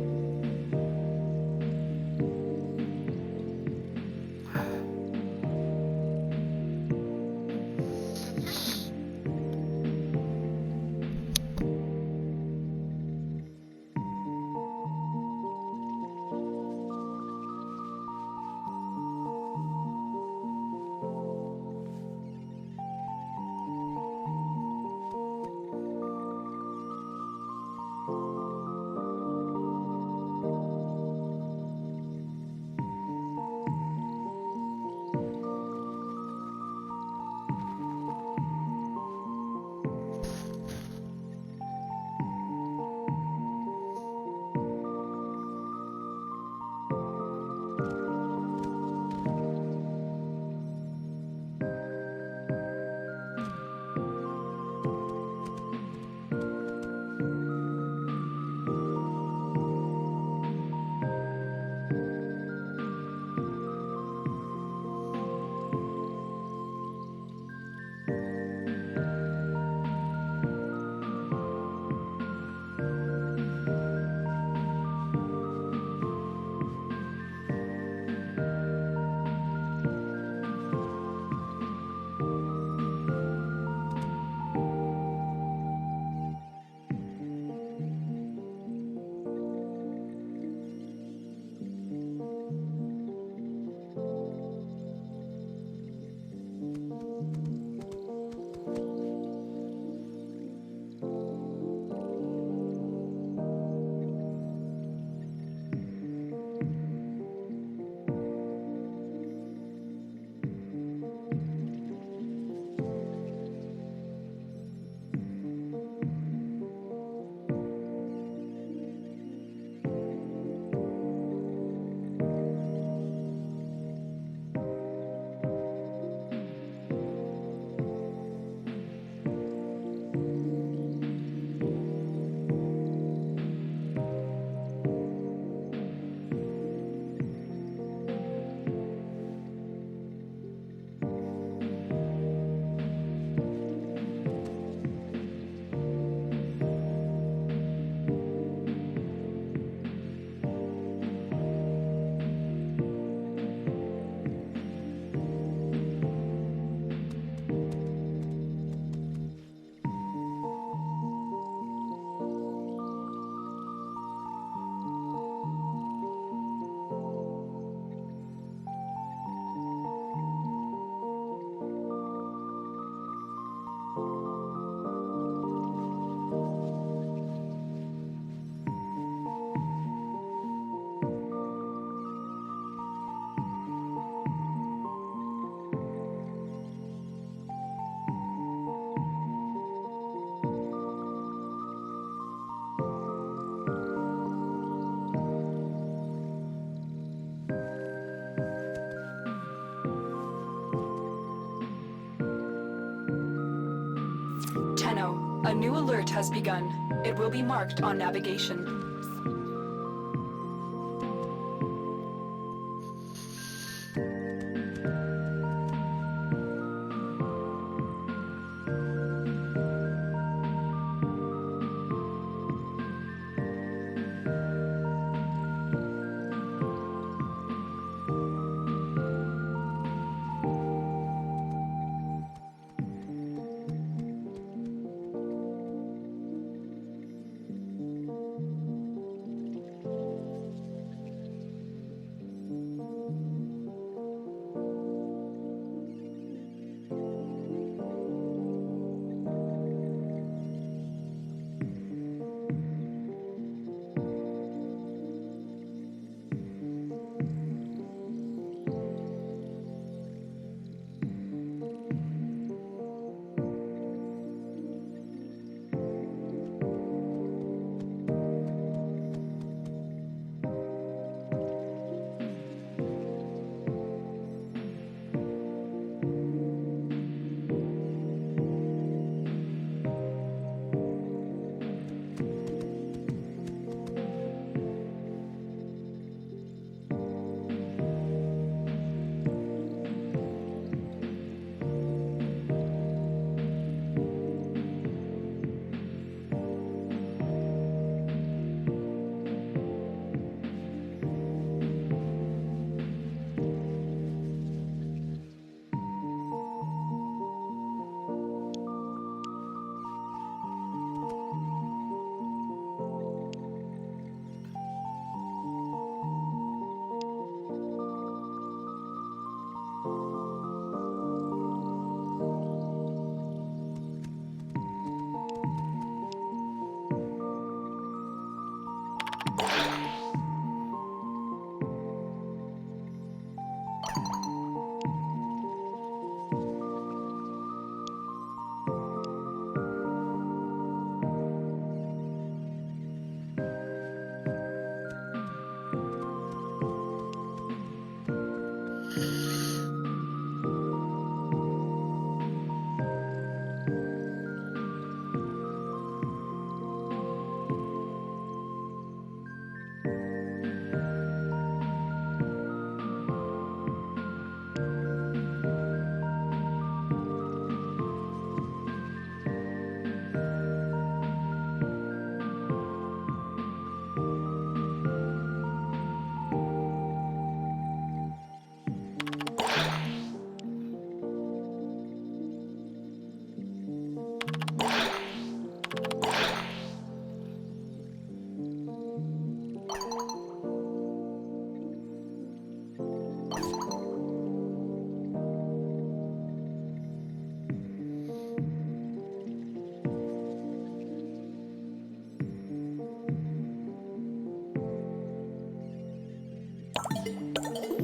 Tenno, a new alert has begun. It will be marked on navigation.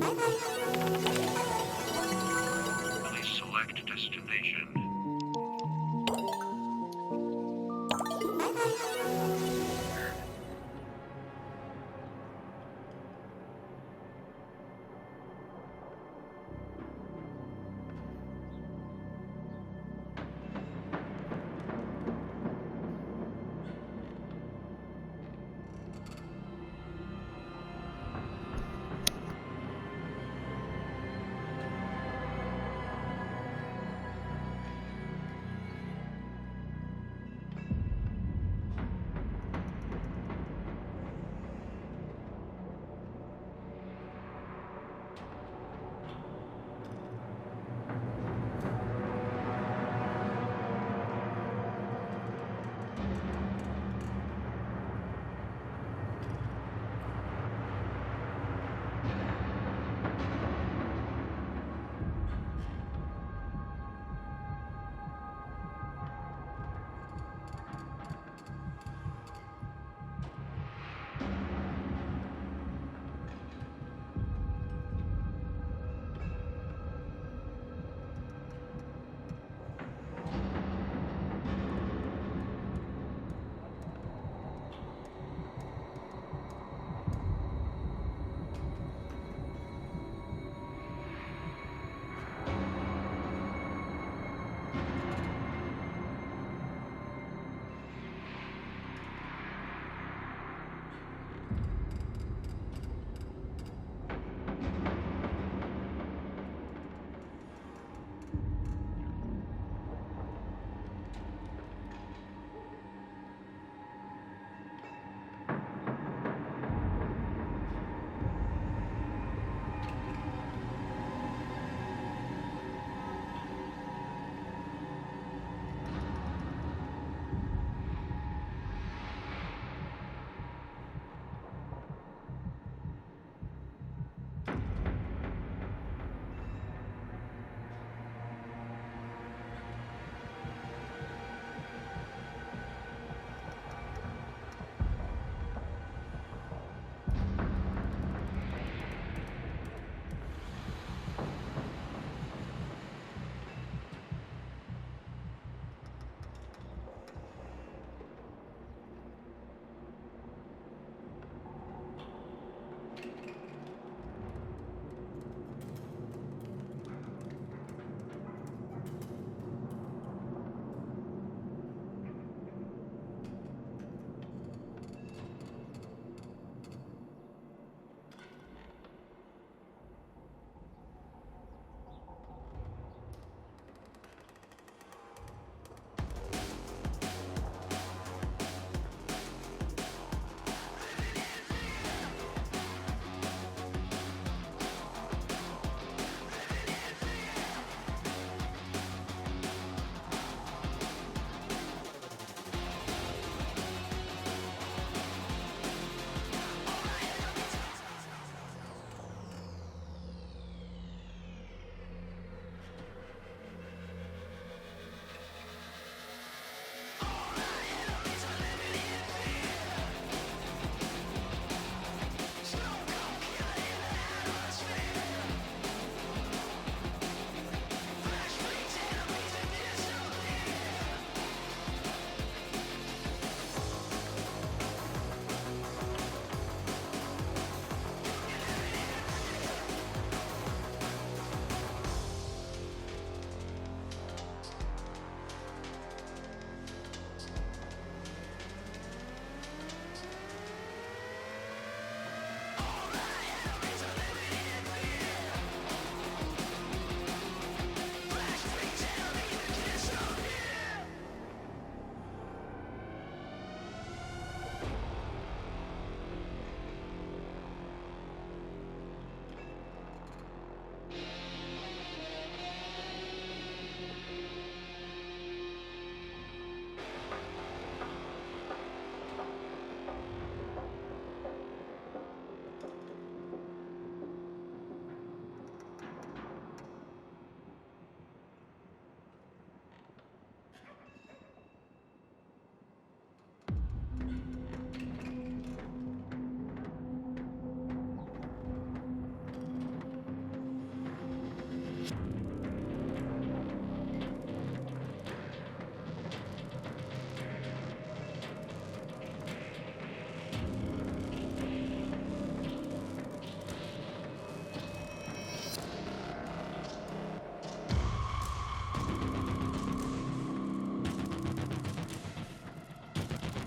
Please select destination.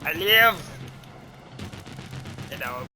I live. You know.